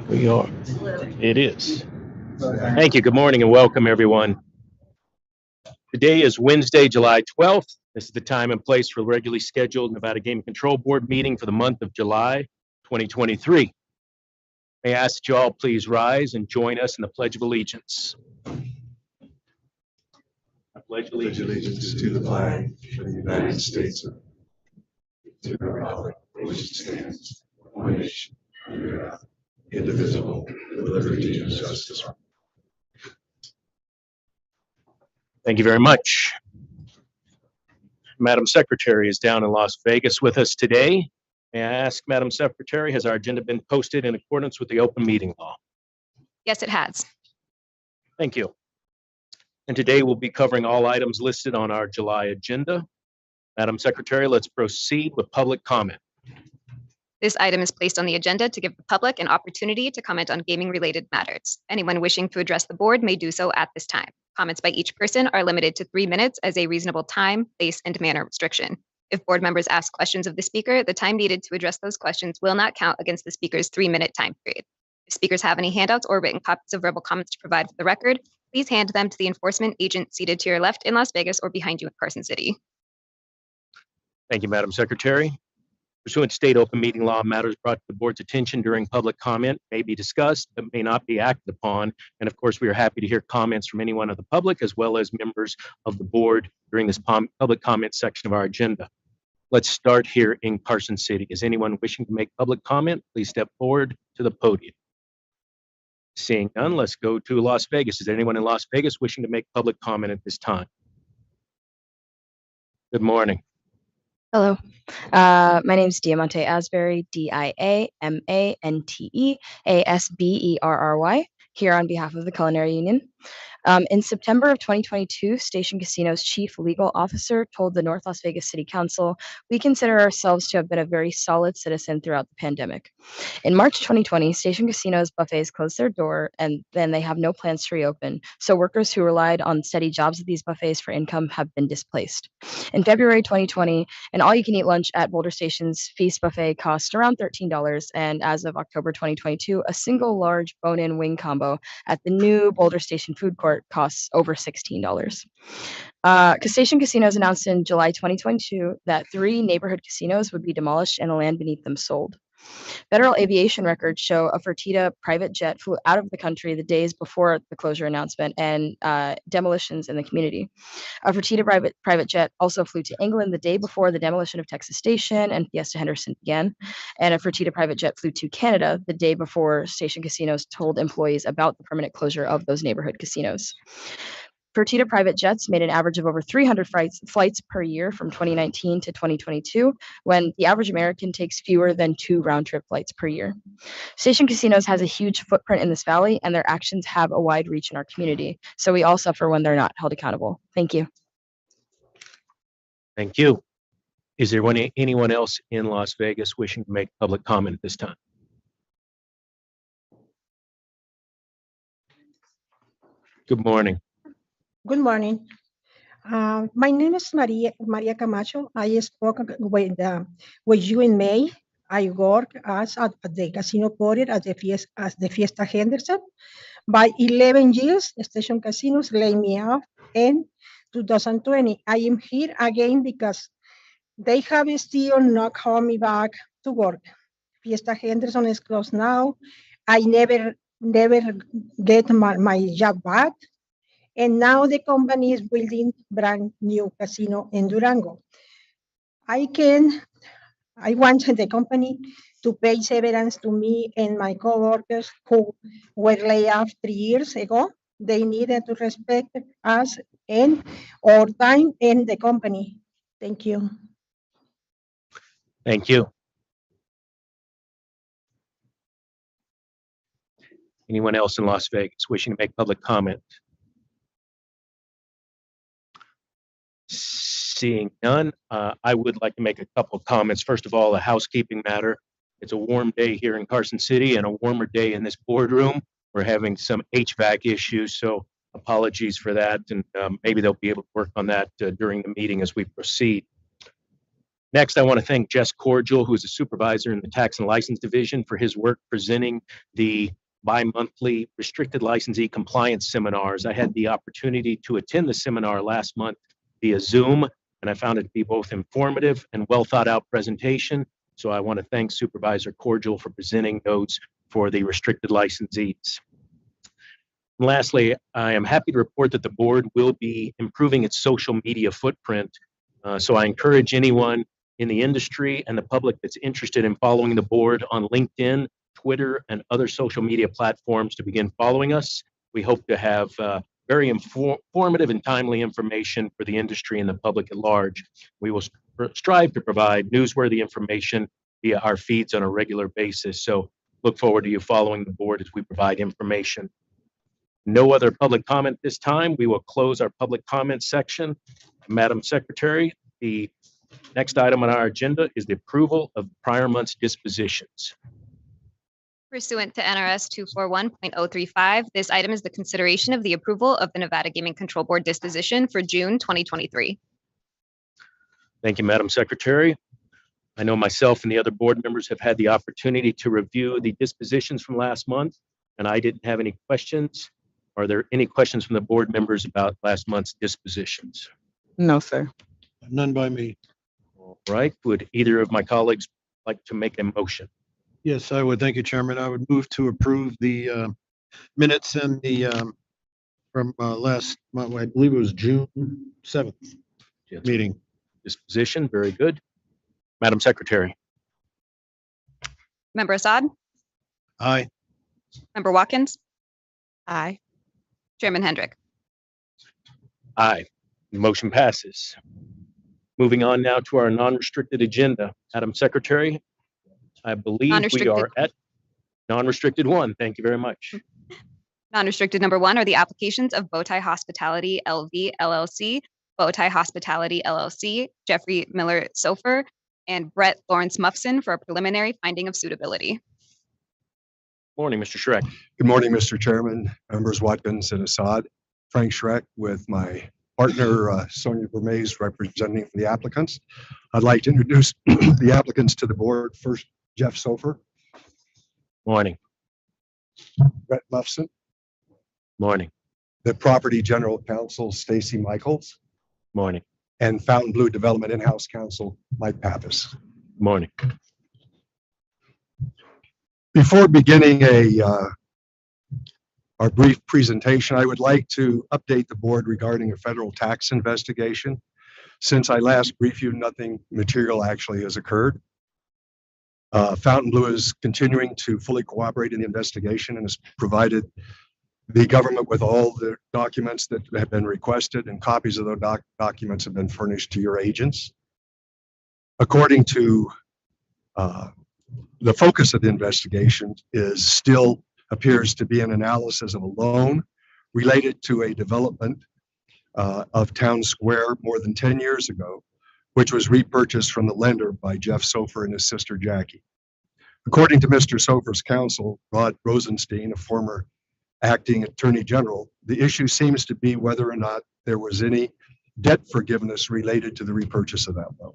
We are. It is. Thank you. Good morning and welcome, everyone. Today is Wednesday, July 12th. This is the time and place for the regularly scheduled Nevada Game Control Board meeting for the month of July 2023. May I ask that you all please rise and join us in the Pledge of Allegiance. I pledge allegiance to the flag of the United States, to the republic for which it stands, one nation, under God, indivisible, with liberty and justice. Thank you very much. Madam Secretary is down in Las Vegas with us today. May I ask, Madam Secretary, has our agenda been posted in accordance with the open meeting law? Yes, it has. Thank you. And today we'll be covering all items listed on our July agenda. Madam Secretary, let's proceed with public comment. This item is placed on the agenda to give the public an opportunity to comment on gaming-related matters. Anyone wishing to address the board may do so at this time. Comments by each person are limited to 3 minutes as a reasonable time, place, and manner restriction. If board members ask questions of the speaker, the time needed to address those questions will not count against the speaker's 3-minute time period. If speakers have any handouts or written copies of verbal comments to provide for the record, please hand them to the enforcement agent seated to your left in Las Vegas or behind you in Carson City. Thank you, Madam Secretary. Pursuant to state open meeting law, matters brought to the board's attention during public comment may be discussed but may not be acted upon. And of course, we are happy to hear comments from anyone of the public as well as members of the board during this public comment section of our agenda. Let's start here in Carson City. Is anyone wishing to make public comment? Please step forward to the podium. Seeing none, let's go to Las Vegas. Is there anyone in Las Vegas wishing to make public comment at this time? Good morning. Hello, my name is Diamante Asbury, Diamante Asberry, here on behalf of the Culinary Union. In September of 2022, Station Casino's chief legal officer told the North Las Vegas City Council, "We consider ourselves to have been a very solid citizen throughout the pandemic." In March 2020, Station Casino's buffets closed their door and then they have no plans to reopen. So workers who relied on steady jobs at these buffets for income have been displaced. In February 2020, an all-you-can-eat lunch at Boulder Station's Feast Buffet cost around $13, and as of October 2022, a single large bone-in wing combo at the new Boulder Station food court costs over $16. Station Casinos announced in July 2022 that 3 neighborhood casinos would be demolished and the land beneath them sold. Federal aviation records show a Fertitta private jet flew out of the country the days before the closure announcement and demolitions in the community. A Fertitta private jet also flew to England the day before the demolition of Texas Station and Fiesta Henderson began. And a Fertitta private jet flew to Canada the day before Station Casinos told employees about the permanent closure of those neighborhood casinos. Fertitta private jets made an average of over 300 flights per year from 2019 to 2022, when the average American takes fewer than 2 round-trip flights per year. Station Casinos has a huge footprint in this valley, and their actions have a wide reach in our community. So we all suffer when they're not held accountable. Thank you. Thank you. Is there anyone else in Las Vegas wishing to make public comment at this time? Good morning. Good morning. My name is Maria Camacho. I spoke with you in May. I work at the casino porter at the Fiesta Henderson. By 11 years, Station Casinos laid me off in 2020. I am here again because they have still not called me back to work. Fiesta Henderson is closed now. I never get my job back. And now the company is building brand new casino in Durango. I want the company to pay severance to me and my coworkers who were laid off 3 years ago. They needed to respect us and our time in the company. Thank you. Thank you. Anyone else in Las Vegas wishing to make public comment? Seeing none, I would like to make a couple of comments. First of all, a housekeeping matter. It's a warm day here in Carson City and a warmer day in this boardroom. We're having some HVAC issues, so apologies for that, and maybe they'll be able to work on that during the meeting as we proceed. Next, I want to thank Jess Cordial, who is a supervisor in the Tax and License Division, for his work presenting the bi-monthly restricted licensee compliance seminars. I had the opportunity to attend the seminar last month via Zoom, and I found it to be both informative and well thought out presentation. So I want to thank Supervisor Cordial for presenting those for the restricted licensees. And lastly, I am happy to report that the board will be improving its social media footprint. So I encourage anyone in the industry and the public that's interested in following the board on LinkedIn, Twitter, and other social media platforms to begin following us. We hope to have very informative and timely information for the industry and the public at large. We will strive to provide newsworthy information via our feeds on a regular basis. So look forward to you following the board as we provide information. No other public comment this time. We will close our public comment section. Madam Secretary, the next item on our agenda is the approval of prior month's dispositions. Pursuant to NRS 241.035, this item is the consideration of the approval of the Nevada Gaming Control Board disposition for June 2023. Thank you, Madam Secretary. I know myself and the other board members have had the opportunity to review the dispositions from last month, and I didn't have any questions. Are there any questions from the board members about last month's dispositions? No, sir. None by me. All right. Would either of my colleagues like to make a motion? Yes, I would. Thank you, Chairman. I would move to approve the minutes and the from last month, I believe it was June 7th Yes. meeting. Disposition, very good. Madam Secretary. Member Assad? Aye. Member Watkins? Aye. Chairman Hendrick? Aye. Motion passes. Moving on now to our non-restricted agenda. Madam Secretary, I believe we Non-restricted. are at non-restricted one. Thank you very much. Non-restricted number 1 are the applications of Bowtie Hospitality LV LLC, Bowtie Hospitality LLC, Jeffrey Miller Sofer, and Brett Lawrence Muffson for a preliminary finding of suitability. Morning, Mr. Schreck. Good morning, Mr. Chairman, members Watkins and Assad. Frank Schreck with my partner, Sonia Vermees, representing the applicants. I'd like to introduce the applicants to the board. First, Jeff Sofer, Morning. Brett Muffson, Morning. the property general counsel, Stacy Michaels, Morning. and Fountain Blue Development in-house counsel, Mike Pappas. Morning. Before beginning our brief presentation, I would like to update the board regarding a federal tax investigation. Since I last briefed you, nothing material actually has occurred. Fountain Blue is continuing to fully cooperate in the investigation and has provided the government with all the documents that have been requested, and copies of those documents have been furnished to your agents. According to the focus of the investigation appears to be an analysis of a loan related to a development of Town Square more than 10 years ago, which was repurchased from the lender by Jeff Sofer and his sister Jackie. According to Mr. Sofer's counsel, Rod Rosenstein, a former acting attorney general, the issue seems to be whether or not there was any debt forgiveness related to the repurchase of that loan.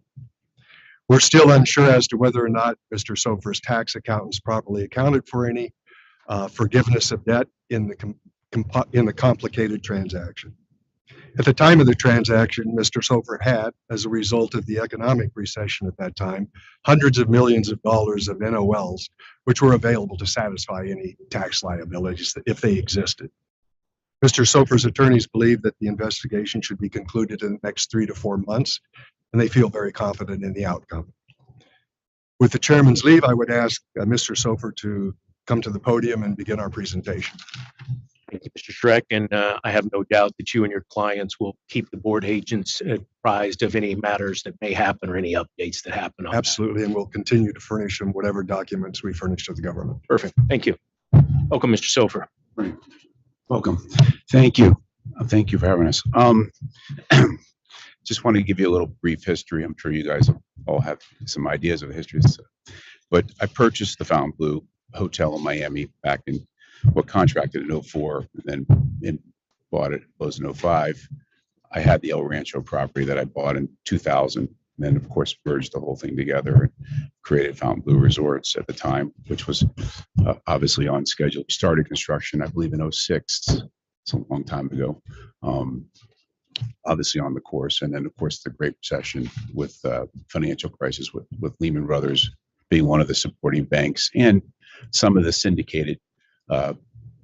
We're still unsure as to whether or not Mr. Sofer's tax accountants properly accounted for any forgiveness of debt in the complicated transaction. At the time of the transaction, Mr. Sofer had, as a result of the economic recession at that time, hundreds of millions of dollars of NOLs, which were available to satisfy any tax liabilities if they existed. Mr. Sofer's attorneys believe that the investigation should be concluded in the next 3 to 4 months, and they feel very confident in the outcome. With the chairman's leave, I would ask Mr. Sofer to come to the podium and begin our presentation. Thank you, Mr. Schreck. And I have no doubt that you and your clients will keep the board agents apprised of any matters that may happen or any updates that happen on that. Absolutely, and we'll continue to furnish them whatever documents we furnish to the government. Perfect. Thank you. Welcome, Mr. Sofer. Welcome. Thank you. Thank you for having us. Just wanted to give you a little brief history. I'm sure you guys all have some ideas of history. But I purchased the Fountain Blue Hotel in Miami back in contracted in 04, and then bought it, closed in 05. I had the El Rancho property that I bought in 2000 And then, of course, merged the whole thing together and created Fontainebleau Resorts at the time, which was obviously on schedule. We started construction, I believe, in '06. It's a long time ago. Obviously on the course. And then, of course, the Great Recession with financial crisis with Lehman Brothers being one of the supporting banks, and some of the syndicated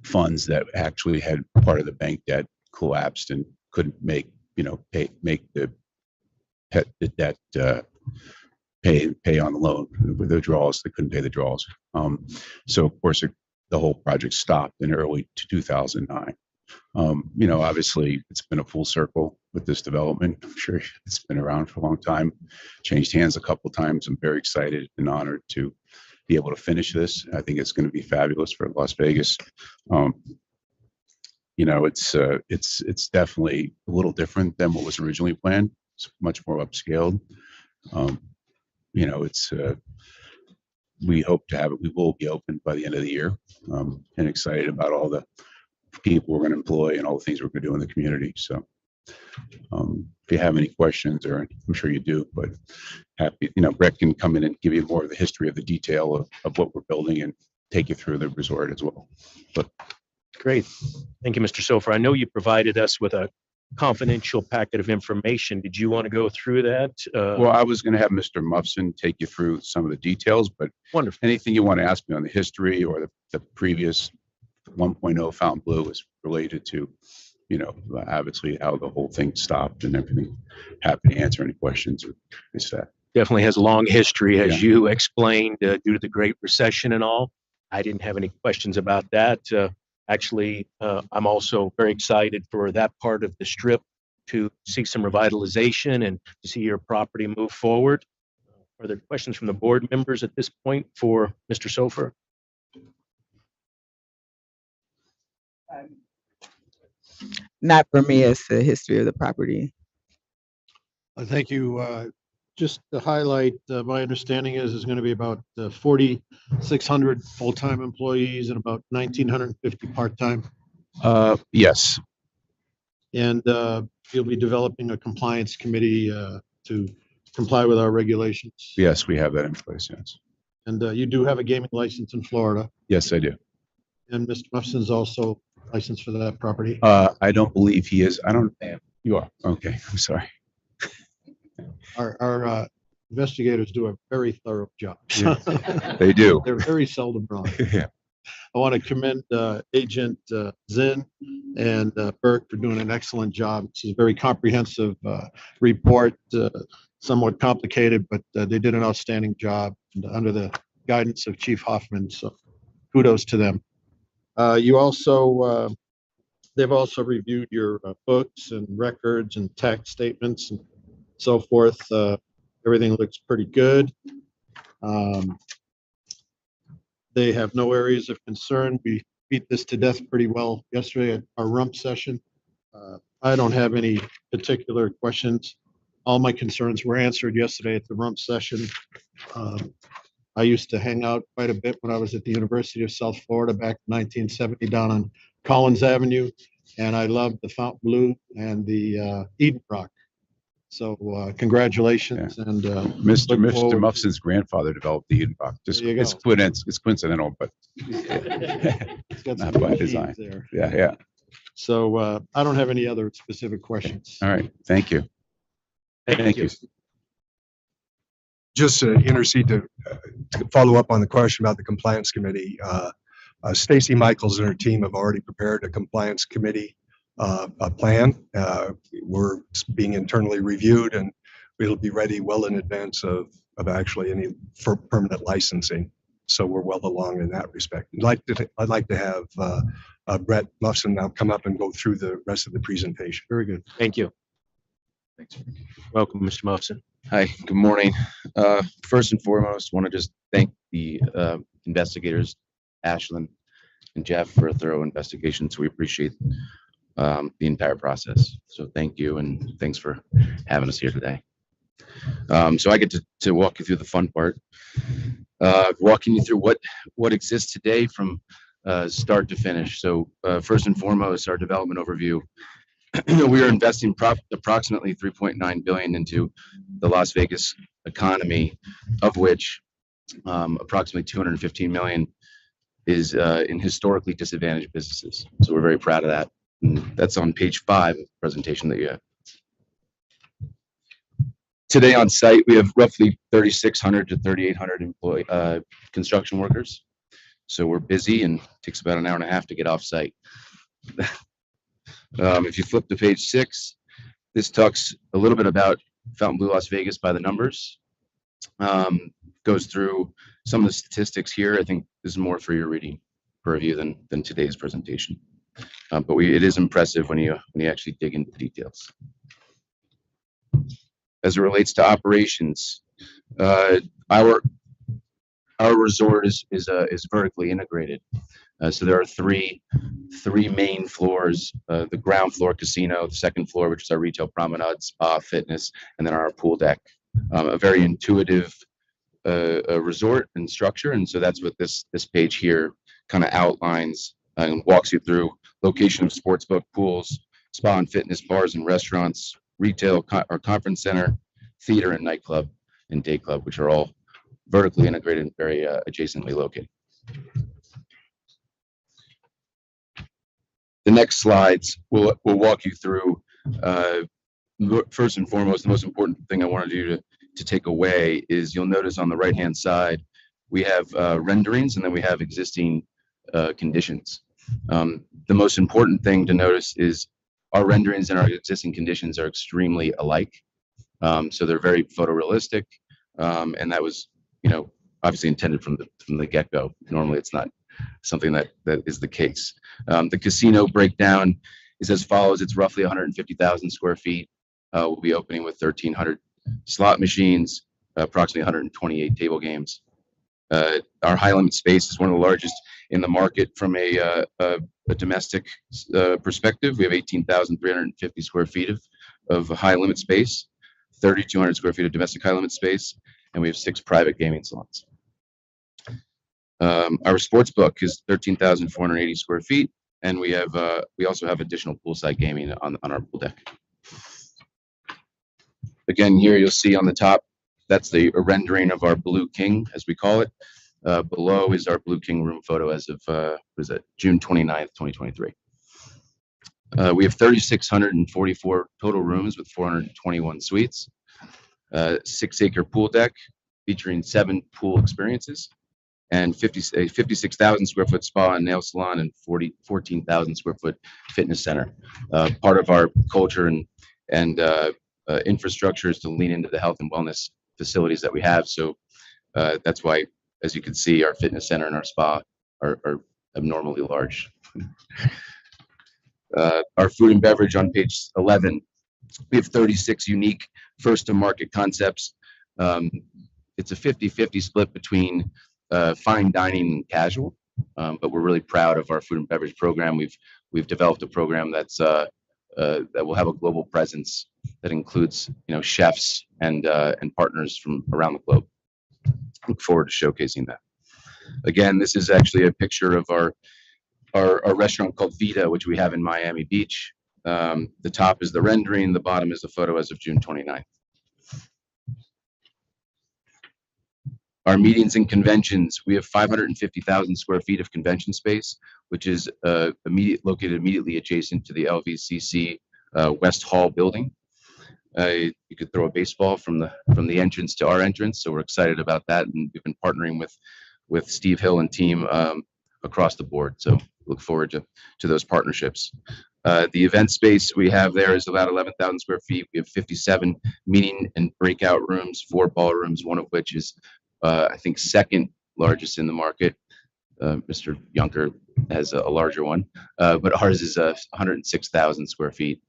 funds that actually had part of the bank debt collapsed and couldn't make the debt pay on the loan with the draws. They couldn't pay the draws. So of course the whole project stopped in early 2009. Obviously it's been a full circle with this development. I'm sure it's been around for a long time, changed hands a couple of times. I'm very excited and honored to be able to finish this. I think it's going to be fabulous for Las Vegas. It's definitely a little different than what was originally planned. It's much more upscaled. We hope to have it. We will be open by the end of the year, and excited about all the people we're going to employ and all the things we're going to do in the community. So if you have any questions, or I'm sure you do, but happy, Brett can come in and give you more of the history of the detail of what we're building and take you through the resort as well. But Great. Thank you, Mr. Sofer. I know you provided us with a confidential packet of information. Did you want to go through that? well, I was going to have Mr. Muffson take you through some of the details, but Wonderful. anything you want to ask me on the history or the previous 1.0 Fontainebleau is related to, obviously how the whole thing stopped and everything. Happy to answer any questions. Is that Definitely has a long history, as Yeah. you explained, due to the Great Recession and all. I didn't have any questions about that. Actually, I'm also very excited for that part of the strip to see some revitalization and to see your property move forward. Are there questions from the board members at this point for Mr. Sofer? Not for me, it's the history of the property. Thank you. Just to highlight, my understanding is there's going to be about 4,600 full-time employees and about 1,950 part-time. yes, And you'll be developing a compliance committee to comply with our regulations. yes, we have that in place. Yes, And you do have a gaming license in Florida. yes, I do. And Mr. Muffson's also licensed for that property. I don't believe he is. I don't. You are. Okay, I'm sorry. Our investigators do a very thorough job. They do. They're very seldom wrong. Yeah. I want to commend Agent Zinn and Burke for doing an excellent job. This is a very comprehensive report, somewhat complicated, but they did an outstanding job under the guidance of Chief Hoffman. So kudos to them. They've also reviewed your books and records and tax statements and so forth. Everything looks pretty good. They have no areas of concern. We beat this to death pretty well yesterday at our rump session. I don't have any particular questions. All my concerns were answered yesterday at the rump session. I used to hang out quite a bit when I was at the University of South Florida back in 1970 down on Collins Avenue. And I loved the Fontainebleau and the Eden Rock. So congratulations. Yeah. And Mr. look forward- Muffson's grandfather developed the Eden Rock. Just There you it's go. it's coincidental, but it's got some not by genes design. there. yeah. So I don't have any other specific questions. All right. Thank you. Thank you. Just to intercede to follow up on the question about the compliance committee, Stacy Michaels and her team have already prepared a compliance committee a plan. We're being internally reviewed, and it'll be ready well in advance of actually any for permanent licensing. So we're well along in that respect. I'd like to have Brett Muffson now come up and go through the rest of the presentation. Very good. Thank you. Welcome, Mr. Muffson. Hi, good morning. First and foremost, want to just thank the investigators, Ashlyn and Jeff, for a thorough investigation. So we appreciate the entire process. So thank you, and thanks for having us here today. So I get to walk you through the fun part, walking you through what exists today from start to finish. So first and foremost, our development overview. we are investing approximately 3.9 billion into the Las Vegas economy, of which approximately 215 million is in historically disadvantaged businesses. So we're very proud of that. And that's on page 5 of the presentation that you have. Today on site, we have roughly 3,600 to 3,800 construction workers. So we're busy, and it takes about an hour and a half to get off site. If you flip to page 6, this talks a little bit about Fontainebleau Las Vegas by the numbers. Goes through some of the statistics here. I think this is more for your reading purview than today's presentation. But it is impressive when you actually dig into the details. As it relates to operations, our resort is vertically integrated. So there are three main floors: the ground floor casino, the second floor, which is our retail promenade, spa, fitness, and then our pool deck. A very intuitive a resort and structure, and so that's what this page here kind of outlines and walks you through: location of sportsbook, pools, spa and fitness, bars and restaurants, retail or conference center, theater and nightclub, and day club, which are all vertically integrated and very adjacently located. The next slides will walk you through. First and foremost, the most important thing I wanted you to take away is you'll notice on the right-hand side, we have renderings, and then we have existing conditions. The most important thing to notice is our renderings and our existing conditions are extremely alike. So they're very photorealistic, and that was, obviously intended from the get-go. Normally, it's not something that is the case. The casino breakdown is as follows. It's roughly 150,000 square feet. We'll be opening with 1,300 slot machines, approximately 128 table games. Our high limit space is one of the largest in the market from a domestic perspective. We have 18,350 square feet of high limit space, 3,200 square feet of domestic high limit space, and we have 6 private gaming salons. Our sports book is 13,480 square feet, and we also have additional poolside gaming on our pool deck. Again, here you'll see on the top, that's a rendering of our Blue King, as we call it. Below is our Blue King room photo as of June 29th, 2023. We have 3,644 total rooms with 421 suites, 6-acre pool deck featuring 7 pool experiences, and 56,000 square foot spa and nail salon, and 14,000 square foot fitness center. Part of our culture and infrastructure is to lean into the health and wellness facilities that we have. So that's why, as you can see, our fitness center and our spa are abnormally large. Our food and beverage on page 11, we have 36 unique first to market concepts. It's a 50-50 split between fine dining and casual, but we're really proud of our food and beverage program. We've developed a program that's that will have a global presence that includes chefs and partners from around the globe. Look forward to showcasing that. Again, this is actually a picture of our restaurant called Vita, which we have in Miami Beach. The top is the rendering, the bottom is the photo as of June 29th. Our meetings and conventions, we have 550,000 square feet of convention space, which is located immediately adjacent to the LVCC West Hall building. You could throw a baseball from the entrance to our entrance, so we're excited about that, and we've been partnering with Steve Hill and team across the board. So look forward to those partnerships. The event space we have there is about 11,000 square feet. We have 57 meeting and breakout rooms, 4 ballrooms, one of which is I think second largest in the market. Mr. Junker has a larger one, but ours is 106,000 square feet.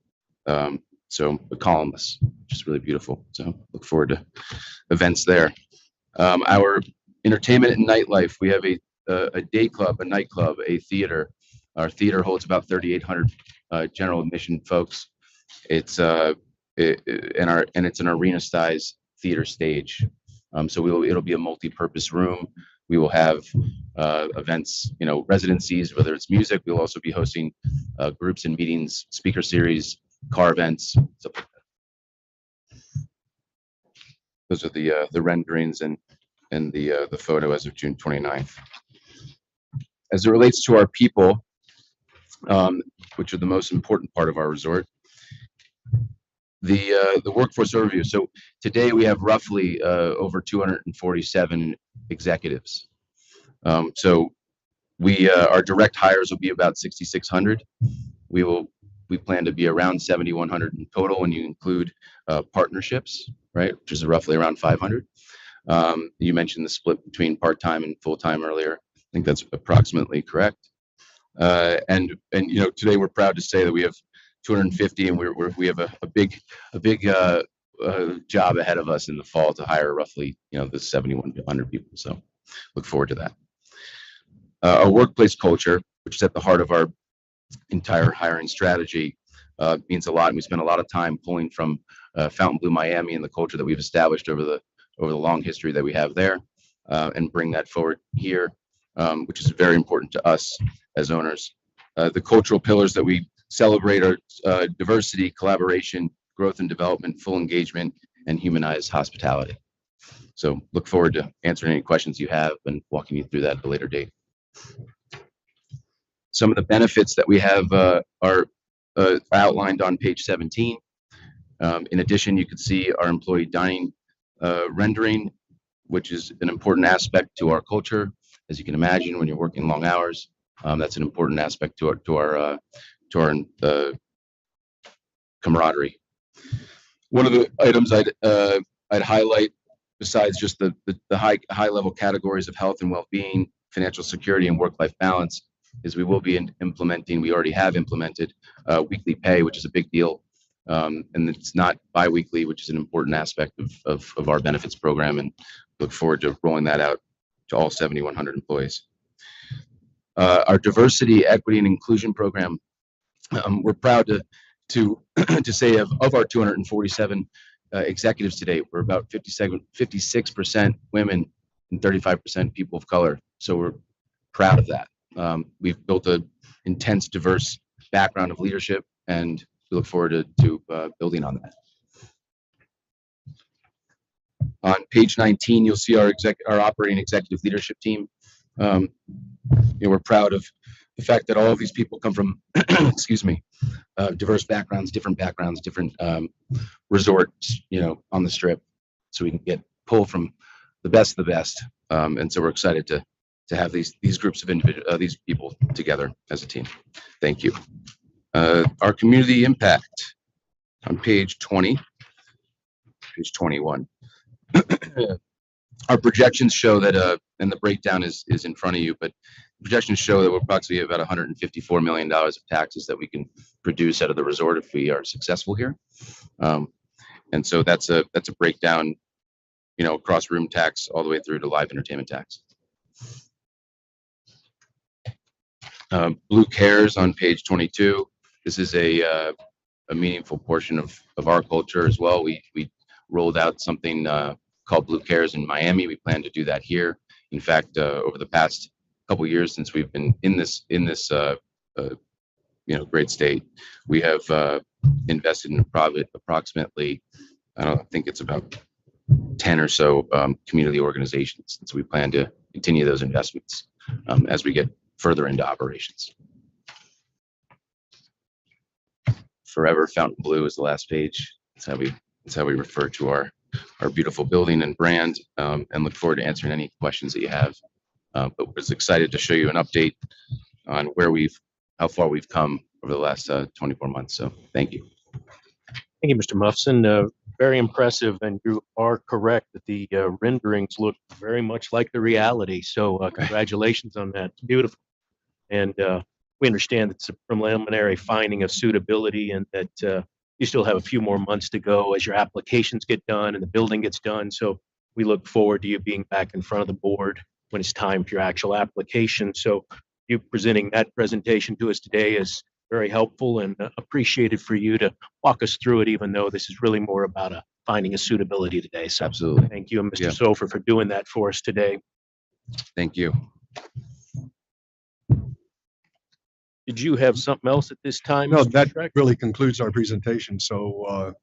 So columnless, which is really beautiful. So look forward to events there. Our entertainment and nightlife, we have a day club, a nightclub, a theater. Our theater holds about 3,800 general admission folks. It's it's an arena size theater stage. So it'll be a multi-purpose room. We will have events, residencies, whether it's music. We'll also be hosting groups and meetings, speaker series, car events, stuff like that. Those are the renderings and the photo as of June 29th. As it relates to our people, which are the most important part of our resort, the workforce overview. So today we have roughly over 247 executives. So our direct hires will be about 6,600. We plan to be around 7,100 in total when you include partnerships, right, which is roughly around 500. You mentioned the split between part-time and full-time earlier. I think that's approximately correct. And today we're proud to say that we have 250, and we have a big job ahead of us in the fall to hire roughly the 7,100 people. So look forward to that. Our workplace culture, which is at the heart of our entire hiring strategy, means a lot, and we spend a lot of time pulling from Fontainebleau, Miami, and the culture that we've established over the long history that we have there, and bring that forward here, which is very important to us as owners. The cultural pillars that we celebrate are diversity, collaboration, growth and development, full engagement, and humanized hospitality. So look forward to answering any questions you have and walking you through that at a later date. Some of the benefits that we have are outlined on page 17. In addition, you can see our employee dining rendering, which is an important aspect to our culture. As you can imagine, when you're working long hours, that's an important aspect to our camaraderie. One of the items I'd highlight, besides just the high level categories of health and well-being, financial security, and work-life balance, is we will be implementing. We already have implemented weekly pay, which is a big deal, and it's not biweekly, which is an important aspect of our benefits program, and look forward to rolling that out to all 7,100 employees. Our diversity, equity, and inclusion program, we're proud to say of our 247 executives today, we're about 56% women and 35% people of color. So we're proud of that. We've built an intense, diverse background of leadership, and we look forward to building on that. On page 19, you'll see our operating executive leadership team. We're proud of the fact that all of these people come from, diverse backgrounds, different resorts, on the Strip, so we can get pull from the best of the best. And so we're excited to have these groups of these people together as a team. Thank you. Our community impact on page 20, page 21. Our projections show that, and the breakdown is in front of you, but projections show that we're approximately about $154 million of taxes that we can produce out of the resort if we are successful here. And so that's a breakdown, across room tax all the way through to live entertainment tax. Blue Cares on page 22. This is a meaningful portion of our culture as well. We rolled out something called Blue Cares in Miami. We plan to do that here. In fact, over the past couple of years since we've been in this great state, we have invested in approximately, I think it's about 10 or so community organizations. And so we plan to continue those investments as we get further into operations. Forever Fontainebleau is the last page. That's how we refer to our beautiful building and brand, and look forward to answering any questions that you have. But we're excited to show you an update on how far we've come over the last 24 months. So thank you. Thank you, Mr. Muffson. Very impressive, and you are correct that the renderings look very much like the reality. So congratulations on that. It's beautiful. And we understand it's a preliminary finding of suitability, and that you still have a few more months to go as your applications get done and the building gets done. So we look forward to you being back in front of the board when it's time for your actual application. So you presenting that presentation to us today is very helpful, and appreciated for you to walk us through it, even though this is really more about finding a suitability today. So Absolutely. thank you, and Mr. Yeah. Sofer, for doing that for us today. Thank you. Did you have something else at this time? No, Mr. that Schreck? really concludes our presentation. So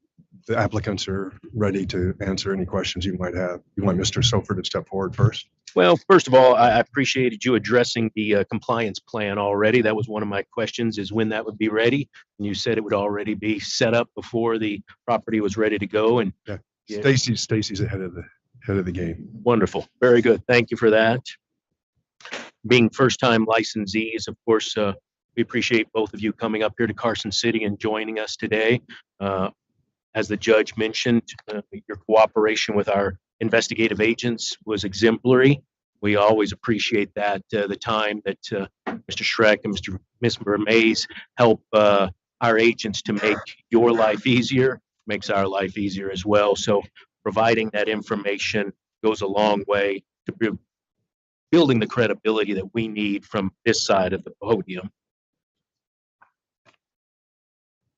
the applicants are ready to answer any questions you might have. You want Mr. Sofer to step forward first? Well, first of all, I appreciated you addressing the compliance plan already. That was one of my questions, is when that would be ready. And you said it would already be set up before the property was ready to go. And Yeah. Yeah. Stacy's ahead of the game. wonderful. Very good. Thank you for that. Being first-time licensees, of course, we appreciate both of you coming up here to Carson City and joining us today. As the judge mentioned, your cooperation with our investigative agents was exemplary. We always appreciate that, the time that Mr. Schreck and Ms. Mays help our agents to make your life easier, makes our life easier as well. So providing that information goes a long way to building the credibility that we need from this side of the podium.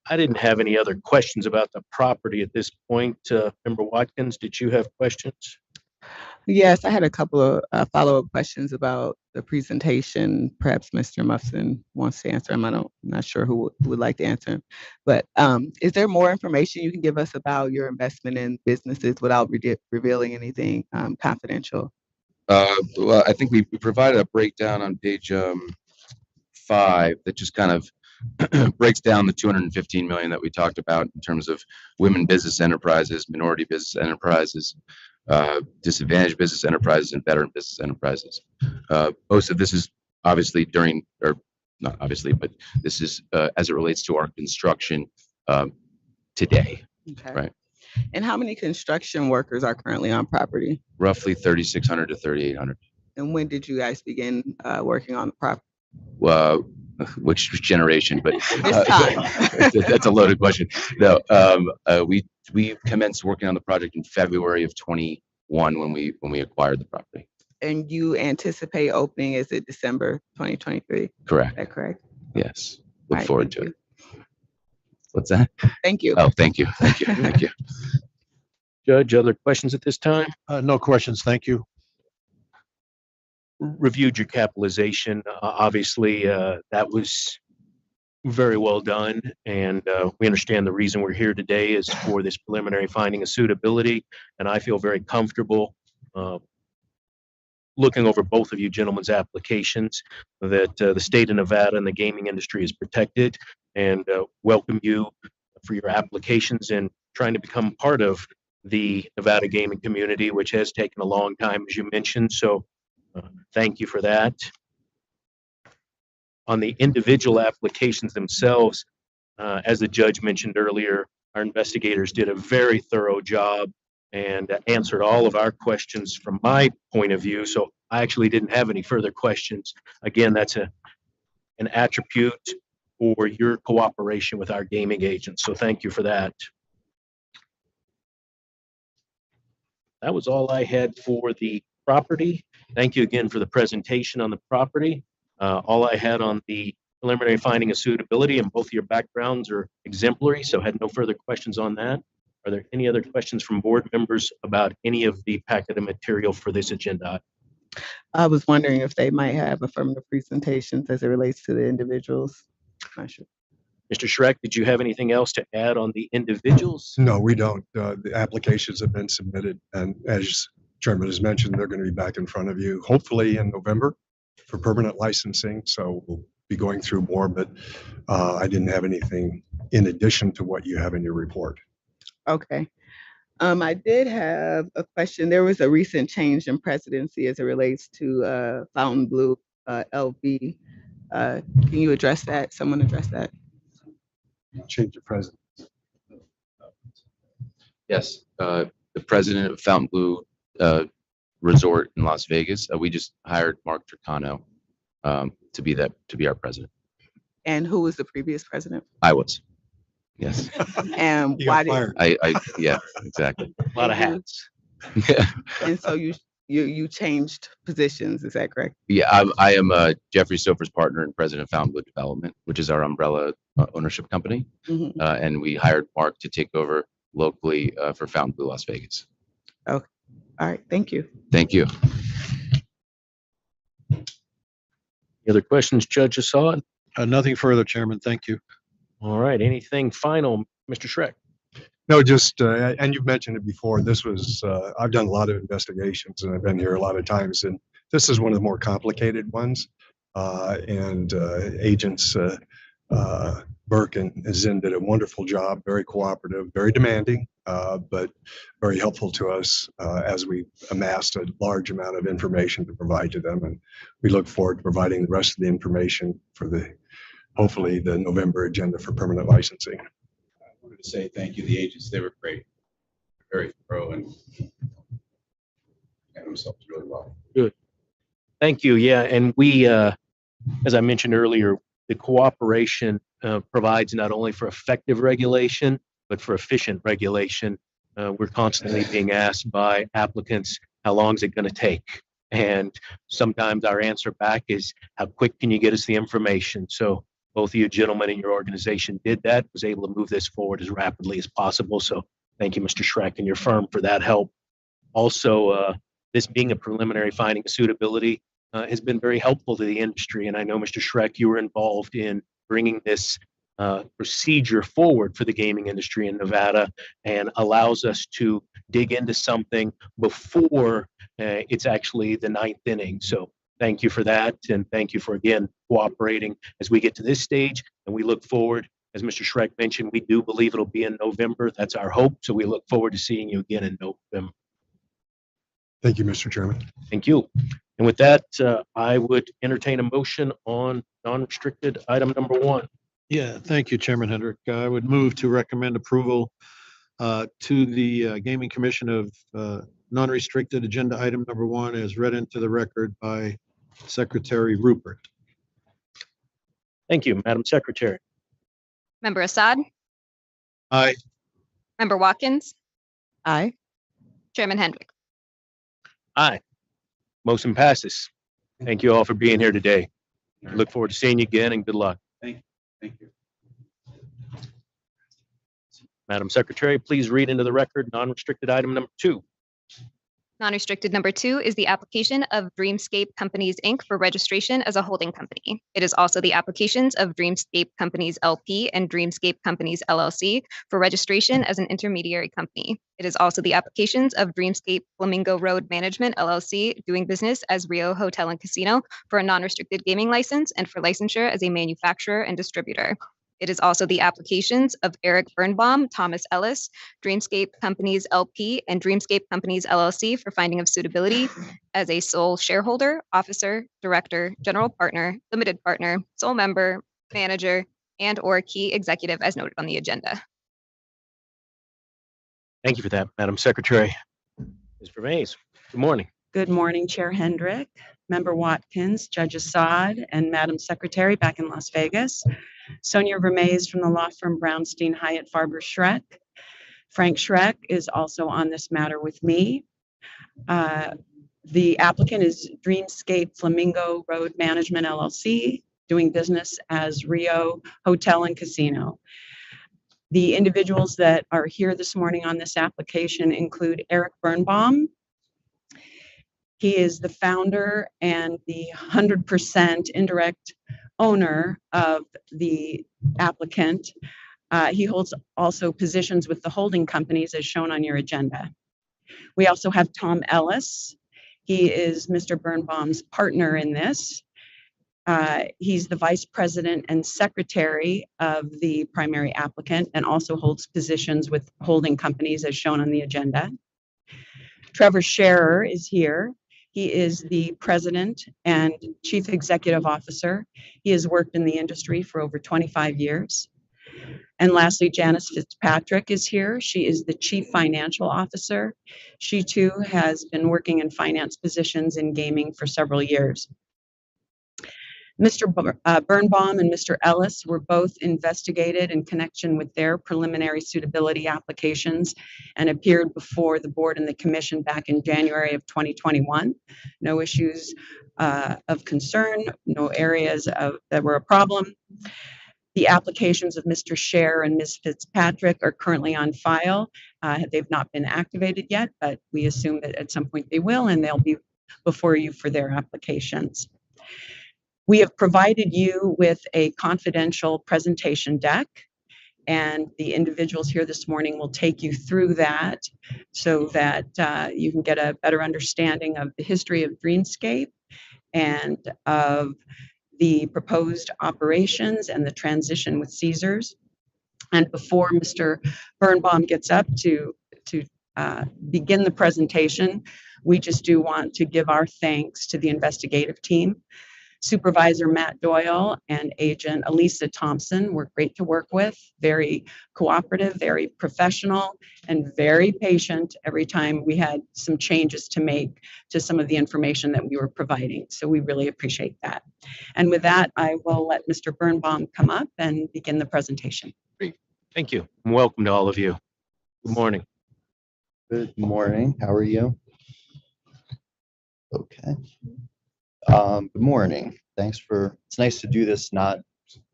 I didn't have any other questions about the property at this point. Member Watkins, did you have questions? Yes, I had a couple of follow-up questions about the presentation. Perhaps Mr. Muffin wants to answer them. I'm not sure who would like to answer them. But is there more information you can give us about your investment in businesses without revealing anything confidential? Well, I think we provided a breakdown on page 5 that just kind of breaks down the 215 million that we talked about in terms of women business enterprises, minority business enterprises, disadvantaged business enterprises, and veteran business enterprises. Most of this is obviously or not obviously, but this is as it relates to our construction today. Okay. Right. And how many construction workers are currently on property? Roughly 3,600 to 3,800. And when did you guys begin working on the property? Which generation? But This time. that's a loaded question. No, we commenced working on the project in February of 21 when we acquired the property. And you anticipate opening, is it December 2023? Correct. Is that correct? Yes. All Look right, forward to thank it. What's that? Thank you. Oh, thank you. Thank you. Thank you. Judge, other questions at this time? No questions. Thank you. Reviewed your capitalization. Obviously, that was very well done. And we understand the reason we're here today is for this preliminary finding of suitability. And I feel very comfortable looking over both of you gentlemen's applications that the state of Nevada and the gaming industry is protected, and welcome you for your applications and trying to become part of the Nevada gaming community, which has taken a long time, as you mentioned. So thank you for that. On the individual applications themselves, as the judge mentioned earlier, our investigators did a very thorough job and answered all of our questions from my point of view. So I actually didn't have any further questions. Again, that's an attribute for your cooperation with our gaming agents. So thank you for that. That was all I had for the property. Thank you again for the presentation on the property. All I had on the preliminary finding of suitability, and both of your backgrounds are exemplary, so had no further questions on that. Are there any other questions from board members about any of the packet of material for this agenda? I was wondering if they might have affirmative presentations as it relates to the individuals. Not sure. Mr. Schreck, did you have anything else to add on the individuals? No, we don't. The applications have been submitted, and as Chairman has mentioned, they're going to be back in front of you, hopefully in November for permanent licensing. So we'll be going through more, but I didn't have anything in addition to what you have in your report. Okay. I did have a question. There was a recent change in presidency as it relates to Fountain Blue LV. Can you address that? Someone address that? Change the president. Yes. The president of Fountain Blue Resort in Las Vegas. We just hired Mark Turcano to be our president. And who was the previous president? I was. Yes. And You why got did? fired. Yeah, exactly. A lot of hats. Yeah. And so you changed positions. Is that correct? Yeah, I am Jeffrey Sofer's partner and president of Fountain Blue Development, which is our umbrella ownership company. Mhm. And we hired Mark to take over locally for Fountain Blue Las Vegas. All right. Thank you. Thank you. Any other questions, Judge Assad? Nothing further, Chairman. Thank you. All right, anything final, Mr. Schreck? No, just, and you've mentioned it before, this was, I've done a lot of investigations and I've been here a lot of times, and this is one of the more complicated ones. And agents Burke and Zinn did a wonderful job, very cooperative, very demanding, but very helpful to us as we amassed a large amount of information to provide to them. And we look forward to providing the rest of the information for hopefully the November agenda for permanent licensing. I wanted to say thank you to the agents. They were great, very thorough, and themselves really well. Good. Thank you. Yeah, and we, as I mentioned earlier, the cooperation provides not only for effective regulation, but for efficient regulation. We're constantly being asked by applicants, how long is it going to take? And sometimes our answer back is, how quick can you get us the information? So both of you gentlemen in your organization did that, was able to move this forward as rapidly as possible. So thank you, Mr. Schreck, and your firm for that help. Also, this being a preliminary finding of suitability has been very helpful to the industry. And I know, Mr. Schreck, you were involved in bringing this procedure forward for the gaming industry in Nevada, and allows us to dig into something before it's actually the ninth inning. So thank you for that. And thank you for, again, cooperating as we get to this stage. And we look forward, as Mr. Schreck mentioned, we do believe it'll be in November. That's our hope. So we look forward to seeing you again in November. Thank you, Mr. Chairman. Thank you. And with that, I would entertain a motion on non-restricted item number 1. Yeah, thank you, Chairman Hendrick. I would move to recommend approval to the Gaming Commission of non-restricted agenda item number 1 as read into the record by Secretary Rupert. Thank you, Madam Secretary. Member Assad, Aye. Member Watkins, Aye. Chairman Hendrick. Aye. Motion passes. Thank you all for being here today. Look forward to seeing you again, and good luck. Thank you. Madam Secretary, please read into the record non-restricted item number 2. Non-restricted number 2 is the application of Dreamscape Companies, Inc. for registration as a holding company. It is also the applications of Dreamscape Companies LP and Dreamscape Companies LLC for registration as an intermediary company. It is also the applications of Dreamscape Flamingo Road Management LLC doing business as Rio Hotel and Casino for a non-restricted gaming license and for licensure as a manufacturer and distributor. It is also the applications of Eric Birnbaum, Thomas Ellis, Dreamscape Companies LP, and Dreamscape Companies LLC for finding of suitability as a sole shareholder, officer, director, general partner, limited partner, sole member, manager, and/or key executive as noted on the agenda. Thank you for that, Madam Secretary. Ms. Vervaes, good morning. Good morning, Chair Hendrick, Member Watkins, Judge Assad, and Madam Secretary back in Las Vegas. Sonia Vermaze from the law firm Brownstein Hyatt Farber Schreck. Frank Schreck is also on this matter with me. The applicant is Dreamscape Flamingo Road Management LLC, doing business as Rio Hotel and Casino. The individuals that are here this morning on this application include Eric Birnbaum. He is the founder and the 100% indirect owner of the applicant. He holds also positions with the holding companies as shown on your agenda. We also have Tom Ellis. He is Mr. Birnbaum's partner in this. He's the vice president and secretary of the primary applicant and also holds positions with holding companies as shown on the agenda. Trevor Scherer is here. He is the president and chief executive officer. He has worked in the industry for over 25 years. And lastly, Janice Fitzpatrick is here. She is the chief financial officer. She too has been working in finance positions in gaming for several years. Mr. Birnbaum and Mr. Ellis were both investigated in connection with their preliminary suitability applications and appeared before the board and the commission back in January of 2021. No issues of concern, no areas that were a problem. The applications of Mr. Scherer and Ms. Fitzpatrick are currently on file. They've not been activated yet, but we assume that at some point they will, and they'll be before you for their applications. We have provided you with a confidential presentation deck, and the individuals here this morning will take you through that so that you can get a better understanding of the history of Dreamscape and of the proposed operations and the transition with Caesars. And before Mr. Birnbaum gets up to begin the presentation, we just do want to give our thanks to the investigative team. Supervisor Matt Doyle and Agent Elisa Thompson were great to work with, very cooperative, very professional, and very patient every time we had some changes to make to some of the information that we were providing. So we really appreciate that. And with that, I will let Mr. Birnbaum come up and begin the presentation. Thank you. And welcome to all of you. Good morning. Good morning. How are you? Okay. Good morning. It's nice to do this not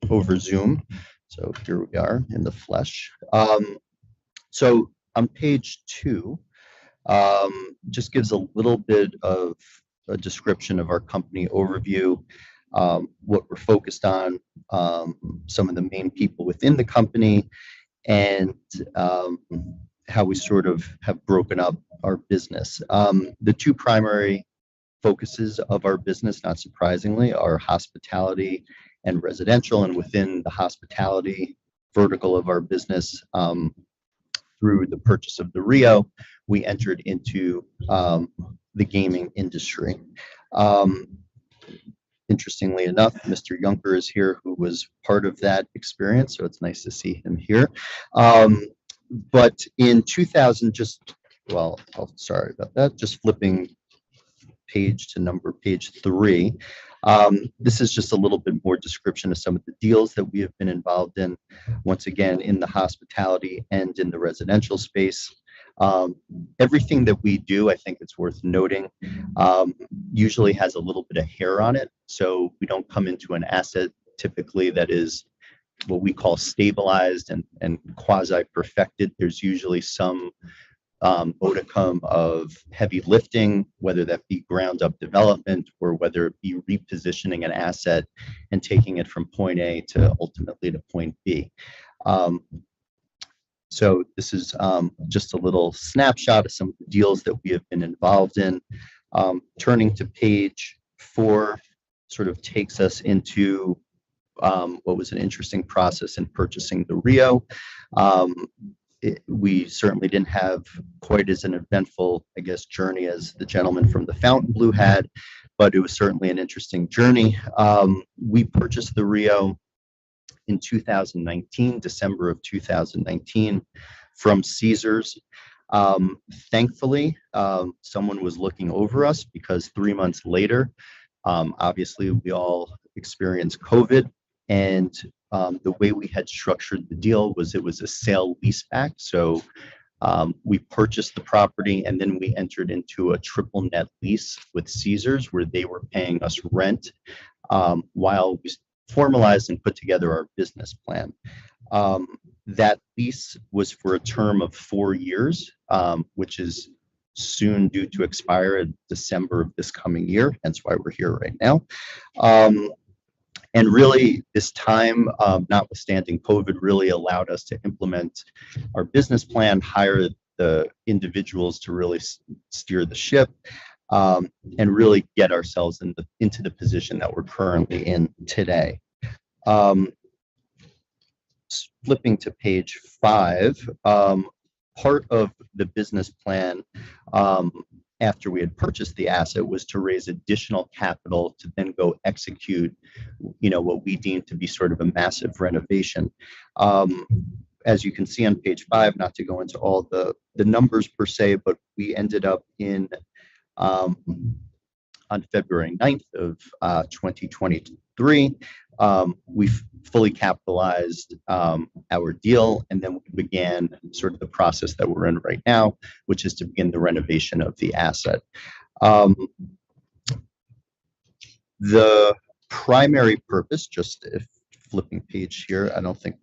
over Zoom. So here we are in the flesh. So on page 2, just gives a little bit of a description of our company overview, what we're focused on, some of the main people within the company, and how we sort of have broken up our business. The 2 primary focuses of our business, not surprisingly, are hospitality and residential. And within the hospitality vertical of our business, through the purchase of the Rio, we entered into the gaming industry. Interestingly enough, Mr. Juncker is here, who was part of that experience, so it's nice to see him here. But in 2000, sorry about that, just flipping page to page 3. This is just a little bit more description of some of the deals that we have been involved in, once again, in the hospitality and in the residential space. Everything that we do, I think it's worth noting, usually has a little bit of hair on it. So we don't come into an asset typically that is what we call stabilized and quasi-perfected. There's usually some modicum of heavy lifting, whether that be ground up development or whether it be repositioning an asset and taking it from point A to ultimately to point B. So this is just a little snapshot of some of the deals that we have been involved in. Turning to page 4 sort of takes us into what was an interesting process in purchasing the Rio. We certainly didn't have quite as an eventful, I guess, journey as the gentleman from the Fontainebleau had, but it was certainly an interesting journey. We purchased the Rio in 2019, December of 2019, from Caesars. Thankfully, someone was looking over us because 3 months later, obviously, we all experienced COVID. And the way we had structured the deal was it was a sale leaseback. So we purchased the property and then we entered into a triple net lease with Caesars where they were paying us rent while we formalized and put together our business plan. That lease was for a term of 4 years, which is soon due to expire in December of this coming year, hence why we're here right now. And really, this time, notwithstanding COVID, really allowed us to implement our business plan, hire the individuals to really steer the ship, and really get ourselves into the position that we're currently in today. Flipping to page 5, part of the business plan after we had purchased the asset was to raise additional capital to then go execute, what we deemed to be sort of a massive renovation. As you can see on page 5, not to go into all the numbers per se, but we ended up on February 9th of 2023. We fully capitalized our deal, and then we began sort of the process that we're in right now, which is to begin the renovation of the asset. The primary purpose, just if flipping page here, I don't think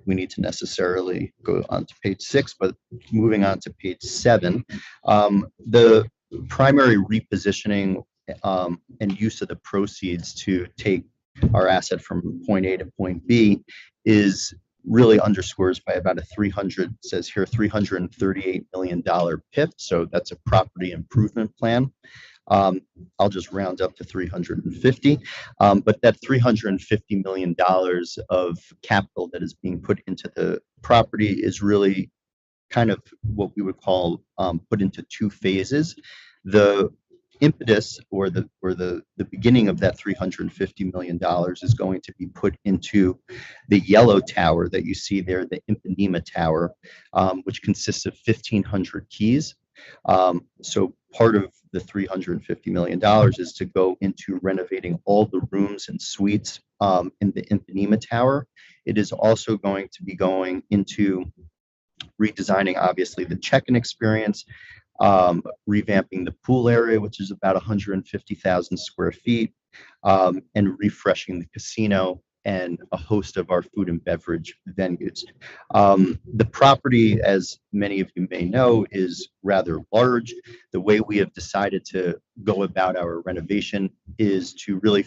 we need to necessarily go on to page 6, but moving on to page 7, the primary repositioning and use of the proceeds to take our asset from point A to point B is really underscores by about a says here $338 million PIP. So that's a property improvement plan. I'll just round up to 350. But that $350 million of capital that is being put into the property is really kind of what we would call put into two phases. The impetus or the beginning of that $350 million is going to be put into the yellow tower that you see there, the Ipanema Tower, which consists of 1,500 keys. So part of the $350 million is to go into renovating all the rooms and suites in the Ipanema Tower. It is also going to be going into redesigning, obviously, the check-in experience, revamping the pool area, which is about 150,000 square feet, and refreshing the casino and a host of our food and beverage venues. The property, as many of you may know, is rather large. The way we have decided to go about our renovation is to really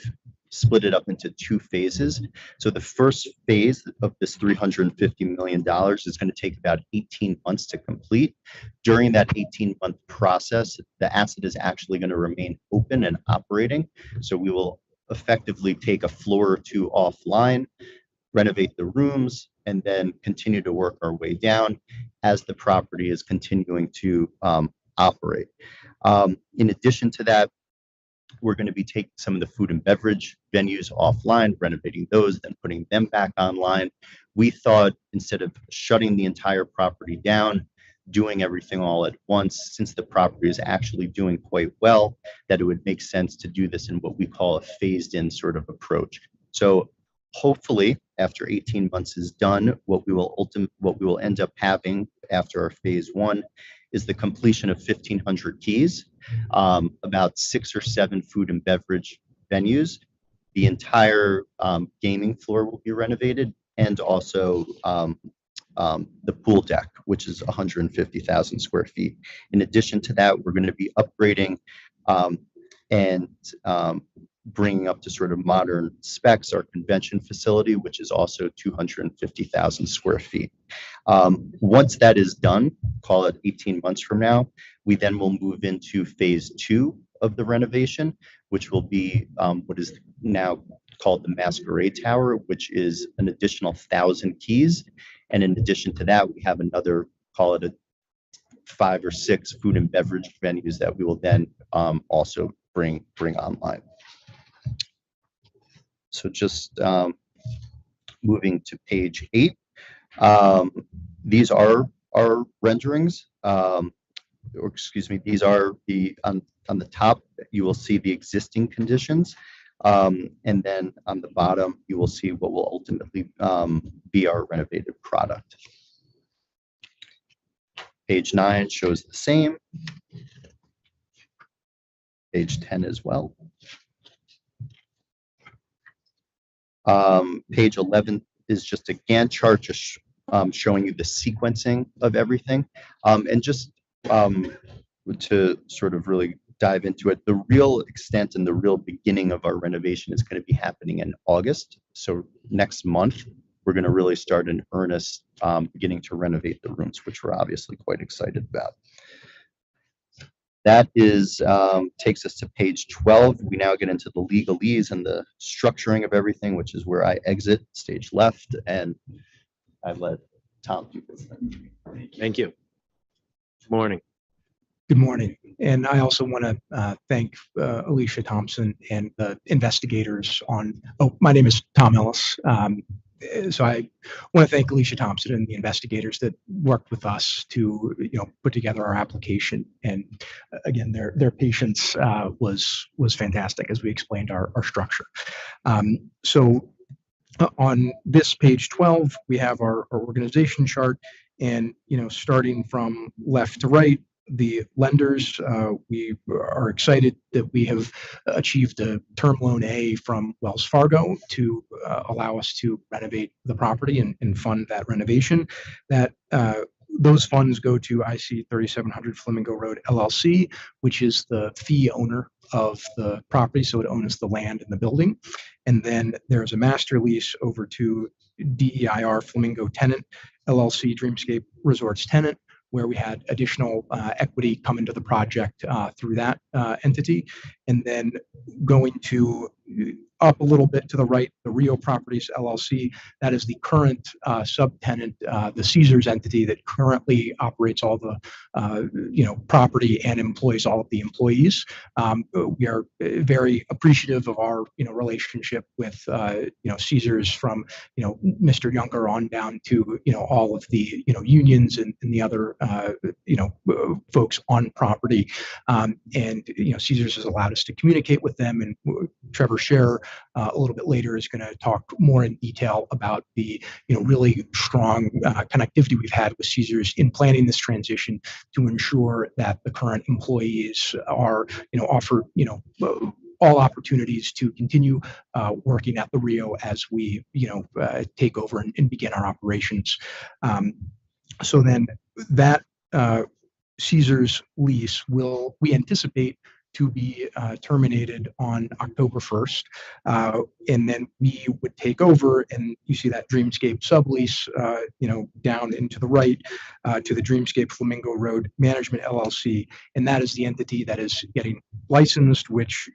split it up into two phases. So the first phase of this $350 million is going to take about 18 months to complete. During that 18-month process, the asset is actually going to remain open and operating. So we will effectively take a floor or two offline, renovate the rooms, and then continue to work our way down as the property is continuing to operate. In addition to that, we're going to be taking some of the food and beverage venues offline, renovating those, then putting them back online. We thought instead of shutting the entire property down, doing everything all at once, since the property is actually doing quite well, that it would make sense to do this in what we call a phased in sort of approach. So hopefully after 18 months is done, what we will end up having after our phase one is the completion of 1,500 keys, about 6 or 7 food and beverage venues. The entire gaming floor will be renovated, and also the pool deck, which is 150,000 square feet. In addition to that, we're going to be upgrading and bringing up to sort of modern specs our convention facility, which is also 250,000 square feet. Once that is done, call it 18 months from now, we then will move into phase 2 of the renovation, which will be what is now called the Masquerade Tower, which is an additional 1,000 keys. And in addition to that, we have another, call it 5 or 6 food and beverage venues that we will then also bring online. So just moving to page 8, these are our renderings, or excuse me, these are the on the top you will see the existing conditions, and then on the bottom you will see what will ultimately be our renovated product. Page 9 shows the same. Page 10 as well. Page 11 is just a Gantt chart just showing you the sequencing of everything. And just to sort of really dive into it, the real extent and the real beginning of our renovation is going to be happening in August. So next month, we're going to really start in earnest beginning to renovate the rooms, which we're obviously quite excited about. That is takes us to page 12. We now get into the legalese and the structuring of everything, which is where I exit stage left, and I let Tom do this. Thank you. Good morning. Good morning. And I also want to thank Alicia Thompson and the investigators on, my name is Tom Ellis. So I want to thank Alicia Thompson and the investigators that worked with us to, put together our application. And again, their patience was fantastic as we explained our structure. So on this page 12, we have our organization chart, and starting from left to right, the lenders, we are excited that we have achieved a term loan A from Wells Fargo to allow us to renovate the property and fund that renovation. That those funds go to IC 3700 Flamingo Road LLC, which is the fee owner of the property, so it owns the land and the building. And then there's a master lease over to DEIR Flamingo Tenant LLC, Dreamscape Resorts Tenant, where we had additional equity come into the project through that entity. And then going to up a little bit to the right, the Rio Properties LLC, that is the current subtenant, the Caesars entity that currently operates all the property and employs all of the employees. We are very appreciative of our relationship with Caesars, from Mr. Younger on down to all of the unions and the other folks on property. And Caesars has allowed us to communicate with them, and Trevor Scherer a little bit later is going to talk more in detail about the really strong connectivity we've had with Caesars in planning this transition to ensure that the current employees are offered all opportunities to continue working at the Rio as we take over and begin our operations. So then that Caesars lease we anticipate to be terminated on October 1st. And then we would take over, and you see that Dreamscape sublease, down into the right to the Dreamscape Flamingo Road Management LLC. And that is the entity that is getting licensed, which,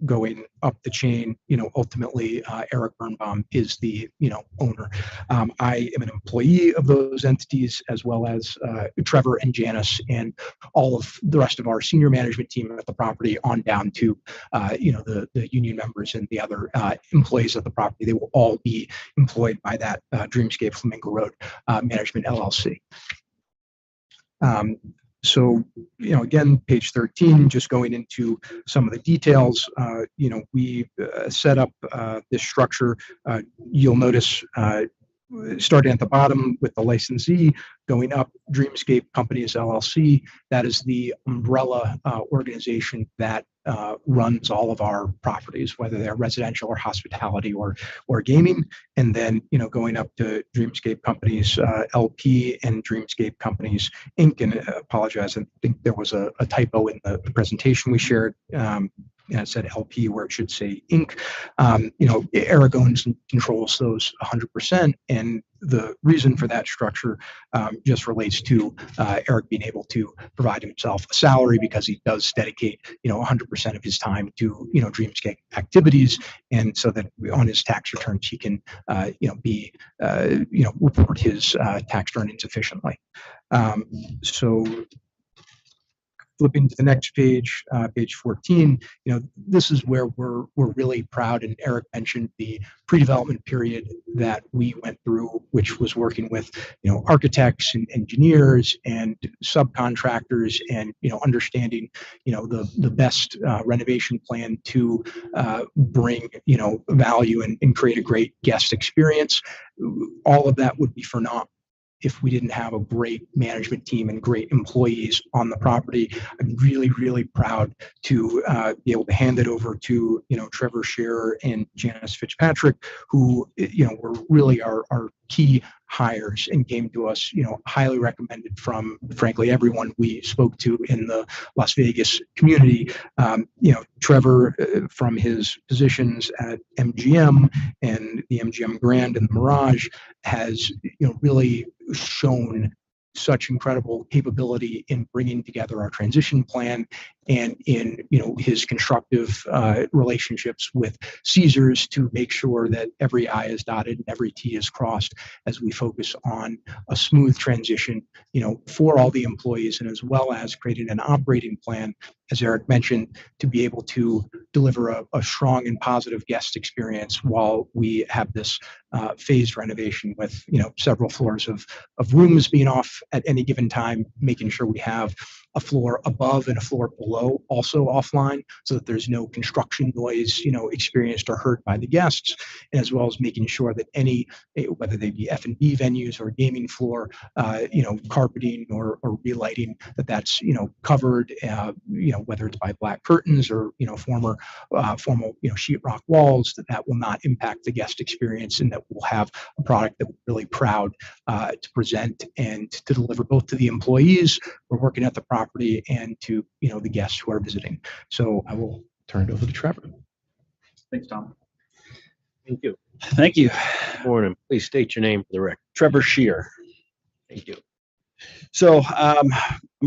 going up the chain, ultimately Eric Birnbaum is the, owner. I am an employee of those entities, as well as Trevor and Janice and all of the rest of our senior management team at the property, on down to the union members and the other employees of the property. They will all be employed by that Dreamscape Flamingo Road Management LLC. So, again, page 13, just going into some of the details, we set up this structure. You'll notice starting at the bottom with the licensee, going up, Dreamscape Companies LLC. That is the umbrella organization that runs all of our properties, whether they're residential or hospitality or gaming. And then, going up to Dreamscape Companies LP and Dreamscape Companies Inc. And apologize, I think there was a typo in the presentation we shared. And it said LP where it should say Inc. Eric owns and controls those 100%. And the reason for that structure just relates to Eric being able to provide himself a salary, because he does dedicate 100% of his time to Dreamscape activities, and so that on his tax returns he can report his tax earnings efficiently. So flipping to the next page, page 14, this is where we're really proud. And Eric mentioned the pre-development period that we went through, which was working with, architects and engineers and subcontractors, and, understanding, the best renovation plan to bring, value and create a great guest experience. All of that would be for naught if we didn't have a great management team and great employees on the property. I'm really, really proud to be able to hand it over to, Trevor Scherer and Janice Fitzpatrick, who, were really our key hires and came to us, highly recommended from, frankly, everyone we spoke to in the Las Vegas community. Trevor, from his positions at MGM and the MGM Grand and the Mirage, has, really shown such incredible capability in bringing together our transition plan, and in his constructive relationships with Caesars to make sure that every I is dotted and every T is crossed as we focus on a smooth transition for all the employees, and as well as creating an operating plan, as Eric mentioned, to be able to deliver a strong and positive guest experience while we have this phased renovation with several floors of rooms being off at any given time, making sure we have a floor above and a floor below also offline, so that there's no construction noise experienced or heard by the guests, and as well as making sure that any, whether they be F&B venues or gaming floor, carpeting or relighting, that's covered, whether it's by black curtains or formal sheetrock walls, that will not impact the guest experience, and that we'll have a product that we're really proud to present and to deliver both to the employees who are working at the property and to the guests who are visiting. So I will turn it over to Trevor. Thanks, Tom. Thank you. Thank you. Morning. Please state your name for the record. Trevor Shear. Thank you. So I'm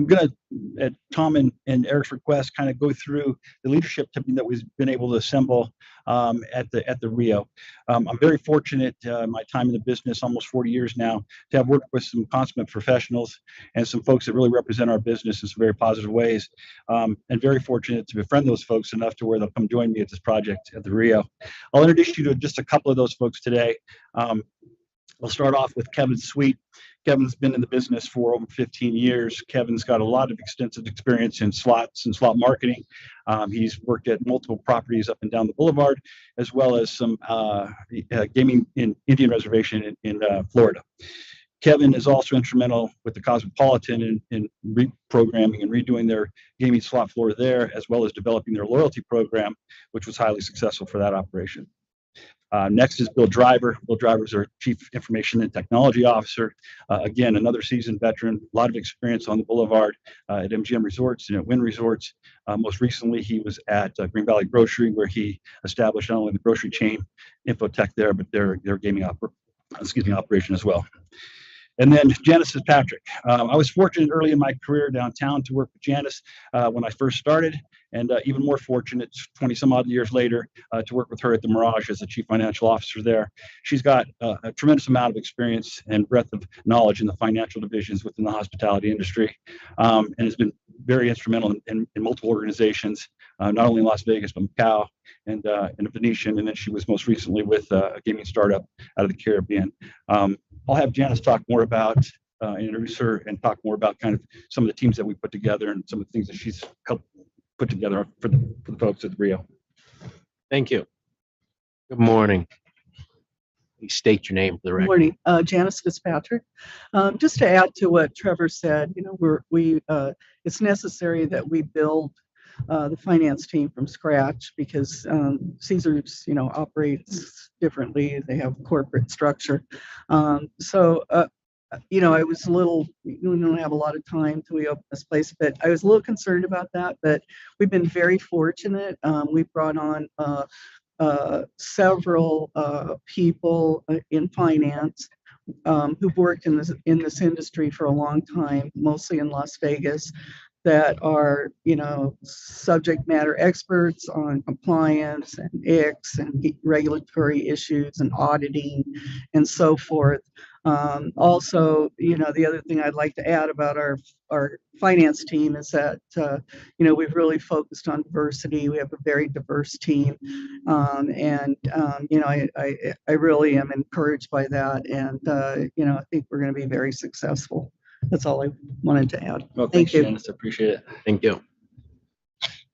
going to, at Tom and Eric's request, kind of go through the leadership team that we've been able to assemble at the Rio. I'm very fortunate in my time in the business, almost 40 years now, to have worked with some consummate professionals and some folks that really represent our business in some very positive ways. And very fortunate to befriend those folks enough to where they'll come join me at this project at the Rio. I'll introduce you to just a couple of those folks today. I'll start off with Kevin Sweet. Kevin's been in the business for over 15 years. Kevin's got a lot of extensive experience in slots and slot marketing. He's worked at multiple properties up and down the boulevard, as well as some gaming in Indian Reservation in Florida. Kevin is also instrumental with the Cosmopolitan in reprogramming and redoing their gaming slot floor there, as well as developing their loyalty program, which was highly successful for that operation. Next is Bill Driver. Bill Driver is our Chief Information and Technology Officer. Again, another seasoned veteran, a lot of experience on the Boulevard at MGM Resorts and at Wynn Resorts. Most recently, he was at Green Valley Grocery, where he established not only the grocery chain Infotech there, but their gaming operation as well. And then Janice Fitzpatrick. I was fortunate early in my career downtown to work with Janice when I first started, and even more fortunate 20 some odd years later to work with her at the Mirage as the Chief Financial Officer there. She's got a tremendous amount of experience and breadth of knowledge in the financial divisions within the hospitality industry, and has been very instrumental in multiple organizations, not only in Las Vegas, but Macau and in Venetian, and then she was most recently with a gaming startup out of the Caribbean. I'll have Janice talk more about, introduce her and talk more about kind of some of the teams that we put together and some of the things that she's helped put together for the folks at the Rio. Thank you. Good morning. Please state your name for the record. Morning, Janice Fitzpatrick. Just to add to what Trevor said, you know, it's necessary that we build the finance team from scratch because Caesars, you know, operates differently. They have corporate structure. You know, I was a little, we don't have a lot of time till we open this place, but I was a little concerned about that. But we've been very fortunate. We've brought on several people in finance who've worked in this industry for a long time, mostly in Las Vegas, that are, you know, subject matter experts on compliance and ICS and regulatory issues and auditing and so forth. Also, you know, the other thing I'd like to add about our finance team is that, you know, we've really focused on diversity. We have a very diverse team. You know, I really am encouraged by that. And, you know, I think we're going to be very successful. That's all I wanted to add. Well, Thank thanks, you. Janice. I appreciate it. Thank you.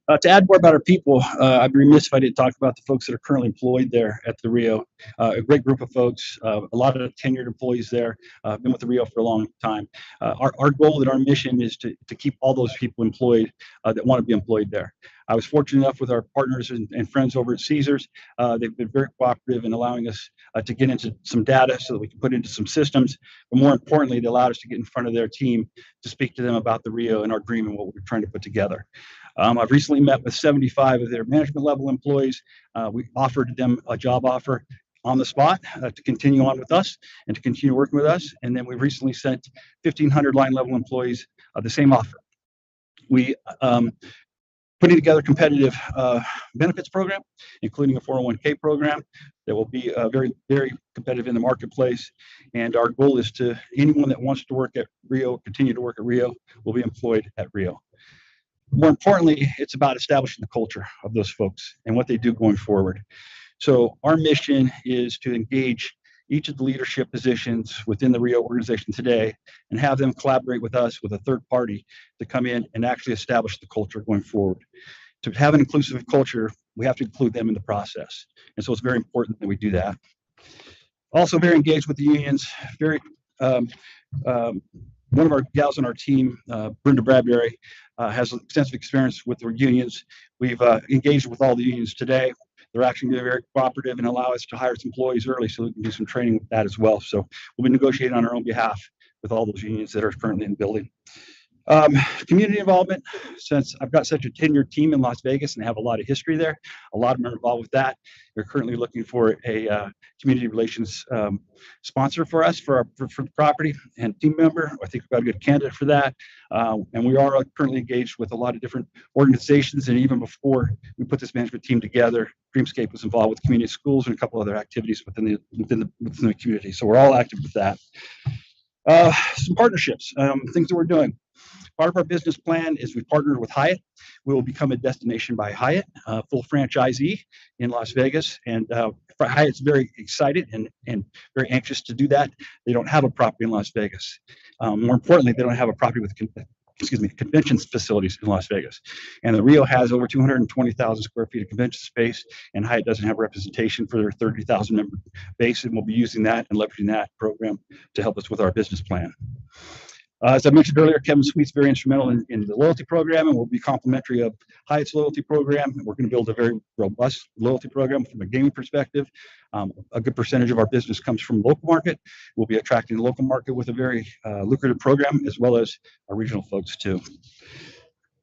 To add more about our people, I'd be remiss if I didn't talk about the folks that are currently employed there at the Rio. A great group of folks, a lot of tenured employees there, been with the Rio for a long time. Our goal and our mission is to keep all those people employed that want to be employed there. I was fortunate enough with our partners and friends over at Caesars. They've been very cooperative in allowing us to get into some data so that we can put into some systems. But more importantly, they allowed us to get in front of their team to speak to them about the Rio and our dream and what we're trying to put together. I've recently met with 75 of their management level employees. We offered them a job offer on the spot to continue on with us and to continue working with us. And then we recently sent 1,500 line level employees the same offer. We putting together a competitive benefits program, including a 401k program that will be very, very competitive in the marketplace. And our goal is to anyone that wants to work at Rio, continue to work at Rio, will be employed at Rio. More importantly, it's about establishing the culture of those folks and what they do going forward. So our mission is to engage each of the leadership positions within the Rio organization today and have them collaborate with us with a third party to come in and actually establish the culture going forward. To have an inclusive culture, we have to include them in the process. And so it's very important that we do that. Also very engaged with the unions, very one of our gals on our team, Brenda Bradbury, has extensive experience with the unions. We've engaged with all the unions today. They're actually very cooperative and allow us to hire some employees early so we can do some training with that as well. So we'll be negotiating on our own behalf with all those unions that are currently in the building. Community involvement, since I've got such a tenured team in Las Vegas and have a lot of history there, a lot of them are involved with that. They're currently looking for a community relations sponsor for us for the property and team member. I think we've got a good candidate for that. And we are currently engaged with a lot of different organizations. And even before we put this management team together, Dreamscape was involved with community schools and a couple other activities within the community. So we're all active with that. Some partnerships, things that we're doing. Part of our business plan is we've partnered with Hyatt. We will become a Destination by Hyatt, full franchisee in Las Vegas. And Hyatt's very excited and very anxious to do that. They don't have a property in Las Vegas. More importantly, they don't have a property with convention facilities in Las Vegas. And the Rio has over 220,000 square feet of convention space, and Hyatt doesn't have representation for their 30,000 member base, and we'll be using that and leveraging that program to help us with our business plan. As I mentioned earlier, Kevin Sweet's very instrumental in the loyalty program and will be complementary of Hyatt's loyalty program. We're going to build a very robust loyalty program from a gaming perspective. A good percentage of our business comes from local market. We'll be attracting the local market with a very lucrative program, as well as our regional folks too.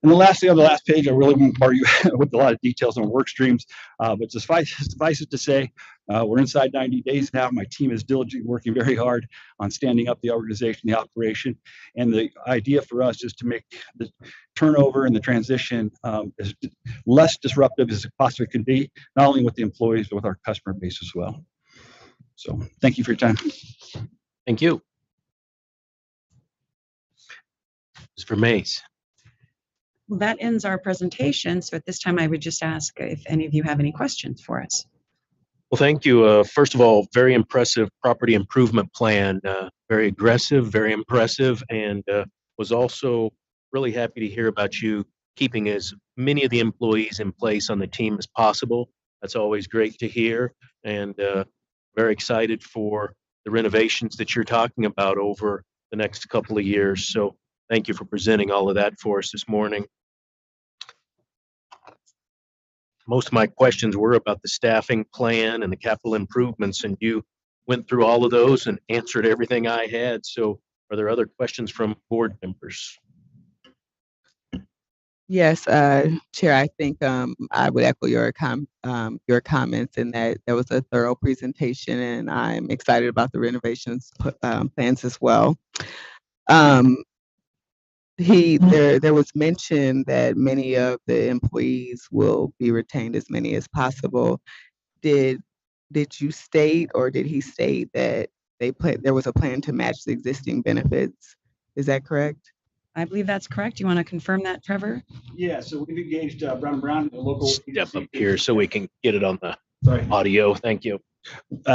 And the last thing on the last page, I really won't bore you with a lot of details on work streams, but suffice it to say, we're inside 90 days now. My team is diligently working very hard on standing up the organization, the operation. And the idea for us is to make the turnover and the transition as less disruptive as it possibly can be, not only with the employees, but with our customer base as well. So thank you for your time. Thank you. Mr. Mays. Well, that ends our presentation. So at this time, I would just ask if any of you have any questions for us. Well, thank you. First of all, very impressive property improvement plan, very aggressive, very impressive, and was also really happy to hear about you keeping as many of the employees in place on the team as possible. That's always great to hear, and very excited for the renovations that you're talking about over the next couple of years. So thank you for presenting all of that for us this morning. Most of my questions were about the staffing plan and the capital improvements, and you went through all of those and answered everything I had. So are there other questions from board members? Yes, Chair, I think I would echo your comments in that there was a thorough presentation, and I'm excited about the renovations plans as well. There was mention that many of the employees will be retained, as many as possible. Did you state, or did he state that there was a plan to match the existing benefits? Is that correct? I believe that's correct. You want to confirm that, Trevor? Yeah, so we've engaged Brown & Brown, a local Step up here so we can get it on the Sorry. audio. Thank you.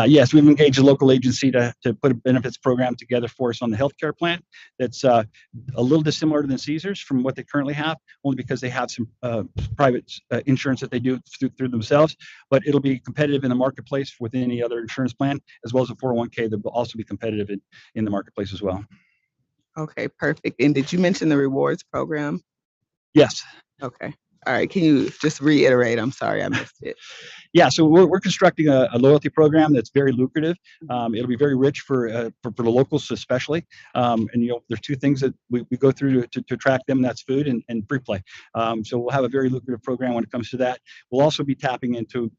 Yes, we've engaged a local agency to put a benefits program together for us on the healthcare plan. That's a little dissimilar than Caesars from what they currently have, only because they have some private insurance that they do through themselves. But it'll be competitive in the marketplace with any other insurance plan, as well as a 401k that will also be competitive in the marketplace as well. Okay, perfect. And did you mention the rewards program? Yes. Okay. All right. Can you just reiterate? I'm sorry, I missed it. Yeah, so we're constructing a loyalty program that's very lucrative. It'll be very rich for the locals especially. And there's two things that we go through to attract them. That's food and free play. So we'll have a very lucrative program when it comes to that. We'll also be tapping into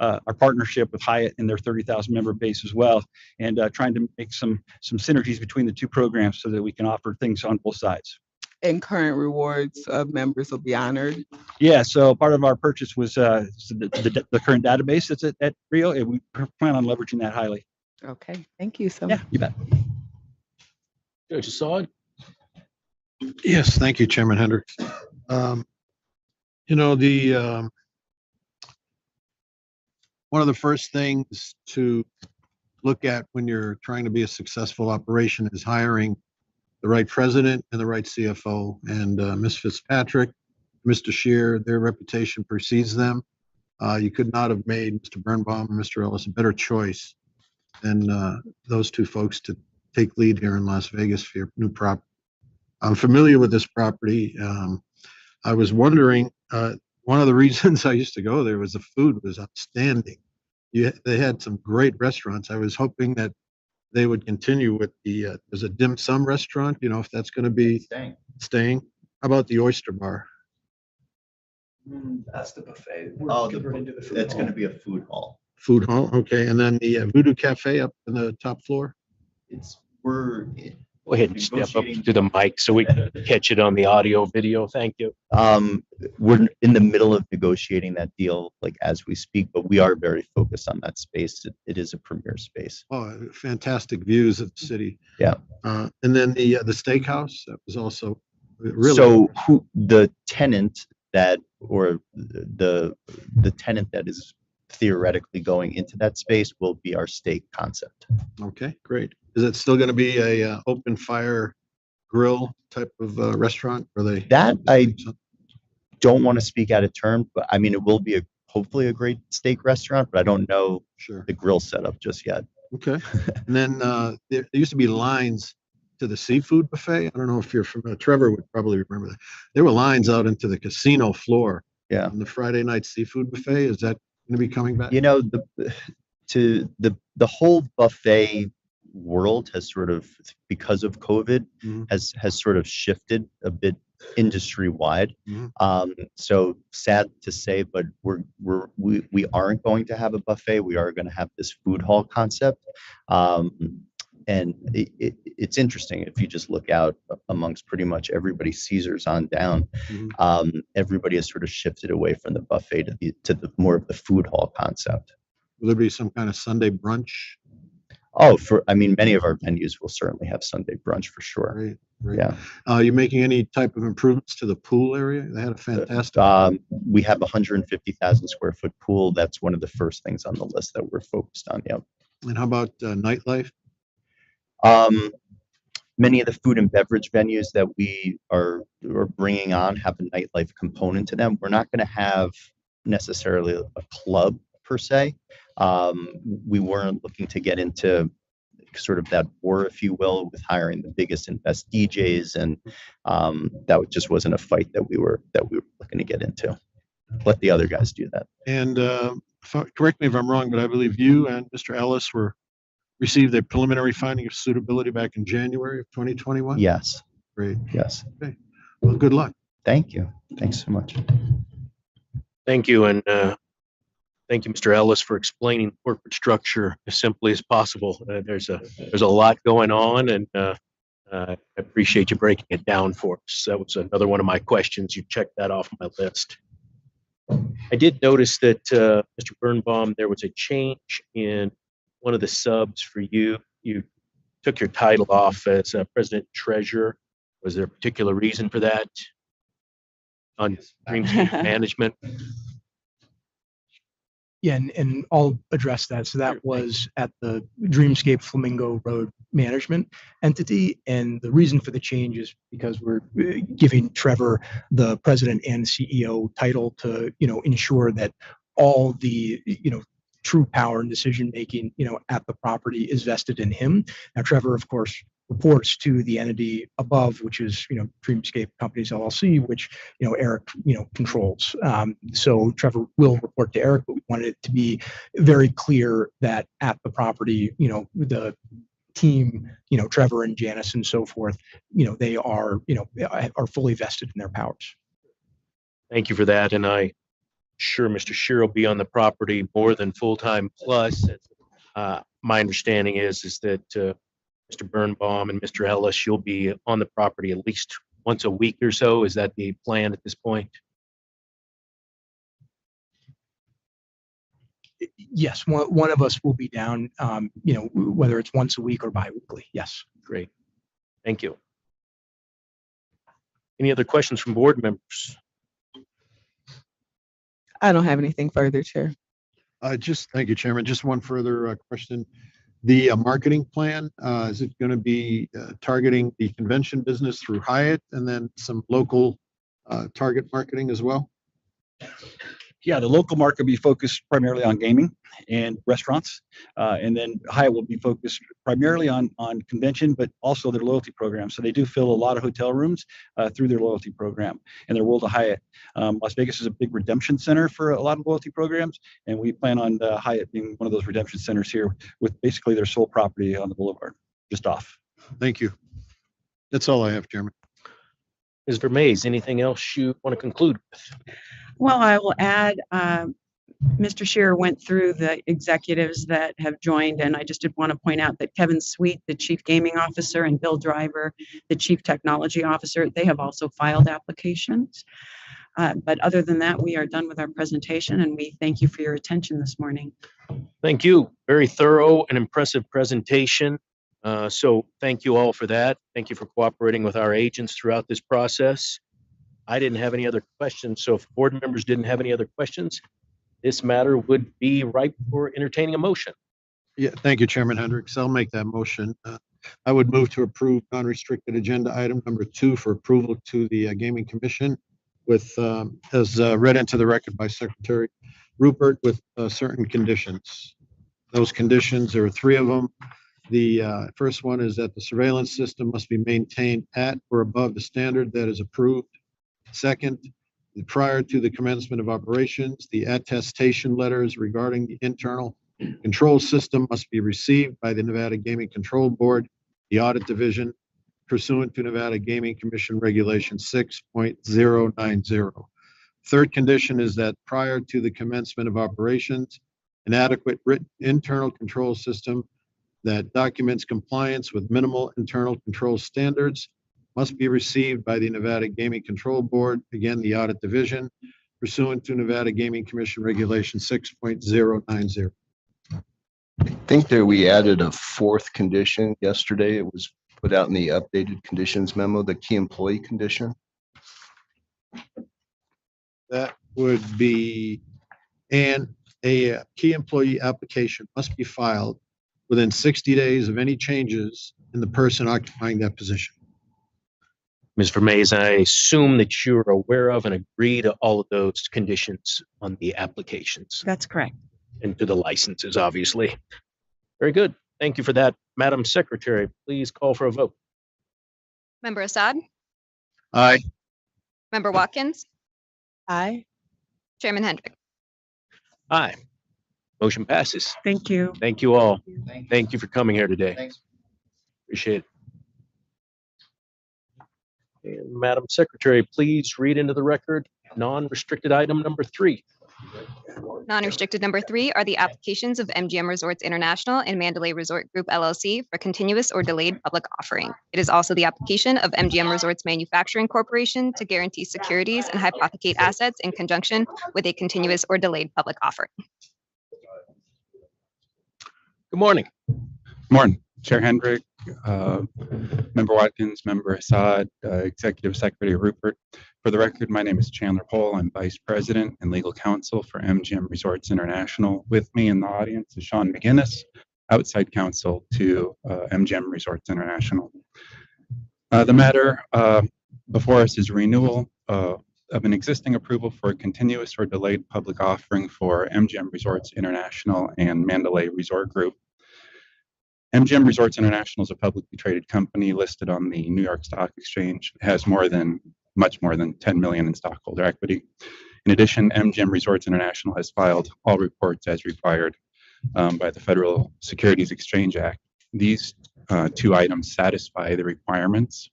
our partnership with Hyatt and their 30,000 member base as well, and trying to make some synergies between the two programs so that we can offer things on both sides. And current rewards of members will be honored? Yeah, so part of our purchase was the current database that's at Rio, and we plan on leveraging that highly. Okay, thank you so Yeah, much. you bet. Judge Assad? Yes, thank you, Chairman Hendricks. One of the first things to look at when you're trying to be a successful operation is hiring the right president and the right CFO. And Ms. Fitzpatrick, Mr. Scheer, their reputation precedes them. You could not have made Mr. Birnbaum and Mr. Ellis a better choice than those two folks to take lead here in Las Vegas for your new property. I'm familiar with this property. I was wondering, one of the reasons I used to go there was the food was outstanding. They had some great restaurants. I was hoping that they would continue with the, there's a dim sum restaurant, you know, if that's going to be staying. How about the oyster bar? That's the buffet. Oh, it's going to be a food hall. Food hall, okay. And then the Voodoo Cafe up in the top floor? We're Go ahead and step up to the mic so we can catch it on the audio video. Thank you. we're in the middle of negotiating that deal, like as we speak, but we are very focused on that space. It is a premier space. Oh, fantastic views of the city. Yeah. And then the steakhouse, that was also really. So the tenant that, or the tenant that is theoretically going into that space will be our steak concept. Okay, great. Is it still going to be a open fire grill type of restaurant? Or they That I don't want to speak out of turn, but I mean, it will be hopefully a great steak restaurant, but I don't know the grill setup just yet. Okay. And then there used to be lines to the seafood buffet. I don't know if you're from Trevor would probably remember that. There were lines out into the casino floor. Yeah. On the Friday night seafood buffet. Is that going to be coming back? You know, the whole buffet world has sort of, because of COVID, has sort of shifted a bit industry wide. So sad to say, but we aren't going to have a buffet. We are going to have this food hall concept. And it's interesting if you just look out amongst pretty much everybody, Caesars on down, everybody has sort of shifted away from the buffet to the more of the food hall concept. Will there be some kind of Sunday brunch? Oh, I mean, many of our venues will certainly have Sunday brunch for sure. Great, great. Yeah. Are you making any type of improvements to the pool area? They had a fantastic. We have a 150,000 square foot pool. That's one of the first things on the list that we're focused on. Yep. And how about nightlife? Many of the food and beverage venues that we are bringing on have a nightlife component to them. We're not going to have necessarily a club per se. We weren't looking to get into sort of that war, if you will, with hiring the biggest and best DJs, and that just wasn't a fight that we were looking to get into. Let the other guys do that. And correct me if I'm wrong, but I believe you and Mr. Ellis received a preliminary finding of suitability back in January of 2021? Yes. Great. Yes. Okay. Well, good luck. Thank you. Thanks so much. Thank you. And thank you, Mr. Ellis, for explaining the corporate structure as simply as possible. There's a lot going on, and I appreciate you breaking it down for us. That was another one of my questions. You checked that off my list. I did notice that, Mr. Birnbaum, there was a change in one of the subs for you. You took your title off as president treasurer. Was there a particular reason for that on Dreamscape management? Yeah, and I'll address that. So that was at the Dreamscape Flamingo Road Management entity. And the reason for the change is because we're giving Trevor the president and CEO title to, ensure that all the, true power and decision making, at the property is vested in him. Now, Trevor, of course, reports to the entity above, which is, Dreamscape Companies LLC, which, Eric, controls. So Trevor will report to Eric, but we wanted it to be very clear that at the property, the team, Trevor and Janice and so forth, they are fully vested in their powers. Thank you for that. And I sure Mr. Shear will be on the property more than full-time plus. My understanding is that Mr. Birnbaum and Mr. Ellis, you'll be on the property at least once a week or so. Is that the plan at this point? Yes, one of us will be down, whether it's once a week or bi-weekly. Yes. Great. Thank you. Any other questions from board members? I don't have anything further, Chair. Thank you, Chairman. Just one further question. The marketing plan, is it going to be targeting the convention business through Hyatt and then some local target marketing as well? Yeah, the local market will be focused primarily on gaming and restaurants. And then Hyatt will be focused primarily on convention, but also their loyalty program. So they do fill a lot of hotel rooms through their loyalty program and their World of Hyatt. Las Vegas is a big redemption center for a lot of loyalty programs, and we plan on Hyatt being one of those redemption centers here with basically their sole property on the boulevard, just off. Thank you. That's all I have, Chairman. Ms. Vermaze, anything else you want to conclude with? Well, I will add, Mr. Shearer went through the executives that have joined, and I just did want to point out that Kevin Sweet, the Chief Gaming Officer, and Bill Driver, the Chief Technology Officer, they have also filed applications. But other than that, we are done with our presentation, and we thank you for your attention this morning. Thank you. Very thorough and impressive presentation. So thank you all for that. Thank you for cooperating with our agents throughout this process. I didn't have any other questions. So if board members didn't have any other questions, this matter would be ripe for entertaining a motion. Yeah, thank you, Chairman Hendricks. I'll make that motion. I would move to approve non-restricted agenda item number 2 for approval to the Gaming Commission with, as read into the record by Secretary Rupert, with certain conditions. Those conditions, there are 3 of them. The first one is that the surveillance system must be maintained at or above the standard that is approved. Second, prior to the commencement of operations, the attestation letters regarding the internal control system must be received by the Nevada Gaming Control Board, the Audit Division, pursuant to Nevada Gaming Commission Regulation 6.090. Third condition is that prior to the commencement of operations, an adequate written internal control system that documents compliance with minimal internal control standards must be received by the Nevada Gaming Control Board, again, the Audit Division, pursuant to Nevada Gaming Commission Regulation 6.090. I think that we added a 4th condition yesterday. It was put out in the updated conditions memo, the key employee condition. That would be, and a key employee application must be filed within 60 days of any changes in the person occupying that position. Ms. Vermaze, I assume that you're aware of and agree to all of those conditions on the applications That's correct. and to the licenses, obviously. Very good. Thank you for that. Madam Secretary, please call for a vote. Member Assad? Aye. Member Watkins? Aye. Chairman Hendrick? Aye. Motion passes. Thank you. Thank you all. Thank you for coming here today. Thanks. Appreciate it. And Madam Secretary, please read into the record non-restricted item number 3. Non-restricted number 3 are the applications of MGM Resorts International and Mandalay Resort Group LLC for continuous or delayed public offering. It is also the application of MGM Resorts Manufacturing Corporation to guarantee securities and hypothecate assets in conjunction with a continuous or delayed public offering. Good morning. Morning, Chair Hendrick, Member Watkins, Member Assad, Executive Secretary Rupert. For the record, my name is Chandler Pohl. I'm Vice President and Legal Counsel for MGM Resorts International. With me in the audience is Sean McGinnis, outside counsel to MGM Resorts International. The matter before us is renewal of an existing approval for a continuous or delayed public offering for MGM Resorts International and Mandalay Resort Group. MGM Resorts International is a publicly traded company listed on the New York Stock Exchange. It has much more than 10 million in stockholder equity. In addition, MGM Resorts International has filed all reports as required by the Federal Securities Exchange Act. These 2 items satisfy the requirements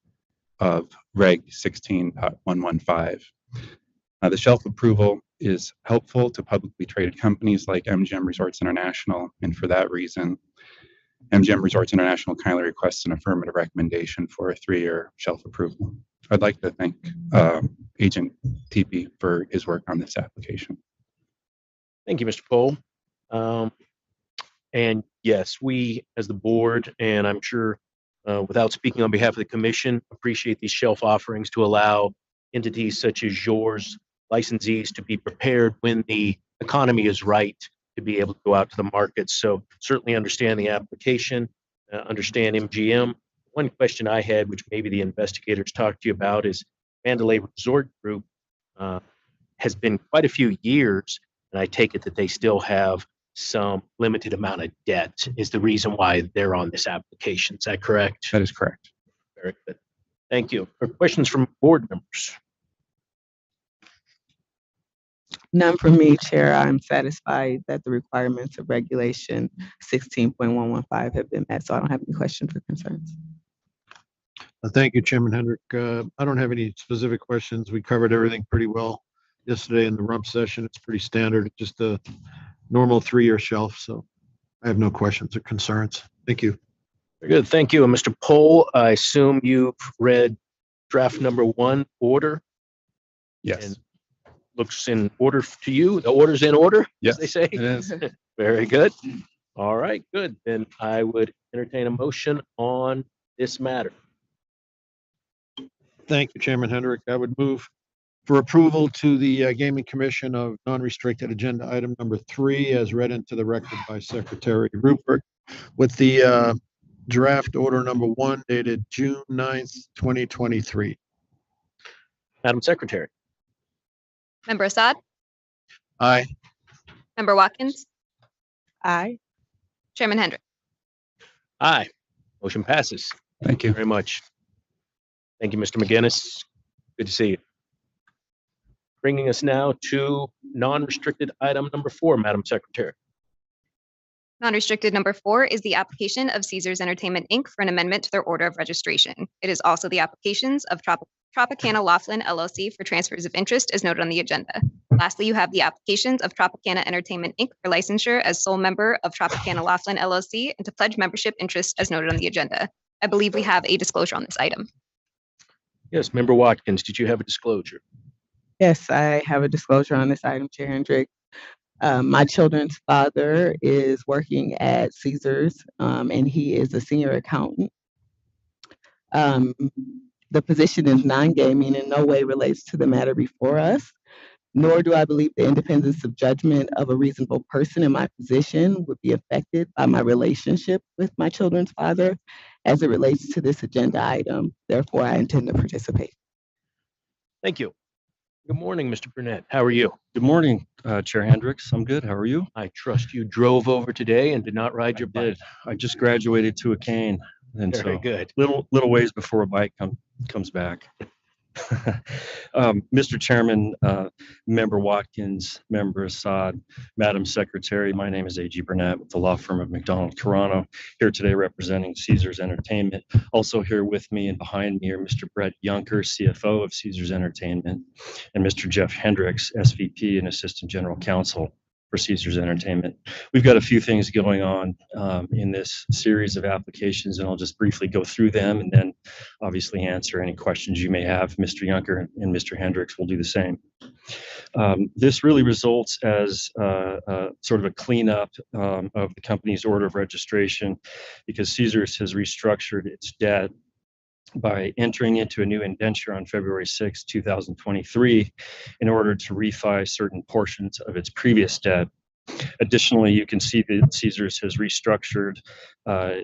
of Reg 16.115. The shelf approval is helpful to publicly traded companies like MGM Resorts International, and for that reason, MGM Resorts International kindly requests an affirmative recommendation for a 3-year shelf approval. I'd like to thank Agent TP for his work on this application. Thank you, Mr. Pohl. And yes, we as the board, and I'm sure without speaking on behalf of the commission, appreciate these shelf offerings to allow entities such as yours, licensees, to be prepared when the economy is right to be able to go out to the market. So certainly understand the application, understand MGM. One question I had, which maybe the investigators talked to you about, is Mandalay Resort Group has been quite a few years, and I take it that they still have some limited amount of debt is the reason why they're on this application. Is that correct? That is correct. Very good. Thank you. Are questions from board members? None for me, Chair. I'm satisfied that the requirements of regulation 16.115 have been met, so I don't have any questions or concerns. Thank you, Chairman Hendrick. I don't have any specific questions. We covered everything pretty well yesterday in the rump session. It's pretty standard, just a normal 3-year shelf. So I have no questions or concerns. Thank you. Very good. Thank you. And Mr. Pohl, I assume you've read draft number 1 order. Yes. And looks in order to you. The order's in order, Yes, as they say. it is. Very good. All right, good. Then I would entertain a motion on this matter. Thank you, Chairman Hendrick. I would move for approval to the Gaming Commission of non-restricted agenda item number 3 as read into the record by Secretary Rupert with the draft order number 1 dated June 9th, 2023. Madam Secretary. Member Assad, Aye. Member Watkins, Aye. Chairman Hendrick. Aye. Motion passes. Thank you. Very much. Thank you, Mr. McGinnis. Good to see you. Bringing us now to non-restricted item number 4, Madam Secretary. Non-restricted number 4 is the application of Caesars Entertainment, Inc. for an amendment to their order of registration. It is also the applications of Tropicana Laughlin LLC for transfers of interest as noted on the agenda. Lastly, you have the applications of Tropicana Entertainment, Inc. for licensure as sole member of Tropicana Laughlin LLC and to pledge membership interest as noted on the agenda. I believe we have a disclosure on this item. Yes, Member Watkins, did you have a disclosure? Yes, I have a disclosure on this item, Chair Hendrick. My children's father is working at Caesars, and he is a senior accountant. The position is non-gaming, in no way relates to the matter before us, nor do I believe the independence of judgment of a reasonable person in my position would be affected by my relationship with my children's father as it relates to this agenda item. Therefore, I intend to participate. Thank you. Good morning, Mr. Burnett. How are you? Good morning, Chair Hendricks. I'm good. How are you? I trust you drove over today and did not ride your bike. I just graduated to a cane, and Very so good. little ways before a bike comes back. Mr. Chairman, Member Watkins, Member Assad, Madam Secretary, my name is A.G. Burnett with the law firm of McDonald Toronto, here today representing Caesars Entertainment. Also here with me and behind me are Mr. Brett Yunker, CFO of Caesars Entertainment, and Mr. Jeff Hendricks, SVP and Assistant General Counsel for Caesars Entertainment. We've got a few things going on in this series of applications, and I'll just briefly go through them and then obviously answer any questions you may have. Mr. Yunker and Mr. Hendricks will do the same. This really results as sort of a cleanup of the company's order of registration because Caesars has restructured its debt by entering into a new indenture on February 6, 2023, in order to refi certain portions of its previous debt. Additionally, you can see that Caesars has restructured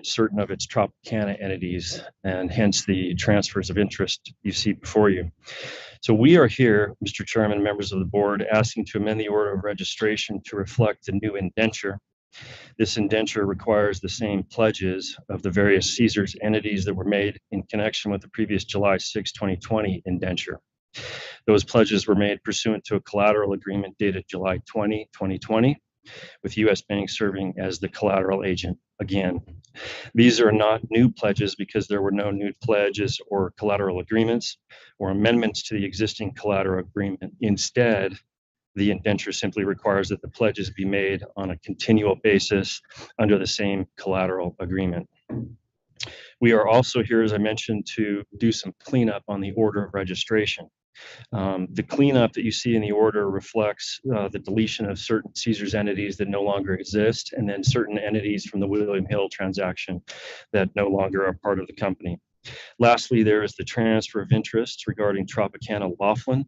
certain of its Tropicana entities and hence the transfers of interest you see before you. So we are here, Mr. Chairman, members of the board, asking to amend the order of registration to reflect the new indenture. This indenture requires the same pledges of the various Caesars entities that were made in connection with the previous July 6, 2020 indenture. Those pledges were made pursuant to a collateral agreement dated July 20, 2020, with U.S. Bank serving as the collateral agent again. These are not new pledges because there were no new pledges or collateral agreements or amendments to the existing collateral agreement. Instead, the indenture simply requires that the pledges be made on a continual basis under the same collateral agreement. We are also here, as I mentioned, to do some cleanup on the order of registration. The cleanup that you see in the order reflects the deletion of certain Caesars entities that no longer exist, and then certain entities from the William Hill transaction that no longer are part of the company. Lastly, there is the transfer of interest regarding Tropicana Laughlin.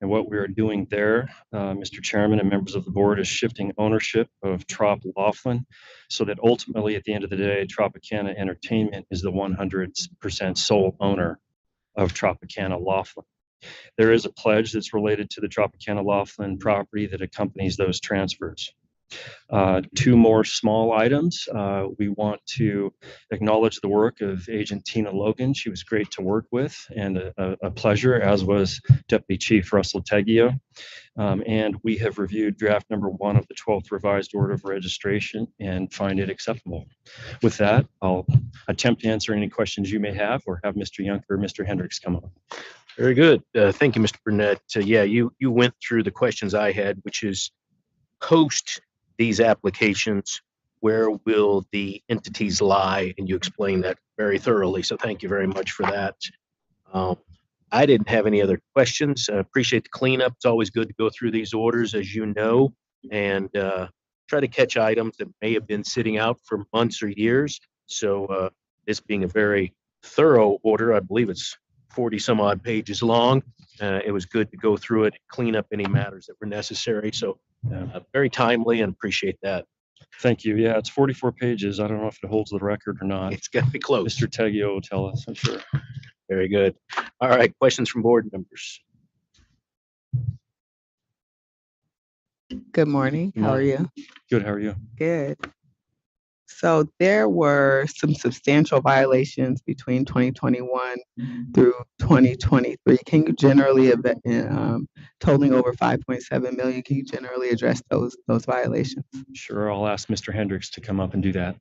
And what we are doing there, Mr. Chairman and members of the board, is shifting ownership of Trop Laughlin so that ultimately, at the end of the day, Tropicana Entertainment is the 100% sole owner of Tropicana Laughlin. There is a pledge that's related to the Tropicana Laughlin property that accompanies those transfers. Two more small items. We want to acknowledge the work of Agent Tina Logan. She was great to work with and a pleasure, as was Deputy Chief Russell Teggio. And we have reviewed draft number 1 of the 12th revised order of registration and find it acceptable. With that, I'll attempt to answer any questions you may have or have Mr. Yunker or Mr. Hendricks come up. Very good. Thank you, Mr. Burnett. Yeah, you went through the questions I had, which is post these applications, where will the entities lie? And you explained that very thoroughly. So thank you very much for that. I didn't have any other questions. I appreciate the cleanup. It's always good to go through these orders, as you know, and try to catch items that may have been sitting out for months or years. So this being a very thorough order, I believe it's 40 some odd pages long. It was good to go through it and clean up any matters that were necessary. So very timely, and appreciate that. Thank you. Yeah, it's 44 pages. I don't know if it holds the record or not. It's got to be close. Mr. Teggio will tell us, I'm sure. Very good. All right, questions from board members. Good morning. How are you? Good. How are you? Good. So there were some substantial violations between 2021 through 2023. Can you generally, totaling over 5.7 million, can you generally address those violations? Sure. I'll ask Mr. Hendricks to come up and do that.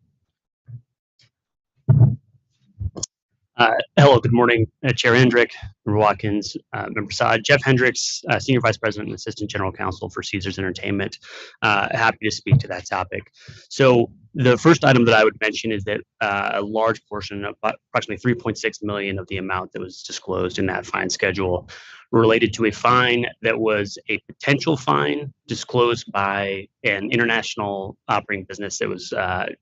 Hello, good morning, Chair Hendrick, Member Watkins, Member Saad. Jeff Hendricks, Senior Vice President and Assistant General Counsel for Caesars Entertainment. Happy to speak to that topic. So the first item that I would mention is that a large portion, approximately 3.6 million of the amount that was disclosed in that fine schedule related to a fine that was a potential fine disclosed by an international operating business that was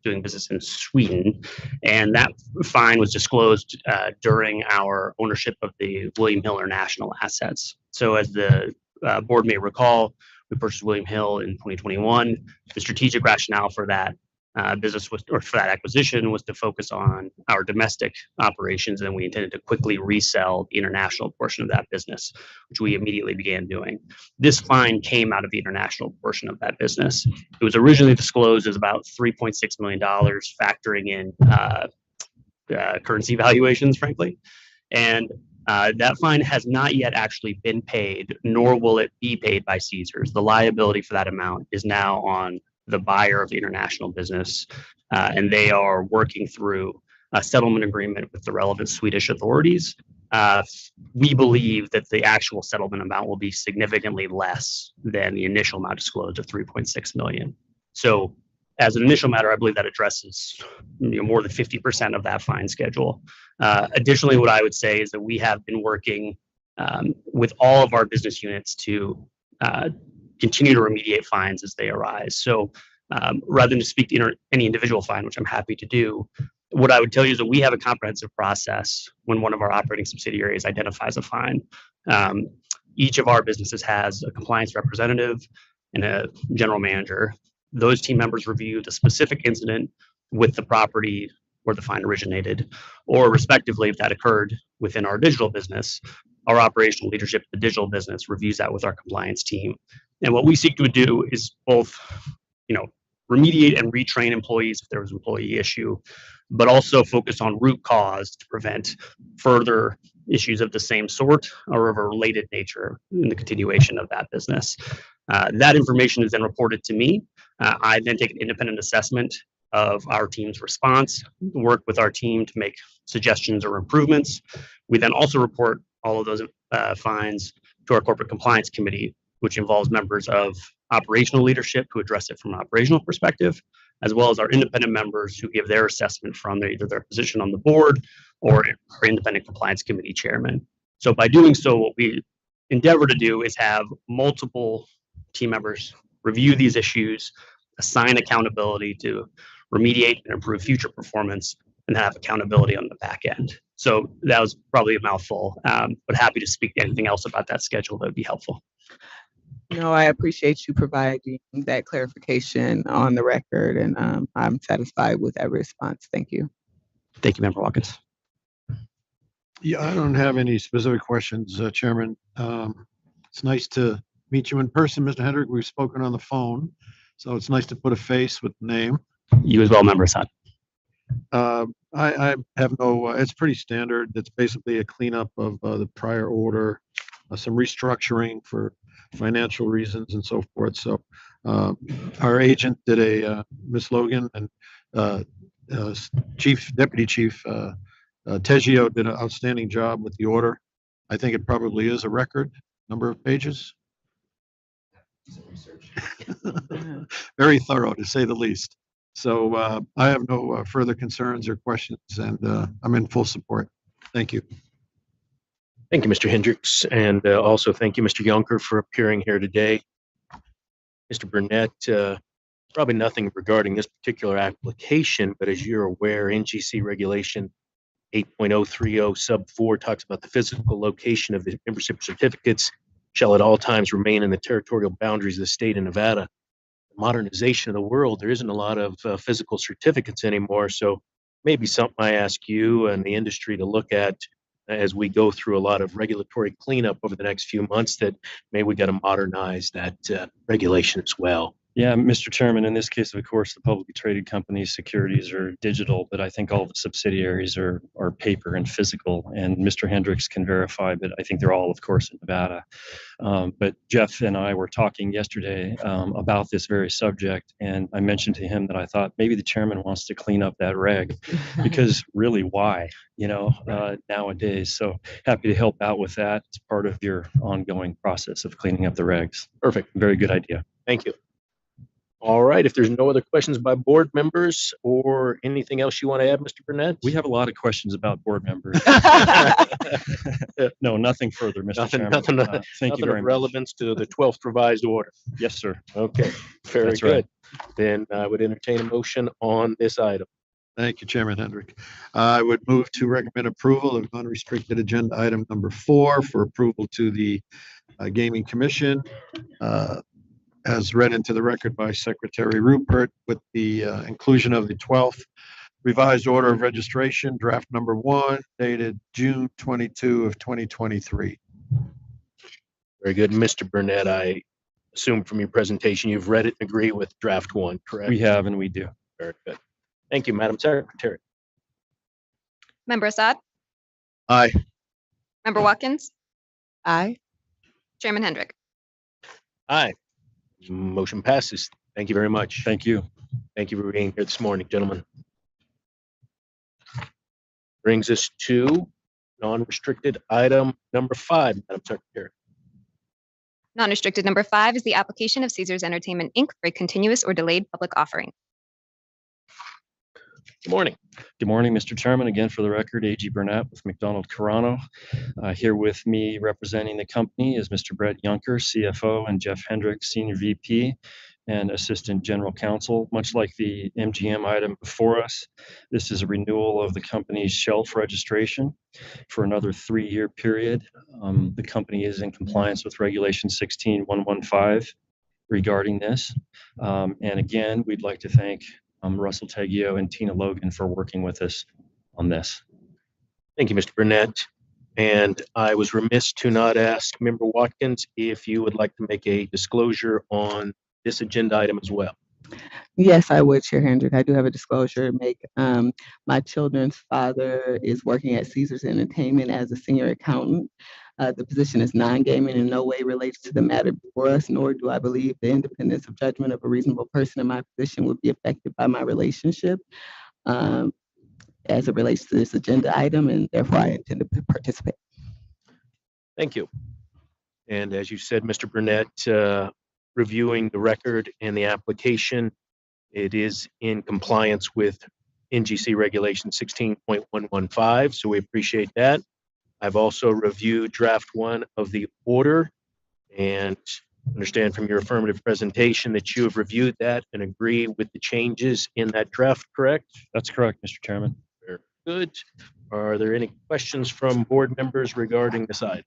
doing business in Sweden. And that fine was disclosed during our ownership of the William Hill International assets. So as the board may recall, we purchased William Hill in 2021. The strategic rationale for that business was, or for that acquisition, was to focus on our domestic operations, and we intended to quickly resell the international portion of that business, which we immediately began doing. This fine came out of the international portion of that business. It was originally disclosed as about $3.6 million, factoring in currency valuations, frankly. And that fine has not yet actually been paid, nor will it be paid by Caesars. The liability for that amount is now on the buyer of the international business, and they are working through a settlement agreement with the relevant Swedish authorities. We believe that the actual settlement amount will be significantly less than the initial amount disclosed of 3.6 million. So as an initial matter, I believe that addresses more than 50% of that fine schedule. Additionally, what I would say is that we have been working with all of our business units to continue to remediate fines as they arise. So rather than to speak to any individual fine, which I'm happy to do, what I would tell you is that we have a comprehensive process when one of our operating subsidiaries identifies a fine. Each of our businesses has a compliance representative and a general manager. Those team members review the specific incident with the property where the fine originated, or respectively, if that occurred within our digital business, our operational leadership of the digital business reviews that with our compliance team. And what we seek to do is both, remediate and retrain employees if there was an employee issue, but also focus on root cause to prevent further issues of the same sort or of a related nature in the continuation of that business. That information is then reported to me. I then take an independent assessment of our team's response, work with our team to make suggestions or improvements. We then also report all of those fines to our corporate compliance committee, which involves members of operational leadership who address it from an operational perspective, as well as our independent members who give their assessment from either their position on the board or our independent compliance committee chairman. So by doing so, what we endeavor to do is have multiple team members review these issues, assign accountability to remediate and improve future performance, and have accountability on the back end. So that was probably a mouthful, but happy to speak to anything else about that schedule that would be helpful. No, I appreciate you providing that clarification on the record, and I'm satisfied with that response. Thank you. Thank you, Member Watkins. Yeah, I don't have any specific questions, Chairman. It's nice to meet you in person, Mr. Hendrick. We've spoken on the phone, so it's nice to put a face with the name. You as well, Member Assad. I have no, it's pretty standard. It's basically a cleanup of the prior order, some restructuring for financial reasons and so forth. So our agent did Miss Logan and Deputy Chief Teggio did an outstanding job with the order. I think it probably is a record number of pages. Very thorough, to say the least. So I have no further concerns or questions, and I'm in full support. Thank you. Thank you, Mr. Hendricks, and also thank you, Mr. Yonker, for appearing here today. Mr. Burnett, probably nothing regarding this particular application, but as you're aware, NGC regulation 8.030 sub 4 talks about the physical location of the membership certificates shall at all times remain in the territorial boundaries of the state of Nevada. Modernization of the world, there isn't a lot of physical certificates anymore. So maybe something I ask you and the industry to look at as we go through a lot of regulatory cleanup over the next few months, that maybe we got to modernize that regulation as well. Yeah, Mr. Chairman, in this case, of course, the publicly traded companies' securities are digital, but I think all the subsidiaries are paper and physical. And Mr. Hendricks can verify, but I think they're all, of course, in Nevada. But Jeff and I were talking yesterday about this very subject, and I mentioned to him that I thought maybe the chairman wants to clean up that reg, because really, why? Nowadays. So happy to help out with that. It's part of your ongoing process of cleaning up the regs. Perfect. Very good idea. Thank you. All right. If there's no other questions by board members or anything else you want to add, Mr. Burnett? We have a lot of questions about board members. No, nothing further, Mr. Chairman. Thank you very of much. relevance to the 12th revised order. Yes, sir. Okay. Very That's good. right. Then I would entertain a motion on this item. Thank you, Chairman Hendrick. I would move to recommend approval of unrestricted agenda item number 4 for approval to the Gaming Commission, as read into the record by Secretary Rupert, with the inclusion of the 12th revised order of registration, draft number 1, dated June 22 of 2023. Very good. Mr. Burnett, I assume from your presentation, you've read it and agree with draft 1, correct? We have, and we do. Very good. Thank you, Madam Secretary. Member Assad? Aye. Member Watkins? Aye. Chairman Hendrick? Aye. Motion passes. Thank you very much. Thank you. Thank you for being here this morning, gentlemen. Brings us to non-restricted item number 5, Madam Secretary. Non-restricted number 5 is the application of Caesars Entertainment, Inc. for a continuous or delayed public offering. Good morning. Good morning, Mr. Chairman. Again, for the record, A.G. Burnett with McDonald Carano. Here with me representing the company is Mr. Brett Yunker, CFO, and Jeff Hendricks, Senior VP and Assistant General Counsel. Much like the MGM item before us, this is a renewal of the company's shelf registration for another 3-year period. The company is in compliance with Regulation 16115 regarding this. And again, we'd like to thank Russell Teggio and Tina Logan for working with us on this. Thank you, Mr. Burnett. And I was remiss to not ask Member Watkins if you would like to make a disclosure on this agenda item as well. Yes, I would, Chair Hendrick. I do have a disclosure to make. My children's father is working at Caesars Entertainment as a senior accountant. The position is non-gaming, in no way relates to the matter before us, nor do I believe the independence of judgment of a reasonable person in my position would be affected by my relationship as it relates to this agenda item, and therefore I intend to participate. Thank you. And as you said, Mr. Burnett, reviewing the record and the application, it is in compliance with NGC Regulation 16.115, so we appreciate that. I've also reviewed draft 1 of the order and understand from your affirmative presentation that you have reviewed that and agree with the changes in that draft, correct? That's correct, Mr. Chairman. Very good. Are there any questions from board members regarding this item?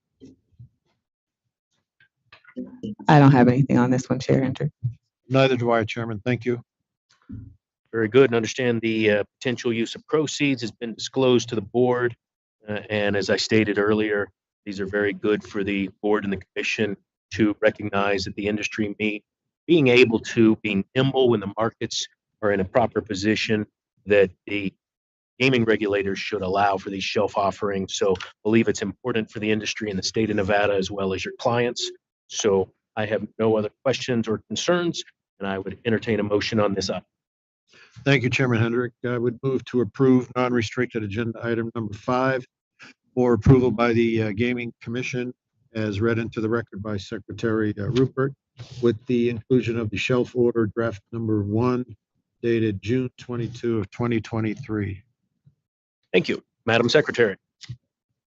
I don't have anything on this one, Chair Hendrick. Neither do I, Chairman. Thank you. Very good. And understand the potential use of proceeds has been disclosed to the board And as I stated earlier, these are very good for the board and the commission to recognize that the industry being able to be nimble when the markets are in a proper position, that the gaming regulators should allow for these shelf offerings. So I believe it's important for the industry in the state of Nevada as well as your clients. So I have no other questions or concerns, and I would entertain a motion on this item. Thank you, Chairman Hendrick. I would move to approve non-restricted agenda item number 5 for approval by the Gaming Commission as read into the record by Secretary Rupert, with the inclusion of the shelf order draft number 1 dated June 22 of 2023. Thank you. Madam Secretary.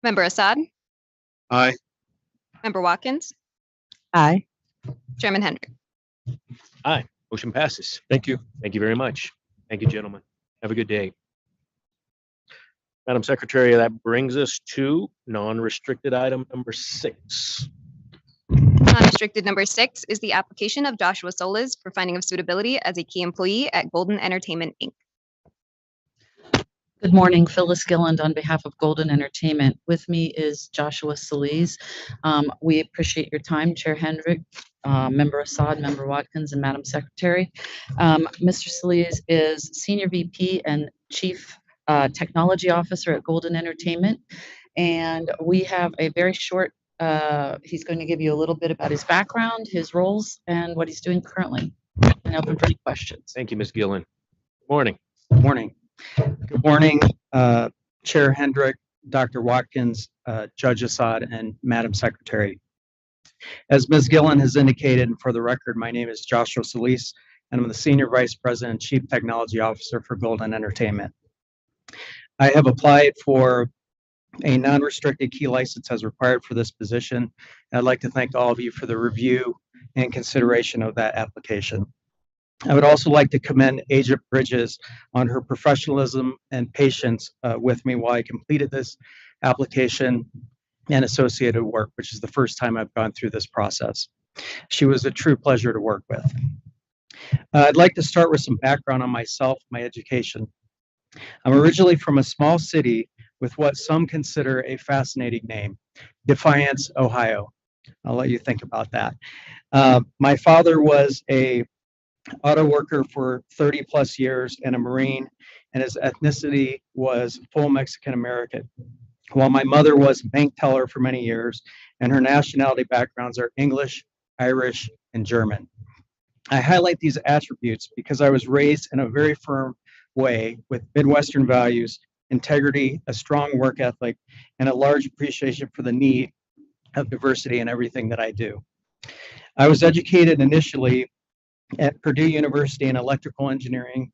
Member Assad, Aye. Member Watkins, Aye. Chairman Hendrick. Aye. Motion passes. Thank you. Thank you very much. Thank you, gentlemen. Have a good day. Madam Secretary, that brings us to non-restricted item number 6. Non-restricted number 6 is the application of Joshua Solis for finding of suitability as a key employee at Golden Entertainment, Inc. Good morning, Phyllis Gilland on behalf of Golden Entertainment. With me is Joshua Solis. We appreciate your time, Chair Hendrick, Member Assad, Member Watkins, and Madam Secretary. Mr. Solis is Senior VP and Chief Technology Officer at Golden Entertainment. And we have a very short, he's going to give you a little bit about his background, his roles, and what he's doing currently. And open for any questions. Thank you, Ms. Gillen. Morning. Good morning. Good morning, Chair Hendrick, Dr. Watkins, Judge Assad, and Madam Secretary. As Ms. Gillen has indicated, and for the record, my name is Joshua Solis, and I'm the Senior Vice President and Chief Technology Officer for Golden Entertainment. I have applied for a non-restricted key license as required for this position. I'd like to thank all of you for the review and consideration of that application. I would also like to commend Agent Bridges on her professionalism and patience with me while I completed this application and associated work, which is the first time I've gone through this process. She was a true pleasure to work with. I'd like to start with some background on myself, my education. I'm originally from a small city with what some consider a fascinating name, Defiance, Ohio. I'll let you think about that. My father was a auto worker for 30 plus years and a Marine, and his ethnicity was full Mexican American, while my mother was a bank teller for many years, and her nationality backgrounds are English, Irish, and German. I highlight these attributes because I was raised in a very firm way with Midwestern values, integrity, a strong work ethic, and a large appreciation for the need of diversity in everything that I do. I was educated initially at Purdue University in electrical engineering,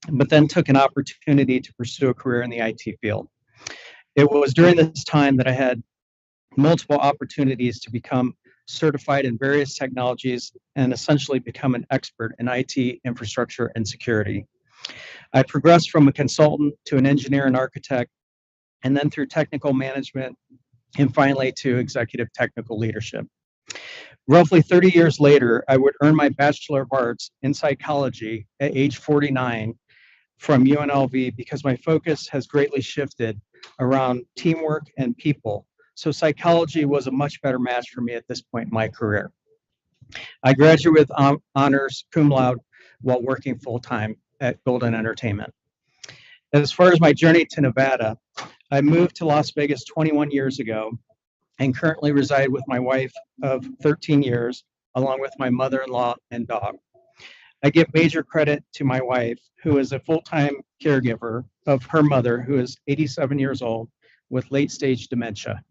but then took an opportunity to pursue a career in the IT field. It was during this time that I had multiple opportunities to become certified in various technologies and essentially become an expert in IT infrastructure and security. I progressed from a consultant to an engineer and architect, and then through technical management, and finally to executive technical leadership. Roughly 30 years later, I would earn my Bachelor of Arts in Psychology at age 49 from UNLV because my focus has greatly shifted around teamwork and people. So psychology was a much better match for me at this point in my career. I graduated with honors cum laude while working full-time at Golden Entertainment. As far as my journey to Nevada, I moved to Las Vegas 21 years ago and currently reside with my wife of 13 years, along with my mother-in-law and dog. I give major credit to my wife, who is a full-time caregiver of her mother, who is 87 years old with late-stage dementia.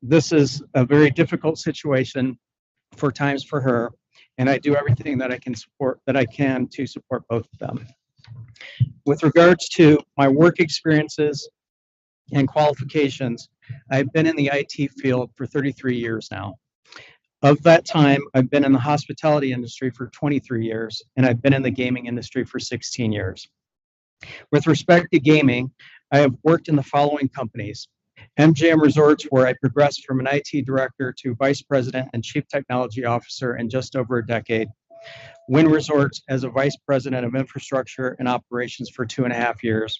This is a very difficult situation for times for her, and I do everything that I can to support both of them. With regards to my work experiences and qualifications, I've been in the IT field for 33 years now. Of that time, I've been in the hospitality industry for 23 years, and I've been in the gaming industry for 16 years. With respect to gaming, I have worked in the following companies: MGM Resorts, where I progressed from an IT director to vice president and chief technology officer in just over a decade. Wynn Resorts as a vice president of infrastructure and operations for 2.5 years.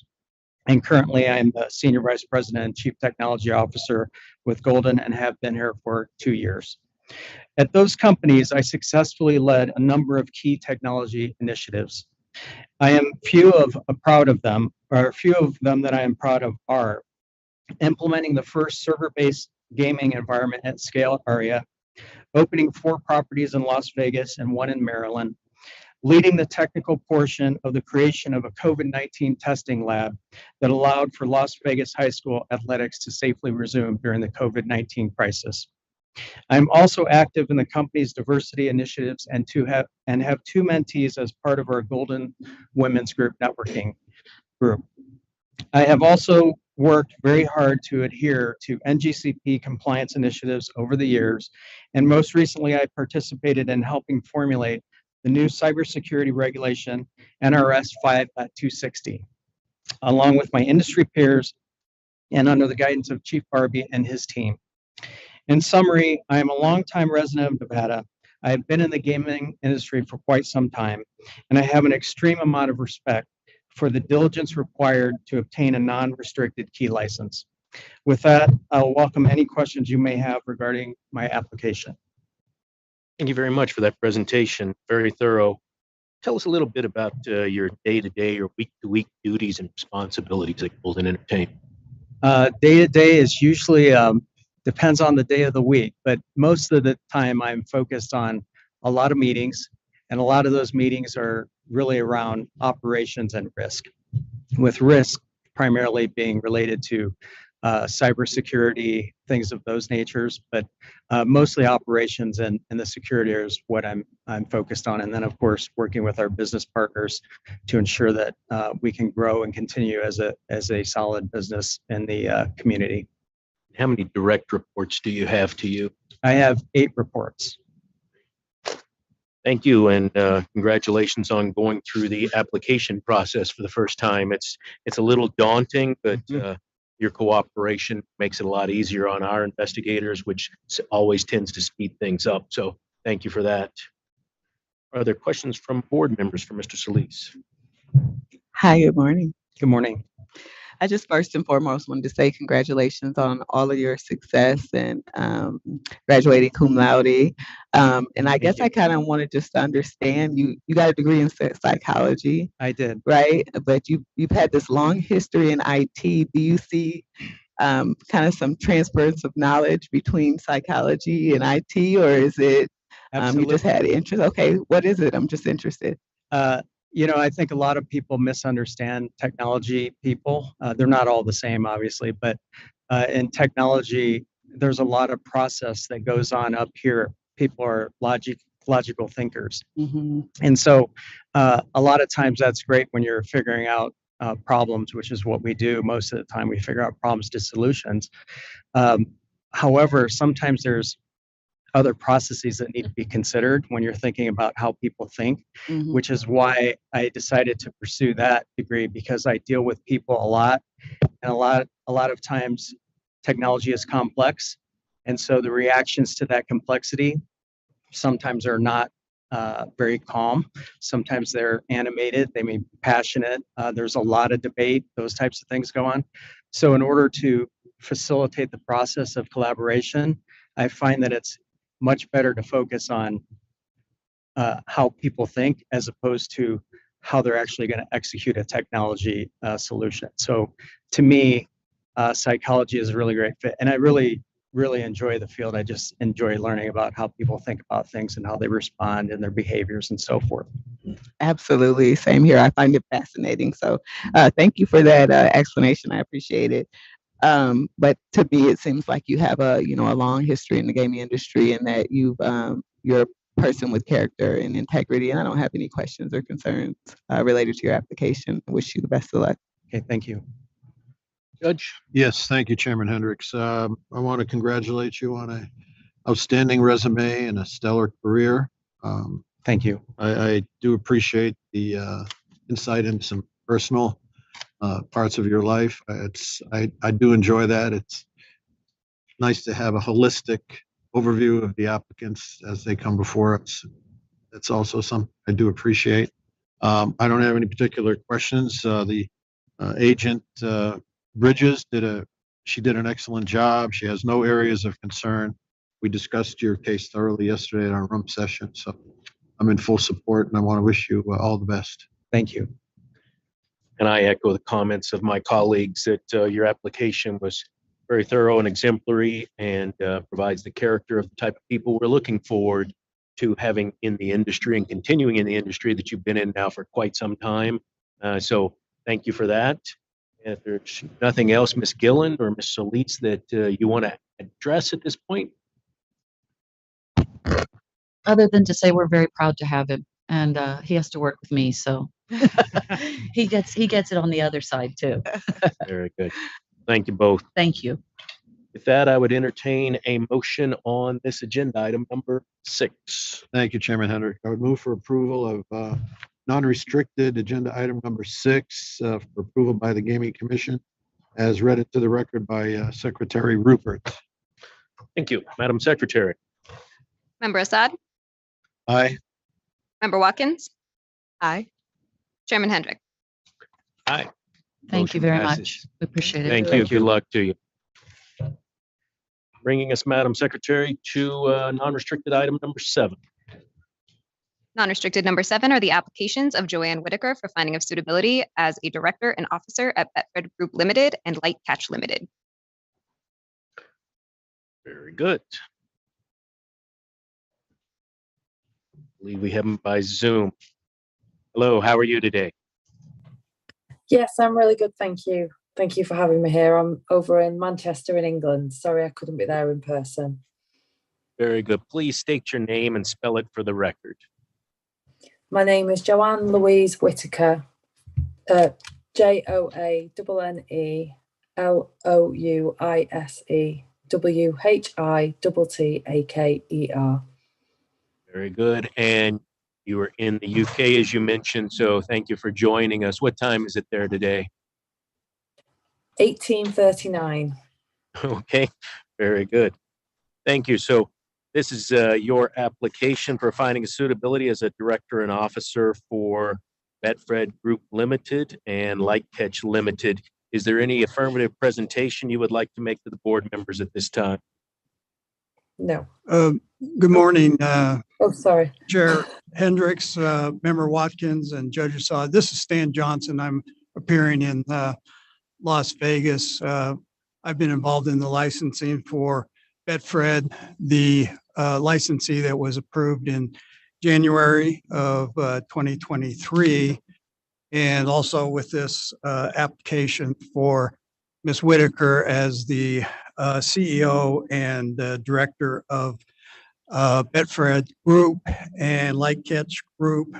And currently, I'm the Senior Vice President and Chief Technology Officer with Golden and have been here for 2 years. At those companies, I successfully led a number of key technology initiatives. A few of them that I am proud of are implementing the first server-based gaming environment at scale area, opening 4 properties in Las Vegas and 1 in Maryland, leading the technical portion of the creation of a COVID-19 testing lab that allowed for Las Vegas high school athletics to safely resume during the COVID-19 crisis. I'm also active in the company's diversity initiatives and have 2 mentees as part of our Golden Women's Group networking group. I have also worked very hard to adhere to NGCP compliance initiatives over the years, and most recently I participated in helping formulate the new cybersecurity regulation, NRS 5.260, along with my industry peers and under the guidance of Chief Barbie and his team. In summary, I am a longtime resident of Nevada. I have been in the gaming industry for quite some time, and I have an extreme amount of respect for the diligence required to obtain a non-restricted key license. With that, I'll welcome any questions you may have regarding my application. Thank you very much for that presentation. Very thorough. Tell us a little bit about your day-to-day or week-to-week duties and responsibilities at Golden Entertainment. Day-to-day is usually depends on the day of the week, but most of the time I'm focused on a lot of meetings, and a lot of those meetings are really around operations and risk, with risk primarily being related to cybersecurity, things of those natures, but mostly operations and the security is what I'm focused on. And then, of course, working with our business partners to ensure that we can grow and continue as a solid business in the community. How many direct reports do you have to you? I have 8 reports. Thank you, and congratulations on going through the application process for the first time. It's a little daunting, but your cooperation makes it a lot easier on our investigators, which always tends to speed things up. So thank you for that. Are there questions from board members for Mr. Solis? Hi, good morning. Good morning. I just first and foremost wanted to say congratulations on all of your success and graduating cum laude. And I guess I kind of wanted just to understand, you got a degree in psychology. I did. Right? But you've had this long history in IT. Do you see kind of some transference of knowledge between psychology and IT, or is it you just had interest? Okay, what is it? I'm just interested. I think a lot of people misunderstand technology people. They're not all the same, obviously, but in technology, there's a lot of process that goes on up here. People are logical thinkers. And so a lot of times that's great when you're figuring out problems, which is what we do most of the time. We figure out problems to solutions. However, sometimes there's other processes that need to be considered when you're thinking about how people think, which is why I decided to pursue that degree, because I deal with people a lot, and a lot of times technology is complex, and so the reactions to that complexity sometimes are not very calm. Sometimes they're animated, they may be passionate. There's a lot of debate, those types of things go on. So in order to facilitate the process of collaboration, I find that it's much better to focus on how people think as opposed to how they're actually going to execute a technology solution. So to me, psychology is a really great fit. And I really enjoy the field. I just enjoy learning about how people think about things and how they respond and their behaviors and so forth. Absolutely. Same here. I find it fascinating. So thank you for that explanation. I appreciate it. But to me, it seems like you have a long history in the gaming industry, and that you're a person with character and integrity. And I don't have any questions or concerns related to your application. I wish you the best of luck. Okay, thank you. Judge? Yes, thank you, Chairman Hendricks. I want to congratulate you on an outstanding resume and a stellar career. Thank you. I do appreciate the insight into some personal parts of your life. I do enjoy that. It's nice to have a holistic overview of the applicants as they come before us. That's also something I do appreciate. I don't have any particular questions. The Agent Bridges she did an excellent job. She has no areas of concern. We discussed your case thoroughly yesterday at our rump session, so I'm in full support and I want to wish you all the best. Thank you. And I echo the comments of my colleagues that your application was very thorough and exemplary and provides the character of the type of people we're looking forward to having in the industry and continuing in the industry that you've been in now for quite some time. So thank you for that. And if there's nothing else, Ms. Gilland or Ms. Solis, that you want to address at this point? Other than to say we're very proud to have him, and he has to work with me, so he gets it on the other side too. Very good. Thank you both. Thank you. With that, I would entertain a motion on this agenda item number 6. Thank you, Chairman Hendrick. I would move for approval of non-restricted agenda item number 6 for approval by the Gaming Commission as read into the record by Secretary Rupert. Thank you. Madam Secretary. Member Assad? Aye. Member Watkins? Aye. Chairman Hendrick? Aye. Thank you Motion very passes. much. We appreciate it. Thank you. Good luck to you. Bringing us, Madam Secretary, to non-restricted item number 7. Non-restricted number 7 are the applications of Joanne Whitaker for finding of suitability as a director and officer at Betfred Group Limited and Light Catch Limited. Very good. I believe we have them by Zoom. Hello, how are you today? Yes, I'm really good, thank you. Thank you for having me here. I'm over in Manchester in England. Sorry I couldn't be there in person. Very good. Please state your name and spell it for the record. My name is Joanne Louise Whitaker, JoanneLouiseWhitaker. Very good. And you were in the UK, as you mentioned, so thank you for joining us. What time is it there today? 1839. Okay, very good. Thank you. So this is your application for finding a suitability as a director and officer for Betfred Group Limited and Light Catch Limited. Is there any affirmative presentation you would like to make to the board members at this time? No. Good morning. Sorry. Chair Hendricks, Member Watkins, and Judge Assad. This is Stan Johnson. I'm appearing in Las Vegas. I've been involved in the licensing for Betfred, the licensee that was approved in January of 2023, and also with this application for Ms. Whitaker as the CEO and director of Betfred Group and Light Catch Group,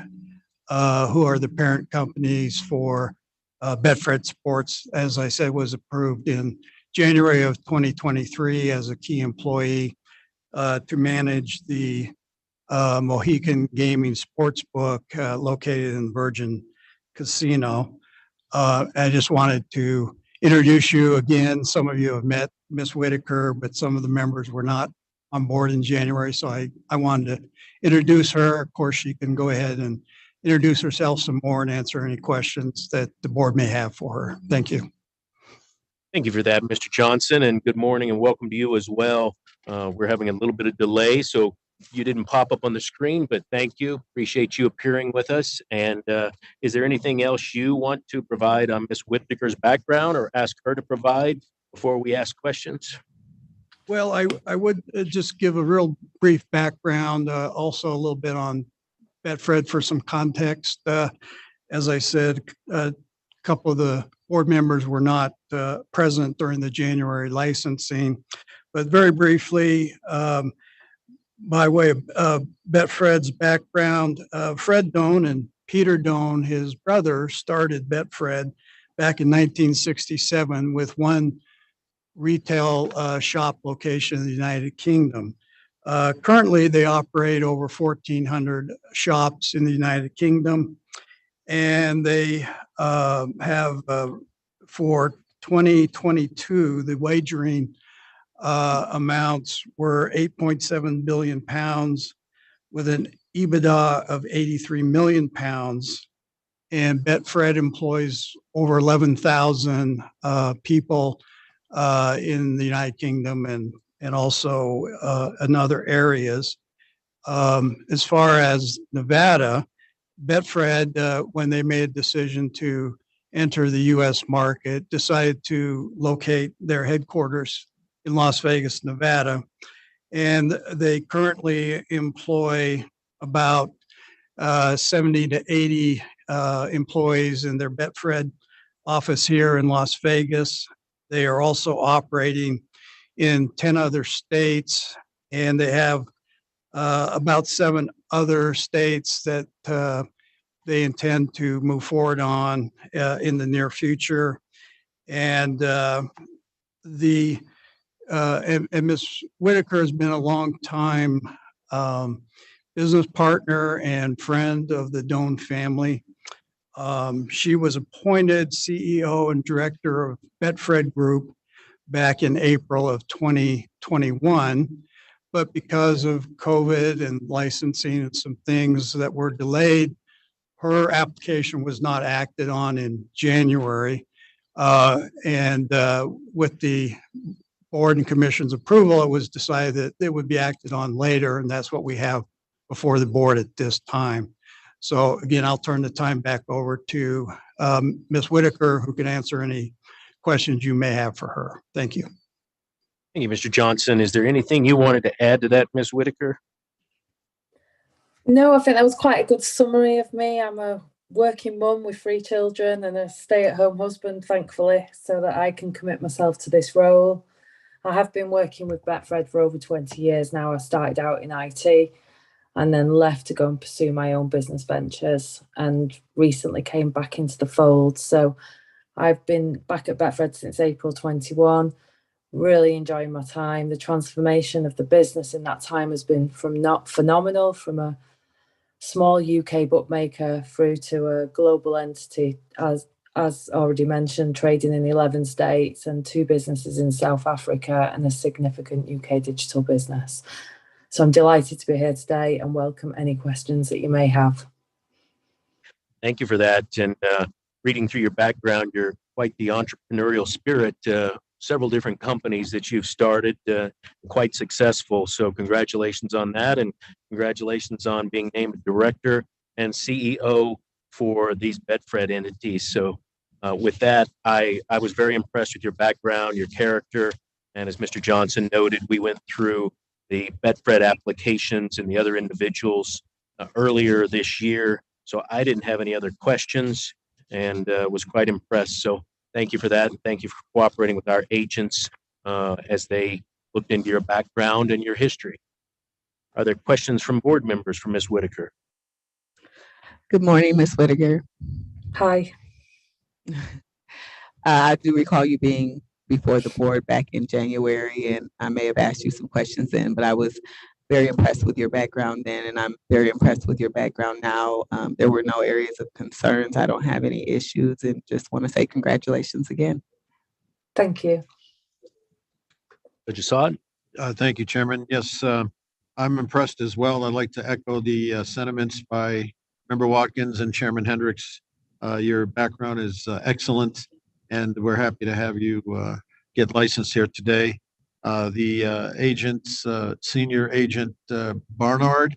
who are the parent companies for Betfred Sports, as I said, was approved in January of 2023 as a key employee to manage the Mohican Gaming Sportsbook located in Virgin Casino. I just wanted to introduce you again. Some of you have met Ms. Whitaker, but some of the members were not on board in January, so I wanted to introduce her. Of course, she can go ahead and introduce herself some more and answer any questions that the board may have for her. Thank you. Thank you for that, Mr. Johnson, and good morning and welcome to you as well. We're having a little bit of delay, so you didn't pop up on the screen, but thank you. Appreciate you appearing with us. And is there anything else you want to provide on Ms. Whitaker's background or ask her to provide before we ask questions? Well, I would just give a real brief background, also a little bit on Betfred for some context. As I said, a couple of the board members were not present during the January licensing, but very briefly, by way of Betfred's background, Fred Doan and Peter Doan, his brother, started Betfred back in 1967 with one retail shop location in the United Kingdom. Currently, they operate over 1,400 shops in the United Kingdom, and they have for 2022, the wagering amounts were 8.7 billion pounds with an EBITDA of 83 million pounds and Betfred employs over 11,000 people in the United Kingdom and also in other areas. As far as Nevada, Betfred, when they made a decision to enter the U.S. market, decided to locate their headquarters in Las Vegas, Nevada. And they currently employ about 70 to 80 employees in their Betfred office here in Las Vegas. They are also operating in 10 other states, and they have about 7 other states that they intend to move forward on in the near future. And Ms. Whitaker has been a long time business partner and friend of the Doan family. She was appointed CEO and director of Betfred Group back in April of 2021. But because of COVID and licensing and some things that were delayed, her application was not acted on in January. With the board and commission's approval, it was decided that it would be acted on later, and that's what we have before the board at this time. So again, I'll turn the time back over to Ms. Whitaker, who can answer any questions you may have for her. Thank you. Thank you, Mr. Johnson. Is there anything you wanted to add to that, Ms. Whitaker? No, I think that was quite a good summary of me. I'm a working mum with 3 children and a stay-at-home husband, thankfully, so that I can commit myself to this role. I have been working with Betfred for over 20 years now. I started out in IT and then left to go and pursue my own business ventures, and recently came back into the fold. So I've been back at Betfred since April 21, really enjoying my time. The transformation of the business in that time has been phenomenal, from a small UK bookmaker through to a global entity, as already mentioned, trading in 11 states and 2 businesses in South Africa and a significant UK digital business. So I'm delighted to be here today and welcome any questions that you may have. Thank you for that. And reading through your background, you're quite the entrepreneurial spirit. Several different companies that you've started, quite successful. So congratulations on that, and congratulations on being named director and CEO for these Betfred entities. So with that, I was very impressed with your background, your character, and as Mr. Johnson noted, we went through the Betfred applications and the other individuals earlier this year. So I didn't have any other questions and was quite impressed. So thank you for that. And thank you for cooperating with our agents as they looked into your background and your history. Are there questions from board members for Ms. Whitaker? Good morning, Ms. Whitaker. Hi. I do recall you being before the board back in January, and I may have asked you some questions then, but I was very impressed with your background then, and I'm very impressed with your background now. There were no areas of concerns. I don't have any issues, and just want to say congratulations again. Thank you. Judge Assad? Thank you, Chairman. Yes, I'm impressed as well. I'd like to echo the sentiments by Member Watkins and Chairman Hendricks. Your background is excellent, and we're happy to have you get licensed here today. The agents, Senior Agent Barnard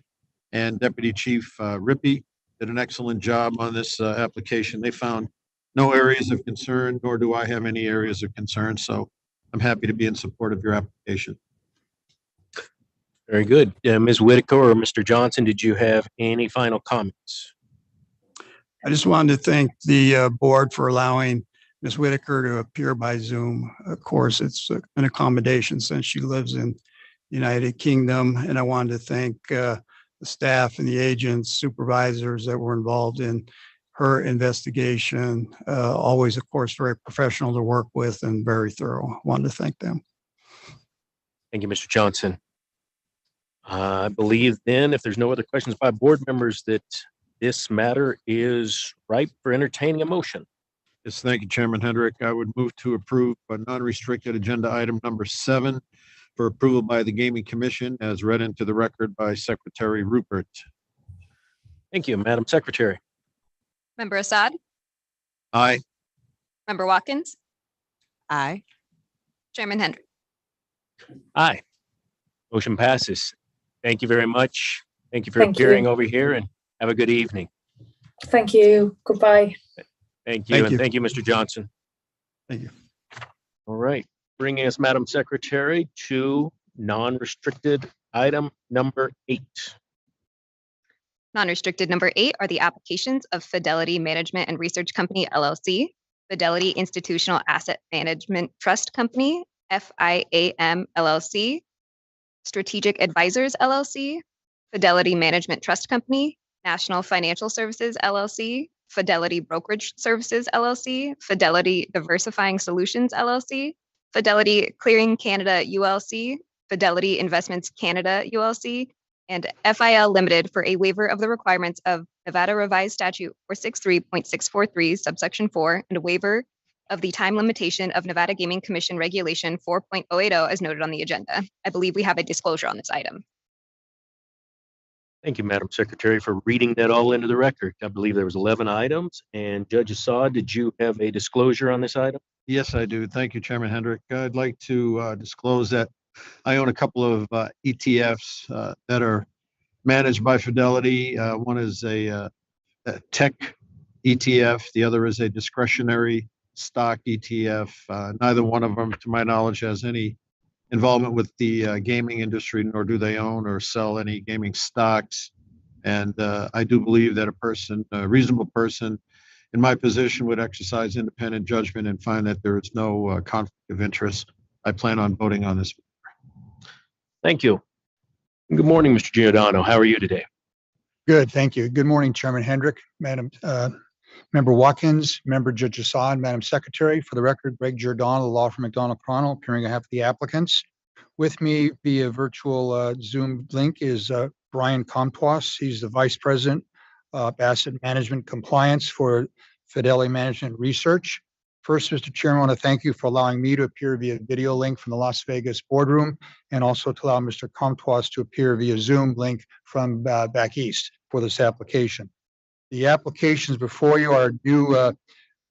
and Deputy Chief Rippey did an excellent job on this application. They found no areas of concern, nor do I have any areas of concern. So I'm happy to be in support of your application. Very good. Ms. Whitaker or Mr. Johnson, did you have any final comments? I just wanted to thank the board for allowing Ms. Whitaker to appear by Zoom. Of course, it's an accommodation since she lives in the United Kingdom. And I wanted to thank the staff and the agents, supervisors that were involved in her investigation. Always, of course, very professional to work with and very thorough. I wanted to thank them. Thank you, Mr. Johnson. I believe then, if there's no other questions by board members, that this matter is ripe for entertaining a motion. Yes, thank you, Chairman Hendrick. I would move to approve a non-restricted agenda item number 7 for approval by the Gaming Commission as read into the record by Secretary Rupert. Thank you, Madam Secretary. Member Assad, Aye. Member Watkins, Aye. Chairman Hendrick. Aye. Motion passes. Thank you very much. Thank you for Thank appearing you. over here and have a good evening. Thank you. Goodbye. Thank you. Thank And you. thank you, Mr. Johnson. Thank you. All right. Bringing us, Madam Secretary, to non-restricted item number 8. Non-restricted number 8 are the applications of Fidelity Management and Research Company, LLC, Fidelity Institutional Asset Management Trust Company, FIAM, LLC, Strategic Advisors, LLC, Fidelity Management Trust Company, National Financial Services, LLC, Fidelity Brokerage Services, LLC, Fidelity Diversifying Solutions, LLC, Fidelity Clearing Canada, ULC, Fidelity Investments Canada, ULC, and FIL Limited for a waiver of the requirements of Nevada Revised Statute 463.643, subsection 4, and a waiver of the time limitation of Nevada Gaming Commission Regulation 4.080 as noted on the agenda. I believe we have a disclosure on this item. Thank you, Madam Secretary, for reading that all into the record. I believe there was 11 items. And Judge Assad, did you have a disclosure on this item? Yes, I do. Thank you, Chairman Hendrick. I'd like to disclose that I own a couple of ETFs that are managed by Fidelity. One is a tech ETF. The other is a discretionary stock ETF. Neither one of them, to my knowledge, has any involvement with the gaming industry, nor do they own or sell any gaming stocks. And I do believe that a reasonable person in my position would exercise independent judgment and find that there is no conflict of interest. I plan on voting on this. Thank you. Good morning, Mr. Giordano. How are you today? Good, thank you. Good morning, Chairman Hendrick, Madam Member Watkins, Member Judge Assad, Madam Secretary. For the record, Greg Giordano, the law firm McDonald Cronal, appearing on behalf of the applicants. With me via virtual Zoom link is Brian Comtois. He's the Vice President of Asset Management Compliance for Fidelity Management Research. First, Mr. Chairman, I want to thank you for allowing me to appear via video link from the Las Vegas boardroom, and also to allow Mr. Comtois to appear via Zoom link from back east for this application. The applications before you are new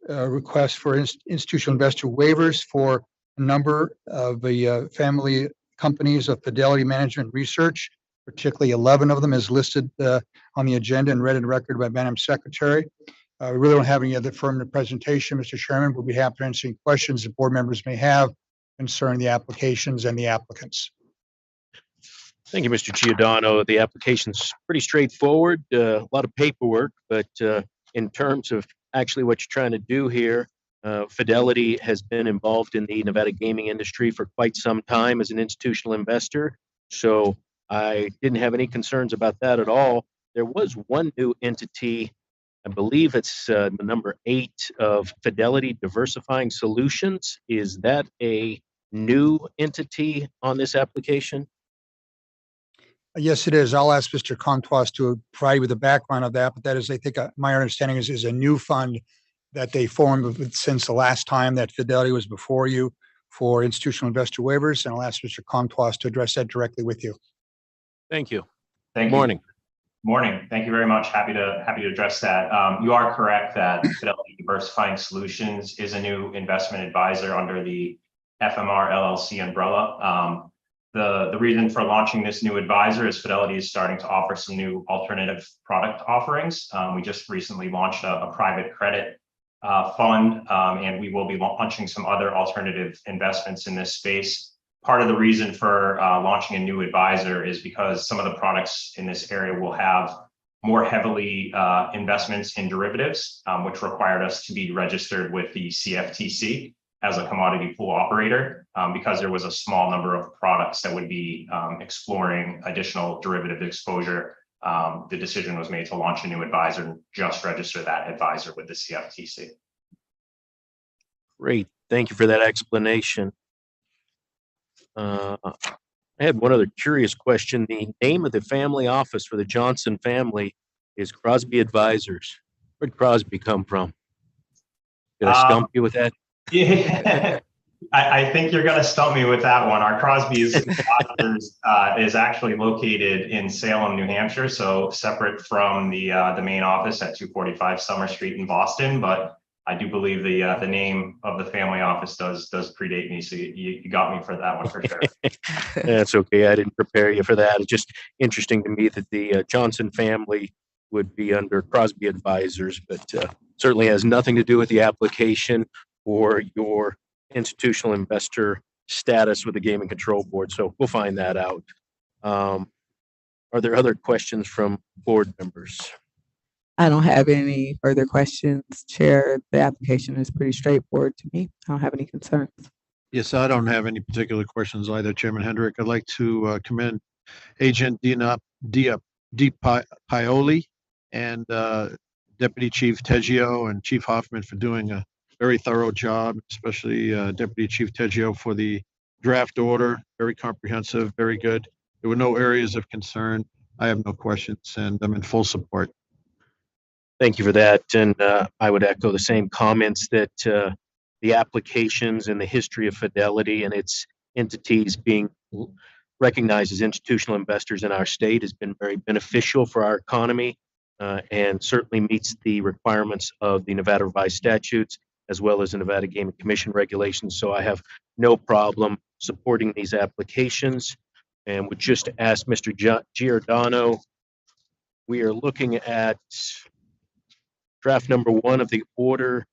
requests for institutional investor waivers for a number of the family companies of Fidelity Management Research, particularly 11 of them is listed on the agenda and read in record by Madam Secretary. We really don't have any other affirmative presentation, Mr. Chairman. We'll be happy to answer any questions that board members may have concerning the applications and the applicants. Thank you, Mr. Giordano. The application's pretty straightforward, a lot of paperwork, but in terms of actually what you're trying to do here, Fidelity has been involved in the Nevada gaming industry for quite some time as an institutional investor. So I didn't have any concerns about that at all. There was one new entity, I believe it's the number 8 of Fidelity Diversifying Solutions. Is that a new entity on this application? Yes, it is. I'll ask Mr. Comtois to provide you with the background of that, but that is, I think, my understanding is a new fund that they formed since the last time that Fidelity was before you for institutional investor waivers, and I'll ask Mr. Comtois to address that directly with you. Thank you. Thank Good morning. Morning. Thank you very much. Happy to address that. You are correct that Fidelity Diversifying Solutions is a new investment advisor under the FMR LLC umbrella. The reason for launching this new advisor is Fidelity is starting to offer some new alternative product offerings. We just recently launched a private credit fund, and we will be launching some other alternative investments in this space. Part of the reason for launching a new advisor is because some of the products in this area will have more heavily investments in derivatives, which required us to be registered with the CFTC as a commodity pool operator. Because there was a small number of products that would be exploring additional derivative exposure, the decision was made to launch a new advisor and just register that advisor with the CFTC. Great. Thank you for that explanation. I had one other curious question. The name of the family office for the Johnson family is Crosby Advisors. Where'd Crosby come from? Did I stump you with that? Yeah, I think you're going to stump me with that one. Our Crosby's is actually located in Salem, New Hampshire, so separate from the main office at 245 Summer Street in Boston. But I do believe the name of the family office does predate me, so you got me for that one for sure. That's okay. I didn't prepare you for that. It's just interesting to me that the Johnson family would be under Crosby Advisors, but certainly has nothing to do with the application or your institutional investor status with the Gaming Control Board. So we'll find that out. Are there other questions from board members? I don't have any further questions, Chair. The application is pretty straightforward to me. I don't have any concerns. Yes, I don't have any particular questions either, Chairman Hendrick. I'd like to commend Agent Di Paoli and Deputy Chief Teggio and Chief Hoffman for doing a very thorough job, especially Deputy Chief Teggio for the draft order. Very comprehensive, very good. There were no areas of concern. I have no questions, and I'm in full support. Thank you for that. And I would echo the same comments that the applications and the history of Fidelity and its entities being recognized as institutional investors in our state has been very beneficial for our economy and certainly meets the requirements of the Nevada revised statutes as well as the Nevada Gaming Commission regulations. So I have no problem supporting these applications and would just ask Mr. Giordano, we are looking at draft number 1 of the order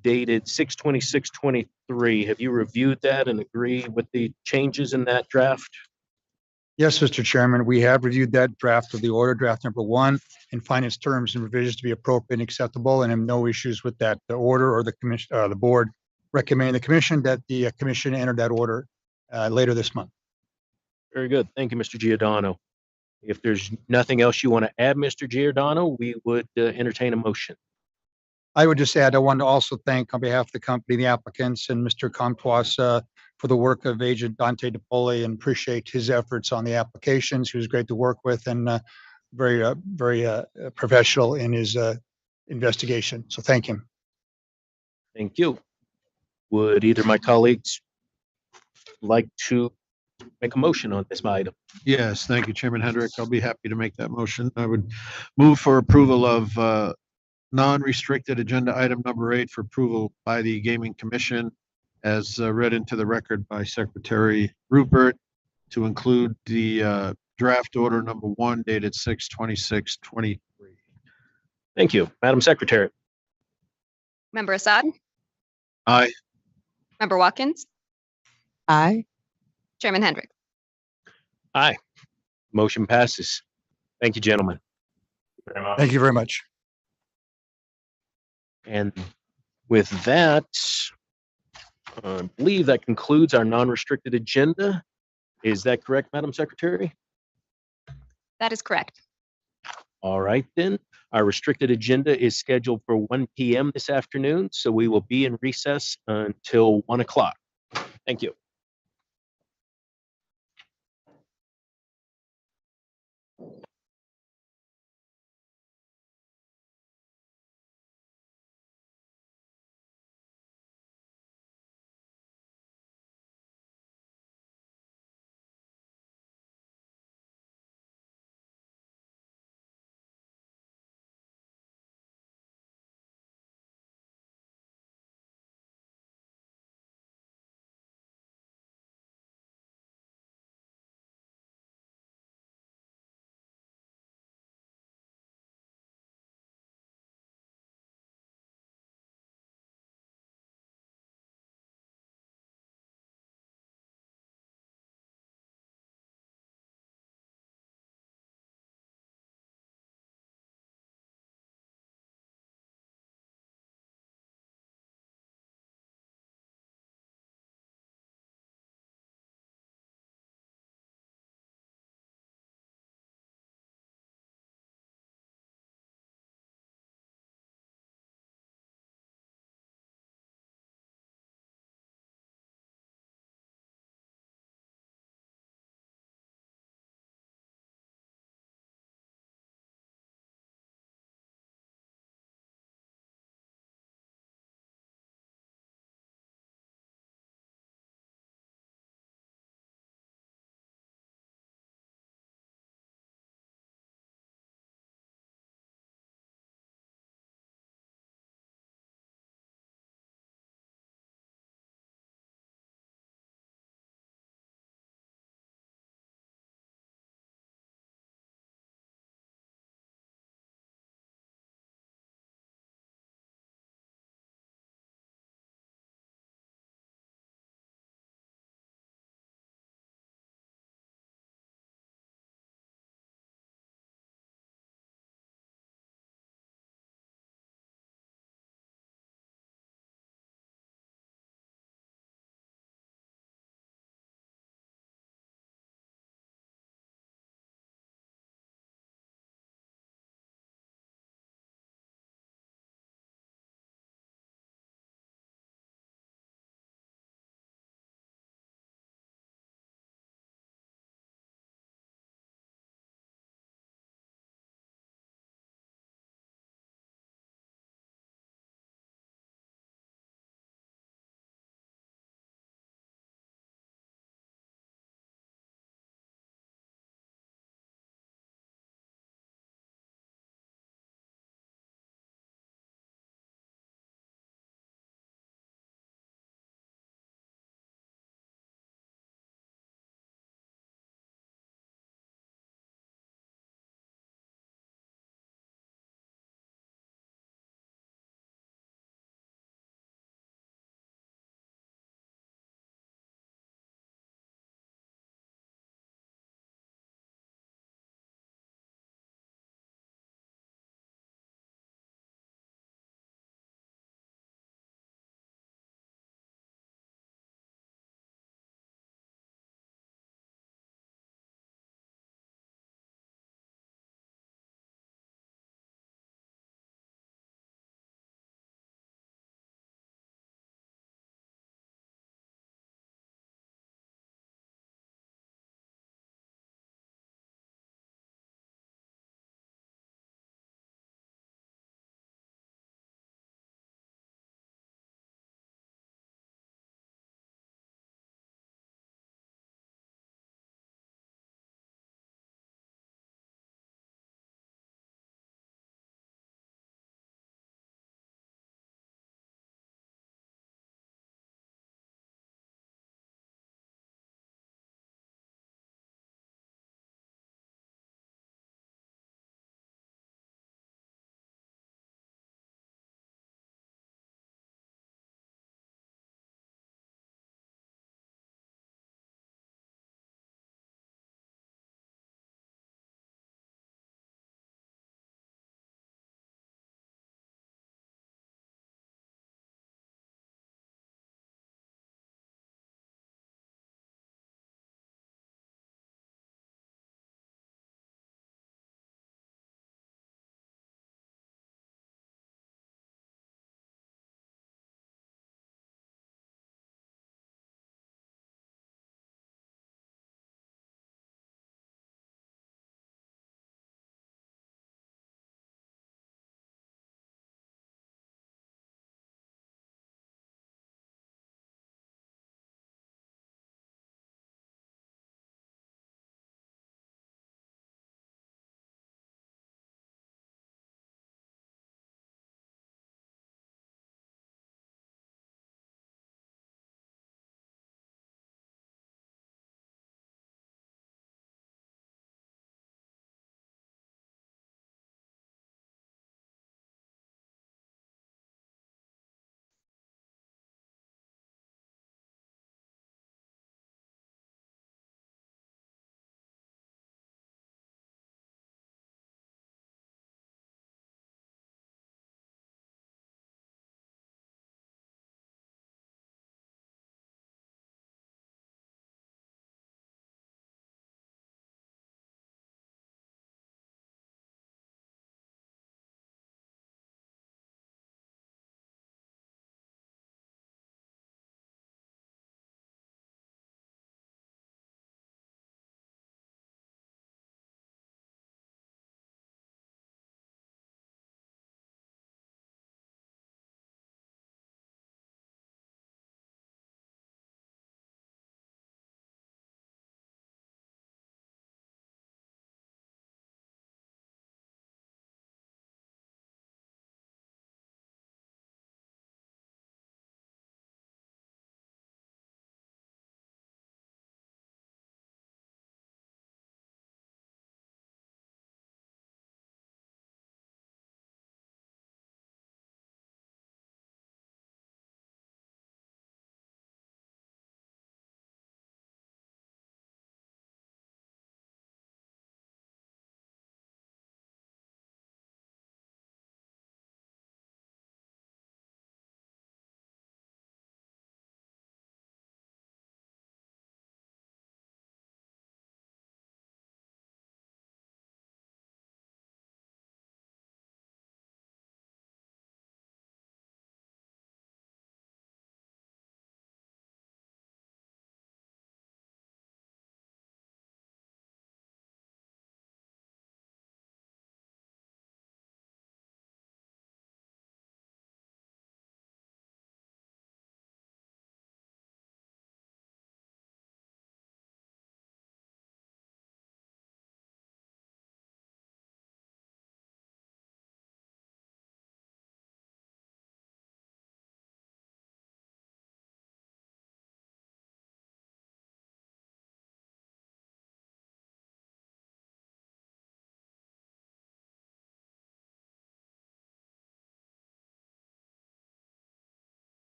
dated 6/26/23. Have you reviewed that and agree with the changes in that draft? Yes, Mr. Chairman, we have reviewed that draft of the order, draft number 1, and find its terms and revisions to be appropriate and acceptable, and have no issues with that. The order or the commission, the board recommend the commission that the commission enter that order later this month. Very good. Thank you, Mr. Giordano. If there's nothing else you want to add, Mr. Giordano, we would entertain a motion. I would just add, I want to also thank on behalf of the company, the applicants, and Mr. Comtois for the work of Agent Dante DiPoli and appreciate his efforts on the applications. He was great to work with and very professional in his investigation. So thank him. Thank you. Would either of my colleagues like to make a motion on this item? Yes, thank you, Chairman Hendrick. I'll be happy to make that motion. I would move for approval of non-restricted agenda item number 8 for approval by the Gaming Commission as read into the record by Secretary Rupert to include the draft order number 1 dated 6/26/23. Thank you. Madam Secretary. Member Assad? Aye. Member Watkins? Aye. Chairman Hendrick? Aye. Motion passes. Thank you, gentlemen. Very much. Thank you very much. And with that, I believe that concludes our non-restricted agenda. Is that correct, Madam Secretary? That is correct. All right, then. Our restricted agenda is scheduled for 1 p.m. this afternoon, so we will be in recess until 1 o'clock. Thank you.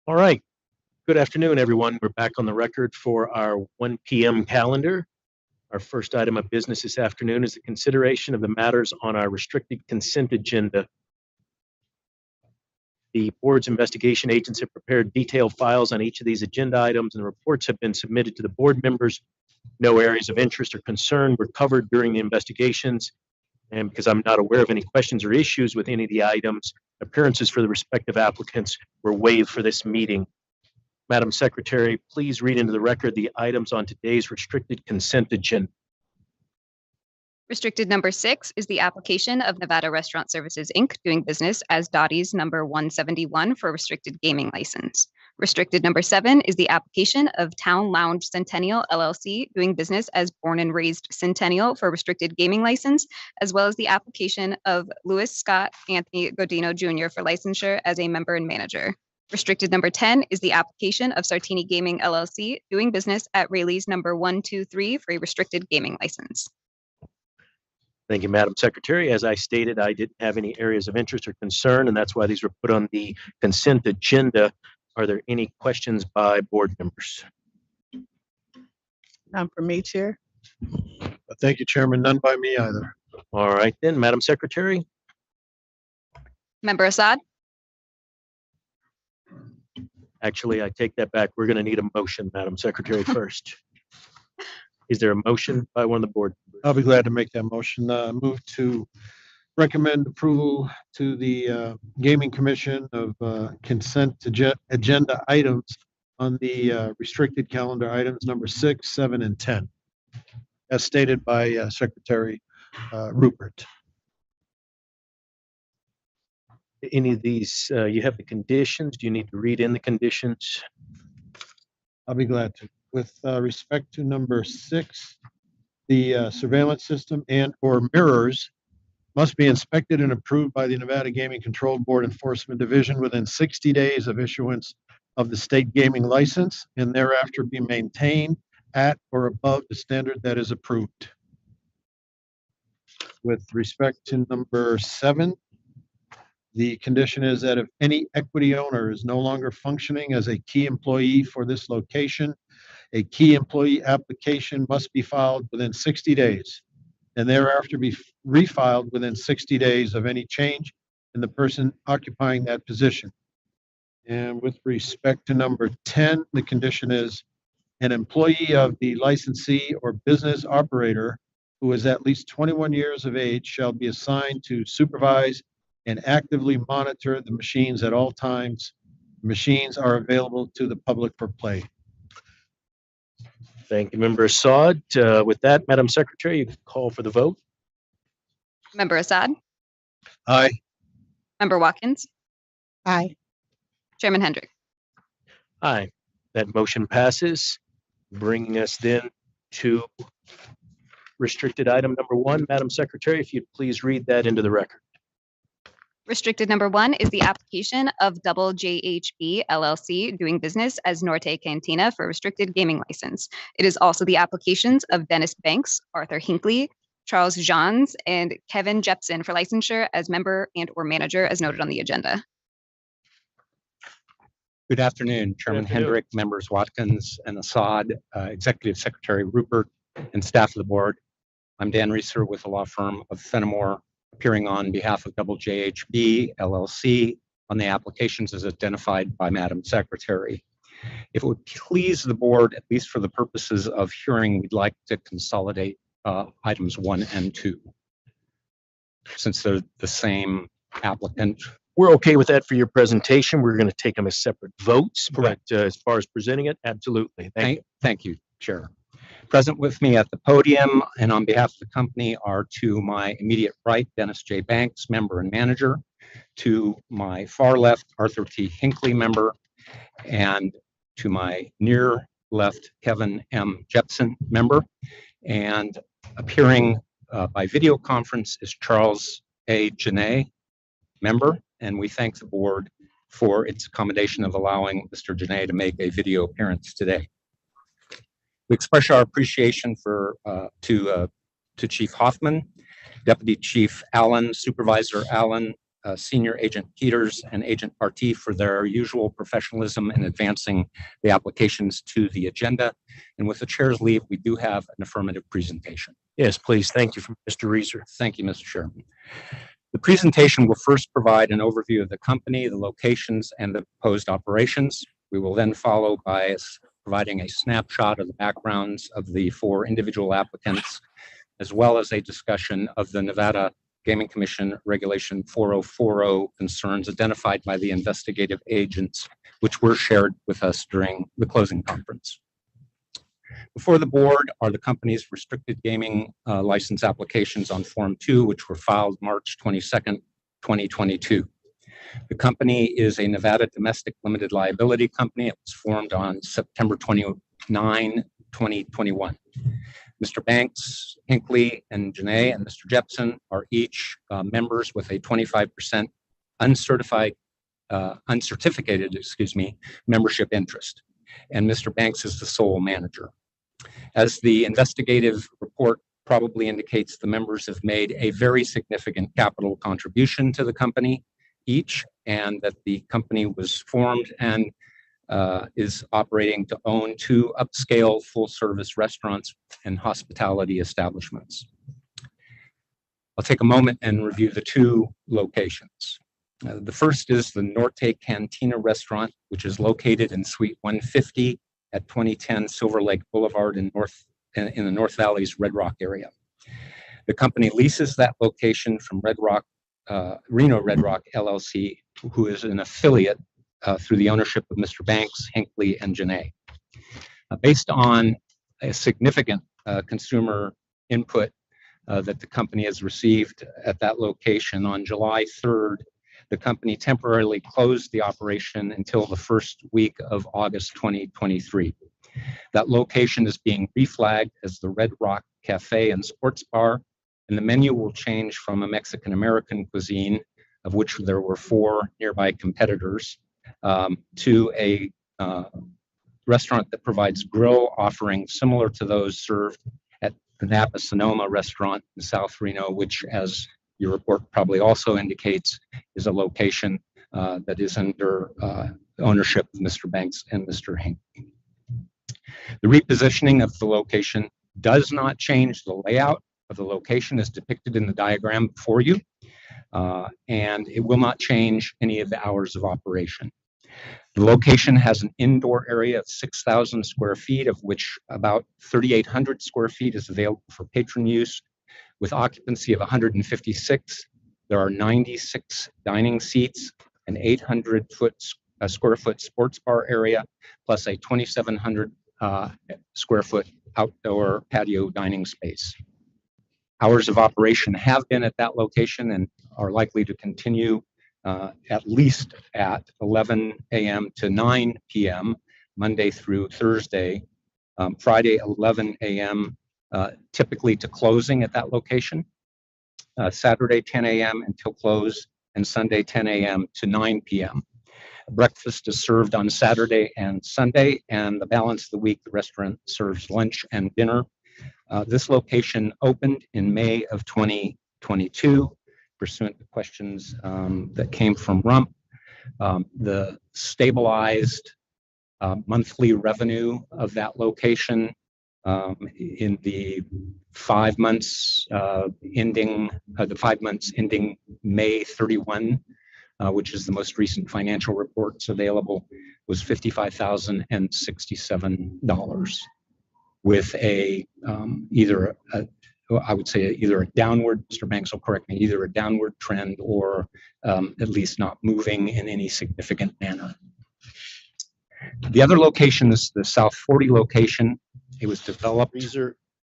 All right. Good afternoon, everyone. We're back on the record for our 1 p.m. calendar. Our first item of business this afternoon is the consideration of the matters on our restricted consent agenda. The board's investigation agents have prepared detailed files on each of these agenda items, and the reports have been submitted to the board members. No areas of interest or concern were covered during the investigations. And because I'm not aware of any questions or issues with any of the items, appearances for the respective applicants were waived for this meeting. Madam Secretary, please read into the record the items on today's restricted consent agenda. Restricted number 6 is the application of Nevada Restaurant Services, Inc., doing business as Dottie's number 171 for a restricted gaming license. Restricted number 7 is the application of Town Lounge Centennial, LLC, doing business as Born and Raised Centennial for a restricted gaming license, as well as the application of Louis Scott Anthony Godino Jr. for licensure as a member and manager. Restricted number 10 is the application of Sartini Gaming, LLC, doing business at Rayleigh's number 123 for a restricted gaming license. Thank you, Madam Secretary. As I stated, I didn't have any areas of interest or concern, and that's why these were put on the consent agenda. Are there any questions by board members? None for me, Chair. Thank you, Chairman. None by me either. All right, then, Madam Secretary. Member Assad? Actually, I take that back. We're going to need a motion, Madam Secretary, first. Is there a motion by one of the board? I'll be glad to make that motion. Move to recommend approval to the Gaming Commission of consent agenda items on the restricted calendar items number 6, 7, and 10, as stated by Secretary Rupert. Any of these, you have the conditions. Do you need to read in the conditions? I'll be glad to. With respect to number 6, the surveillance system and/or mirrors must be inspected and approved by the Nevada Gaming Control Board Enforcement Division within 60 days of issuance of the state gaming license, and thereafter be maintained at or above the standard that is approved. With respect to number 7, the condition is that if any equity owner is no longer functioning as a key employee for this location, a key employee application must be filed within 60 days and thereafter be refiled within 60 days of any change in the person occupying that position. And with respect to number 10, the condition is an employee of the licensee or business operator who is at least 21 years of age shall be assigned to supervise and actively monitor the machines at all times. Machines are available to the public for play. Thank you, Member Assad. With that, Madam Secretary, you can call for the vote. Member Assad? Aye. Member Watkins? Aye. Chairman Hendrick? Aye. That motion passes, bringing us then to restricted item number 1. Madam Secretary, if you'd please read that into the record. Restricted number 1 is the application of Double JHB LLC, doing business as Norte Cantina for a restricted gaming license. It is also the applications of Dennis Banks, Arthur Hinckley, Charles Johns, and Kevin Jepson for licensure as member and or manager as noted on the agenda. Good afternoon, Chairman Hendrick, members Watkins and Assad, Executive Secretary Rupert, and staff of the board. I'm Dan Reeser with the law firm of Fenimore, appearing on behalf of Double JHB LLC on the applications as identified by Madam Secretary. If it would please the board, at least for the purposes of hearing, we'd like to consolidate items 1 and 2, since they're the same applicant. We're okay with that for your presentation. We're going to take them as separate votes, but as far as presenting it, absolutely. Thank you, Chair. Present with me at the podium and on behalf of the company are to my immediate right, Dennis J. Banks, member and manager, to my far left, Arthur T. Hinckley, member, and to my near left, Kevin M. Jepson, member, and appearing by video conference is Charles A. Janae, member, and we thank the board for its accommodation of allowing Mr. Janae to make a video appearance today. We express our appreciation to Chief Hoffman Deputy Chief Allen, Supervisor Allen, Senior Agent Peters, and Agent Partee for their usual professionalism in advancing the applications to the agenda. And with the chair's leave, we do have an affirmative presentation. Yes, please. Thank you, from Mr. Reeser. Thank you, Mr. Chairman. The presentation will first provide an overview of the company, the locations, and the proposed operations. We will then follow by providing a snapshot of the backgrounds of the 4 individual applicants, as well as a discussion of the Nevada Gaming Commission Regulation 4040 concerns identified by the investigative agents, which were shared with us during the closing conference. Before the board are the company's restricted gaming license applications on Form 2, which were filed March 22nd, 2022. The company is a Nevada domestic limited liability company. It was formed on September 29, 2021. Mr. Banks, Hinckley, and Janae, and Mr. Jepson are each members with a 25% uncertificated membership interest. And Mr. Banks is the sole manager. As the investigative report probably indicates, the members have made a very significant capital contribution to the company each, and that the company was formed and is operating to own 2 upscale full-service restaurants and hospitality establishments. I'll take a moment and review the 2 locations. The first is the Norte Cantina restaurant, which is located in Suite 150 at 2010 Silver Lake Boulevard in the North Valley's Red Rock area. The company leases that location from Reno Red Rock LLC, who is an affiliate through the ownership of Mr. Banks, Hinckley, and Janae. Based on a significant consumer input that the company has received at that location, on July 3rd, the company temporarily closed the operation until the first week of August 2023. That location is being reflagged as the Red Rock Cafe and Sports Bar, and the menu will change from a Mexican-American cuisine, of which there were 4 nearby competitors, to a restaurant that provides grill offerings similar to those served at the Napa Sonoma restaurant in South Reno, which, as your report probably also indicates, is a location that is under ownership of Mr. Banks and Mr. Hinckley. The repositioning of the location does not change the layout of the location as depicted in the diagram before you, and it will not change any of the hours of operation. The location has an indoor area of 6,000 square feet, of which about 3,800 square feet is available for patron use. With occupancy of 156, there are 96 dining seats, an 800 square foot sports bar area, plus a 2,700 square foot outdoor patio dining space. Hours of operation have been at that location and are likely to continue at least at 11 a.m. to 9 p.m. Monday through Thursday, Friday 11 a.m. Typically to closing at that location, Saturday 10 a.m. until close, and Sunday 10 a.m. to 9 p.m. Breakfast is served on Saturday and Sunday, and the balance of the week, the restaurant serves lunch and dinner. This location opened in May of 2022, pursuant to questions that came from Rump. The stabilized monthly revenue of that location in the 5 months ending May 31, which is the most recent financial reports available, was $55,067, with either a downward, Mr. Banks will correct me, either a downward trend or at least not moving in any significant manner. The other location is the South 40 location. It was developed.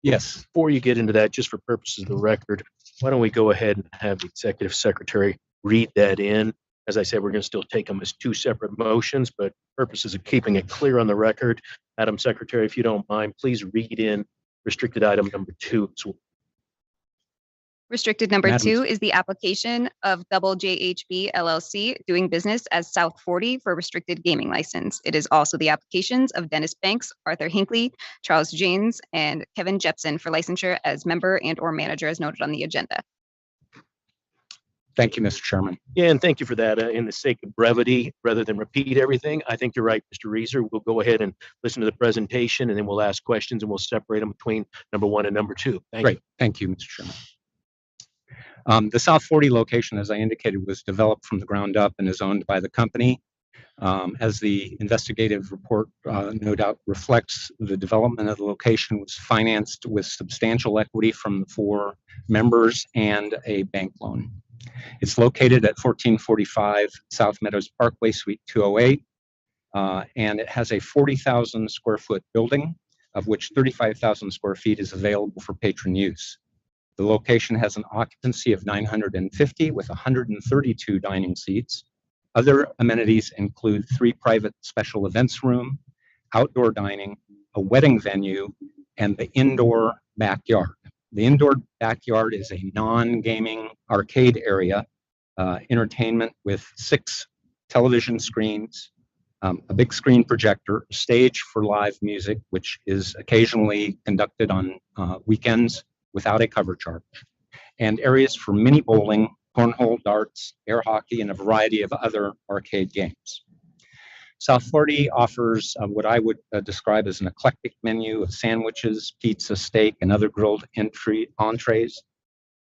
Yes. Before you get into that, just for purposes of the record, why don't we go ahead and have the executive secretary read that in? As I said, we're going to still take them as 2 separate motions, but purposes of keeping it clear on the record, Madam Secretary, if you don't mind, please read in restricted item number 2. Restricted number 2 is the application of Double JHB LLC doing business as South 40 for restricted gaming license. It is also the applications of Dennis Banks, Arthur Hinckley, Charles James, and Kevin Jepson for licensure as member and or manager as noted on the agenda. Thank you, Mr. Chairman. Yeah, and thank you for that. In the sake of brevity, rather than repeat everything, I think you're right, Mr. Reeser. We'll go ahead and listen to the presentation, and then we'll ask questions, and we'll separate them between number one and number two. Thank Great. you. Thank you, Mr. Chairman. The South 40 location, as I indicated, was developed from the ground up and is owned by the company. As the investigative report no doubt reflects, the development of the location was financed with substantial equity from the 4 members and a bank loan. It's located at 1445 South Meadows Parkway, Suite 208, and it has a 40,000 square foot building, of which 35,000 square feet is available for patron use. The location has an occupancy of 950 with 132 dining seats. Other amenities include 3 private special events room, outdoor dining, a wedding venue, and the indoor backyard. The indoor backyard is a non-gaming arcade area, entertainment with 6 television screens, a big screen projector, a stage for live music, which is occasionally conducted on weekends without a cover charge, and areas for mini bowling, cornhole, darts, air hockey, and a variety of other arcade games. South 40 offers what I would describe as an eclectic menu of sandwiches, pizza, steak, and other grilled entrees.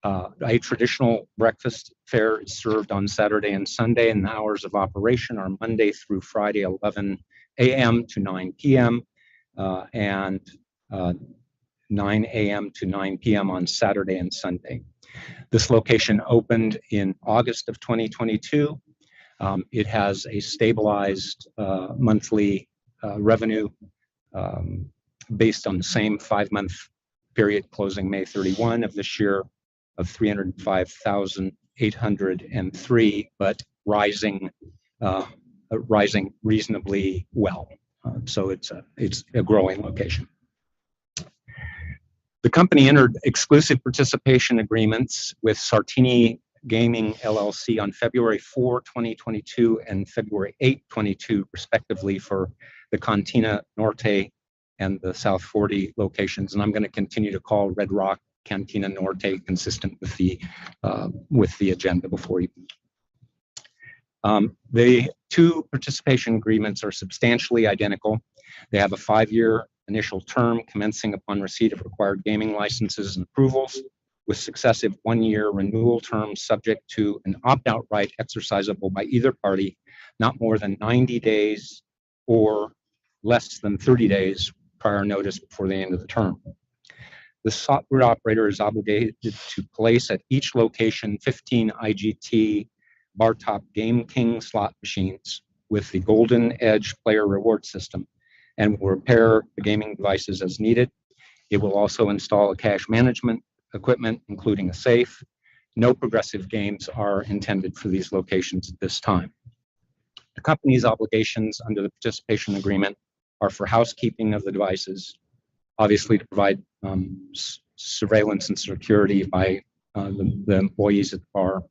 A traditional breakfast fare is served on Saturday and Sunday, and the hours of operation are Monday through Friday, 11 a.m. to 9 p.m. And 9 a.m. to 9 p.m. on Saturday and Sunday. This location opened in August of 2022. It has a stabilized monthly revenue based on the same 5-month period closing May 31 of this year of 305,803, but rising reasonably well. So it's a growing location. The company entered exclusive participation agreements with Sartini Gaming LLC on February 4, 2022 and February 8, 2022, respectively, for the Cantina Norte and the South 40 locations. And I'm going to continue to call Red Rock Cantina Norte, consistent with the agenda before you. The 2 participation agreements are substantially identical. They have a 5-year initial term commencing upon receipt of required gaming licenses and approvals, with successive 1-year renewal terms subject to an opt-out right exercisable by either party, not more than 90 days or less than 30 days prior notice before the end of the term. The slot route operator is obligated to place at each location 15 IGT bar top Game King slot machines with the Golden Edge player reward system, and will repair the gaming devices as needed. It will also install a cash management equipment, including a safe. No progressive games are intended for these locations at this time. The company's obligations under the participation agreement are for housekeeping of the devices, obviously to provide surveillance and security by the employees at the bar,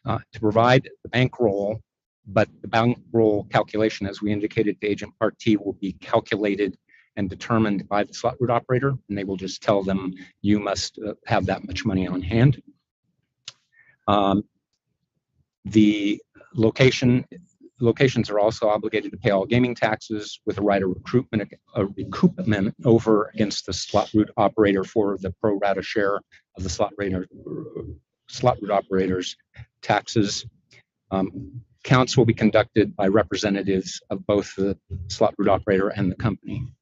to provide the bankroll, but the bankroll calculation, as we indicated to Agent Part T, will be calculated and determined by the slot route operator, and they will just tell them you must have that much money on hand. The locations are also obligated to pay all gaming taxes with a right of recoupment over against the slot route operator for the pro rata share of the slot route operator's taxes. Counts will be conducted by representatives of both the slot route operator and the company.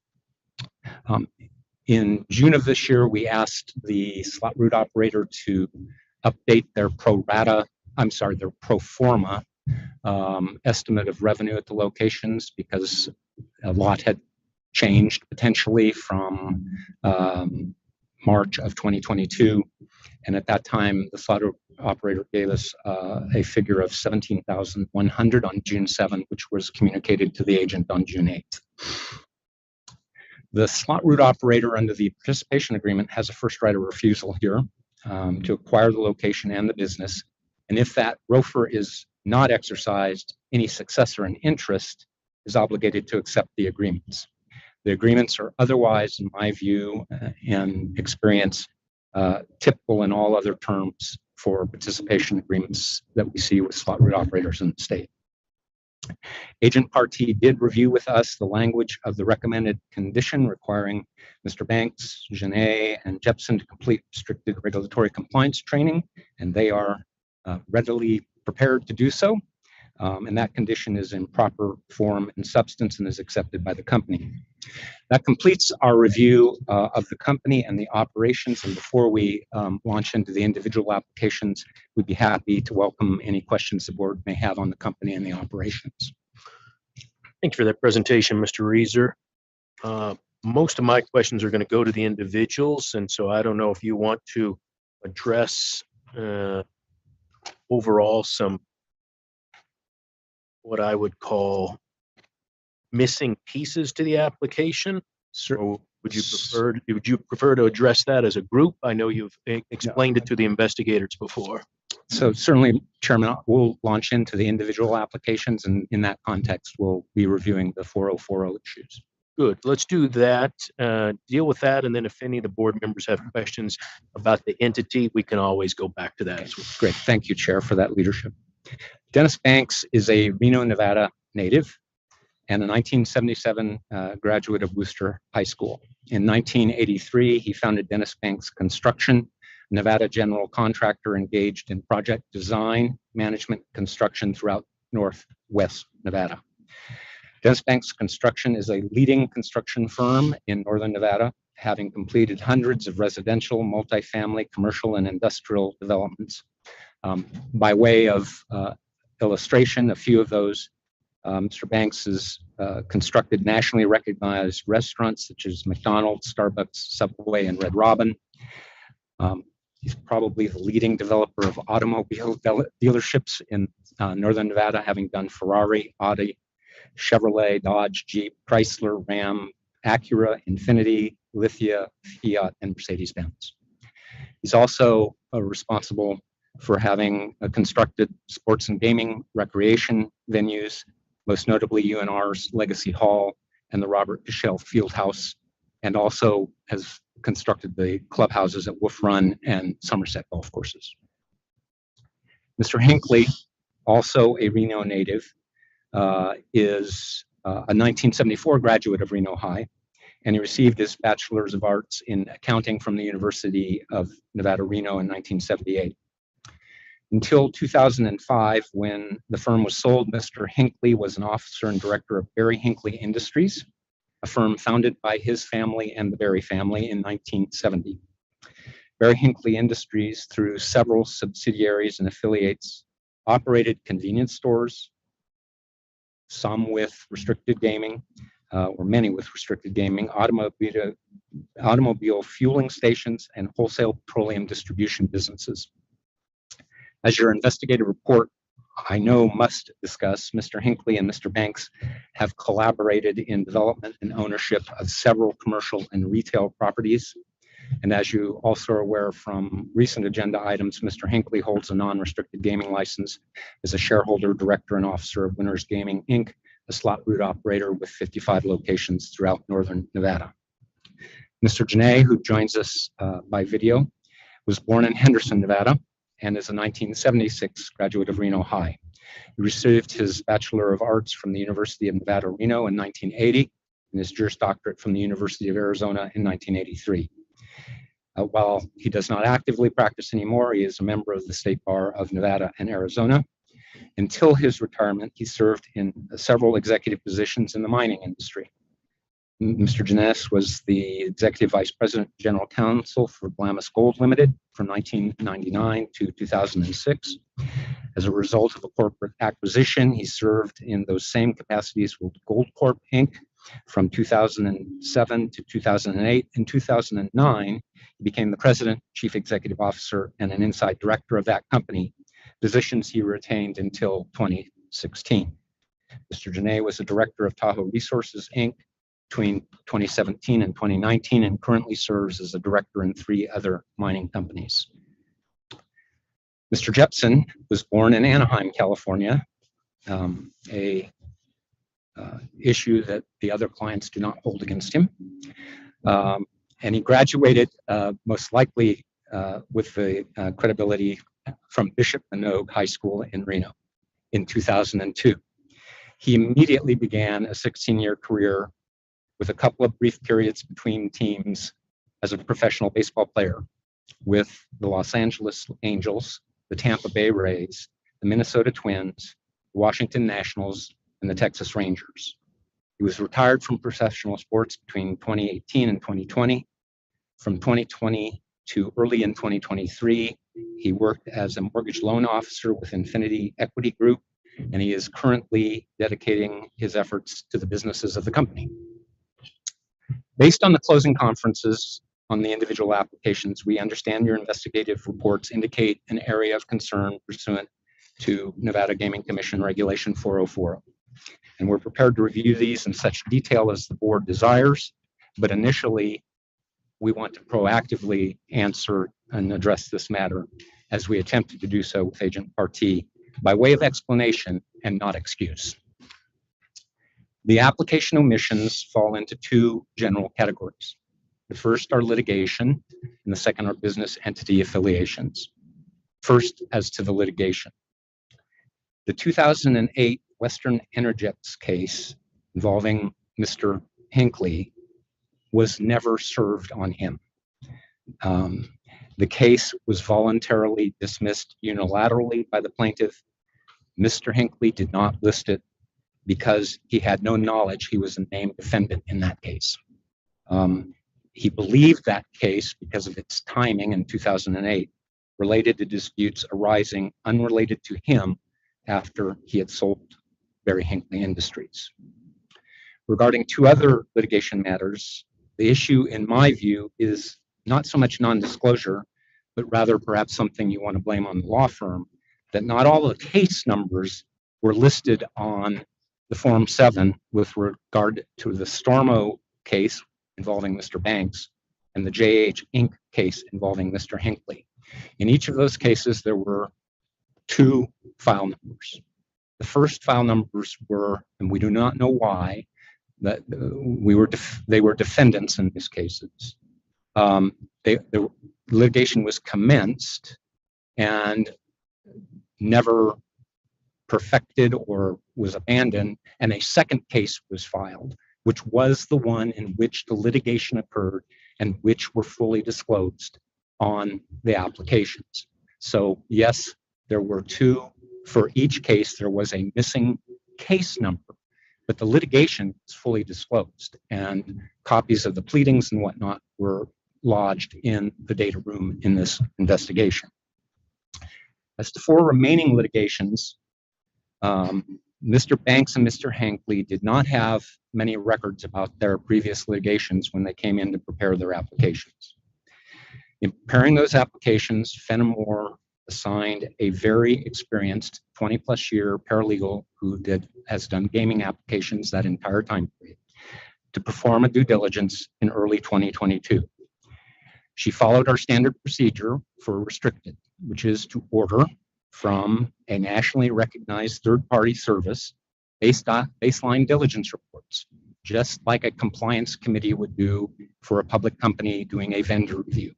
In June of this year, we asked the slot route operator to update their pro forma estimate of revenue at the locations, because a lot had changed potentially from March of 2022. And at that time, the slot operator gave us a figure of 17,100 on June 7, which was communicated to the agent on June 8th. The slot route operator under the participation agreement has a first right of refusal here to acquire the location and the business. And if that ROFR is not exercised, any successor in interest is obligated to accept the agreements. The agreements are otherwise, in my view and experience, typical in all other terms for participation agreements that we see with slot route operators in the state. Agent Partee did review with us the language of the recommended condition requiring Mr. Banks, Genet, and Jepson to complete restricted regulatory compliance training, and they are readily prepared to do so. And that condition is in proper form and substance and is accepted by the company. That completes our review of the company and the operations. And before we launch into the individual applications, we'd be happy to welcome any questions the board may have on the company and the operations. Thank you for that presentation, Mr. Reeser. Most of my questions are going to go to the individuals, and so I don't know if you want to address overall some what I would call missing pieces to the application. So would you prefer to address that as a group? I know you've explained it to the investigators before. So certainly, Chairman, we'll launch into the individual applications, and in that context, we'll be reviewing the 4040 issues. Good. Let's do that. Deal with that, and then if any of the board members have questions about the entity, we can always go back to that as well. Great. Thank you, Chair, for that leadership. Dennis Banks is a Reno, Nevada native and a 1977 graduate of Worcester High School. In 1983, he founded Dennis Banks Construction, Nevada general contractor engaged in project design, management, construction throughout Northwest Nevada. Dennis Banks Construction is a leading construction firm in Northern Nevada, having completed hundreds of residential, multifamily, commercial, and industrial developments. By way of illustration, a few of those, Mr. Banks has constructed nationally recognized restaurants such as McDonald's, Starbucks, Subway, and Red Robin. He's probably the leading developer of automobile dealerships in Northern Nevada, having done Ferrari, Audi, Chevrolet, Dodge, Jeep, Chrysler, Ram, Acura, Infiniti, Lithia, Fiat, and Mercedes-Benz. He's also responsible for having constructed sports and gaming recreation venues, most notably UNR's Legacy Hall and the Robert Cashell Fieldhouse, and also has constructed the clubhouses at Wolf Run and Somerset golf courses. Mr. Hinckley, also a Reno native, is a 1974 graduate of Reno High, and he received his Bachelor's of Arts in Accounting from the University of Nevada, Reno in 1978. Until 2005, when the firm was sold, Mr. Hinckley was an officer and director of Barry Hinckley Industries, a firm founded by his family and the Barry family in 1970. Barry Hinckley Industries, through several subsidiaries and affiliates, operated convenience stores, some with restricted gaming, or many with restricted gaming, automobile fueling stations, and wholesale petroleum distribution businesses. As your investigative report, I know, must discuss, Mr. Hinckley and Mr. Banks have collaborated in development and ownership of several commercial and retail properties. And as you also are aware from recent agenda items, Mr. Hinckley holds a non-restricted gaming license as a shareholder, director, and officer of Winners Gaming, Inc., a slot route operator with 55 locations throughout Northern Nevada. Mr. Genet, who joins us by video, was born in Henderson, Nevada, and is a 1976 graduate of Reno High. He received his Bachelor of Arts from the University of Nevada, Reno in 1980, and his Juris Doctorate from the University of Arizona in 1983. While he does not actively practice anymore, he is a member of the State Bar of Nevada and Arizona. Until his retirement, he served in several executive positions in the mining industry. Mr. Genet was the Executive Vice President General Counsel for Glamis Gold Limited from 1999 to 2006. As a result of a corporate acquisition, he served in those same capacities with Gold Corp Inc. from 2007 to 2008. In 2009, he became the President, Chief Executive Officer, and an inside director of that company, positions he retained until 2016. Mr. Genet was a director of Tahoe Resources Inc. between 2017 and 2019, and currently serves as a director in 3 other mining companies. Mr. Jepson was born in Anaheim, California, issue that the other clients do not hold against him. And he graduated most likely with the credibility from Bishop Minogue High School in Reno in 2002. He immediately began a 16-year career with a couple of brief periods between teams as a professional baseball player with the Los Angeles Angels, the Tampa Bay Rays, the Minnesota Twins, the Washington Nationals, and the Texas Rangers. He was retired from professional sports between 2018 and 2020. From 2020 to early in 2023, he worked as a mortgage loan officer with Infinity Equity Group, and he is currently dedicating his efforts to the businesses of the company. Based on the closing conferences on the individual applications, we understand your investigative reports indicate an area of concern pursuant to Nevada Gaming Commission Regulation 4040. And we're prepared to review these in such detail as the board desires, but initially, we want to proactively answer and address this matter as we attempted to do so with Agent Partee by way of explanation and not excuse. The application omissions fall into two general categories. The first are litigation, and the second are business entity affiliations. First, as to the litigation. The 2008 Western Energetics case involving Mr. Hinckley was never served on him. The case was voluntarily dismissed unilaterally by the plaintiff. Mr. Hinckley did not list it because he had no knowledge he was a named defendant in that case. He believed that case because of its timing in 2008 related to disputes arising unrelated to him after he had sold Barry Hinckley Industries. Regarding two other litigation matters, the issue, in my view, is not so much non-disclosure, but rather perhaps something you want to blame on the law firm, that not all the case numbers were listed on the Form 7 with regard to the Stormo case involving Mr. Banks and the JH Inc. case involving Mr. Hinckley. In each of those cases, there were two file numbers. The first file numbers were, and we do not know why, that they were defendants in these cases. The litigation was commenced and never perfected or was abandoned, and a second case was filed, which was the one in which the litigation occurred and which were fully disclosed on the applications. So yes, there were two. For each case, there was a missing case number, but the litigation was fully disclosed, and copies of the pleadings and whatnot were lodged in the data room in this investigation. As to four remaining litigations, Mr. Banks and Mr. Hinckley did not have many records about their previous litigations when they came in to prepare their applications. In preparing those applications, Fenimore assigned a very experienced 20-plus year paralegal who has done gaming applications that entire time period to perform a due diligence in early 2022. She followed our standard procedure for restricted, which is to order from a nationally recognized third-party service baseline diligence reports, just like a compliance committee would do for a public company doing a vendor review.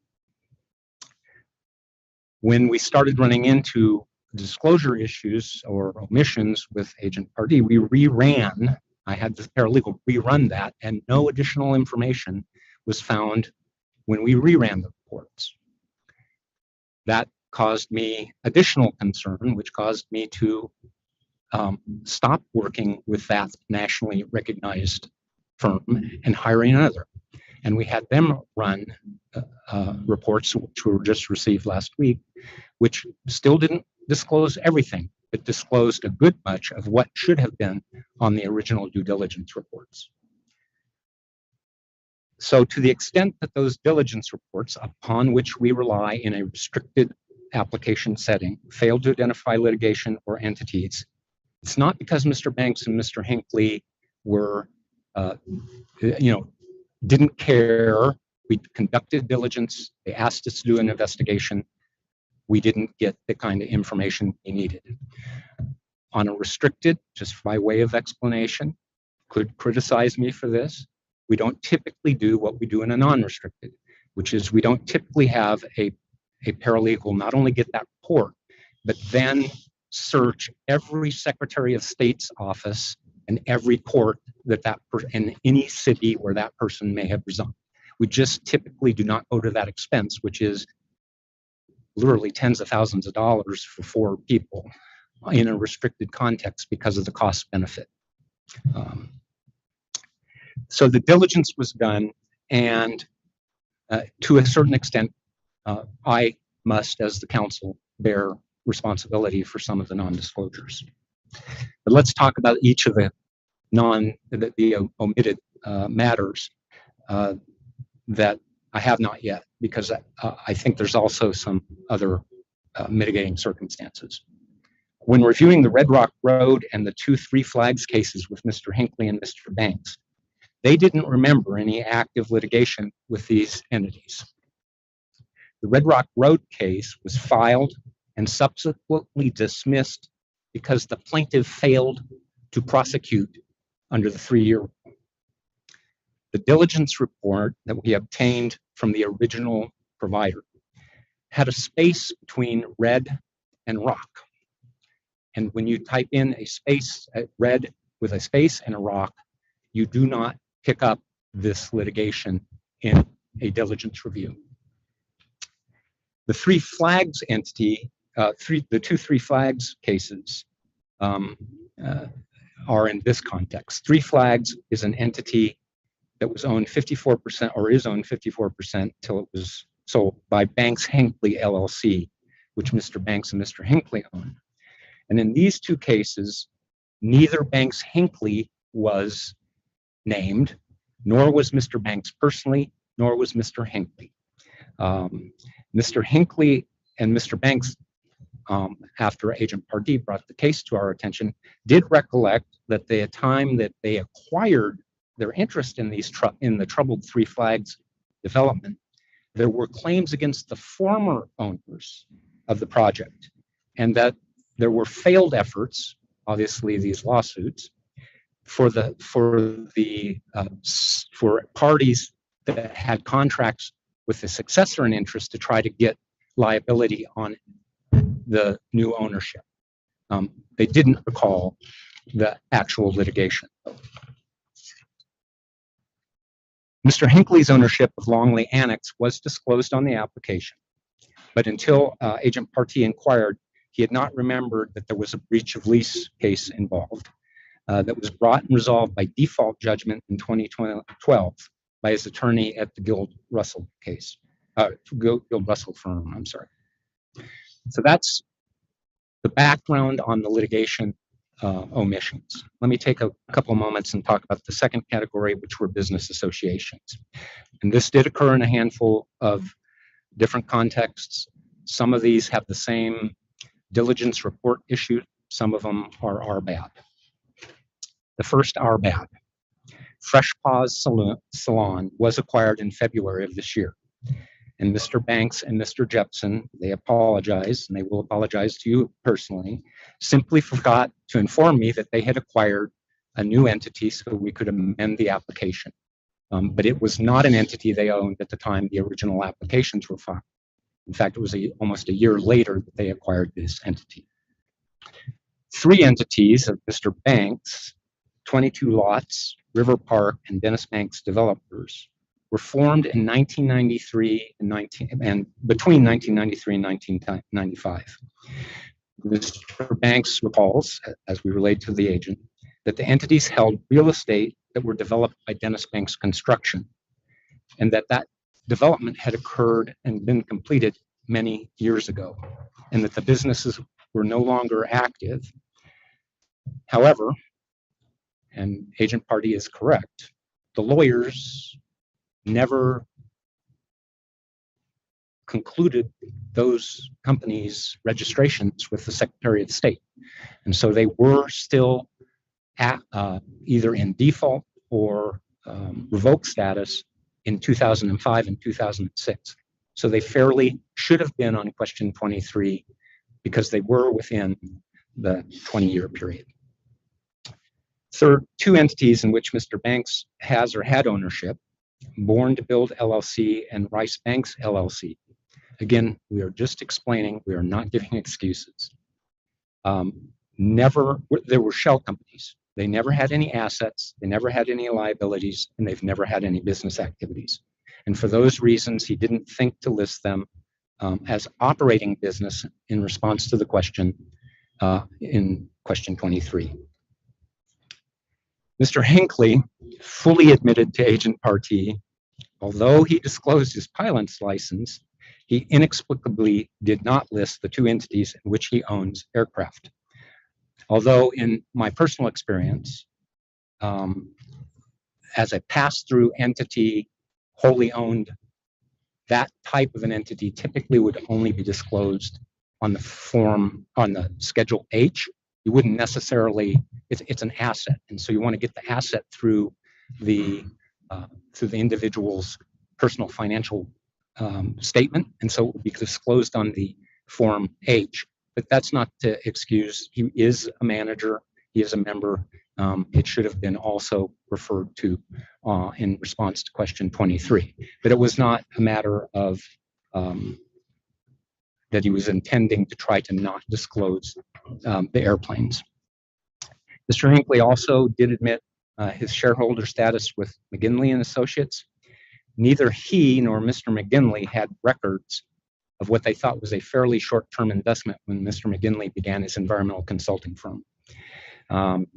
When we started running into disclosure issues or omissions with Agent Partee, I had the paralegal rerun that, and no additional information was found when we reran the reports. That caused me additional concern, which caused me to stop working with that nationally recognized firm and hiring another. And we had them run reports, which were just received last week, which still didn't disclose everything. It disclosed a good much of what should have been on the original due diligence reports. So to the extent that those diligence reports, upon which we rely in a restricted application setting, failed to identify litigation or entities, it's not because Mr. Banks and Mr. Hinckley were, didn't care. We conducted diligence. They asked us to do an investigation. We didn't get the kind of information we needed. On a restricted, just by way of explanation, could criticize me for this. We don't typically do what we do in a non-restricted, which is we don't typically have a a paralegal not only get that report, but then search every Secretary of State's office and every court in any city where that person may have resigned. We just typically do not go to that expense, which is literally tens of thousands of dollars for 4 people in a restricted context because of the cost benefit. So the diligence was done, and to a certain extent, I must, as the council, bear responsibility for some of the non-disclosures. But let's talk about each of the omitted matters that I have not yet, because I think there's also some other mitigating circumstances. When reviewing the Red Rock Road and the 2 Three Flags cases with Mr. Hinckley and Mr. Banks, they didn't remember any active litigation with these entities. The Red Rock Road case was filed and subsequently dismissed because the plaintiff failed to prosecute under the 3-year rule. The diligence report that we obtained from the original provider had a space between red and rock. And when you type in a space, red with a space and a rock, you do not pick up this litigation in a diligence review. The Three Flags entity, the 2 Three Flags cases are in this context. Three Flags is an entity that was owned 54% or is owned 54% till it was sold by Banks Hinckley LLC, which Mr. Banks and Mr. Hinckley own. And in these 2 cases, neither Banks Hinckley was named, nor was Mr. Banks personally, nor was Mr. Hinckley. Mr. Hinckley and Mr. Banks, after Agent Pardee brought the case to our attention, did recollect that the time that they acquired their interest in the troubled Three Flags development, there were claims against the former owners of the project, and that there were failed efforts, obviously these lawsuits, for parties that had contracts with the successor in interest to try to get liability on the new ownership. They didn't recall the actual litigation. Mr. Hinckley's ownership of Longley Annex was disclosed on the application, but until Agent Pardee inquired, he had not remembered that there was a breach of lease case involved that was brought and resolved by default judgment in 2012 by his attorney at the Guild Russell case, Guild Russell firm, I'm sorry. So that's the background on the litigation omissions. Let me take a couple of moments and talk about the second category, which were business associations. And this did occur in a handful of different contexts. Some of these have the same diligence report issue. Some of them are RBAD. The first RBAD, Fresh Paws Salon, was acquired in February of this year. And Mr. Banks and Mr. Jepson, they apologize, and they will apologize to you personally, simply forgot to inform me that they had acquired a new entity so we could amend the application. But it was not an entity they owned at the time the original applications were filed. In fact, it was almost a year later that they acquired this entity. 3 entities of Mr. Banks, 22 lots, River Park, and Dennis Banks developers, were formed in 1993 and between 1993 and 1995. Mr. Banks recalls, as we relate to the agent, that the entities held real estate that were developed by Dennis Banks Construction, and that development had occurred and been completed many years ago, and that the businesses were no longer active. However, and Agent Pardee is correct, the lawyers never concluded those companies' registrations with the Secretary of State. And so they were still either in default or revoked status in 2005 and 2006. So they fairly should have been on question 23 because they were within the 20-year period. Third, 2 entities in which Mr. Banks has or had ownership, Born to Build LLC and Rice Banks LLC. Again, we are just explaining, we are not giving excuses. There were shell companies. They never had any assets, they never had any liabilities, and they've never had any business activities. And for those reasons, he didn't think to list them as operating business in response to the question in question 23. Mr. Hinckley fully admitted to Agent Partee, although he disclosed his pilot's license, he inexplicably did not list the two entities in which he owns aircraft. Although in my personal experience, as a pass-through entity, wholly owned, that type of an entity typically would only be disclosed on the form, on the Schedule H. You wouldn't necessarily, it's an asset. And so you want to get the asset through the individual's personal financial statement. And so it would be disclosed on the Form H. But that's not to excuse, he is a manager, he is a member. It should have been also referred to in response to question 23. But it was not a matter of that he was intending to try to not disclose the airplanes. Mr. Hinckley also did admit his shareholder status with McGinley and Associates. Neither he nor Mr. McGinley had records of what they thought was a fairly short-term investment when Mr. McGinley began his environmental consulting firm.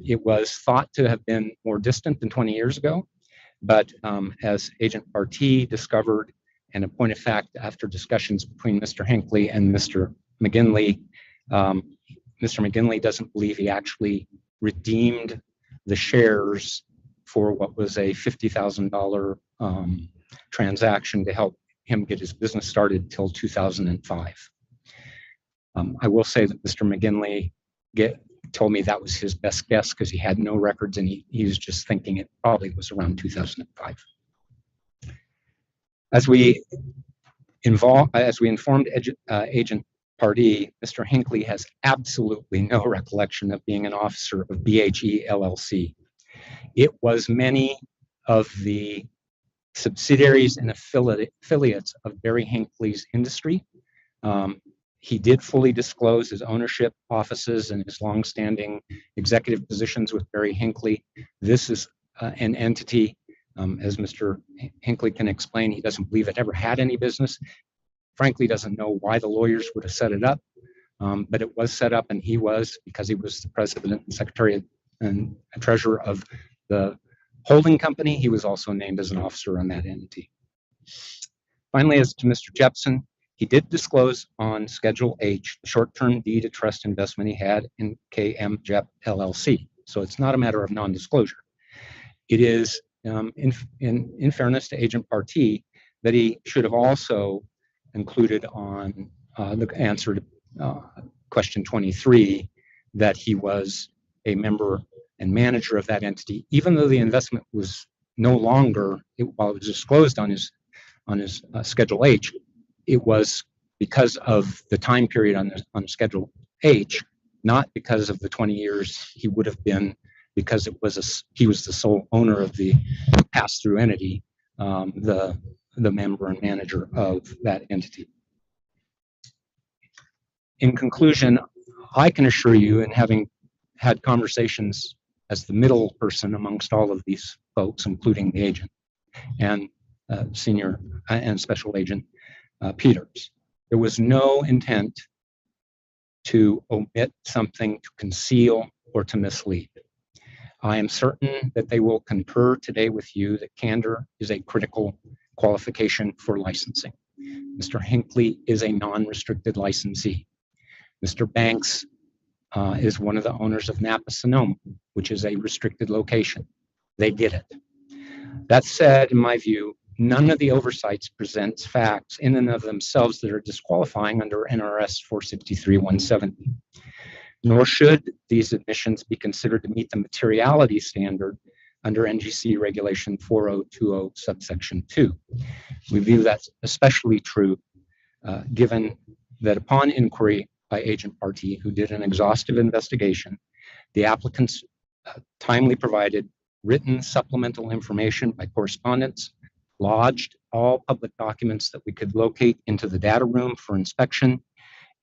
It was thought to have been more distant than 20 years ago, but as Agent Partee discovered, and a point of fact after discussions between Mr. Hinckley and Mr. McGinley, Mr. McGinley doesn't believe he actually redeemed the shares for what was a $50,000 transaction to help him get his business started till 2005. I will say that Mr. McGinley told me that was his best guess because he had no records and he was just thinking it probably was around 2005. As we informed Agent Partee, Mr. Hinckley has absolutely no recollection of being an officer of BHE LLC. It was many of the subsidiaries and affiliates of Barry Hinckley's industry. He did fully disclose his ownership offices and his longstanding executive positions with Barry Hinckley. This is an entity, as Mr. Hinckley can explain, he doesn't believe it ever had any business. Frankly, doesn't know why the lawyers would have set it up, but it was set up, and he was, because he was the president and secretary and treasurer of the holding company, he was also named as an officer on that entity. Finally, as to Mr. Jepson, he did disclose on Schedule H the short-term deed of trust investment he had in KM JEP LLC. So it's not a matter of non-disclosure. It is, in fairness to Agent Partee, that he should have also included on the answer to question 23 that he was a member and manager of that entity, even though the investment was no longer, while it was disclosed on his Schedule H, it was because of the time period on Schedule H, not because of the 20 years he would have been, because he was the sole owner of the pass-through entity, the member and manager of that entity. In conclusion, I can assure you, and having had conversations as the middle person amongst all of these folks, including the agent and senior and special agent Peters, there was no intent to omit something, to conceal, or to mislead. I am certain that they will concur today with you that candor is a critical qualification for licensing. Mr. Hinckley is a non-restricted licensee. Mr. Banks is one of the owners of Napa Sonoma, which is a restricted location. They get it. That said, in my view, none of the oversights presents facts in and of themselves that are disqualifying under NRS 463-170. Nor should these admissions be considered to meet the materiality standard under NGC Regulation 4020 subsection 2. We view that especially true given that upon inquiry by Agent Partee, who did an exhaustive investigation, the applicants timely provided written supplemental information by correspondence lodged all public documents that we could locate into the data room for inspection.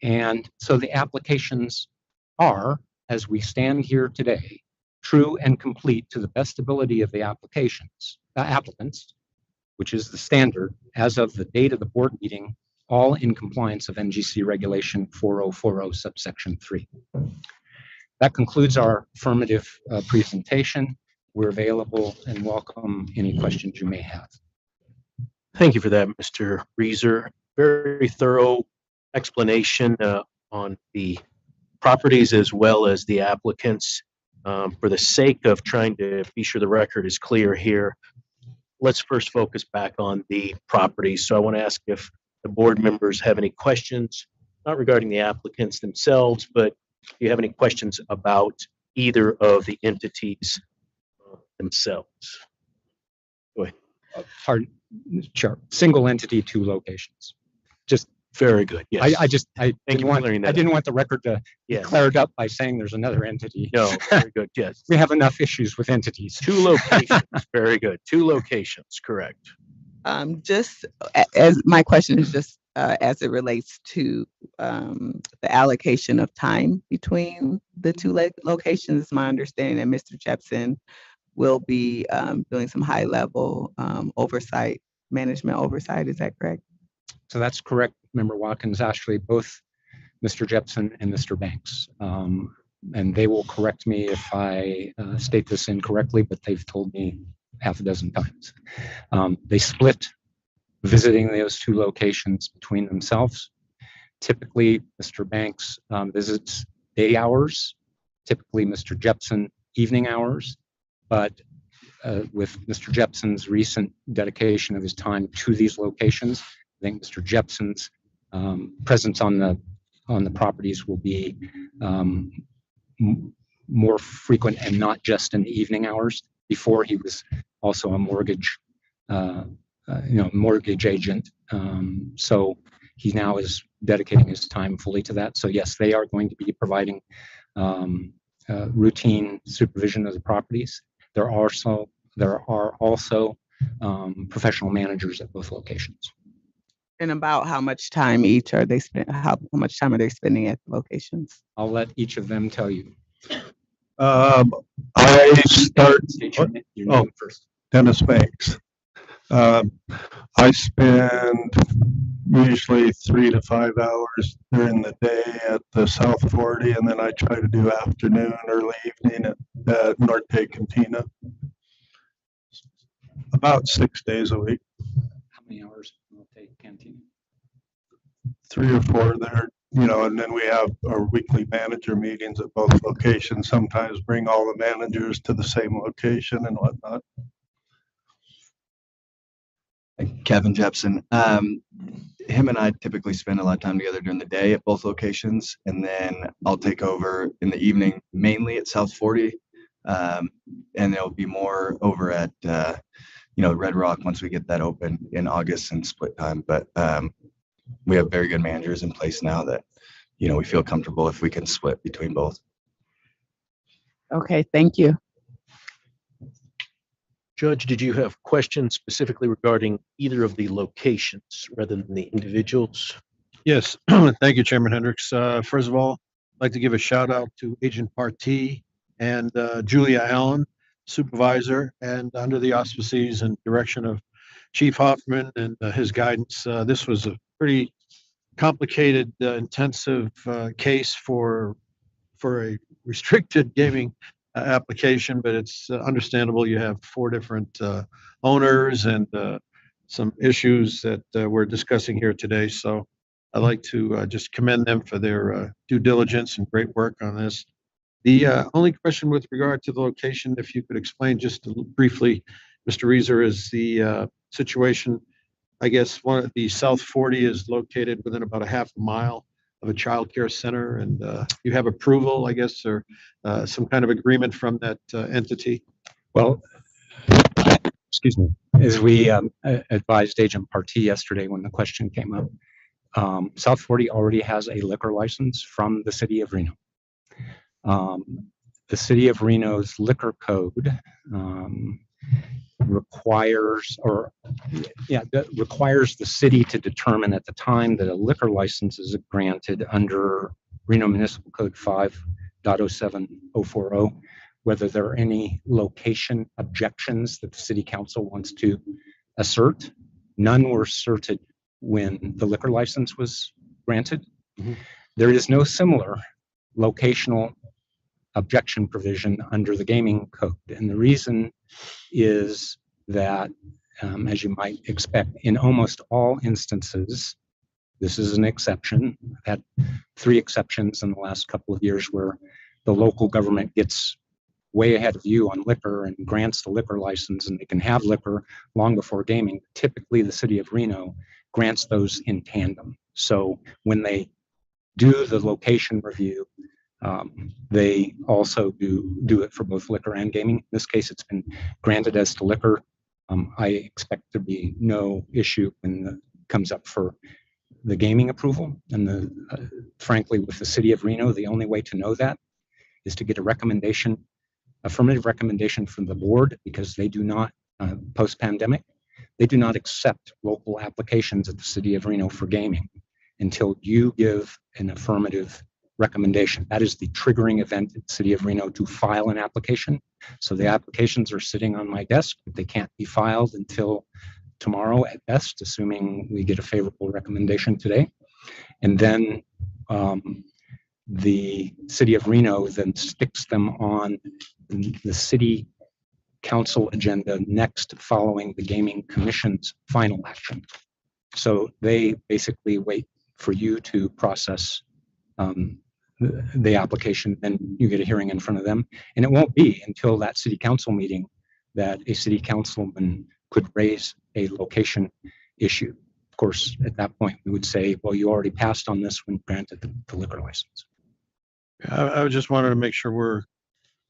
And so the applications are, as we stand here today, true and complete to the best ability of the applicants, which is the standard as of the date of the board meeting, all in compliance of NGC Regulation 4040 subsection 3. That concludes our affirmative presentation. We're available and welcome any questions you may have. Thank you for that, Mr. Reeser. Very thorough explanation on the properties as well as the applicants. For the sake of trying to be sure the record is clear here, let's first focus back on the properties. So I want to ask if the board members have any questions, not regarding the applicants themselves, but do you have any questions about either of the entities themselves? Go ahead. Pardon, sure. Single entity, 2 locations. Just very good. Yes. I Thank you for clearing that I up. didn't want the record to be cleared up by saying there's another entity. No, very good. Yes. We have enough issues with entities. 2 locations. Very good. 2 locations. Correct. Just as my question is just as it relates to the allocation of time between the 2 locations. It's my understanding that Mr. Jepson will be doing some high level oversight, management oversight. Is that correct? So that's correct, Member Watkins. Actually, both Mr. Jepson and Mr. Banks. And they will correct me if I state this incorrectly, but they've told me half a dozen times. They split visiting those 2 locations between themselves. Typically, Mr. Banks visits day hours, typically Mr. Jepson evening hours, but with Mr. Jepson's recent dedication of his time to these locations, I think Mr. Jepson's presence on the properties will be more frequent and not just in the evening hours. Before, he was also a mortgage agent. So he now is dedicating his time fully to that. So yes, they are going to be providing routine supervision of the properties. There are also professional managers at both locations. And about how much time each are they spend? How much time are they spending at the locations? I'll let each of them tell you. I start. First. Dennis Banks. I spend usually 3 to 5 hours during the day at the South 40, and then I try to do afternoon, early evening at Norte Cantina. About 6 days a week. How many hours will it take Cantina? 3 or 4 there, and then we have our weekly manager meetings at both locations. Sometimes bring all the managers to the same location and whatnot. Kevin Jepson. Him and I typically spend a lot of time together during the day at both locations, and then I'll take over in the evening, mainly at South 40, and there'll be more over at Red Rock once we get that open in August and split time. But we have very good managers in place now that we feel comfortable if we can split between both. Okay, thank you. Judge, did you have questions specifically regarding either of the locations rather than the individuals? Yes, thank you, Chairman Hendricks. First of all, I'd like to give a shout out to Agent Partee and Julia Allen, supervisor, and under the auspices and direction of Chief Hoffman and his guidance. This was a pretty complicated, intensive case for a restricted gaming application, but it's understandable. You have 4 different owners and some issues that we're discussing here today. So I'd like to just commend them for their due diligence and great work on this. The only question with regard to the location, if you could explain just briefly, Mr. Reeser, is the situation. I guess one of the South 40 is located within about a half a mile of a child care center, and you have approval, I guess, or some kind of agreement from that entity? Well, excuse me, as we advised Agent Partee yesterday when the question came up, South 40 already has a liquor license from the city of Reno. The city of Reno's liquor code requires, that requires the city to determine at the time that a liquor license is granted under Reno Municipal Code 5.07040, whether there are any location objections that the city council wants to assert. None were asserted when the liquor license was granted. There is no similar locational objection provision under the gaming code. And the reason is that, as you might expect, in almost all instances, this is an exception. I've had 3 exceptions in the last couple of years where the local government gets way ahead of you on liquor and grants the liquor license, and they can have liquor long before gaming. Typically, the city of Reno grants those in tandem. So when they do the location review, they also do it for both liquor and gaming. In this case, it's been granted as to liquor. I expect there to be no issue when it comes up for the gaming approval. And frankly, with the city of Reno, the only way to know that is to get a recommendation, affirmative recommendation from the board, because they do not, post-pandemic, they do not accept local applications at the city of Reno for gaming until you give an affirmative recommendation. That is the triggering event at the city of Reno to file an application. So the applications are sitting on my desk, but they can't be filed until tomorrow at best, assuming we get a favorable recommendation today. And then the city of Reno then sticks them on the city council agenda next, following the gaming commission's final action. So they basically wait for you to process the application, and you get a hearing in front of them. And it won't be until that city council meeting that a city councilman could raise a location issue. Of course, at that point, we would say, well, you already passed on this when granted the liquor license. I just wanted to make sure we're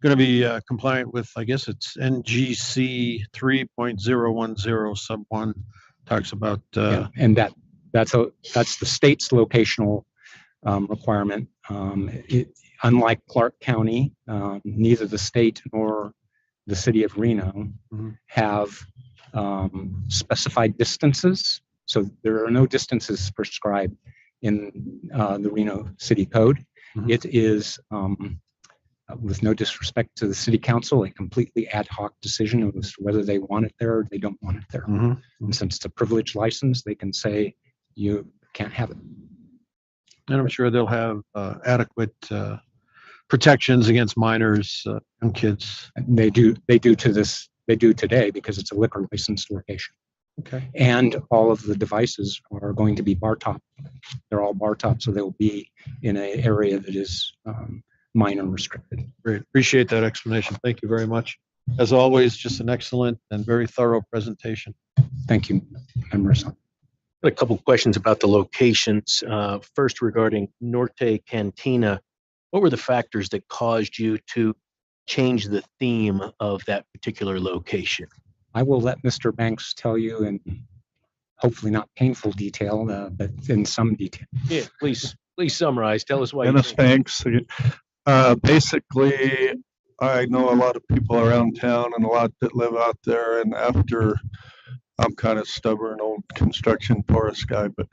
going to be compliant with, I guess it's NGC 3.010 sub 1 talks about. And that's the state's locational requirement. Unlike Clark County, neither the state nor the city of Reno have specified distances. So there are no distances prescribed in the Reno City Code. It is, with no disrespect to the city council, a completely ad hoc decision as to whether they want it there or they don't want it there. And since it's a privileged license, they can say you can't have it. And I'm sure they'll have adequate protections against minors and kids. They do today because it's a liquor licensed location. Okay. And all of the devices are going to be bar top. They're all bar top, so they'll be in an area that is minor restricted. Great. Appreciate that explanation. Thank you very much. As always, just an excellent and very thorough presentation. Thank you, Member Hassan. A couple of questions about the locations. First, regarding Norte Cantina, what were the factors that caused you to change the theme of that particular location? I will let Mr. Banks tell you in hopefully not painful detail, but in some detail. Yeah, please summarize. Tell us why. Dennis Banks. Basically, I know a lot of people around town and a lot that live out there, and after I'm kind of stubborn old construction forest guy, but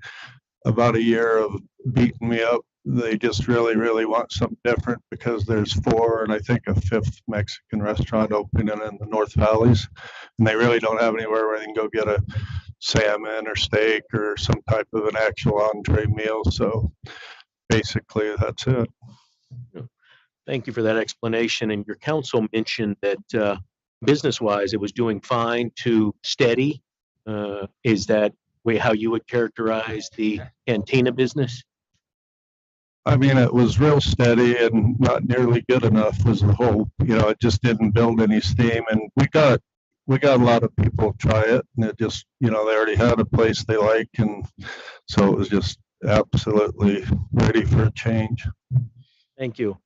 about a year of beating me up, they just really want something different, because there's 4 and I think a 5th Mexican restaurant opening in the North Valleys, and they really don't have anywhere where they can go get a salmon or steak or some type of an actual entree meal. So basically that's it. Thank you for that explanation. And your counsel mentioned that business-wise, it was doing fine to steady. Is that how you would characterize the cantina business? I mean, it was real steady and not nearly good enough was the hope. It just didn't build any steam, and we got a lot of people try it, and it just, they already had a place they like, and so it was just absolutely ready for a change. Thank you.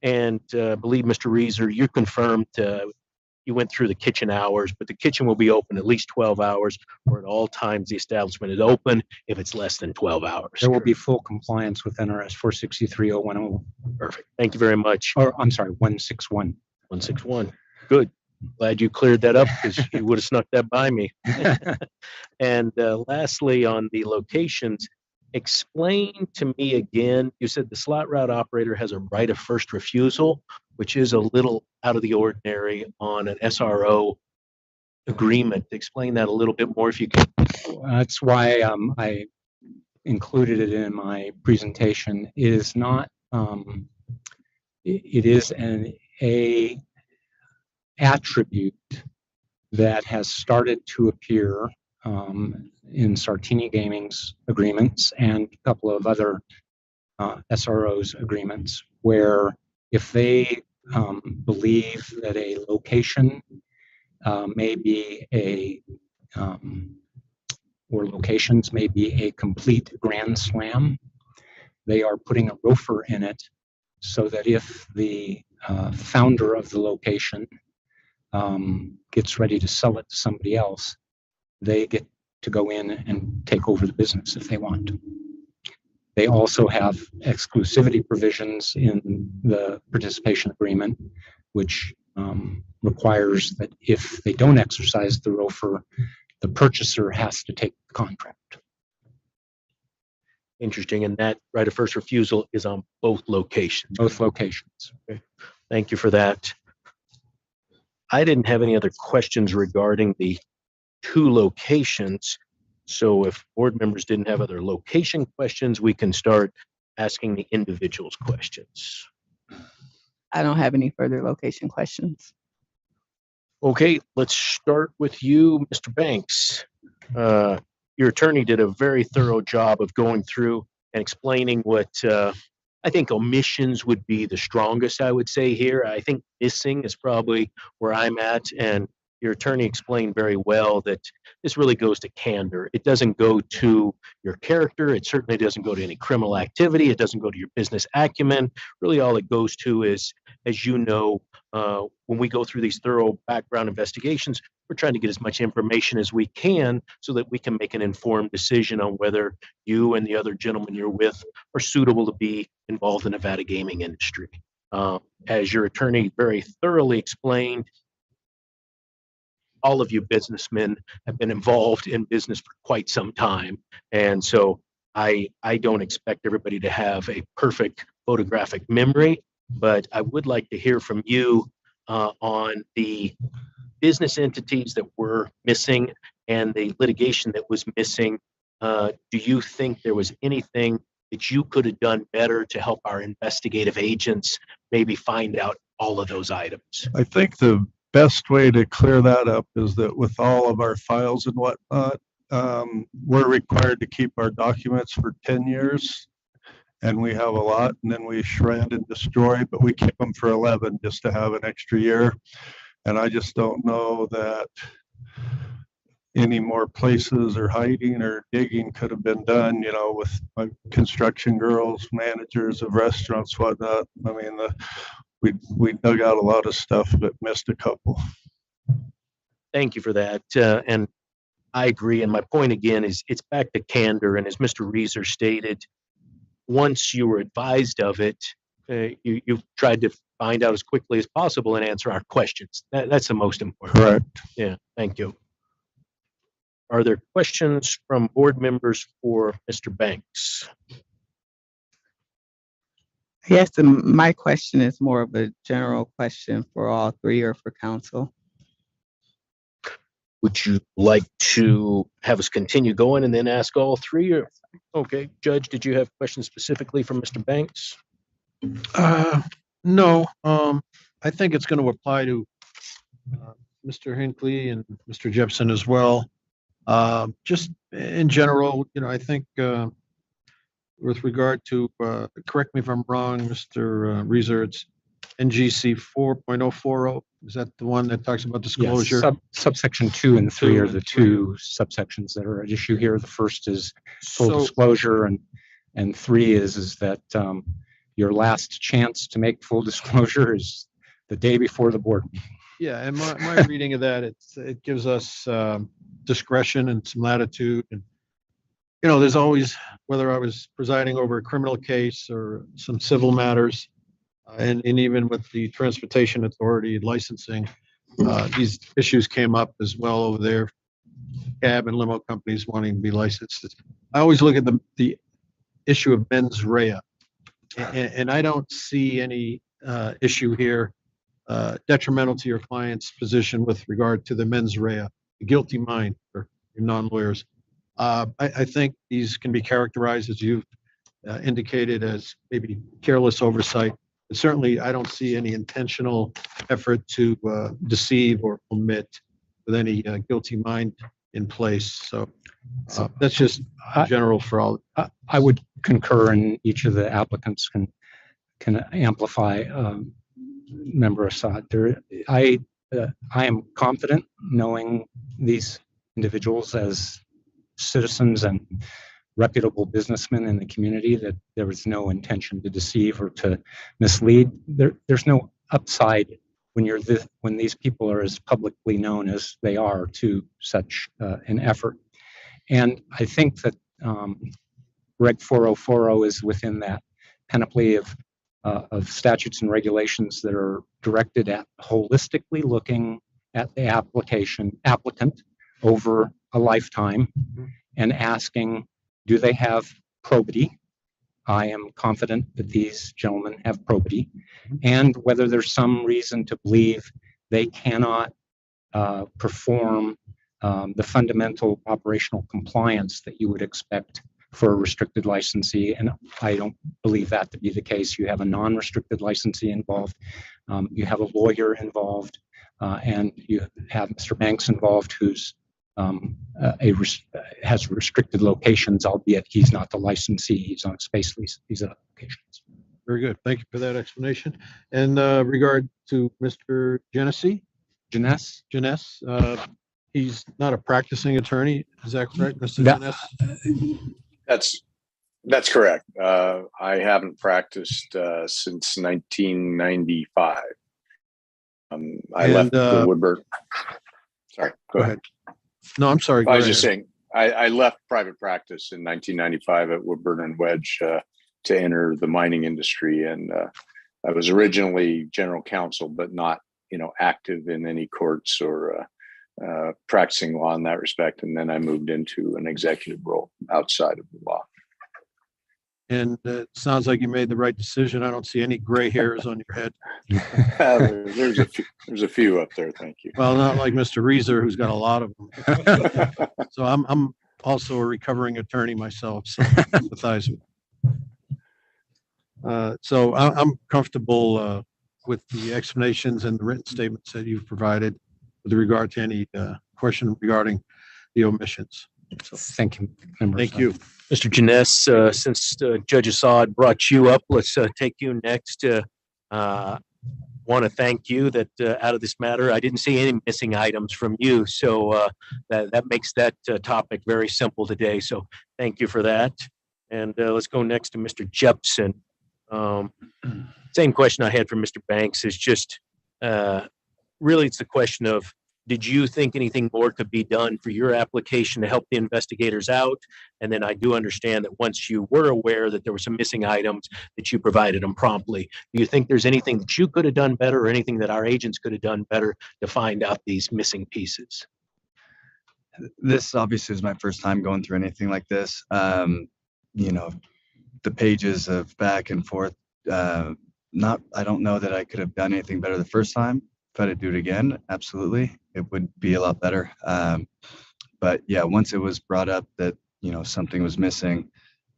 And I believe, Mr. Reeser, you confirmed you went through the kitchen hours, but the kitchen will be open at least 12 hours, or at all times the establishment is open if it's less than 12 hours. There will be full compliance with NRS 463.010. Perfect. Thank you very much. Or I'm sorry, 161. 161. Good. Glad you cleared that up because you would have snuck that by me. And lastly, on the locations, explain to me again, you said the slot route operator has a right of first refusal, which is a little out of the ordinary on an SRO agreement. Explain that a little bit more if you can. That's why I included it in my presentation. It is not, it is a attribute that has started to appear in Sartini Gaming's agreements and a couple of other SRO's agreements, where if they believe that a location may be or locations may be a complete grand slam, they are putting a ROFR in it so that if the founder of the location gets ready to sell it to somebody else, they get to go in and take over the business if they want. They also have exclusivity provisions in the participation agreement, which requires that if they don't exercise the ROFR, the purchaser has to take the contract. Interesting. And that right of first refusal is on both locations. Both locations. Okay. Thank you for that. I didn't have any other questions regarding the two locations. So if board members didn't have other location questions, we can start asking the individuals questions. I don't have any further location questions. Okay, let's start with you, Mr. Banks. Your attorney did a very thorough job of going through and explaining what I think omissions would be the strongest, I would say here. I think missing is probably where I'm at. And your attorney explained very well that this really goes to candor. It doesn't go to your character. It certainly doesn't go to any criminal activity. It doesn't go to your business acumen. Really all it goes to is, as you know, when we go through these thorough background investigations, we're trying to get as much information as we can so that we can make an informed decision on whether you and the other gentleman you're with are suitable to be involved in the Nevada gaming industry. As your attorney very thoroughly explained, all of you businessmen have been involved in business for quite some time. And so I don't expect everybody to have a perfect photographic memory, but I would like to hear from you on the business entities that were missing and the litigation that was missing. Do you think there was anything that you could have done better to help our investigative agents maybe find out all of those items? I think the best way to clear that up is that with all of our files and whatnot, we're required to keep our documents for 10 years. And we have a lot, and then we shred and destroy, but we keep them for 11 just to have an extra year. And I just don't know that any more places or hiding or digging could have been done, you know, with my construction girls, managers of restaurants, whatnot. I mean, we dug out a lot of stuff, but missed a couple. Thank you for that. And I agree. And my point again is it's back to candor. And as Mr. Reeser stated, once you were advised of it, you've tried to find out as quickly as possible and answer our questions. That's the most important. Correct. Yeah, thank you. Are there questions from board members for Mr. Banks? Yes, and my question is more of a general question for all three or for council. Would you like to have us continue going and then ask all three? Or okay, Judge, did you have questions specifically for Mr. Banks? No, I think it's going to apply to Mr. Hinckley and Mr. Jepson as well. Just in general, you know, I think with regard to, correct me if I'm wrong, Mr. Reeser, it's NGC 4.040. Is that the one that talks about disclosure? Yes, subsection 2 and 3 are the two subsections that are at issue here. The first is full disclosure, and 3 is that your last chance to make full disclosure is the day before the board meeting. Yeah, and my reading of that, it gives us discretion and some latitude. And, you know, there's always, whether I was presiding over a criminal case or some civil matters, and even with the transportation authority licensing, these issues came up as well over there. Cab and limo companies wanting to be licensed. I always look at the issue of mens rea, and I don't see any issue here detrimental to your client's position with regard to the mens rea, the guilty mind for your non-lawyers. I think these can be characterized, as you've indicated, as maybe careless oversight. But certainly, I don't see any intentional effort to deceive or omit with any guilty mind in place. So that's just general for all. I would concur, and each of the applicants can amplify Member Assad. I am confident, knowing these individuals as citizens and reputable businessmen in the community, that there was no intention to deceive or to mislead. There's no upside when these people are as publicly known as they are to such an effort. And I think that Reg 4040 is within that panoply of statutes and regulations that are directed at holistically looking at the applicant over a lifetime and asking, do they have probity? I am confident that these gentlemen have probity, and whether there's some reason to believe they cannot perform the fundamental operational compliance that you would expect for a restricted licensee. And I don't believe that to be the case. You have a non-restricted licensee involved, you have a lawyer involved, and you have Mr. Banks involved, who's has restricted locations, albeit he's not the licensee. He's on a space lease. These are locations. Very good. Thank you for that explanation. And regard to Mr. Genesse, he's not a practicing attorney. Is that correct, Mr. Genesse? That's correct. I haven't practiced since 1995. I left the Woodburn. Sorry, go ahead. No, I'm sorry. I was just saying, I left private practice in 1995 at Woodburn and Wedge to enter the mining industry, and I was originally general counsel, but not, active in any courts or practicing law in that respect. And then I moved into an executive role outside of the law. And it sounds like you made the right decision. I don't see any gray hairs on your head. There's a few up there. Thank you. Well, not like Mr. Reeser, who's got a lot of them. So I'm also a recovering attorney myself, so I sympathize with. So I'm comfortable with the explanations and the written statements that you've provided with regard to any question regarding the omissions. So, thank you. Thank you. Mr. Genesse, since Judge Assad brought you up, let's take you next. Want to thank you that out of this matter, I didn't see any missing items from you. So that makes that topic very simple today. So thank you for that. And let's go next to Mr. Jepson. Same question I had for Mr. Banks is just really it's the question of, did you think anything more could be done for your application to help the investigators out? And then I do understand that once you were aware that there were some missing items, that you provided them promptly. Do you think there's anything that you could have done better, or anything that our agents could have done better to find out these missing pieces? This obviously is my first time going through anything like this. The pages of back and forth, I don't know that I could have done anything better the first time. If I had to do it again, absolutely, it would be a lot better. But yeah, once it was brought up that, something was missing,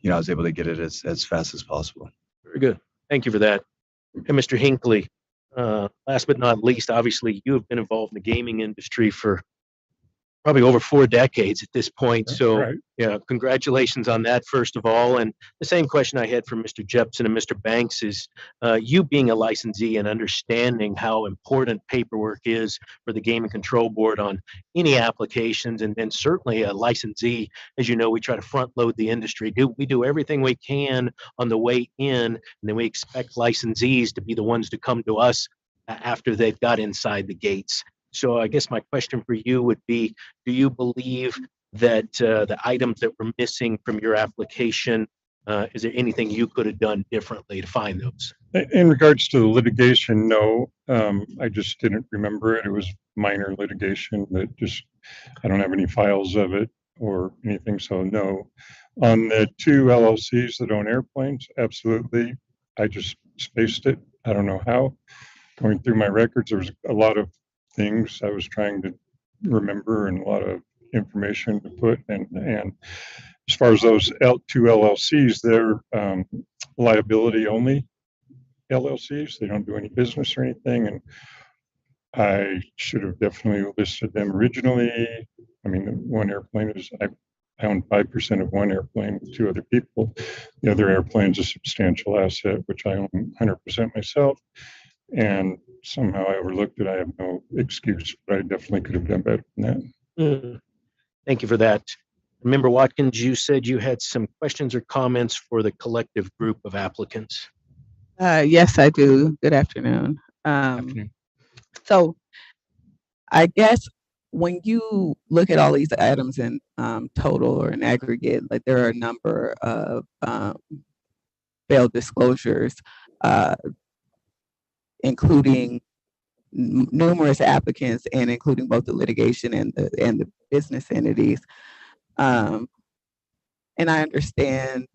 I was able to get it as fast as possible. Very good. Thank you for that. And Mr. Hinckley, last but not least, obviously you have been involved in the gaming industry for probably over 4 decades at this point. So right. Yeah, congratulations on that, first of all. And the same question I had for Mr. Jepson and Mr. Banks is, you being a licensee and understanding how important paperwork is for the Gaming Control Board on any applications, and then certainly a licensee, as you know, we try to front load the industry. We do everything we can on the way in, and then we expect licensees to be the ones to come to us after they've got inside the gates. So I guess my question for you would be, do you believe that the items that were missing from your application Is there anything you could have done differently to find those? In regards to the litigation, no, I just didn't remember it. It was minor litigation that just, I don't have any files of it or anything, so no. On the two LLCs that own airplanes, absolutely. I just spaced it. I don't know how. Going through my records, there was a lot of things I was trying to remember and a lot of information to put. And as far as those two LLCs, they're liability only LLCs. They don't do any business or anything. And I should have definitely listed them originally. I mean, one airplane is, I own 5% of one airplane with two other people. The other airplane's a substantial asset, which I own 100% myself. And somehow I overlooked it. I have no excuse, but I definitely could have done better than that. Thank you for that. Member Watkins, you said you had some questions or comments for the collective group of applicants. Yes, I do. Good afternoon. So I guess when you look at all these items in total or in aggregate, like there are a number of failed disclosures, including numerous applicants and including both the litigation and the business entities. And I understand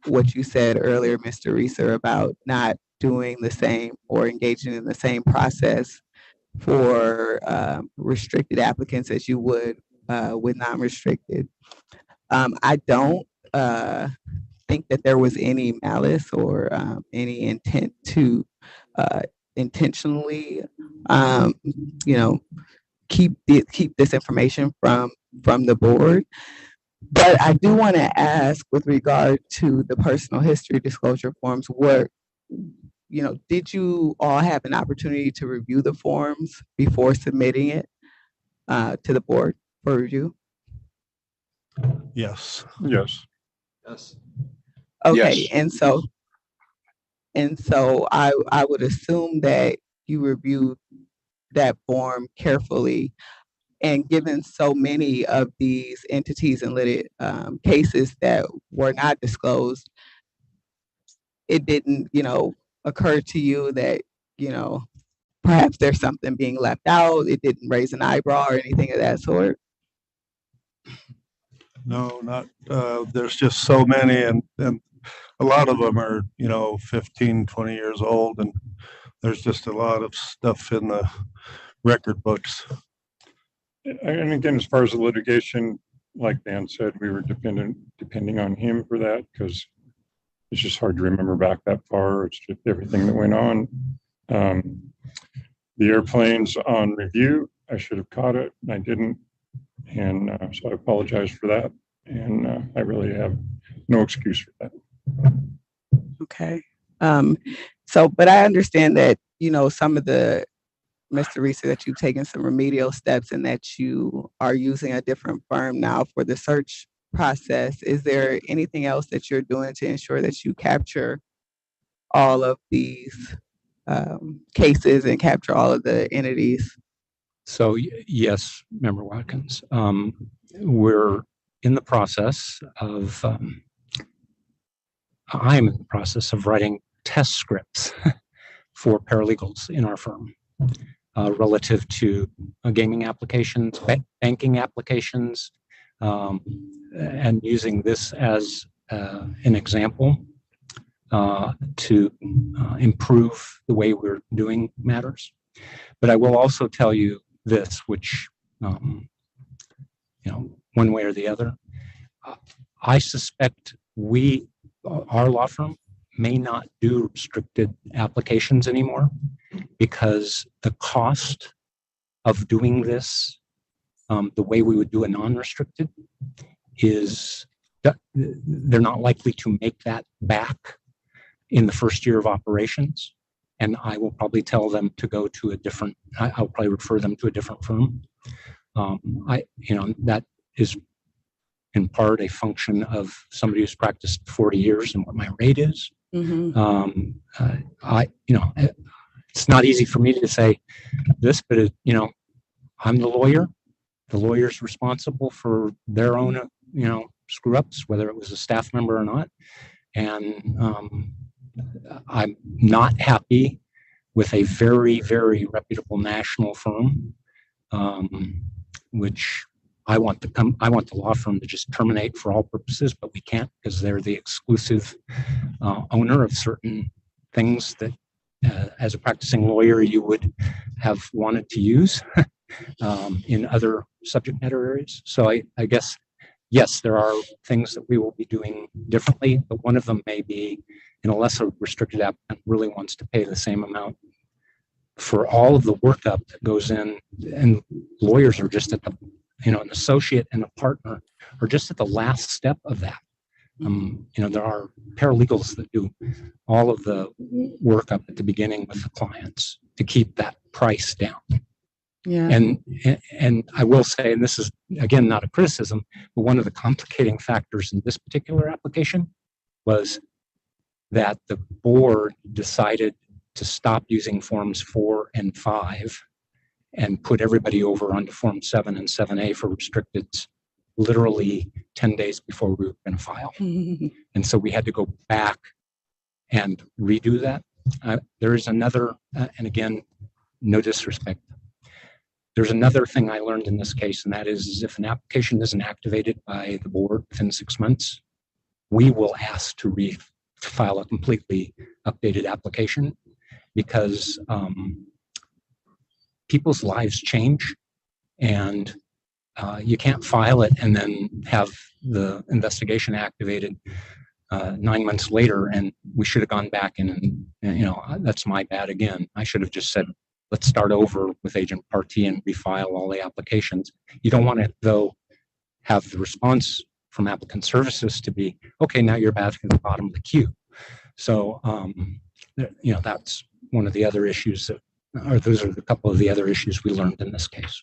what you said earlier, Mr. Reeser, about not doing the same or engaging in the same process for restricted applicants as you would with non-restricted. I don't think that there was any malice or any intent to intentionally, keep this information from the board. But I do want to ask, with regard to the personal history disclosure forms, did you all have an opportunity to review the forms before submitting it to the board for review? Yes. Yes. Yes. Okay, Yes. and so I would assume that you reviewed that form carefully. And given so many of these entities and cases that were not disclosed, it didn't, occur to you that, perhaps there's something being left out. It didn't raise an eyebrow or anything of that sort. No, not, there's just so many and a lot of them are, 15, 20 years old and there's just a lot of stuff in the record books. And again, as far as the litigation, like Dan said, we were depending on him for that because it's just hard to remember back that far. It's just everything that went on. The airplanes on review, I should have caught it and I didn't. And so I apologize for that. And I really have no excuse for that. Okay. But I understand that, some of the, Mr. Reeser, that you've taken some remedial steps and that you are using a different firm now for the search process. Is there anything else that you're doing to ensure that you capture all of these cases and capture all of the entities? So yes, Member Watkins, we're in the process of, I'm in the process of writing test scripts for paralegals in our firm. Relative to gaming applications, banking applications, and using this as an example to improve the way we're doing matters. But I will also tell you this, which, one way or the other, I suspect our law firm may not do restricted applications anymore because the cost of doing this the way we would do a non-restricted is they're not likely to make that back in the first year of operations. And I will probably tell them to go to I'll probably refer them to a different firm. That is in part a function of somebody who's practiced 40 years and what my rate is. Mm-hmm. It's not easy for me to say this, but I'm the lawyer. The lawyer's responsible for their own, screw ups, whether it was a staff member or not. And I'm not happy with a very, very reputable national firm, which I want the law firm to just terminate for all purposes, but we can't because they're the exclusive owner of certain things that, as a practicing lawyer, you would have wanted to use in other subject matter areas. So I guess, yes, there are things that we will be doing differently, but one of them may be, in a lesser restricted applicant really wants to pay the same amount for all of the workup that goes in, and lawyers are just at the, an associate and a partner are just at the last step of that. There are paralegals that do all of the work up at the beginning with the clients to keep that price down. Yeah. And I will say, and this is again not a criticism, but one of the complicating factors in this particular application was that the board decided to stop using forms 4 and 5 and put everybody over onto form 7 and 7A for restricteds literally 10 days before we were going to file. And so we had to go back and redo that. There is another, and again, no disrespect, there's another thing I learned in this case, and that is if an application isn't activated by the board within 6 months, we will ask to file a completely updated application because people's lives change, and you can't file it and then have the investigation activated 9 months later, and we should have gone back and that's my bad again. I should have just said, let's start over with agent party and refile all the applications. You don't want to, though, have the response from applicant services to be, okay, now you're back at the bottom of the queue. So, that's one of the other issues those are a couple of the other issues we learned in this case.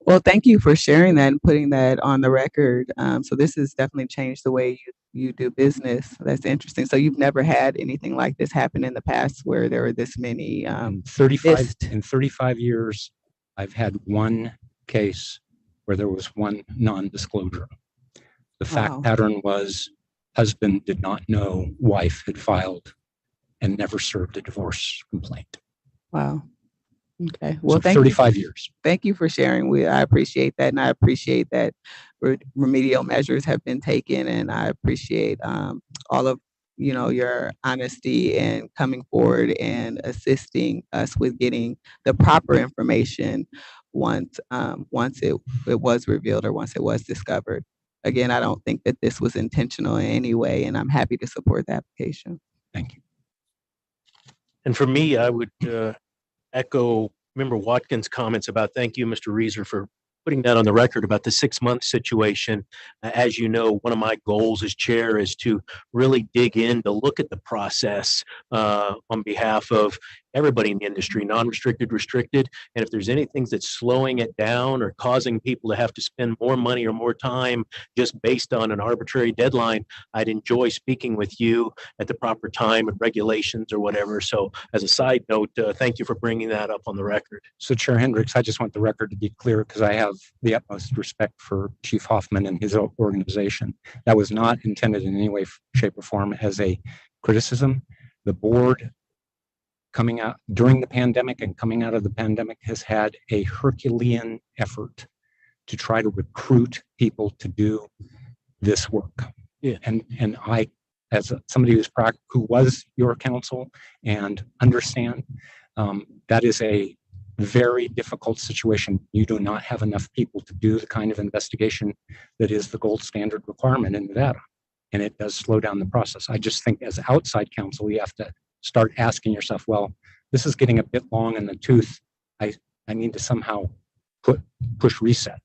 Well, thank you for sharing that and putting that on the record. So this has definitely changed the way you do business. That's interesting. So you've never had anything like this happen in the past where there were this many in 35 years, I've had one case where there was one non-disclosure. The fact pattern was husband did not know wife had filed and never served a divorce complaint. Wow. Okay. Well, so 35 years. Thank you for sharing. I appreciate that, and I appreciate that remedial measures have been taken, and I appreciate all of your honesty and coming forward and assisting us with getting the proper information once it was revealed or once it was discovered. Again, I don't think that this was intentional in any way, and I'm happy to support the application. Thank you. And for me, I would echo Member Watkins' comments about thank you, Mr. Reeser, for putting that on the record about the 6-month situation. As you know, one of my goals as chair is to really dig in to look at the process on behalf of everybody in the industry, non-restricted, restricted. And if there's anything that's slowing it down or causing people to have to spend more money or more time just based on an arbitrary deadline, I'd enjoy speaking with you at the proper time and regulations or whatever. So as a side note, thank you for bringing that up on the record. So Chair Hendricks, I just want the record to be clear because I have the utmost respect for Chief Hoffman and his organization. That was not intended in any way, shape, or form as a criticism. The board, coming out during the pandemic and coming out of the pandemic, has had a Herculean effort to try to recruit people to do this work. Yeah. And I, as somebody who was your counsel and understand, that is a very difficult situation. You do not have enough people to do the kind of investigation that is the gold standard requirement in Nevada. And it does slow down the process. I just think as outside counsel, you have to start asking yourself, well, this is getting a bit long in the tooth. I need to somehow push reset.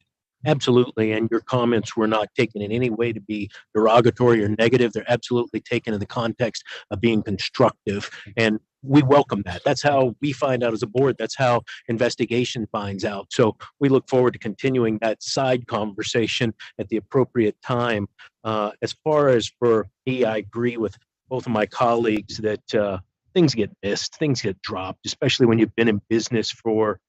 Absolutely. And your comments were not taken in any way to be derogatory or negative. They're absolutely taken in the context of being constructive. And we welcome that. That's how we find out as a board. That's how investigation finds out. So we look forward to continuing that side conversation at the appropriate time. As far as for me, I agree with both of my colleagues that things get missed, things get dropped, especially when you've been in business for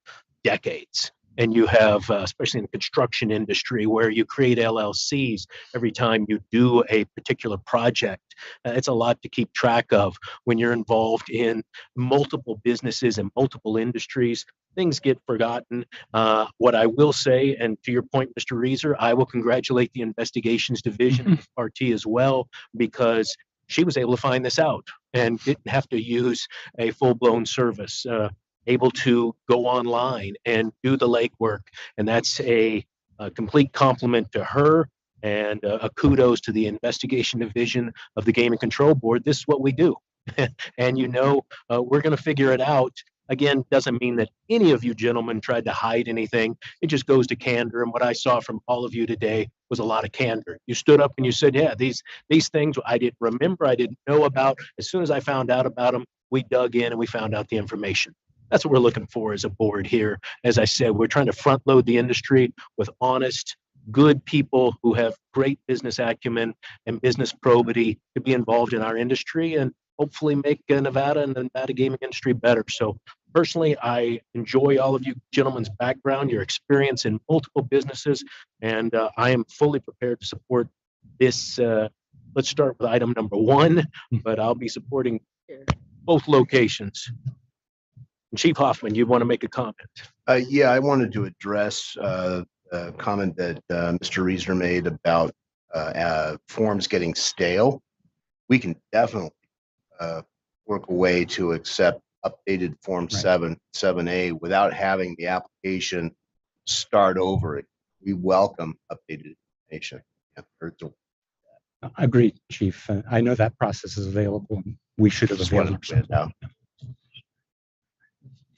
decades. and you have, especially in the construction industry, where you create LLCs every time you do a particular project. It's a lot to keep track of when you're involved in multiple businesses and multiple industries. Things get forgotten. What I will say, and to your point, Mr. Reeser, I will congratulate the investigations division of RT as well, because she was able to find this out and didn't have to use a full-blown service, able to go online and do the legwork. And that's a complete compliment to her, and a kudos to the investigation division of the Gaming Control Board. This is what we do. And we're going to figure it out. Again, doesn't mean that any of you gentlemen tried to hide anything. It just goes to candor. And what I saw from all of you today was a lot of candor. You stood up and you said, yeah, these things I didn't remember, I didn't know about. As soon as I found out about them, we dug in and we found out the information. That's what we're looking for as a board here. As I said, we're trying to front load the industry with honest, good people who have great business acumen and business probity to be involved in our industry and hopefully make Nevada and the Nevada gaming industry better. So personally, I enjoy all of you gentlemen's background, your experience in multiple businesses, and I am fully prepared to support this. Let's start with item number 1, but I'll be supporting both locations. Chief Hoffman, you want to make a comment? Yeah, I wanted to address a comment that Mr. Reesner made about forms getting stale. We can definitely work a way to accept updated Form 7A without having the application start over. We welcome updated information. Agreed, Chief. I know that process is available. We should have availed ourselves.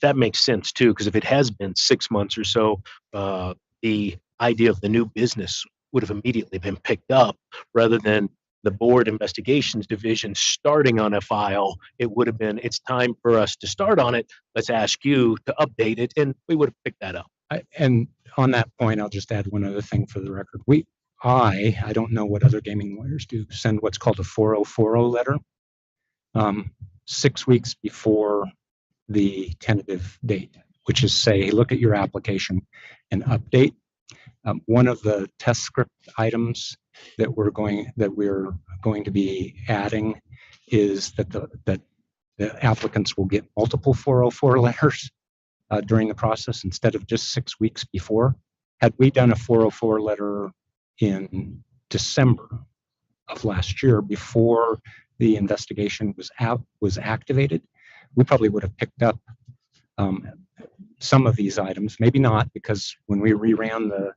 That makes sense too, because if it has been 6 months or so, the idea of the new business would have immediately been picked up rather than the board investigations division starting on a file. It would have been, it's time for us to start on it. Let's ask you to update it, and we would have picked that up. And on that point, I'll just add one other thing for the record. I don't know what other gaming lawyers do, send what's called a 4040 letter 6 weeks before the tentative date, which is say, look at your application and update. One of the test script items that we're going to be adding is that the applicants will get multiple 404 letters during the process instead of just 6 weeks before. Had we done a 404 letter in December of last year before the investigation was activated, we probably would have picked up some of these items, maybe not, because when we reran the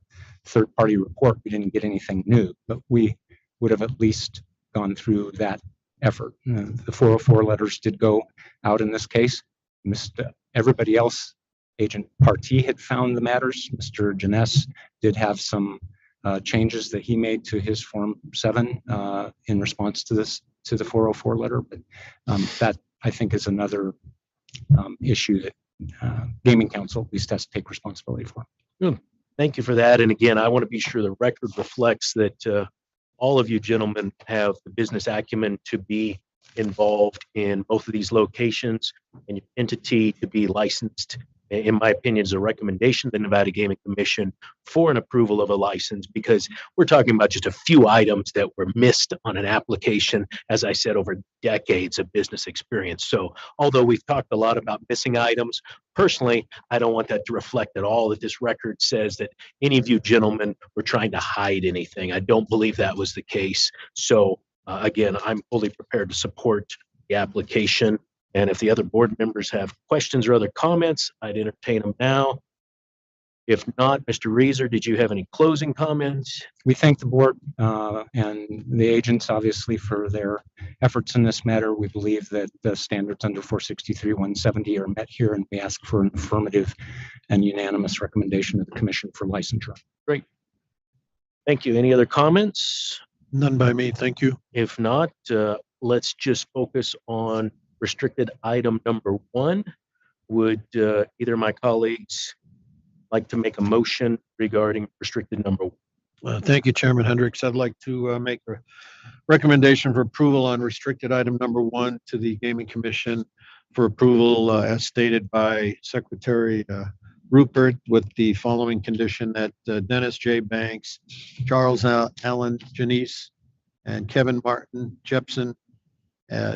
third-party report, we didn't get anything new, but we would have at least gone through that effort. The 404 letters did go out in this case. Everybody else, Agent Partee had found the matters. Mr. Janess did have some changes that he made to his Form 7 in response to the 404 letter, but that I think is another issue that Gaming Council at least has to take responsibility for. Good. Thank you for that. And again, I want to be sure the record reflects that all of you gentlemen have the business acumen to be involved in both of these locations, and your entity to be licensed, in my opinion, is a recommendation to the Nevada Gaming Commission for an approval of a license, because we're talking about just a few items that were missed on an application, as I said, over decades of business experience. So although we've talked a lot about missing items, personally, I don't want that to reflect at all that this record says that any of you gentlemen were trying to hide anything. I don't believe that was the case. So again, I'm fully prepared to support the application. And if the other board members have questions or other comments, I'd entertain them now. If not, Mr. Reeser, did you have any closing comments? We thank the board and the agents, obviously, for their efforts in this matter. We believe that the standards under 463-170 are met here, and we ask for an affirmative and unanimous recommendation of the commission for licensure. Great. Thank you. Any other comments? None by me. Thank you. If not, let's just focus on restricted item number 1. Would either of my colleagues like to make a motion regarding restricted number 1? Thank you, Chairman Hendricks. I'd like to make a recommendation for approval on restricted item number 1 to the Gaming Commission for approval as stated by Secretary Rupert with the following condition that Dennis J. Banks, Charles Allen Janice, and Kevin Martin Jepson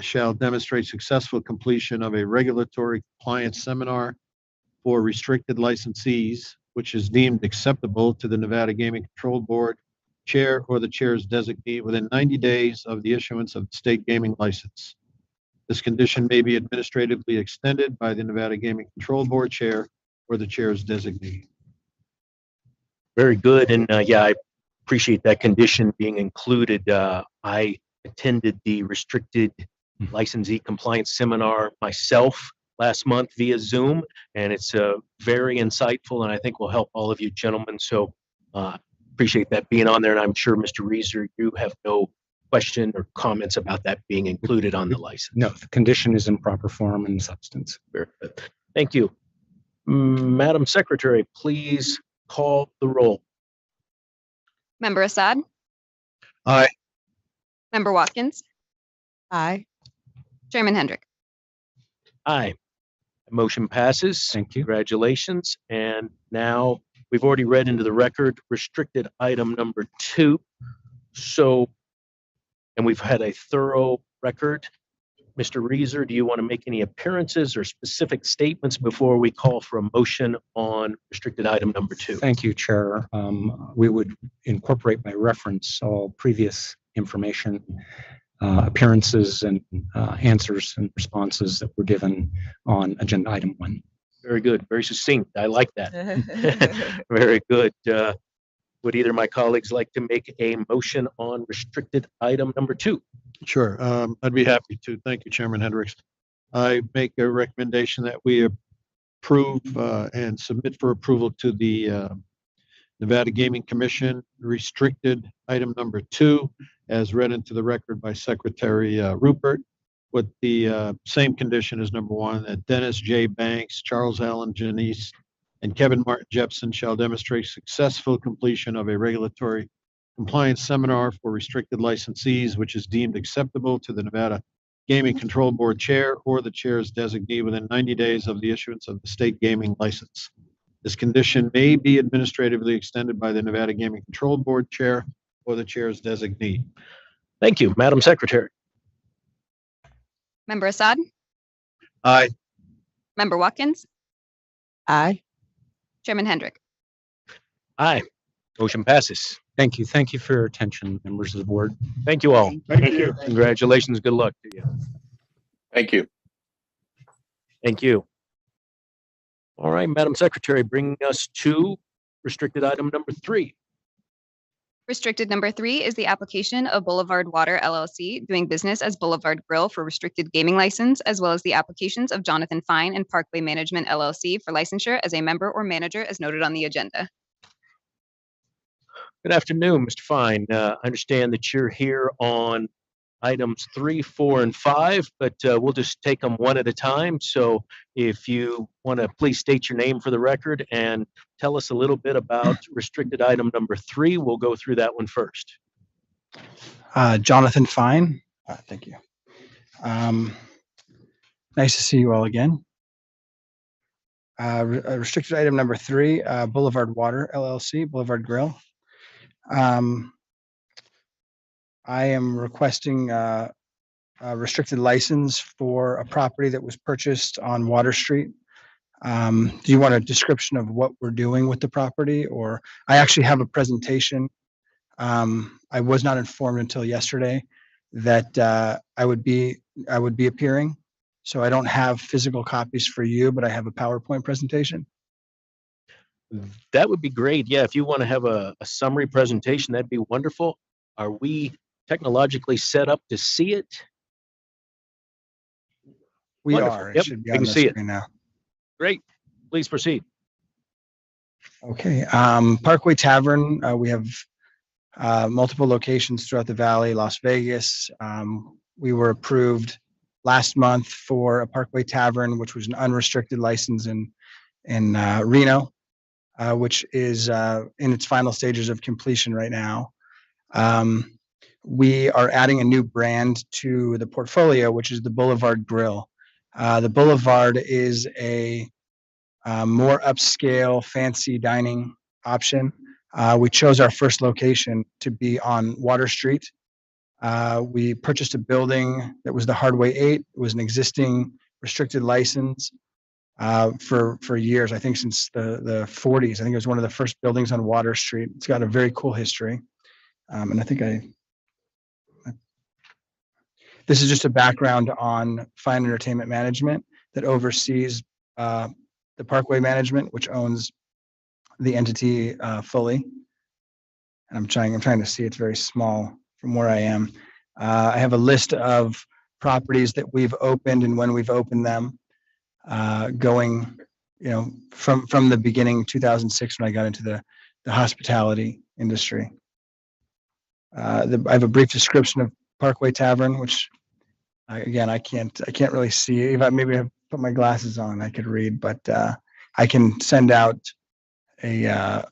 shall demonstrate successful completion of a regulatory compliance seminar for restricted licensees, which is deemed acceptable to the Nevada Gaming Control Board chair or the chair's designee within 90 days of the issuance of the state gaming license. This condition may be administratively extended by the Nevada Gaming Control Board chair or the chair's designee. Very good. And yeah, I appreciate that condition being included. I attended the restricted licensee compliance seminar myself last month via Zoom, and it's very insightful, and I think will help all of you gentlemen. So appreciate that being on there, and I'm sure Mr. Reeser, you have no question or comments about that being included on the license. No, the condition is in proper form and substance. Very good. Thank you. Madam Secretary, please call the roll. Member Assad? Aye. Member Watkins? Aye. Chairman Hendrick? Aye. Motion passes. Thank you. Congratulations. And now we've already read into the record restricted item number 2. So, and we've had a thorough record. Mr. Reeser, do you want to make any appearances or specific statements before we call for a motion on restricted item number 2? Thank you, Chair. We would incorporate by reference all previous information, appearances and answers and responses that were given on agenda item 1. Very good. Very succinct. I like that. Very good. Would either of my colleagues like to make a motion on restricted item number 2? Sure. I'd be happy to. Thank you, Chairman Hendricks. I make a recommendation that we approve and submit for approval to the Nevada Gaming Commission restricted item number 2 as read into the record by Secretary Rupert with the same condition as number 1, that Dennis J. Banks, Charles Allen Janice, and Kevin Martin Jepson shall demonstrate successful completion of a regulatory compliance seminar for restricted licensees, which is deemed acceptable to the Nevada Gaming Control Board chair or the chair's designee within 90 days of the issuance of the state gaming license. This condition may be administratively extended by the Nevada Gaming Control Board chair or the chair's designee. Thank you, Madam Secretary. Member Assad? Aye. Member Watkins? Aye. Chairman Hendrick? Aye. Motion passes. Thank you. Thank you for your attention, members of the board. Thank you all. Thank you. Congratulations. Good luck to you. Thank you. Thank you. All right, Madam Secretary, bringing us to restricted item number 3. Restricted number 3 is the application of Boulevard Water LLC doing business as Boulevard Grill for restricted gaming license, as well as the applications of Jonathan Fine and Parkway Management LLC for licensure as a member or manager as noted on the agenda. Good afternoon, Mr. Fine. I understand that you're here on items 3, 4, and 5, but we'll just take them one at a time. So if you want to please state your name for the record and tell us a little bit about restricted item number 3, we'll go through that one first. Jonathan Fine. Thank you. Nice to see you all again. Restricted item number 3, Boulevard Water LLC, Boulevard Grill. I am requesting a restricted license for a property that was purchased on Water Street. Do you want a description of what we're doing with the property, or I actually have a presentation. I was not informed until yesterday that I would be appearing. So I don't have physical copies for you, but I have a PowerPoint presentation. That would be great. Yeah, if you want to have a summary presentation, that'd be wonderful. Are we technologically set up to see it? We Wonderful. are. It Yep, should be we on can the see it screen now. Great. Please proceed. Okay. Parkway Tavern. We have multiple locations throughout the valley, Las Vegas. We were approved last month for a Parkway Tavern, which was an unrestricted license in Reno, which is in its final stages of completion right now. We are adding a new brand to the portfolio, which is the Boulevard Grill. The Boulevard is a more upscale, fancy dining option. We chose our first location to be on Water Street. We purchased a building that was the Hardway 8. It was an existing restricted license for years. I think since the 40s. I think it was one of the first buildings on Water Street. It's got a very cool history. And I think this is just a background on Fine Entertainment Management that oversees the Parkway Management, which owns the entity fully. And I'm trying to see, it's very small from where I am. I have a list of properties that we've opened and when we've opened them, going, from the beginning, 2006, when I got into the hospitality industry. I have a brief description of Parkway Tavern, which again, I can't really see. If I maybe have put my glasses on, I could read, but I can send out the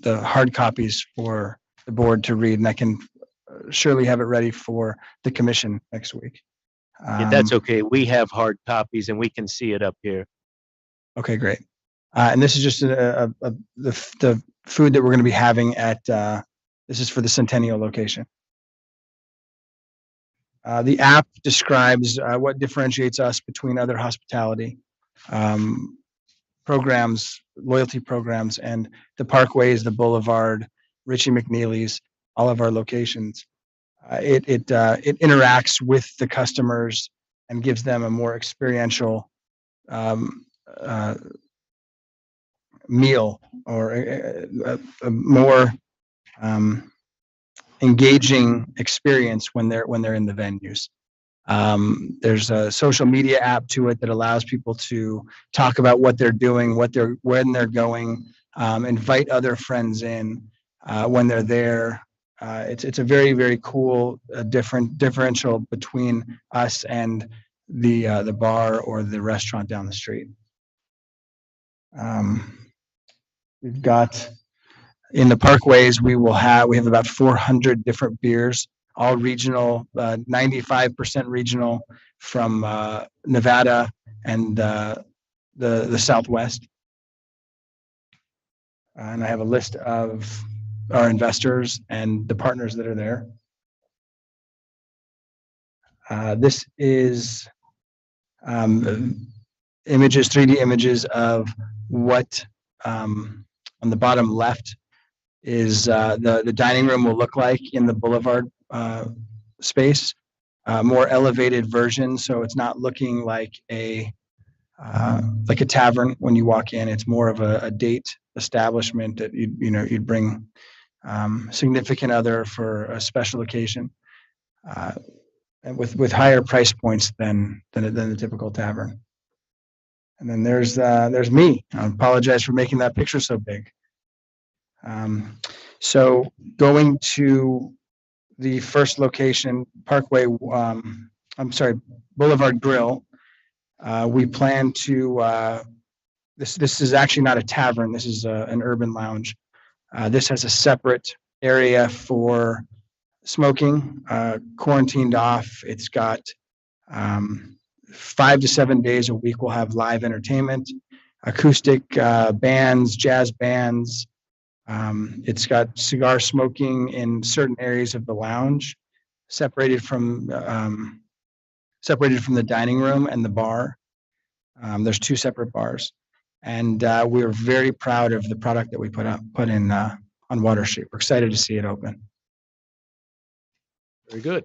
hard copies for the board to read, and I can surely have it ready for the commission next week. Yeah, that's okay. We have hard copies and we can see it up here. Okay, great. And this is just the food that we're going to be having at, this is for the Centennial location. The app describes what differentiates us between other hospitality programs, loyalty programs, and the Parkways, the Boulevard, Richie McNeely's, all of our locations. It interacts with the customers and gives them a more experiential meal, or a more engaging experience when they're in the venues. There's a social media app to it that allows people to talk about what they're doing, when they're going, invite other friends in when they're there. It's a very, very cool differential between us and the bar or the restaurant down the street. We've got, in the Parkways, we have about 400 different beers, all regional, 95% regional from Nevada and the Southwest. And I have a list of our investors and the partners that are there. This is images, 3D images of what, on the bottom left, is the dining room will look like in the Boulevard space. More elevated version, so it's not looking like a tavern when you walk in. It's more of a date establishment that you'd bring significant other for a special occasion, and with higher price points than the typical tavern. And then there's me. I apologize for making that picture so big. So going to the first location, Parkway, Boulevard Grill, we plan to, this is actually not a tavern, this is an urban lounge. This has a separate area for smoking, quarantined off. It's got 5 to 7 days a week we'll have live entertainment, acoustic bands, jazz bands. It's got cigar smoking in certain areas of the lounge, separated from the dining room and the bar. There's 2 separate bars, and we're very proud of the product that we put in on Water Street. We're excited to see it open. Very good.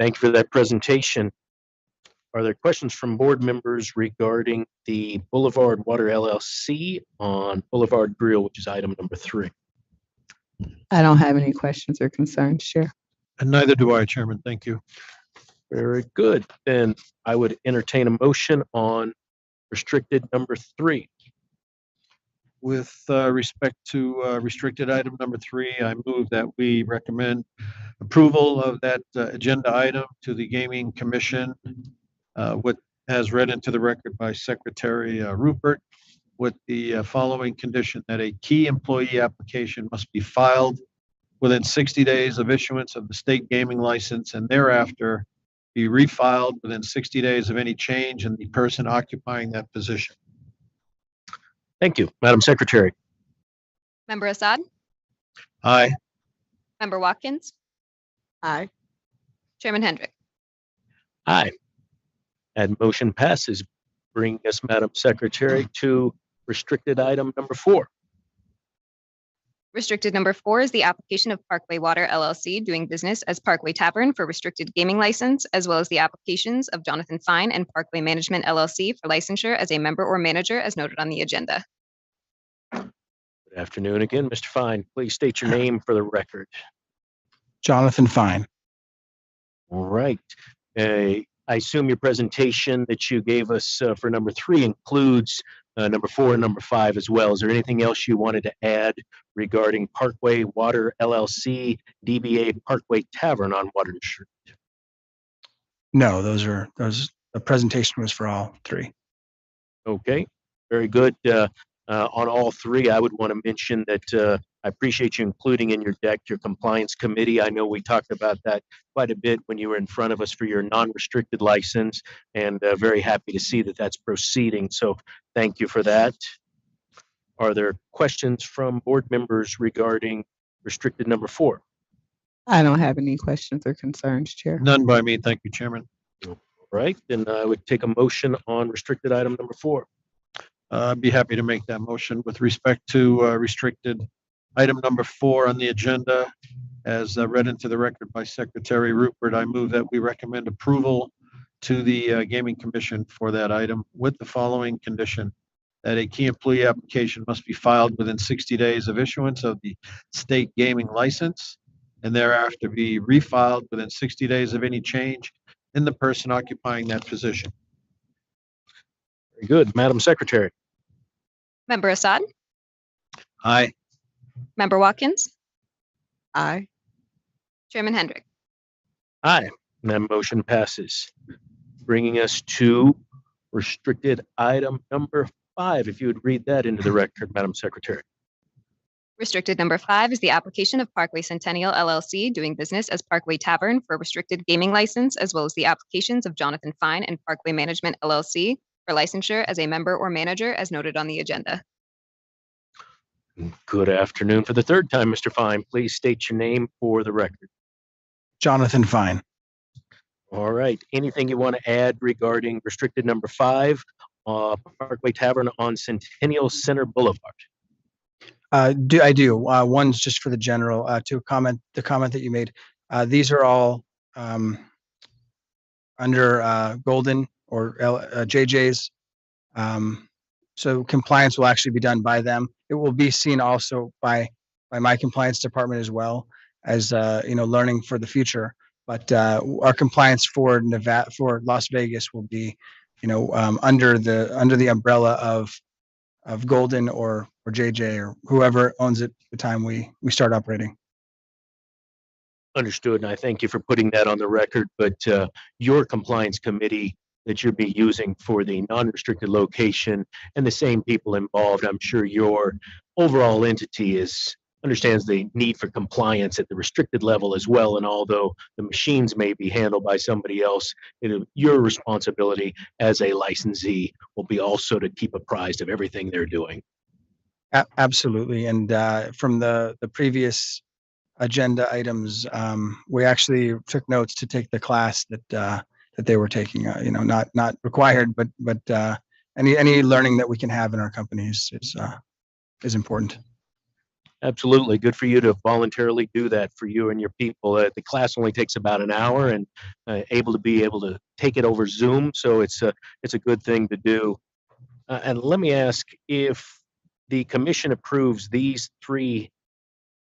Thank you for that presentation. Are there questions from board members regarding the Boulevard Water LLC on Boulevard Grill, which is item number 3? I don't have any questions or concerns, Chair. And neither do I, Chairman. Thank you. Very good. Then I would entertain a motion on restricted number 3. With respect to restricted item number 3, I move that we recommend approval of that agenda item to the Gaming Commission, what has read into the record by Secretary Rupert, with the following condition: that a key employee application must be filed within 60 days of issuance of the state gaming license, and thereafter be refiled within 60 days of any change in the person occupying that position. Thank you. Madam Secretary. Member Assad, Aye. Member Watkins, Aye. Chairman Hendrick. Aye. And motion passes, bringing us, Madam Secretary, to restricted item number 4. Restricted number 4 is the application of Parkway Water LLC doing business as Parkway Tavern for restricted gaming license, as well as the applications of Jonathan Fine and Parkway Management LLC for licensure as a member or manager as noted on the agenda. Good afternoon again, Mr. Fine. Please state your name for the record. Jonathan Fine. All right. I assume your presentation that you gave us for number 3 includes number 4 and number 5 as well. Is there anything else you wanted to add regarding Parkway Water LLC, DBA Parkway Tavern on Water Street? No, the presentation was for all 3. Okay, very good. On all 3, I would want to mention that I appreciate you including in your deck your compliance committee. I know we talked about that quite a bit when you were in front of us for your non-restricted license, and very happy to see that that's proceeding. So thank you for that. Are there questions from board members regarding restricted number 4? I don't have any questions or concerns, Chair. None by me. Thank you, Chairman. All right, then I would take a motion on restricted item number 4. I'd be happy to make that motion with respect to restricted item number 4 on the agenda. As read into the record by Secretary Rupert, I move that we recommend approval to the Gaming Commission for that item with the following condition: that a key employee application must be filed within 60 days of issuance of the state gaming license, and thereafter be refiled within 60 days of any change in the person occupying that position. Very good. Madam Secretary. Member Assad, Aye. Member Watkins, Aye. Chairman Hendrick. Aye. And that motion passes, bringing us to restricted item number 5. If you would read that into the record, Madam Secretary. Restricted number 5 is the application of Parkway Centennial LLC doing business as Parkway Tavern for restricted gaming license, as well as the applications of Jonathan Fine and Parkway Management LLC for licensure as a member or manager as noted on the agenda. Good afternoon for the 3rd time, Mr. Fine. Please state your name for the record. Jonathan Fine. All right. Anything you want to add regarding restricted number 5, Parkway Tavern on Centennial Center Boulevard? I do. One's just for the general, the comment that you made. These are all under Golden or JJ's. So compliance will actually be done by them. It will be seen also by my compliance department as well as learning for the future. But our compliance for Nevada, for Las Vegas, will be under the umbrella of Golden or JJ or whoever owns it at the time we start operating. Understood, and I thank you for putting that on the record, but your compliance committee that you'll be using for the non-restricted location and the same people involved, I'm sure your overall entity understands the need for compliance at the restricted level as well, and although the machines may be handled by somebody else, your responsibility as a licensee will be also to keep apprised of everything they're doing. Absolutely, and from the previous agenda items, we actually took notes to take the class that they were taking. Not required, but any learning that we can have in our companies is important. Absolutely. Good for you to voluntarily do that for you and your people. The class only takes about an hour, and able to take it over Zoom. So it's a good thing to do. And let me ask, if the commission approves these 3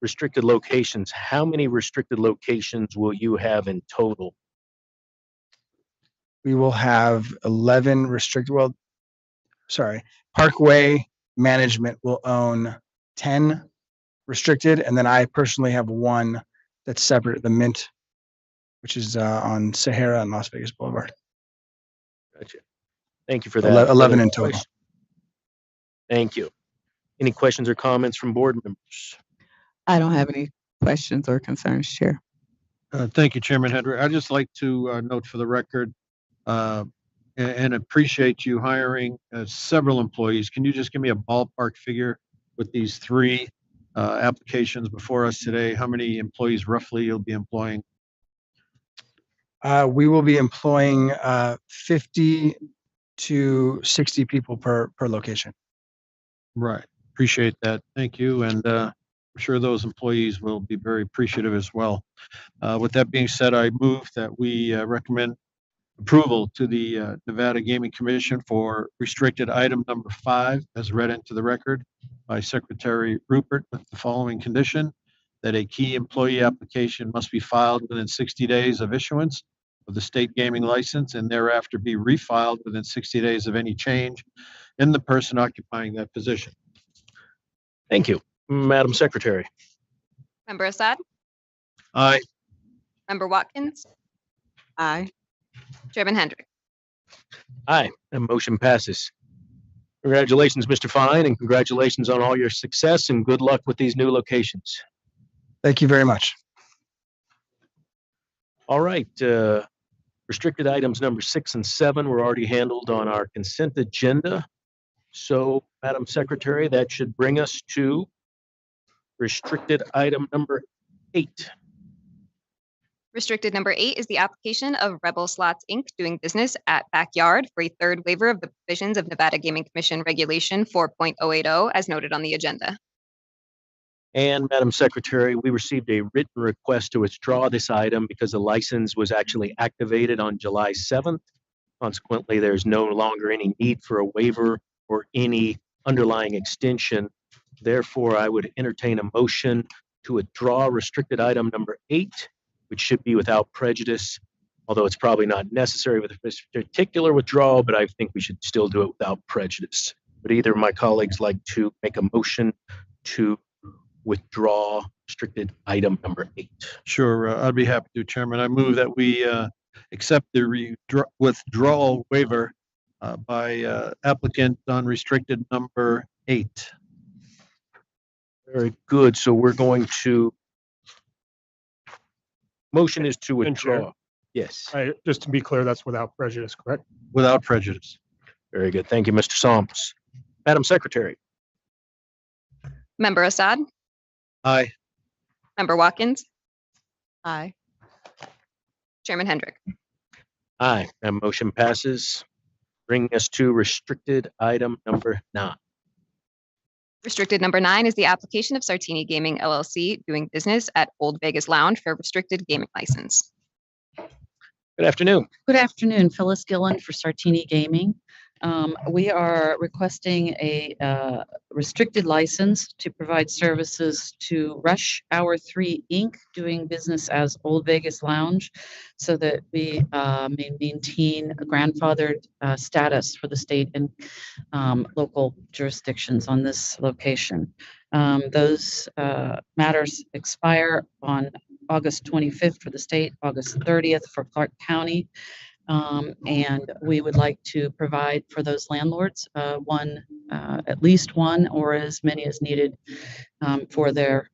restricted locations, how many restricted locations will you have in total? We will have 11 restricted. Well, sorry, Parkway Management will own 10 restricted, and then I personally have 1 that's separate, the Mint, which is on Sahara and Las Vegas Boulevard. Gotcha. Thank you for that. 11 in total. Thank you. Any questions or comments from board members? I don't have any questions or concerns, Chair. Thank you, Chairman Hendrick. I'd just like to note for the record, and appreciate you hiring several employees. Can you just give me a ballpark figure with these three applications before us today? How many employees roughly you'll be employing? We will be employing 50 to 60 people per location. Right. Appreciate that. Thank you. And I'm sure those employees will be very appreciative as well. With that being said, I move that we recommend approval to the Nevada Gaming Commission for restricted item number 5 as read into the record by Secretary Rupert with the following condition: that a key employee application must be filed within 60 days of issuance of the state gaming license and thereafter be refiled within 60 days of any change in the person occupying that position. Thank you. Madam Secretary. Member Assad? Aye. Member Watkins? Aye. Chairman Hendrick? Aye, and motion passes. Congratulations, Mr. Fine, and congratulations on all your success and good luck with these new locations. Thank you very much. All right, restricted items number 6 and 7 were already handled on our consent agenda. So, Madam Secretary, that should bring us to restricted item number 8. Restricted number 8 is the application of Rebel Slots, Inc. doing business at Backyard for a third waiver of the provisions of Nevada Gaming Commission Regulation 4.080 as noted on the agenda. And Madam Secretary, we received a written request to withdraw this item because the license was actually activated on July 7th. Consequently, there's no longer any need for a waiver or any underlying extension. Therefore, I would entertain a motion to withdraw restricted item number 8, which should be without prejudice, although it's probably not necessary with this particular withdrawal, but I think we should still do it without prejudice. Would either of my colleagues like to make a motion to withdraw restricted item number 8? Sure, I'd be happy to, Chairman. I move that we accept the withdrawal waiver by applicant on restricted number 8. Very good. So we're going to, motion is to withdraw. Yes. Just to be clear, that's without prejudice, correct? Without prejudice. Very good. Thank you, Mr. Psalms. Madam Secretary. Member Assad? Aye. Member Watkins? Aye. Chairman Hendrick? Aye, and motion passes. Bringing us to restricted item number 9. Restricted number 9 is the application of Sartini Gaming LLC doing business at Old Vegas Lounge for a restricted gaming license. Good afternoon. Good afternoon, Phyllis Gillen for Sartini Gaming. We are requesting a restricted license to provide services to Rush Hour 3 Inc. doing business as Old Vegas Lounge so that we may maintain a grandfathered status for the state and local jurisdictions on this location. Those matters expire on August 25th for the state, August 30th for Clark County. And we would like to provide for those landlords at least one or as many as needed for their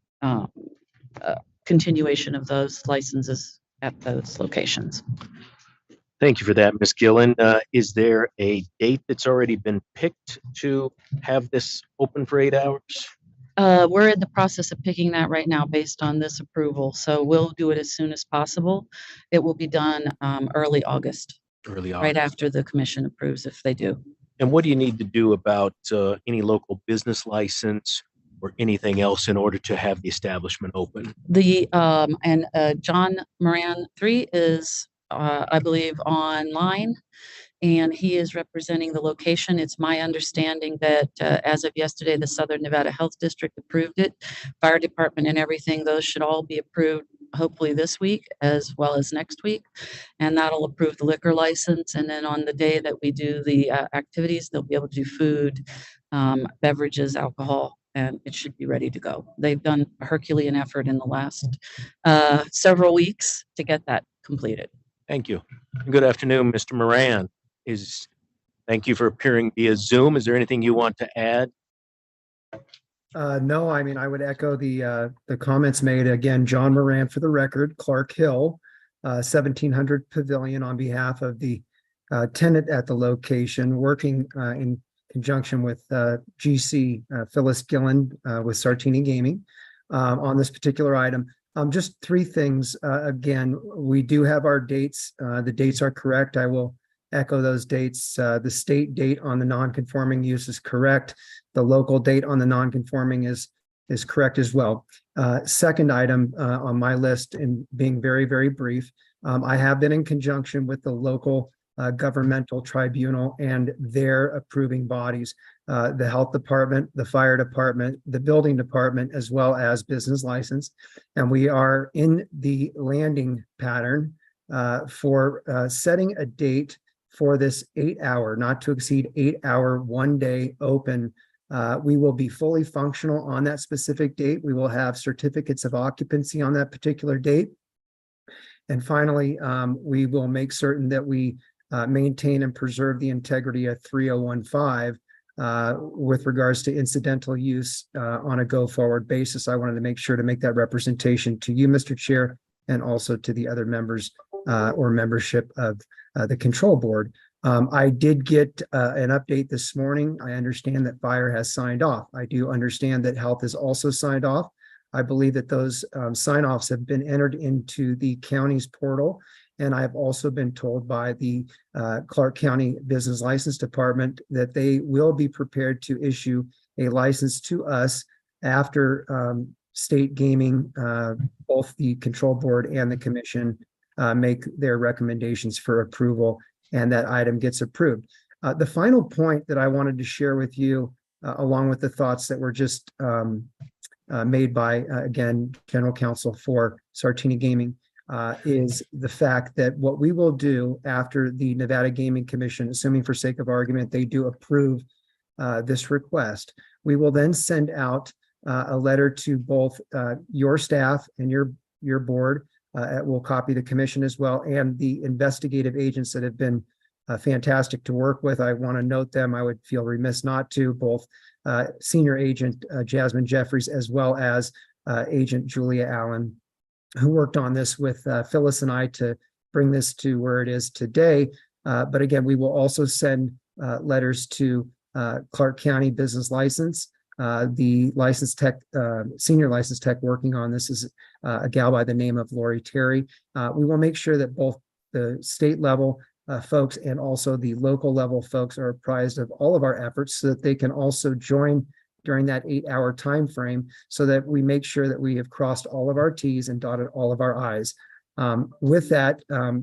continuation of those licenses at those locations. Thank you for that, Ms. Gillen. Is there a date that's already been picked to have this open for 8 hours? We're in the process of picking that right now based on this approval. So we'll do it as soon as possible. It will be done early August. Early August. Right after the commission approves, if they do. And what do you need to do about any local business license or anything else in order to have the establishment open? The John Moran 3 is, I believe, online. And he is representing the location. It's my understanding that as of yesterday, the Southern Nevada Health District approved it. Fire department and everything, those should all be approved hopefully this week as well as next week. And that'll approve the liquor license. And then on the day that we do the activities, they'll be able to do food, beverages, alcohol, and it should be ready to go. They've done a Herculean effort in the last several weeks to get that completed. Thank you. Good afternoon, Mr. Moran. Thank you for appearing via Zoom. Is there anything you want to add? No, I mean, I would echo the comments made. Again, John Moran for the record, Clark Hill, 1700 Pavilion on behalf of the tenant at the location, working in conjunction with GC Phyllis Gillen with Sartini Gaming on this particular item. Just three things. Again, we do have our dates. The dates are correct. I will echo those dates. The state date on the non-conforming use is correct. The local date on the non-conforming is correct as well. Second item on my list, and being very, very brief, I have been in conjunction with the local governmental tribunal and their approving bodies, the health department, the fire department, the building department, as well as business license. And we are in the landing pattern for setting a date for this 8-hour, not to exceed 8-hour, 1-day open. We will be fully functional on that specific date. We will have certificates of occupancy on that particular date. And finally, we will make certain that we maintain and preserve the integrity of 3015 with regards to incidental use on a go-forward basis. I wanted to make sure to make that representation to you, Mr. Chair, and also to the other members or membership of the control board. I did get an update this morning. I understand that fire has signed off. I do understand that health has also signed off. I believe that those sign-offs have been entered into the county's portal. And I've also been told by the Clark County Business License Department that they will be prepared to issue a license to us after state gaming, both the control board and the commission make their recommendations for approval, and that item gets approved. The final point that I wanted to share with you, along with the thoughts that were just made by, again, General Counsel for Sartini Gaming, is the fact that what we will do after the Nevada Gaming Commission, assuming for sake of argument, they do approve this request, we will then send out a letter to both your staff and your board. We'll copy the commission as well, and the investigative agents that have been fantastic to work with. I want to note them. I would feel remiss not to, both Senior Agent Jasmine Jeffries as well as Agent Julia Allen, who worked on this with Phyllis and I to bring this to where it is today. But again, we will also send letters to Clark County Business License. The license tech, senior license tech working on this is a gal by the name of Lori Terry. We will make sure that both the state level folks and also the local level folks are apprised of all of our efforts so that they can also join during that 8-hour time frame, so that we make sure that we have crossed all of our T's and dotted all of our I's. With that, I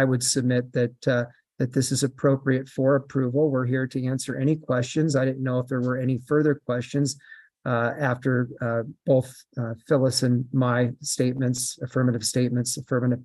would submit that that this is appropriate for approval. We're here to answer any questions. I didn't know if there were any further questions after both Phyllis and my statements, affirmative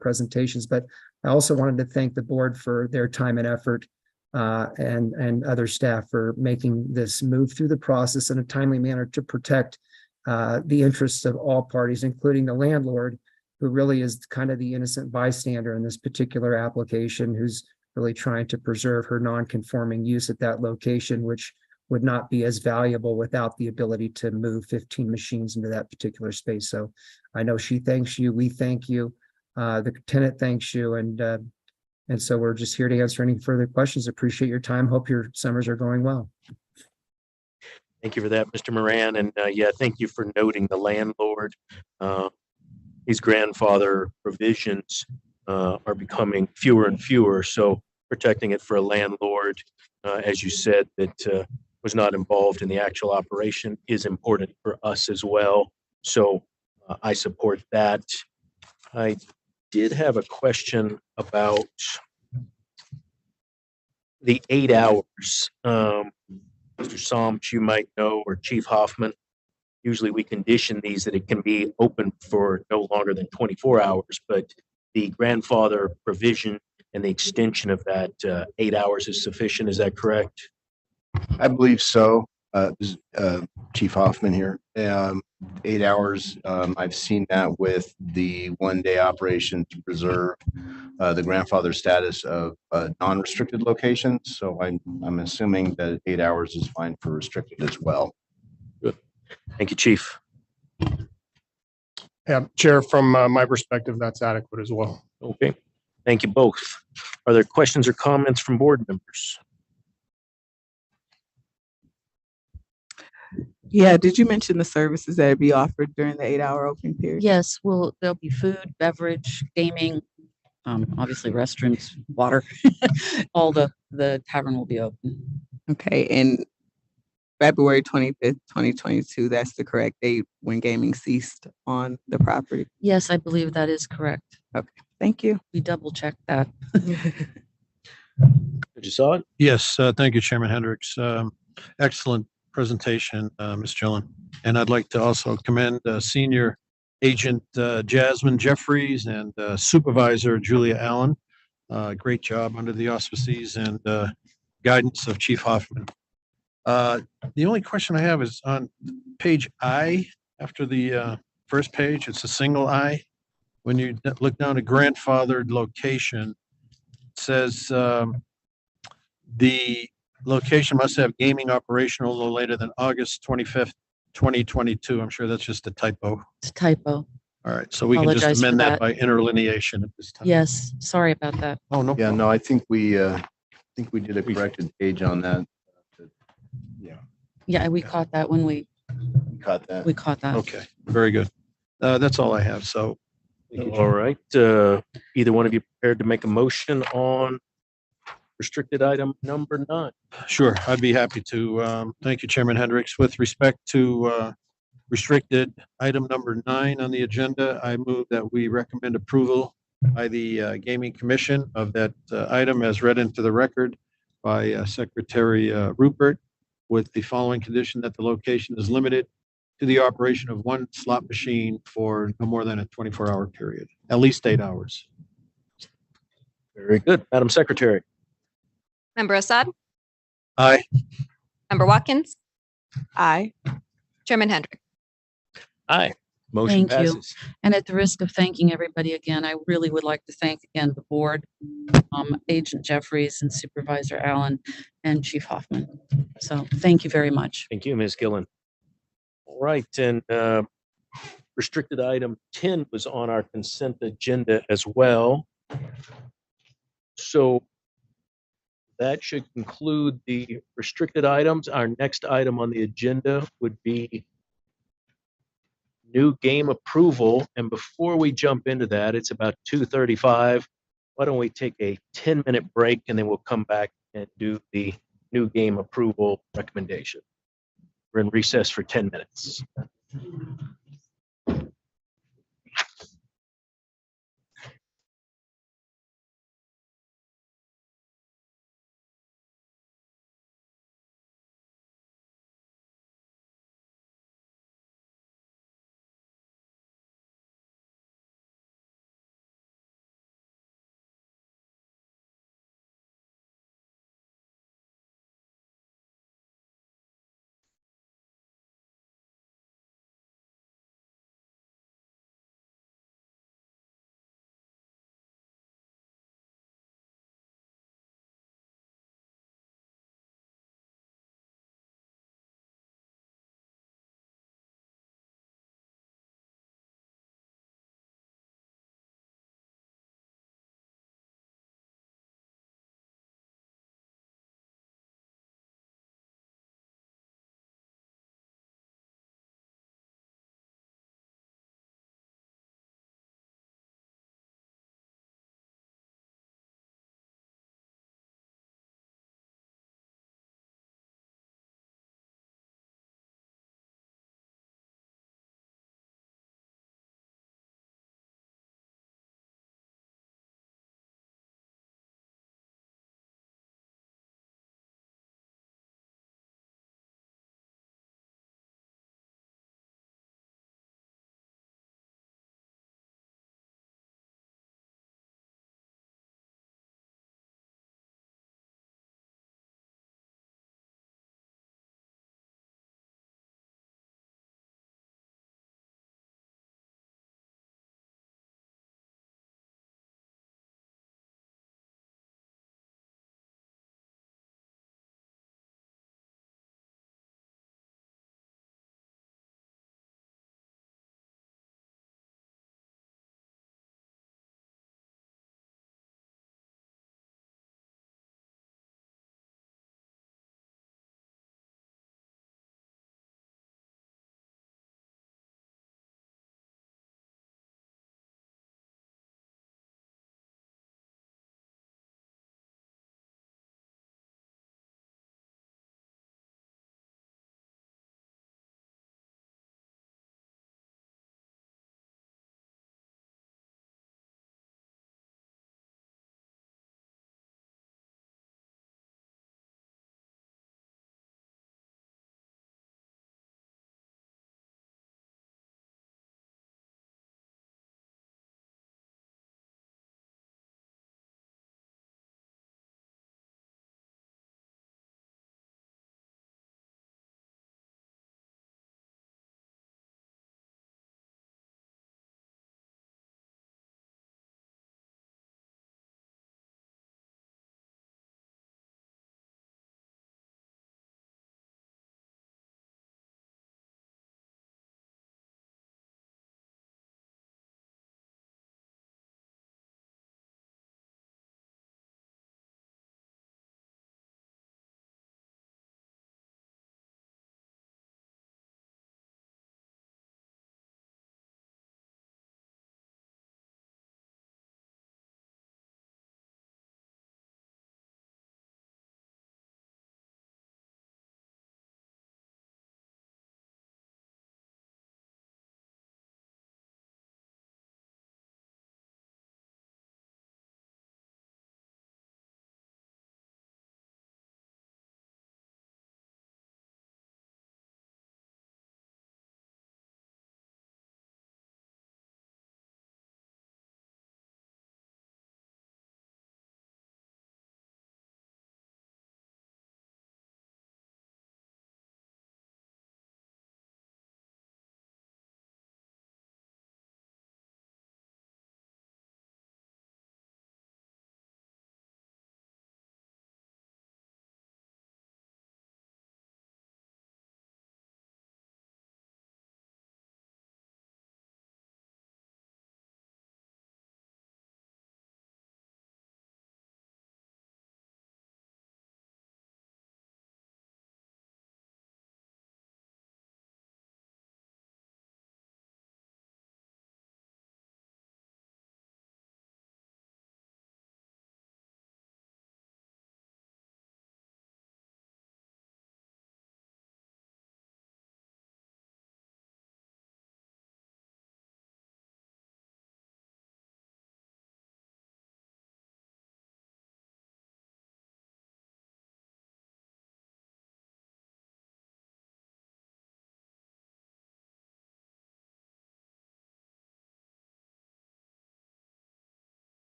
presentations, but I also wanted to thank the board for their time and effort and other staff for making this move through the process in a timely manner to protect the interests of all parties, including the landlord, who really is kind of the innocent bystander in this particular application, who's really trying to preserve her non-conforming use at that location, which would not be as valuable without the ability to move 15 machines into that particular space. So I know she thanks you, we thank you, the tenant thanks you, and so we're just here to answer any further questions. Appreciate your time. Hope your summers are going well. Thank you for that, Mr. Moran. And yeah, thank you for noting the landlord. These grandfather provisions are becoming fewer and fewer. So protecting it for a landlord, as you said, that was not involved in the actual operation is important for us as well. So I support that. I did have a question about the 8 hours. Mr. Somch, you might know, or Chief Hoffman, usually we condition these that it can be open for no longer than 24 hours, but the grandfather provision and the extension of that 8 hours is sufficient. Is that correct? I believe so. This is, Chief Hoffman here. 8 hours. I've seen that with the 1-day operation to preserve the grandfather status of non-restricted locations. So I'm assuming that 8 hours is fine for restricted as well. Good. Thank you, Chief. Yeah, Chair, from my perspective, that's adequate as well. Okay. Thank you both. Are there questions or comments from board members? Yeah, did you mention the services that would be offered during the 8-hour open period? Yes, well, there'll be food, beverage, gaming, obviously restrooms, water. All the tavern will be open. Okay, and February 25th, 2022, that's the correct date when gaming ceased on the property? Yes, I believe that is correct. Okay, thank you. We double checked that. Judge Assad? Yes, thank you, Chairman Hendricks. Excellent presentation, Ms. Gillen. And I'd like to also commend Senior Agent Jasmine Jeffries and Supervisor Julia Allen. Great job under the auspices and guidance of Chief Hoffman. The only question I have is on page I, after the first page, it's a single I. When you look down to grandfathered location, it says the location must have gaming operational no later than August 25th, 2022. I'm sure that's just a typo. It's a typo. All right, so we can just Apologize for amend that that. by interlineation at this time. Yes, sorry about that. Oh, no. Yeah, no, I think we did a corrected page on that. Yeah, we caught that when we Caught that. caught that. Okay, very good. That's all I have. So, All right. Either one of you prepared to make a motion on restricted item number 9? sure, I'd be happy to. Thank you, Chairman Hendricks. With respect to restricted item number 9 on the agenda, I move that we recommend approval by the Gaming Commission of that item as read into the record by Secretary Rupert, with the following condition: that the location is limited to the operation of one slot machine for no more than a 24-hour period, at least 8 hours. Very good. Madam Secretary? Member Assad? Aye. Member Watkins? Aye. Chairman Hendrick? Aye. Motion Thank you. passes. And at the risk of thanking everybody again, I really would like to thank again the board, Agent Jeffries and Supervisor Allen and Chief Hoffman. So thank you very much. Thank you, Ms. Gillen. All right, and restricted item 10 was on our consent agenda as well. So that should conclude the restricted items. Our next item on the agenda would be new game approval. And before we jump into that, it's about 2:35. Why don't we take a 10-minute break and then we'll come back and do the new game approval recommendation. We're in recess for 10 minutes.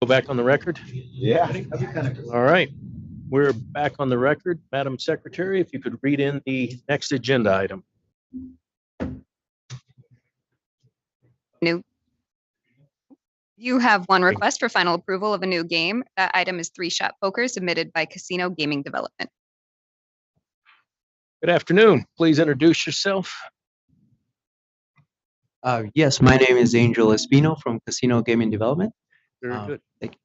Go back on the record? Yeah. All right. We're back on the record. Madam Secretary, if you could read in the next agenda item. New. You have one request for final approval of a new game. That item is Three Shot Poker submitted by Casino Gaming Development. Good afternoon. Please introduce yourself. Yes, my name is Angel Espino from Casino Gaming Development. Very good. Thank you.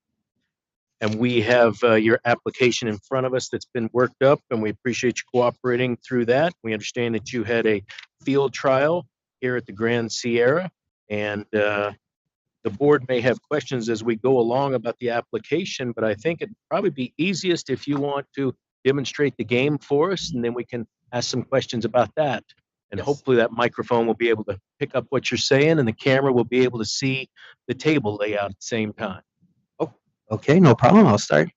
And we have your application in front of us that's been worked up, and we appreciate you cooperating through that. We understand that you had a field trial here at the Grand Sierra, and the board may have questions as we go along about the application, but I think it'd probably be easiest if you want to demonstrate the game for us, and then we can ask some questions about that. And hopefully that microphone will be able to pick up what you're saying, and the camera will be able to see the table layout at the same time. Okay, no problem. I'll start.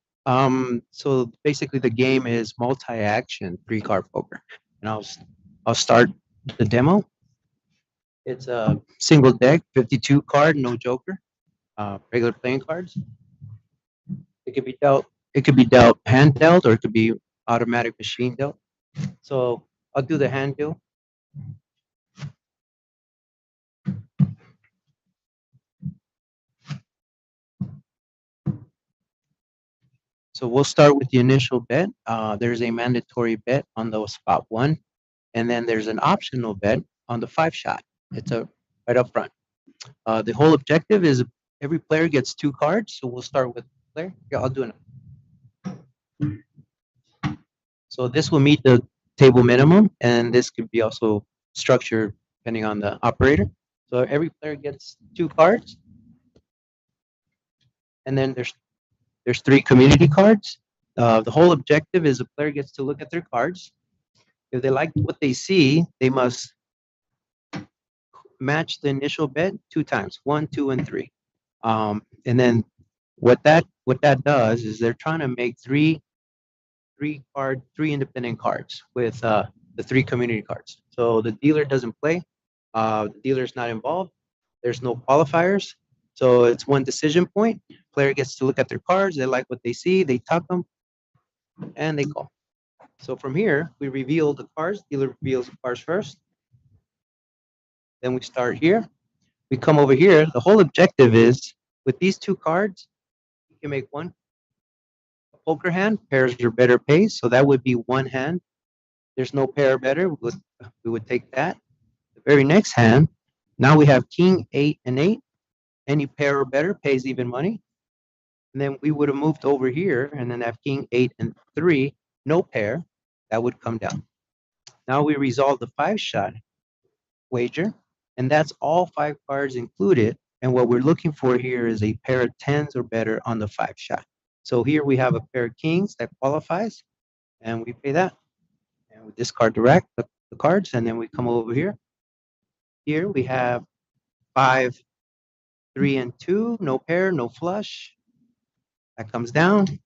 So basically the game is multi-action three-card poker. And I'll start the demo. It's a single deck, 52 card, no joker, regular playing cards. It could be dealt hand dealt, or it could be automatic machine dealt. So I'll do the hand deal. So we'll start with the initial bet. There's a mandatory bet on the spot one, and then there's an optional bet on the 5-shot. It's right up front. The whole objective is every player gets 2 cards. So we'll start with the player. Yeah, I'll do it. So this will meet the table minimum, and this could be also structured depending on the operator. So every player gets 2 cards, and then there's 3 community cards. The whole objective is the player gets to look at their cards. If they like what they see, they must match the initial bet 2 times, 1, 2, and 3. And then what that does is they're trying to make three independent cards with the 3 community cards. So the dealer doesn't play. The dealer's not involved. There's no qualifiers. So it's one decision point. Player gets to look at their cards. They like what they see. They tuck them, and they call. So from here, we reveal the cards. Dealer reveals the cards first. Then we start here. We come over here. The whole objective is with these 2 cards, you can make one poker hand. Pairs are better pays. So that would be one hand. There's no pair better. We would take that. The very next hand, now we have king, 8, and 8. Any pair or better pays even money. And then we would have moved over here and then have king, 8, and 3, no pair. That would come down. Now we resolve the 5-shot wager, and that's all 5 cards included. And what we're looking for here is a pair of 10s or better on the 5-shot. So here we have a pair of kings that qualifies, and we pay that. And we discard the cards, and then we come over here. Here we have 5, 3, and 2, no pair, no flush. That comes down.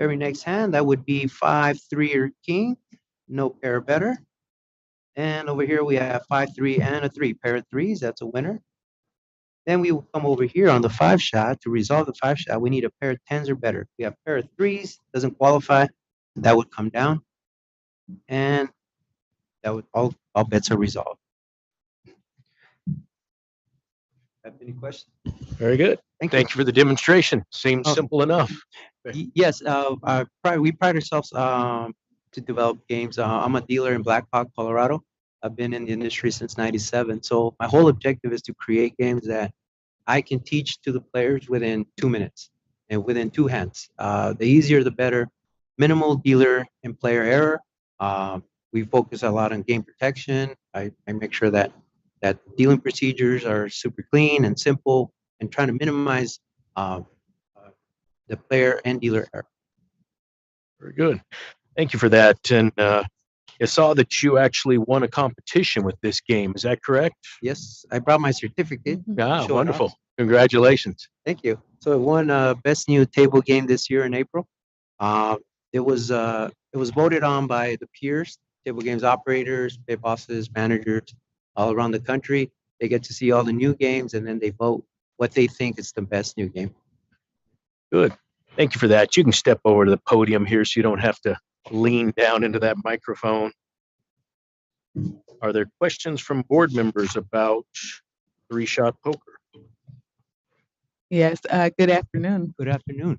Very next hand, that would be 5, 3, or king, no pair better. And over here we have 5, 3, and a 3, pair of 3s. That's a winner. Then we will come over here on the 5-shot. To resolve the 5-shot, we need a pair of 10s or better. We have a pair of 3s, doesn't qualify. That would come down, and that would all bets are resolved. Have any questions? Very good. Thank you for the demonstration. Seems simple enough. Yes, we pride ourselves to develop games. I'm a dealer in Black Hawk, Colorado. I've been in the industry since '97. So my whole objective is to create games that I can teach to the players within 2 minutes and within 2 hands. The easier, the better. Minimal dealer and player error. We focus a lot on game protection. I make sure that dealing procedures are super clean and simple, and trying to minimize the player and dealer error. Very good. Thank you for that. And I saw that you actually won a competition with this game. Is that correct? Yes, I brought my certificate. Ah, Show it wonderful. off. Congratulations. Thank you. So it won best new table game this year in April. It was voted on by the peers, table games operators, pit bosses, managers all around the country. They get to see all the new games, and then they vote what they think is the best new game. Good. Thank you for that. You can step over to the podium here so you don't have to lean down into that microphone. Are there questions from board members about three-shot poker? Yes, good afternoon. Good afternoon.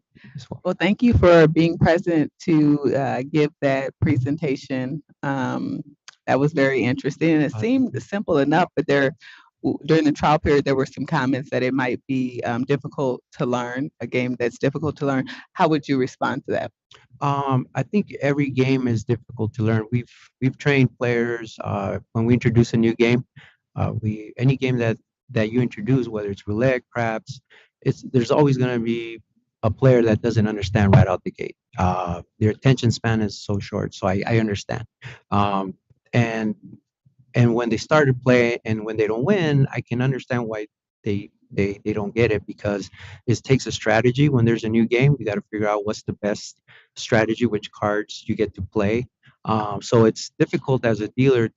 Well, thank you for being present to give that presentation. That was very interesting, and it seemed simple enough, but during the trial period, there were some comments that it might be difficult to learn, a game that's difficult to learn. How would you respond to that? I think every game is difficult to learn. We've trained players when we introduce a new game. Any game that you introduce, whether it's roulette, craps, there's always going to be a player that doesn't understand right out the gate. Their attention span is so short, so I understand. And when they start to play and when they don't win, I can understand why they don't get it, because it takes a strategy. When there's a new game, you got to figure out what's the best strategy, which cards you get to play. So it's difficult as a dealer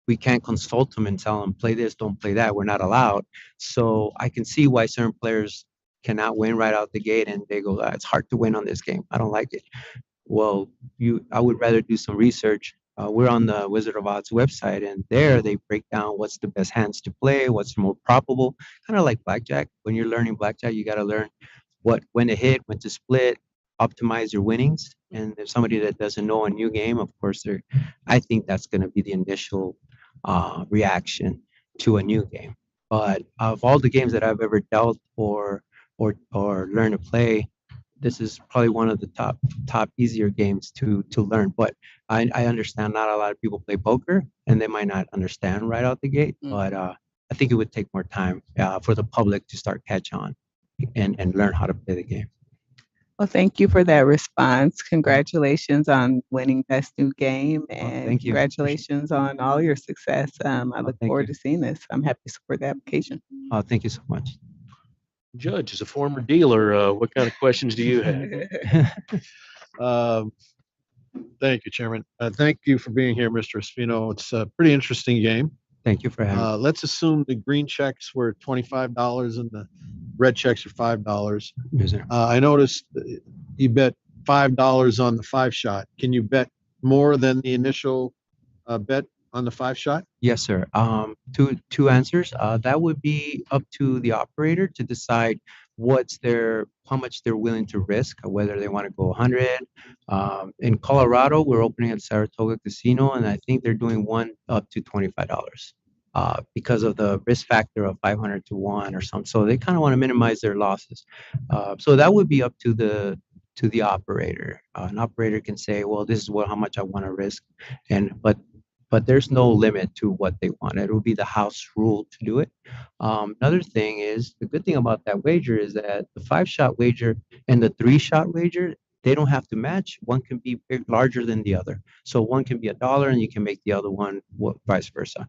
we can't consult them and tell them play this, don't play that. We're not allowed. So I can see why certain players cannot win right out the gate, and they go, it's hard to win on this game. I don't like it. Well, I would rather do some research. We're on the Wizard of Oz website, and there they break down what's the best hands to play, what's more probable, kind of like blackjack. When you're learning blackjack, you got to learn when to hit, when to split, optimize your winnings. And if somebody that doesn't know a new game, of course, I think that's going to be the initial reaction to a new game. But of all the games that I've ever dealt or learned to play, this is probably one of the top easier games to learn. But I understand not a lot of people play poker, and they might not understand right out the gate. But I think it would take more time for the public to start catch on and learn how to play the game. Well, thank you for that response. Congratulations on winning Best New Game, and thank you. congratulations on all your success. I look forward to seeing this. I'm happy to support the application. Thank you so much. Judge, as a former dealer, what kind of questions do you have? Thank you, Chairman. Thank you for being here, Mr. Espino. It's a pretty interesting game. Thank you for having me. Let's assume the green checks were $25 and the red checks are $5. Yes, sir. I noticed you bet $5 on the 5-shot. Can you bet more than the initial bet on the 5-shot? Yes, sir. Two answers. That would be up to the operator to decide how much they're willing to risk, whether they want to go 100. In Colorado, we're opening at Saratoga Casino, and I think they're doing one up to $25 because of the risk factor of 500 to 1 or something. So they kind of want to minimize their losses. So that would be up to the operator. An operator can say, well, this is how much I want to risk, but there's no limit to what they want. It will be the house rule to do it. Another thing is, the good thing about that wager is that the 5-shot wager and the 3-shot wager, they don't have to match. One can be larger than the other. So one can be $1 and you can make the other one vice versa.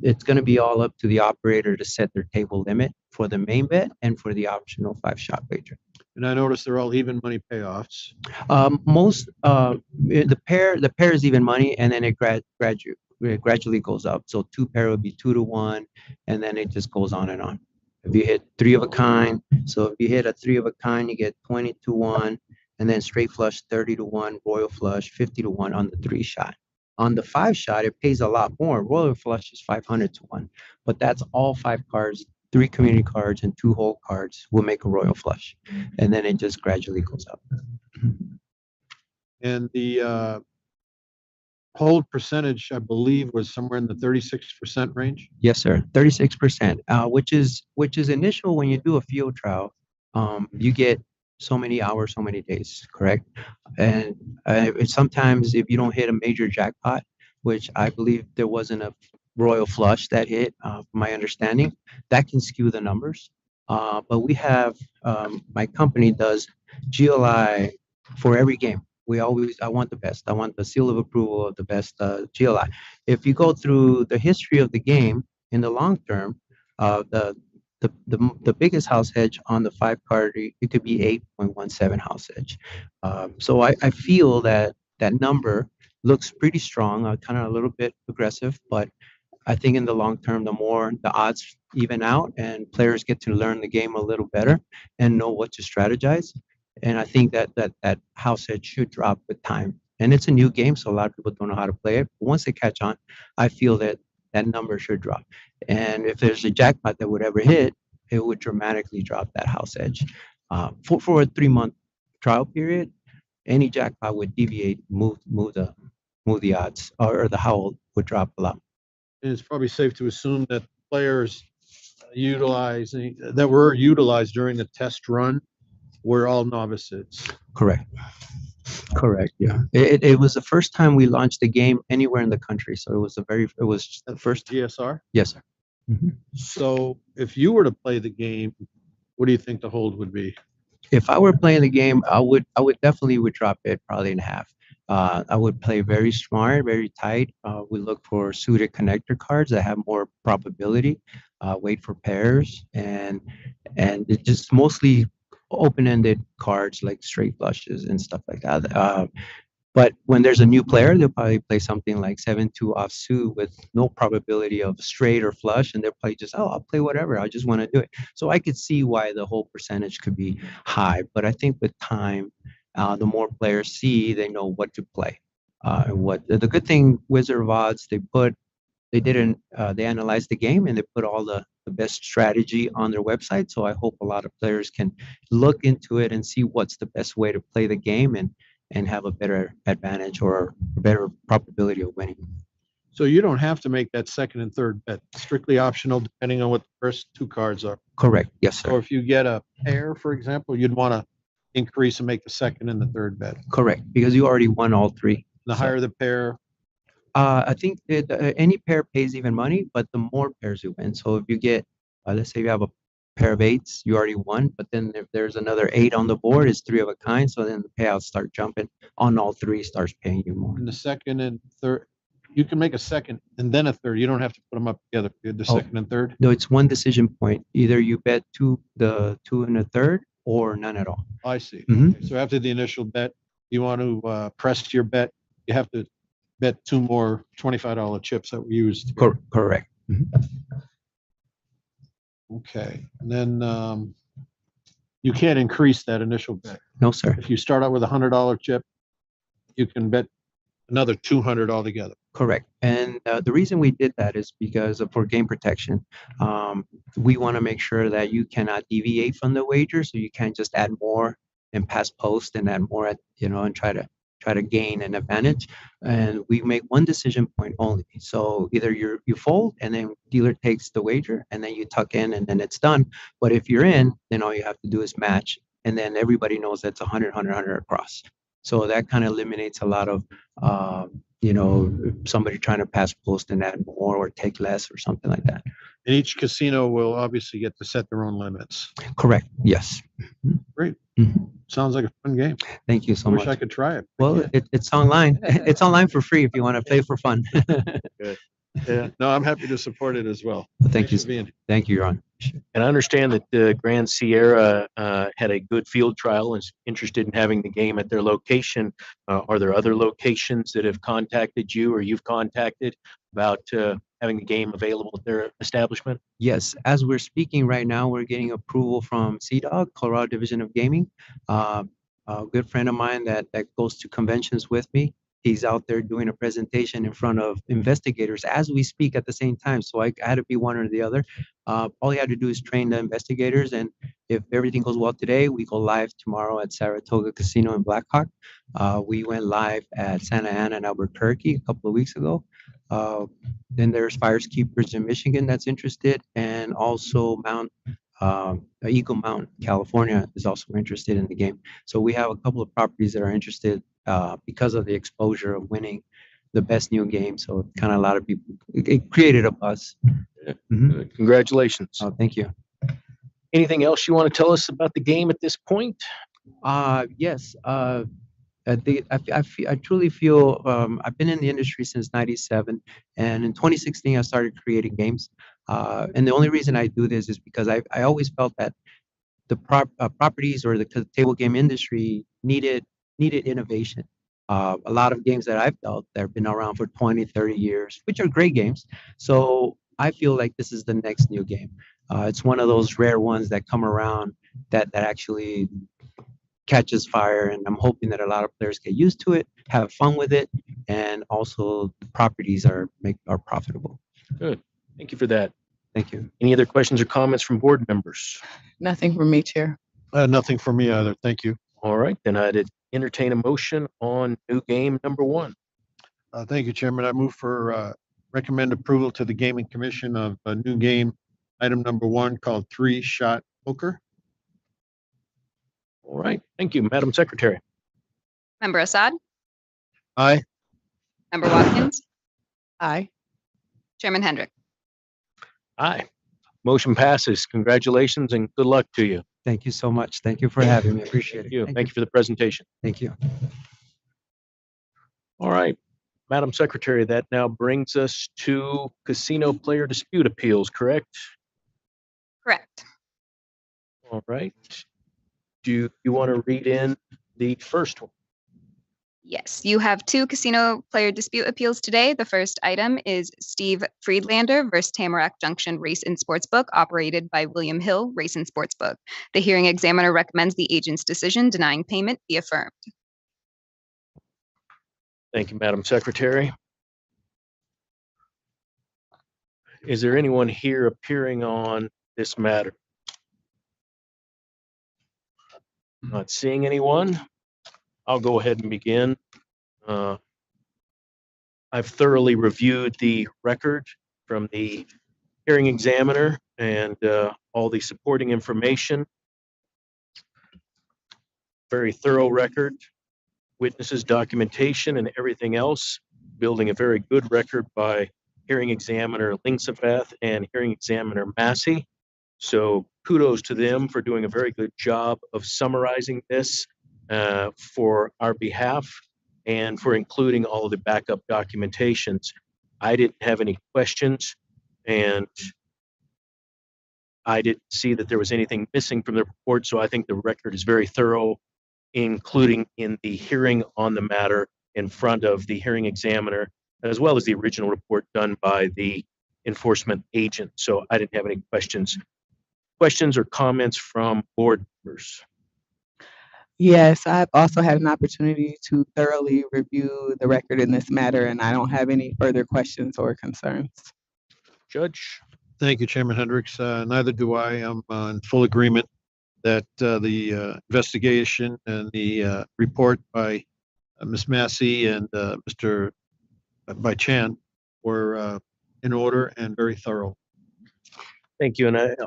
It's going to be all up to the operator to set their table limit for the main bet and for the optional 5-shot wager. And I noticed they're all even money payoffs. The pair is even money, and then it gradually goes up. So 2 pair would be 2 to 1, and then it just goes on and on. If you hit 3 of a kind, so if you hit a 3 of a kind, you get 20 to 1, and then straight flush 30 to 1, royal flush 50 to 1 on the 3-shot. On the 5-shot, it pays a lot more. Royal flush is 500 to 1, but that's all 5 cards. 3 community cards and 2 whole cards will make a royal flush, and then it just gradually goes up. And the hold percentage, I believe, was somewhere in the 36% range. Yes, sir, 36%, which is initial when you do a field trial. You get so many hours, so many days, correct? And sometimes if you don't hit a major jackpot, which I believe there wasn't a royal flush that hit, from my understanding, that can skew the numbers. But we have, my company does GLI for every game. I want the best. I want the seal of approval of the best GLI. If you go through the history of the game in the long term, the biggest house hedge on the 5 card, it could be 8.17 house hedge. So I feel that number looks pretty strong, kind of a little bit aggressive, but I think in the long term, the more the odds even out and players get to learn the game a little better and know what to strategize. And I think that house edge should drop with time. And it's a new game, so a lot of people don't know how to play it. But once they catch on, I feel that that number should drop. And if there's a jackpot that would ever hit, it would dramatically drop that house edge. For a 3-month trial period, any jackpot would deviate, move the odds, or the howl would drop a lot. And it's probably safe to assume that players that were utilized during the test run were all novices. Correct. Correct. Yeah. It was the first time we launched the game anywhere in the country. So it was the first. GSR? Yes, sir. Mhm. So if you were to play the game, what do you think the hold would be? If I were playing the game, I would definitely would drop it probably in half. I would play very smart, very tight. We look for suited connector cards that have more probability. Wait for pairs and it just mostly open-ended cards like straight flushes and stuff like that. But when there's a new player, they'll probably play something like 7-2 offsuit with no probability of straight or flush, and they'll probably just, oh, I'll play whatever. I just want to do it. So I could see why the whole percentage could be high. But I think with time, the more players see, they know what to play. And what the good thing, Wizard of Odds, they analyzed the game and they put all the best strategy on their website. So I hope a lot of players can look into it and see what's the best way to play the game and have a better advantage or a better probability of winning. So you don't have to make that second and third bet. Strictly optional, depending on what the first two cards are. Correct. Yes, sir. Or if you get a pair, for example, you'd want to increase and make the second and the third bet. Correct, because you already won all three. The higher the pair. I think any pair pays even money, but the more pairs you win. So if you get, let's say you have a pair of eights, you already won. But then if there's another 8 on the board, it's 3 of a kind. So then the payouts start jumping on all 3, starts paying you more. And the second and third, you can make a second and then a third. You don't have to put them up together. The second and third. No, it's one decision point. Either you bet the 2 and a third or none at all. I see. Mhm. Okay, so after the initial bet, you want to press your bet. You have to bet 2 more $25 chips that we used. Correct. Okay, and then you can't increase that initial bet. No, sir. If you start out with a $100 chip, you can bet another 200 altogether. Correct. And the reason we did that is because for game protection. We want to make sure that you cannot deviate from the wager, so you can't just add more and pass post and add more at, and try to gain an advantage. And we make one decision point only. So either you fold and then dealer takes the wager and then you tuck in and then it's done. But if you're in, then all you have to do is match. And then everybody knows that's 100, 100, 100 across. So that kind of eliminates a lot of, somebody trying to pass post and add more or take less or something like that. And each casino will obviously get to set their own limits. Correct. Yes. Great. Mhm. Sounds like a fun game. Thank you so I much. wish I could try it. Well, it's online. It's online for free if you want to play for fun. Good. Yeah. No, I'm happy to support it as well. Thank you. Thanks for being here. Thank you, Your Honor. And I understand that Grand Sierra had a good field trial and is interested in having the game at their location. Are there other locations that have contacted you or you've contacted about having the game available at their establishment? Yes, as we're speaking right now, we're getting approval from CDOG, Colorado Division of Gaming. A good friend of mine that goes to conventions with me. He's out there doing a presentation in front of investigators as we speak at the same time. So I had to be one or the other. All he had to do is train the investigators. And if everything goes well today, we go live tomorrow at Saratoga Casino in Blackhawk. We went live at Santa Ana and Albuquerque a couple of weeks ago. Then there's Fires Keepers in Michigan that's interested, and also Eagle Mountain, California is also interested in the game. So we have a couple of properties that are interested because of the exposure of winning the best new game. So kind of a lot of people, it created a buzz. Congratulations. Oh, thank you. Anything else you want to tell us about the game at this point? Yes. I truly feel I've been in the industry since '97, and in 2016 I started creating games. And the only reason I do this is because I always felt that the properties or the table game industry needed innovation. A lot of games that I've dealt that have been around for 20, 30 years, which are great games. So I feel like this is the next new game. It's one of those rare ones that come around that actually catches fire, and I'm hoping that a lot of players get used to it, have fun with it, and also the properties are profitable. Good. Thank you for that. Thank you. Any other questions or comments from board members? Nothing from me, Chair. Nothing for me either. Thank you. All right, then I'd entertain a motion on new game number 1. Thank you, Chairman. I move for recommend approval to the Gaming Commission of a new game, item number 1, called 3-Shot Poker. All right, thank you, Madam Secretary. Member Assad, Aye. Member Watkins, Aye. Chairman Hendrick. Aye. Motion passes. Congratulations and good luck to you. Thank you so much. Thank you for having me. I appreciate it. Thank you for the presentation. Thank you. All right, Madam Secretary, that now brings us to casino player dispute appeals, correct? Correct. All right. Do you want to read in the first one? Yes, you have 2 casino player dispute appeals today. The first item is Steve Friedlander versus Tamarack Junction Race and Sportsbook, operated by William Hill Race and Sportsbook. The hearing examiner recommends the agent's decision denying payment be affirmed. Thank you, Madam Secretary. Is there anyone here appearing on this matter? Not seeing anyone. I'll go ahead and begin. I've thoroughly reviewed the record from the hearing examiner and all the supporting information. Very thorough record, witnesses, documentation, and everything else, building a very good record by hearing examiner Linksafath and hearing examiner Massey. So kudos to them for doing a very good job of summarizing this for our behalf and for including all of the backup documentations. I didn't have any questions, and I didn't see that there was anything missing from the report, so I think the record is very thorough, including in the hearing on the matter in front of the hearing examiner, as well as the original report done by the enforcement agent. So I didn't have any questions. Questions or comments from board members? Yes, I've also had an opportunity to thoroughly review the record in this matter, and I don't have any further questions or concerns. Judge? Thank you, Chairman Hendricks. Neither do I. I'm in full agreement that the investigation and the report by Ms. Massey and Mr. by Chan were in order and very thorough. Thank you. And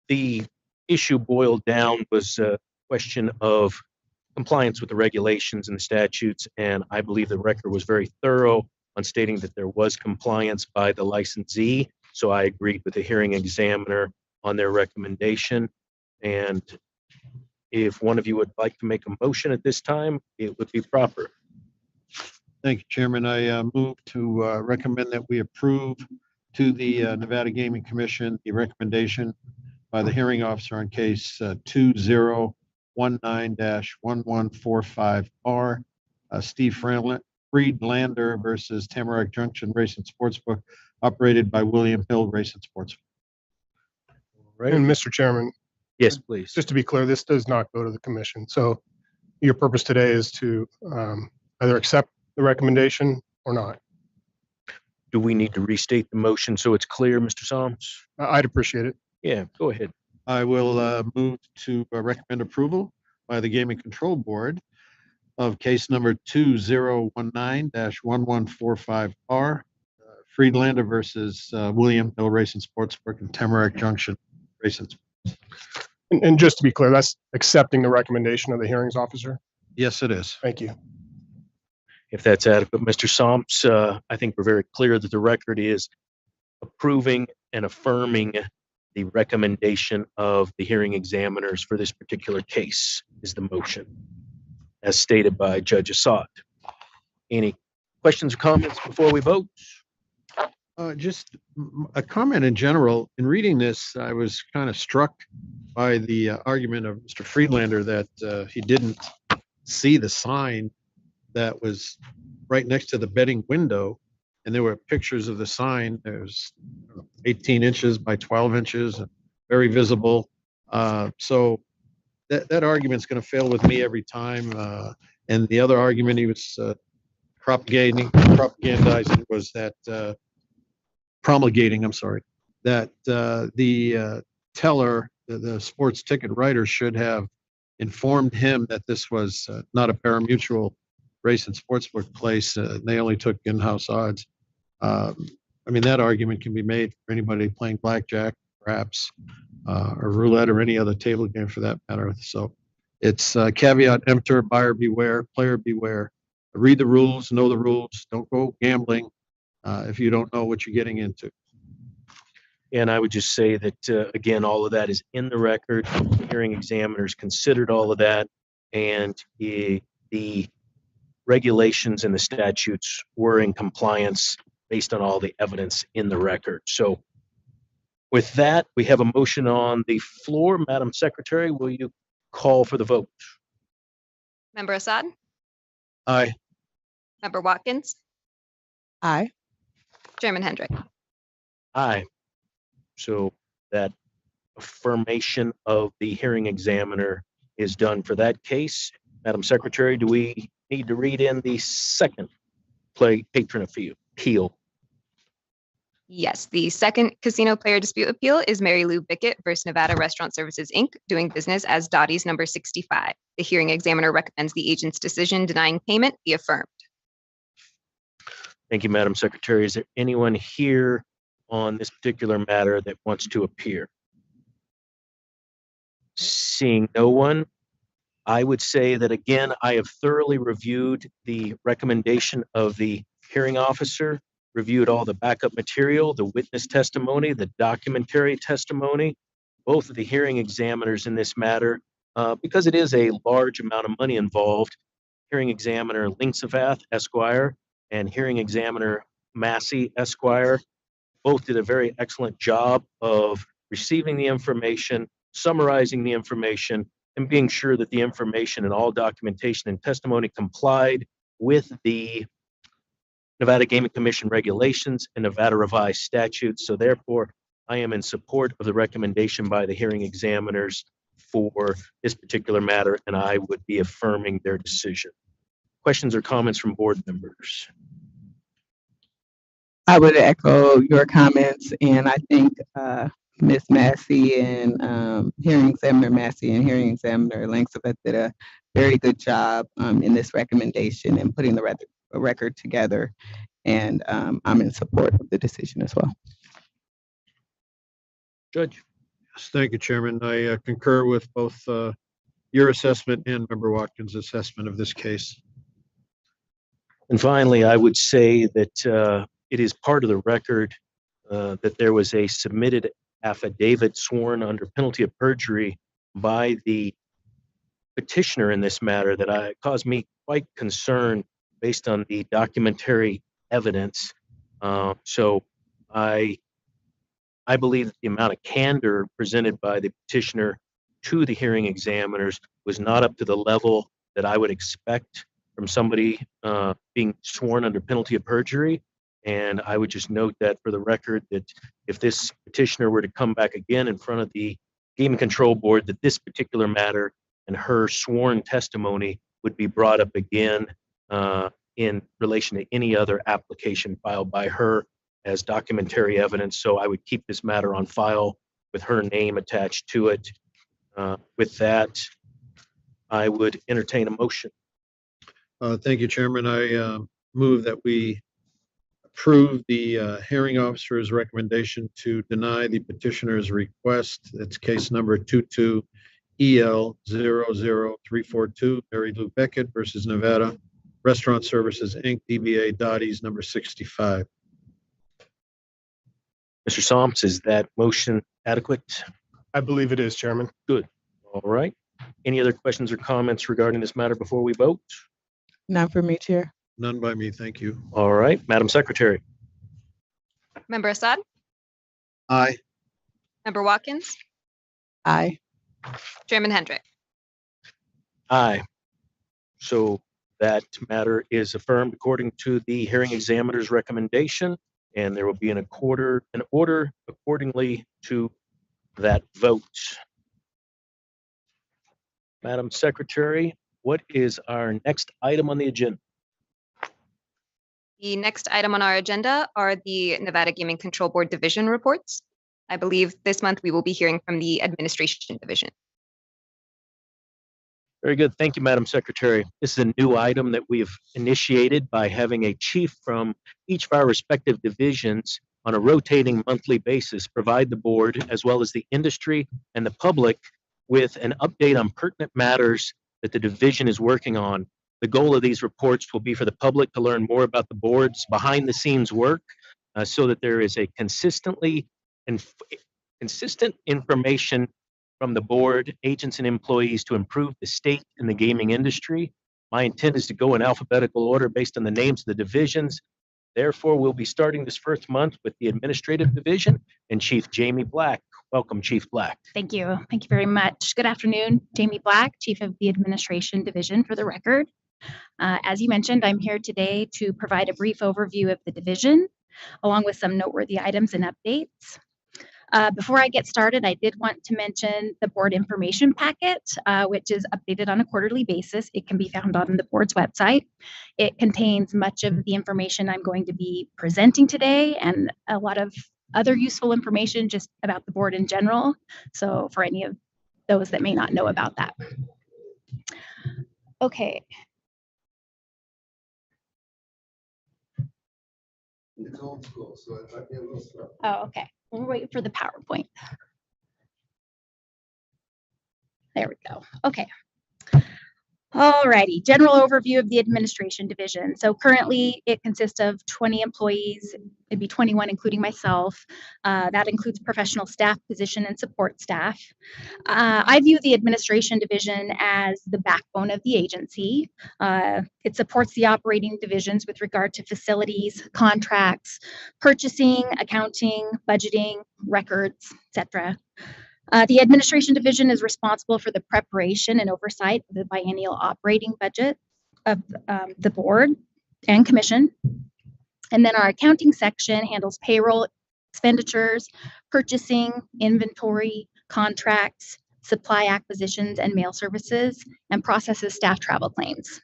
the issue boiled down was a question of compliance with the regulations and the statutes, and I believe the record was very thorough on stating that there was compliance by the licensee. So I agreed with the hearing examiner on their recommendation. And if one of you would like to make a motion at this time, it would be proper. Thank you, Chairman. I move to recommend that we approve to the Nevada Gaming Commission the recommendation by the hearing officer on case 2019-1145R, Steve Friedlander versus Tamarack Junction Race and Sportsbook, operated by William Hill Race and Sportsbook. Right. And Mr. Chairman, Yes, please. just to be clear, this does not go to the commission. So your purpose today is to either accept the recommendation or not. Do we need to restate the motion so it's clear, Mr. Soms? I'd appreciate it. Yeah, go ahead. I will move to recommend approval by the Gaming Control Board of case number 2019-1145R, Friedlander versus William Hill Race and Sportsbook and Tamarack Junction Race and Sports. And just to be clear, that's accepting the recommendation of the hearings officer. Yes, it is. Thank you. If that's adequate, Mr. Soms, I think we're very clear that the record is approving and affirming the recommendation of the hearing examiners for this particular case is the motion, as stated by Judge Assad. Any questions or comments before we vote? Just a comment in general. In reading this, I was kind of struck by the argument of Mr. Friedlander that he didn't see the sign that was right next to the betting window. And there were pictures of the sign. There's 18 inches by 12 inches, and very visible. So that argument's going to fail with me every time. And the other argument he was propagandizing was that promulgating, I'm sorry, that the teller, the sports ticket writer should have informed him that this was not a pari-mutuel race and sportsbook place. They only took in-house odds. I mean, that argument can be made for anybody playing blackjack, perhaps, or roulette, or any other table game for that matter. So it's caveat emptor, buyer beware, player beware. Read the rules, know the rules. Don't go gambling if you don't know what you're getting into. And I would just say that, again, all of that is in the record. Hearing examiners considered all of that, and the regulations and the statutes were in compliance based on all the evidence in the record. So with that, we have a motion on the floor. Madam Secretary, will you call for the vote? Member Assad? Aye. Member Watkins? Aye. Chairman Hendrick? Aye. So that affirmation of the hearing examiner is done for that case. Madam Secretary, do we need to read in the second patron appeal? Yes, the second casino player dispute appeal is Mary Lou Bickett versus Nevada Restaurant Services, Inc., doing business as Dottie's number 65. The hearing examiner recommends the agent's decision denying payment be affirmed. Thank you, Madam Secretary. Is there anyone here on this particular matter that wants to appear? Seeing no one, I would say that, again, I have thoroughly reviewed the recommendation of the hearing officer, reviewed all the backup material, the witness testimony, the documentary testimony, both of the hearing examiners in this matter. Because it is a large amount of money involved, hearing examiner Linksavath, Esquire, and hearing examiner Massey, Esquire, both did a very excellent job of receiving the information, summarizing the information, and being sure that the information and all documentation and testimony complied with the Nevada Gaming Commission regulations and Nevada revised statutes. So therefore, I am in support of the recommendation by the hearing examiners for this particular matter, and I would be affirming their decision. Questions or comments from board members? I would echo your comments, and I think Ms. Massey and hearing examiner Massey and hearing examiner Langsabeth did a very good job in this recommendation and putting the record together. And I'm in support of the decision as well. Judge. Yes, thank you, Chairman. I concur with both your assessment and Member Watkins' assessment of this case. And finally, I would say that it is part of the record that there was a submitted affidavit sworn under penalty of perjury by the petitioner in this matter that caused me quite concern based on the documentary evidence. So I believe that the amount of candor presented by the petitioner to the hearing examiners was not up to the level that I would expect from somebody being sworn under penalty of perjury. And I would just note that for the record, that if this petitioner were to come back again in front of the Gaming Control Board, that this particular matter and her sworn testimony would be brought up again in relation to any other application filed by her as documentary evidence. So I would keep this matter on file with her name attached to it. With that, I would entertain a motion. Thank you, Chairman. I move that we approve the hearing officer's recommendation to deny the petitioner's request. It's case number 22EL00342, Mary Lou Beckett versus Nevada Restaurant Services, Inc., DBA Dottie's number 65. Mr. Somps, is that motion adequate? I believe it is, Chairman. Good. All right. Any other questions or comments regarding this matter before we vote? None for me, Chair. None by me, thank you. All right, Madam Secretary. Member Assad? Aye. Member Watkins? Aye. Chairman Hendrick? Aye. So That matter is affirmed according to the hearing examiner's recommendation, and there will be an order accordingly to that vote. Madam Secretary, what is our next item on the agenda? The next item on our agenda are the Nevada Gaming Control Board Division reports. I believe this month we will be hearing from the Administration Division. Very good. Thank you, Madam Secretary. This is a new item that we've initiated by having a chief from each of our respective divisions on a rotating monthly basis provide the board as well as the industry and the public with an update on pertinent matters that the division is working on. The goal of these reports will be for the public to learn more about the board's behind the scenes work so that there is a consistent information from the board, agents, and employees to improve the state in the gaming industry. My intent is to go in alphabetical order based on the names of the divisions. Therefore, we'll be starting this first month with the Administrative Division and Chief Jamie Black. Welcome, Chief Black. Thank you. Thank you very much. Good afternoon. Jamie Black, Chief of the Administration Division for the record. As you mentioned, I'm here today to provide a brief overview of the division, along with some noteworthy items and updates. Before I get started, I did want to mention the board information packet, which is updated on a quarterly basis. It can be found on the board's website. It contains much of the information I'm going to be presenting today and a lot of other useful information just about the board in general. So for any of those that may not know about that. Okay. It's old school, so it might be a little slow. Oh, okay. We'll wait for the PowerPoint. There we go. Okay. Alrighty, general overview of the Administration Division. So currently it consists of 20 employees. It'd be 21 including myself. That includes professional staff, position, and support staff. I view the Administration Division as the backbone of the agency. It supports the operating divisions with regard to facilities, contracts, purchasing, accounting, budgeting, records, etc. The Administration Division is responsible for the preparation and oversight of the biennial operating budget of the board and commission. And then our accounting section handles payroll expenditures, purchasing, inventory, contracts, supply acquisitions, and mail services, and processes staff travel claims.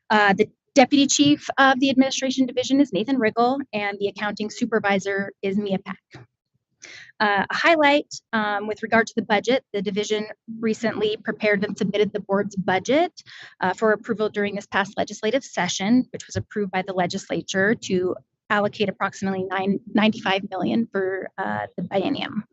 The Deputy Chief of the Administration Division is Nathan Riggle, and the accounting supervisor is Mia Pack. A highlight with regard to the budget, the division recently prepared and submitted the board's budget for approval during this past legislative session, which was approved by the legislature to allocate approximately $95 million for the biennium.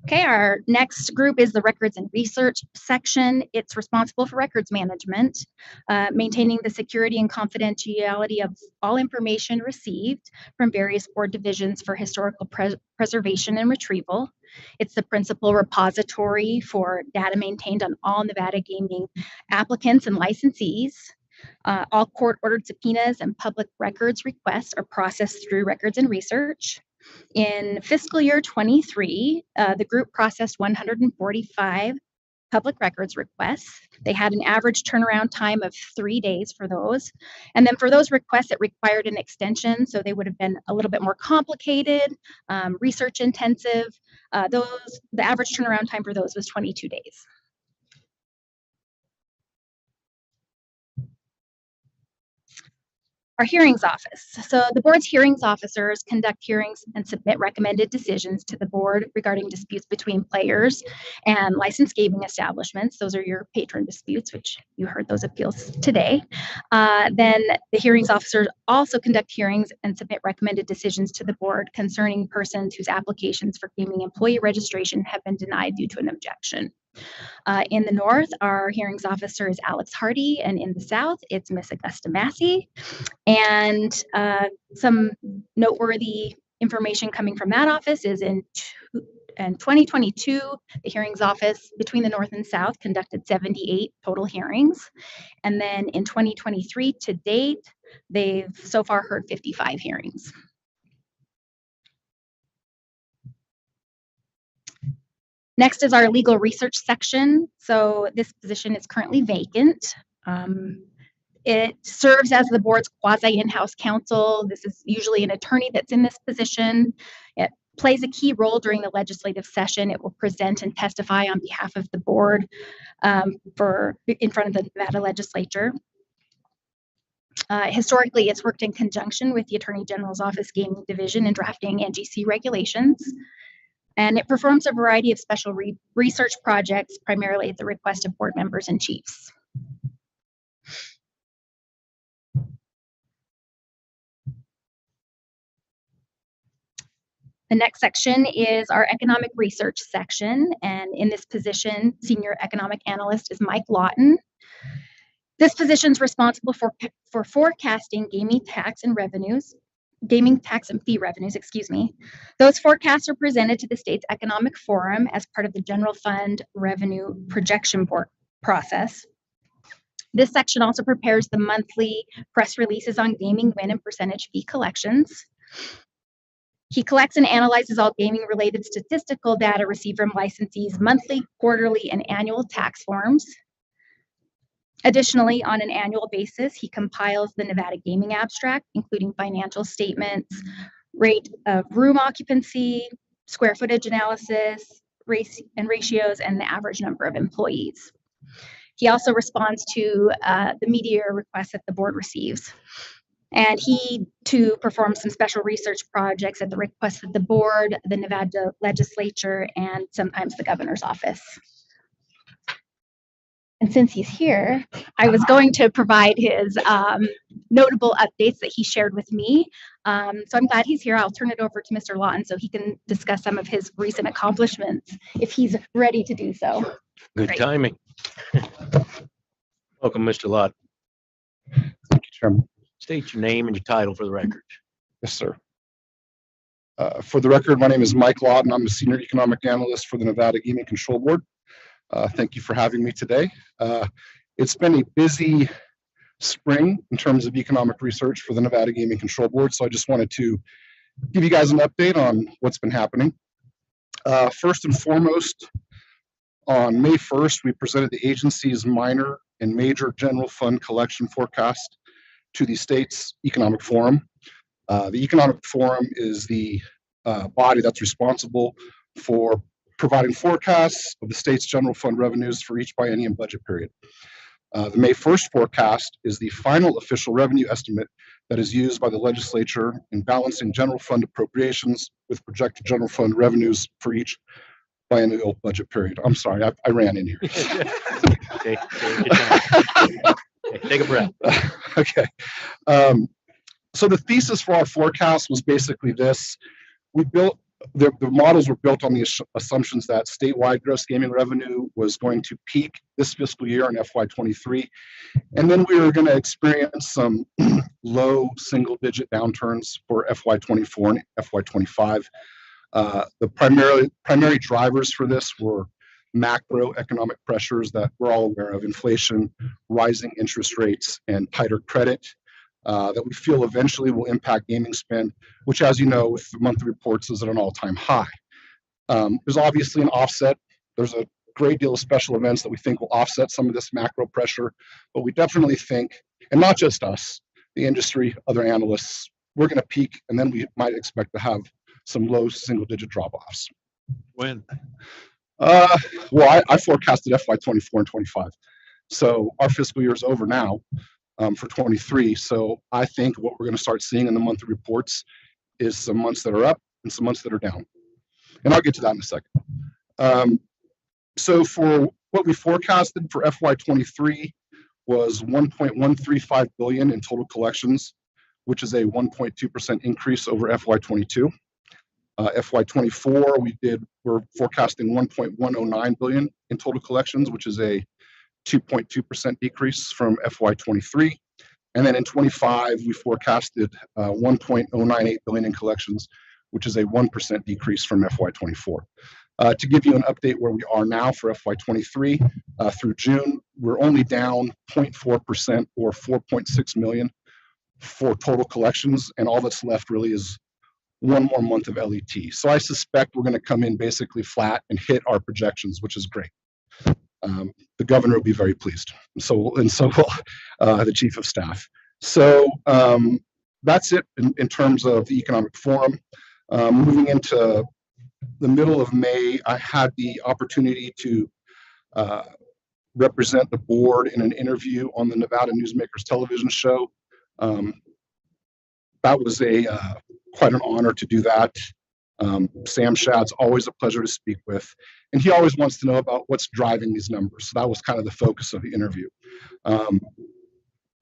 Okay, our next group is the records and research section. It's responsible for records management, maintaining the security and confidentiality of all information received from various board divisions for historical preservation and retrieval. It's the principal repository for data maintained on all Nevada gaming applicants and licensees. All court-ordered subpoenas and public records requests are processed through records and research. In fiscal year 23, the group processed 145 public records requests. They had an average turnaround time of 3 days for those. And then for those requests, it required an extension, so they would have been a little bit more complicated, research intensive. The average turnaround time for those was 22 days. Our hearings office. So the board's hearings officers conduct hearings and submit recommended decisions to the board regarding disputes between players and licensed gaming establishments. Those are your patron disputes, which you heard those appeals today. Then the hearings officers also conduct hearings and submit recommended decisions to the board concerning persons whose applications for gaming employee registration have been denied due to an objection. In the north, our hearings officer is Alex Hardy, and in the south, it's Miss Augusta Massey. And some noteworthy information coming from that office is in 2022, the hearings office between the north and south conducted 78 total hearings. And then in 2023 to date, they've so far heard 55 hearings. Next is our legal research section. So this position is currently vacant. It serves as the board's quasi in-house counsel. This is usually an attorney that's in this position. It plays a key role during the legislative session. It will present and testify on behalf of the board in front of the Nevada legislature. Historically, it's worked in conjunction with the Attorney General's Office Gaming Division in drafting NGC regulations. And it performs a variety of special research projects, primarily at the request of board members and chiefs. The next section is our economic research section. And in this position, senior economic analyst is Mike Lawton. This position is responsible for forecasting gaming tax and fee revenues, excuse me. Those forecasts are presented to the state's economic forum as part of the general fund revenue projection board process. This section also prepares the monthly press releases on gaming win and percentage fee collections. He collects and analyzes all gaming-related statistical data received from licensees' monthly, quarterly, and annual tax forms. Additionally, on an annual basis, he compiles the Nevada Gaming Abstract, including financial statements, rate of room occupancy, square footage analysis, ratios, and the average number of employees. He also responds to the media requests that the board receives. And he, too, performs some special research projects at the request of the board, the Nevada legislature, and sometimes the governor's office. And since he's here, I was going to provide his notable updates that he shared with me. So I'm glad he's here. I'll turn it over to Mr. Lawton so he can discuss some of his recent accomplishments if he's ready to do so. Good Great. timing. Welcome, Mr. Lawton. Thank you, Chairman. State your name and your title for the record. Yes, sir. For the record, my name is Mike Lawton. I'm a senior economic analyst for the Nevada Gaming Control Board. Thank you for having me today. It's been a busy spring in terms of economic research for the Nevada Gaming Control Board, so I just wanted to give you guys an update on what's been happening. First and foremost, on May 1st, we presented the agency's minor and major general fund collection forecast to the state's economic forum. The economic forum is the body that's responsible for providing forecasts of the state's general fund revenues for each biennium budget period. The May 1st forecast is the final official revenue estimate that is used by the legislature in balancing general fund appropriations with projected general fund revenues for each biennial budget period. I'm sorry, I ran in here. Okay, take a breath. Okay. So the thesis for our forecast was basically this. We built the models were built on the assumptions that statewide gross gaming revenue was going to peak this fiscal year in FY23, and then we were going to experience some low single-digit downturns for FY24 and FY25. The primary drivers for this were macroeconomic pressures that we're all aware of: inflation, rising interest rates, and tighter credit. That we feel eventually will impact gaming spend, which, as you know, with the monthly reports is at an all-time high. There's obviously an offset. There's a great deal of special events that we think will offset some of this macro pressure, but we definitely think, and not just us, the industry, other analysts, we're going to peak, and then we might expect to have some low single-digit drop-offs. When? Well, I forecasted FY24 and 25. So our fiscal year is over now. For 23. So I think what we're going to start seeing in the monthly reports is some months that are up and some months that are down. And I'll get to that in a second. So for what we forecasted for FY23 was 1.135 billion in total collections, which is a 1.2% increase over FY22. FY24, we're forecasting 1.109 billion in total collections, which is a 2.2% decrease from FY23. And then in 25, we forecasted 1.098 billion in collections, which is a 1% decrease from FY24. To give you an update where we are now for FY23, through June, we're only down 0.4% or 4.6 million for total collections. And all that's left really is one more month of LET. So I suspect we're going to come in basically flat and hit our projections, which is great. The governor will be very pleased. So will the chief of staff. So that's it in terms of the economic forum. Moving into the middle of May, I had the opportunity to represent the board in an interview on the Nevada Newsmakers television show. That was quite an honor to do that. Sam Shad's always a pleasure to speak with, and he always wants to know about what's driving these numbers. So that was kind of the focus of the interview.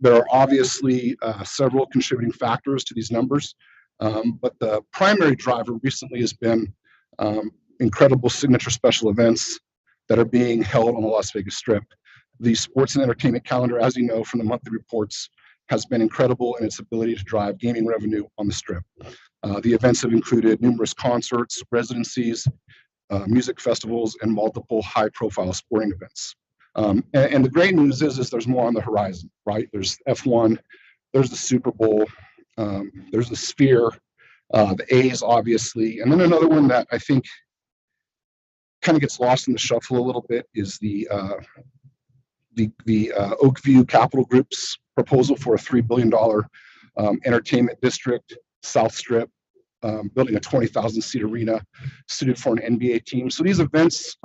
There are obviously several contributing factors to these numbers, but the primary driver recently has been incredible signature special events that are being held on the Las Vegas Strip. The sports and entertainment calendar, as you know from the monthly reports, has been incredible in its ability to drive gaming revenue on the Strip. The events have included numerous concerts, residencies, music festivals, and multiple high-profile sporting events. And the great news is there's more on the horizon, right? There's F1, there's the Super Bowl, there's the Sphere, the A's, obviously, and then another one that I think kind of gets lost in the shuffle a little bit is the Oakview Capital Group's proposal for a $3 billion entertainment district, South Strip, building a 20,000-seat arena suited for an NBA team. So these events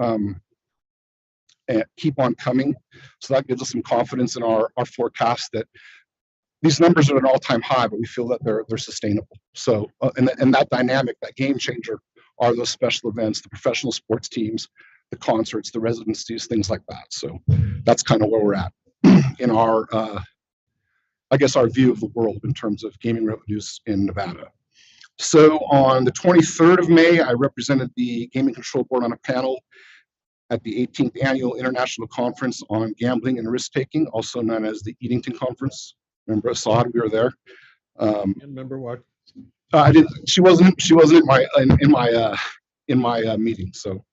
keep on coming. So that gives us some confidence in our forecast that these numbers are at an all-time high, but we feel that they're sustainable. So and that dynamic, that game changer, are those special events, the professional sports teams, the concerts, the residencies, things like that. So that's kind of where we're at in our, I guess, our view of the world in terms of gaming revenues in Nevada. So on the 23rd of May, I represented the Gaming Control Board on a panel at the 18th Annual International Conference on Gambling and Risk-Taking, also known as the Eatington Conference. Remember Assad? We were there. Remember what? I didn't. She wasn't in my meeting, so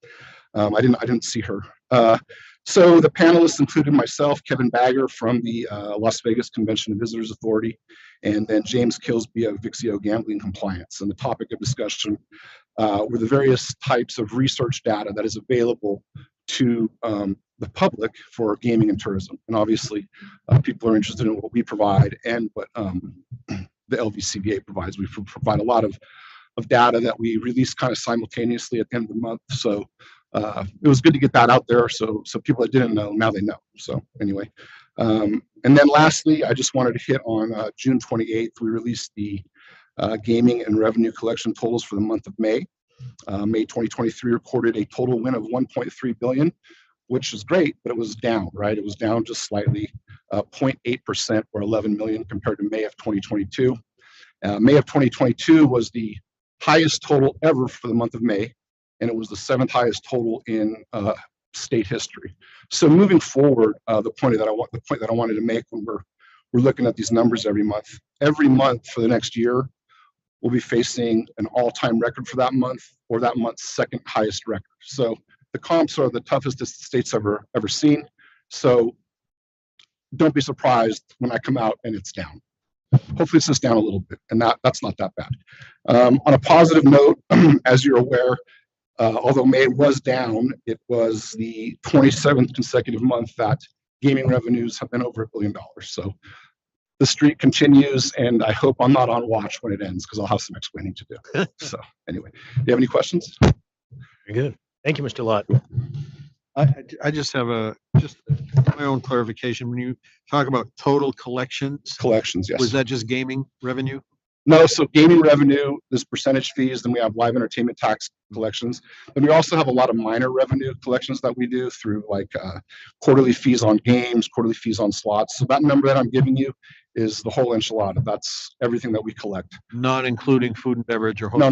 I didn't see her. So the panelists included myself, Kevin Bagger from the Las Vegas Convention and Visitors Authority, and then James Kilsby of Vixio Gambling Compliance. And the topic of discussion were the various types of research data that is available to the public for gaming and tourism. And obviously, people are interested in what we provide and what the LVCVA provides. We provide a lot of data that we release kind of simultaneously at the end of the month. So it was good to get that out there. So people that didn't know, now they know. So anyway, and then lastly, I just wanted to hit on June 28th, we released the gaming and revenue collection totals for the month of May. May 2023 recorded a total win of 1.3 billion, which is great, but it was down, right? It was down just slightly, 0.8% or 11 million compared to May of 2022. May of 2022 was the highest total ever for the month of May, and it was the 7th highest total in state history. So moving forward, the point that I wanted to make when we're looking at these numbers every month for the next year, we'll be facing an all-time record for that month or that month's second highest record. So the comps are the toughest the state's ever seen. So don't be surprised when I come out and it's down. Hopefully it's just down a little bit, and that's not that bad. On a positive note, as you're aware, although May was down, it was the 27th consecutive month that gaming revenues have been over $1 billion. So the streak continues, and I hope I'm not on watch when it ends because I'll have some explaining to do. So anyway, do you have any questions? Very good. Thank you, Mr. Lott. I just have just my own clarification. When you talk about total collections, Yes. was that just gaming revenue? No, so gaming revenue, there's percentage fees, then we have live entertainment tax collections. And we also have a lot of minor revenue collections that we do through like quarterly fees on games, quarterly fees on slots. So that number that I'm giving you is the whole enchilada. That's everything that we collect. Not including food and beverage or No.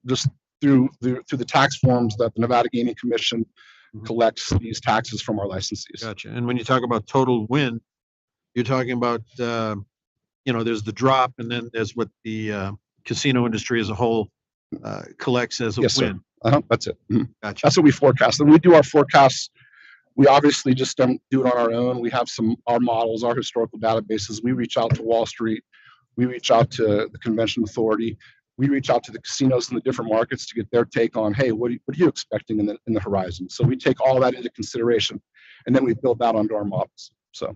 Just through the tax forms that the Nevada Gaming Commission collects these taxes from our licensees. Gotcha. And when you talk about total win, you're talking about there's the drop, and then there's what the casino industry as a whole collects as a win. That's it. Gotcha. That's what we forecast. And we do our forecasts. We obviously just don't do it on our own. We have our models, our historical databases. We reach out to Wall Street. We reach out to the Convention Authority. we reach out to the casinos in the different markets to get their take on, hey, what are you expecting in the horizon? So we take all that into consideration, and then we build that onto our models. So.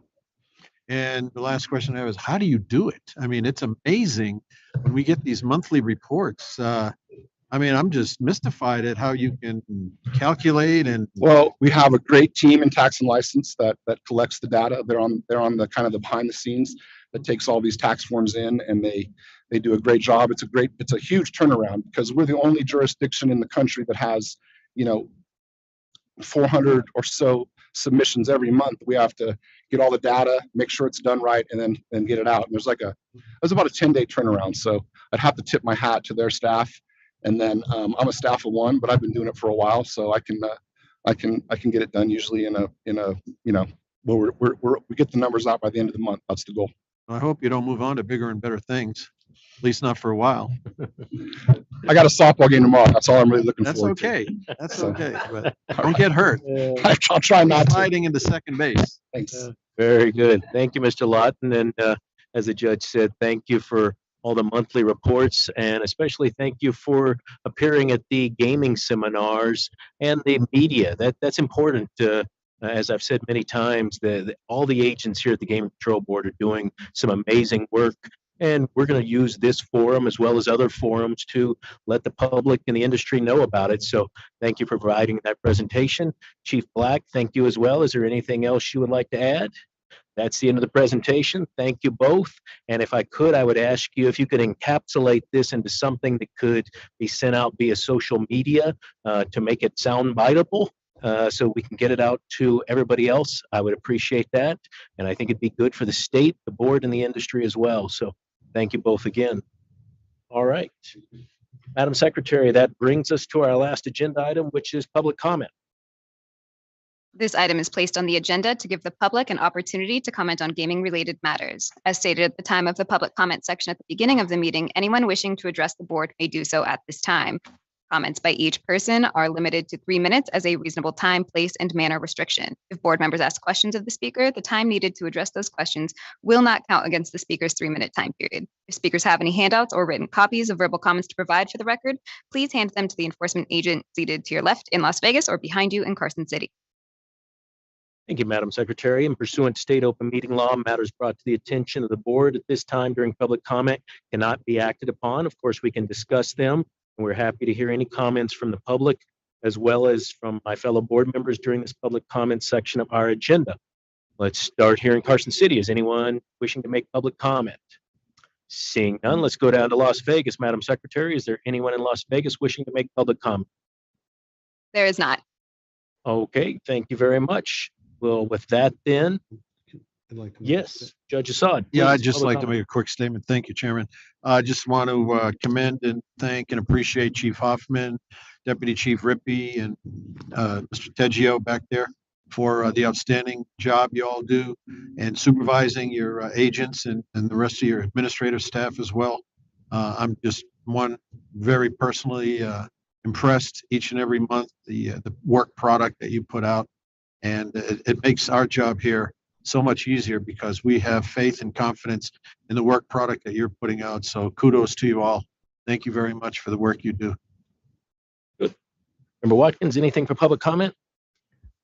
And the last question I have is, how do you do it? I mean, it's amazing when we get these monthly reports. I mean, I'm just mystified at how you can calculate and. Well, we have a great team in tax and license that collects the data. They're on the kind of the behind the scenes that takes all these tax forms in, and they do a great job. It's a huge turnaround because we're the only jurisdiction in the country that has, 400 or so submissions every month. We have to get all the data, make sure it's done right, and then get it out. And there's about a 10-day turnaround. So I'd have to tip my hat to their staff. And then I'm a staff of one, but I've been doing it for a while, so I can get it done usually in a where we get the numbers out by the end of the month. That's the goal. I hope you don't move on to bigger and better things, at least not for a while. I got a softball game tomorrow. That's all I'm really looking forward to. That's So. okay, but don't get hurt. I'll try not to. Sliding into second base. Thanks. Very good. Thank you, Mr. Lawton. And as the judge said, thank you for all the monthly reports, and especially thank you for appearing at the gaming seminars and the media. That's important. As I've said many times, all the agents here at the Gaming Control Board are doing some amazing work, and we're going to use this forum as well as other forums to let the public and the industry know about it. So thank you for providing that presentation. Chief Black, thank you as well. Is there anything else you would like to add? That's the end of the presentation. Thank you both. And if I could, I would ask you if you could encapsulate this into something that could be sent out via social media to make it sound biteable. So we can get it out to everybody else. I would appreciate that. And I think it'd be good for the state, the board, and the industry as well. So thank you both again. All right. Madam Secretary, that brings us to our last agenda item, which is public comment. This item is placed on the agenda to give the public an opportunity to comment on gaming-related matters. As stated at the time of the public comment section at the beginning of the meeting, anyone wishing to address the board may do so at this time. Comments by each person are limited to 3 minutes as a reasonable time, place, and manner restriction. If board members ask questions of the speaker, the time needed to address those questions will not count against the speaker's 3-minute time period. If speakers have any handouts or written copies of verbal comments to provide for the record, please hand them to the enforcement agent seated to your left in Las Vegas or behind you in Carson City. Thank you, Madam Secretary. In pursuant to state open meeting law, matters brought to the attention of the board at this time during public comment cannot be acted upon. Of course, we can discuss them, and we're happy to hear any comments from the public as well as from my fellow board members during this public comment section of our agenda. Let's start here in Carson City. Is anyone wishing to make public comment? Seeing none, let's go down to Las Vegas. Madam Secretary, is there anyone in Las Vegas wishing to make public comment? There is not. Okay, thank you very much. Well, with that then, yes, Judge Assad. Yeah, I'd please, just public like to comment. make a quick statement. Thank you, Chairman. I just want to commend and thank and appreciate Chief Hoffman, Deputy Chief Rippey, and Mr. Teggio back there for the outstanding job you all do and supervising your agents and the rest of your administrative staff as well. I'm just very personally impressed each and every month, the work product that you put out. And it makes our job here so much easier because we have faith and confidence in the work product that you're putting out. So kudos to you all. Thank you very much for the work you do. Good. Member Watkins, anything for public comment?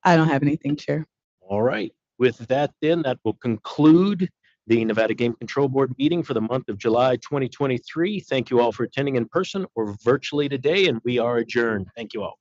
I don't have anything, Chair. All right. With that then, that will conclude the Nevada Game Control Board meeting for the month of July 2023. Thank you all for attending in person or virtually today, and we are adjourned. Thank you all.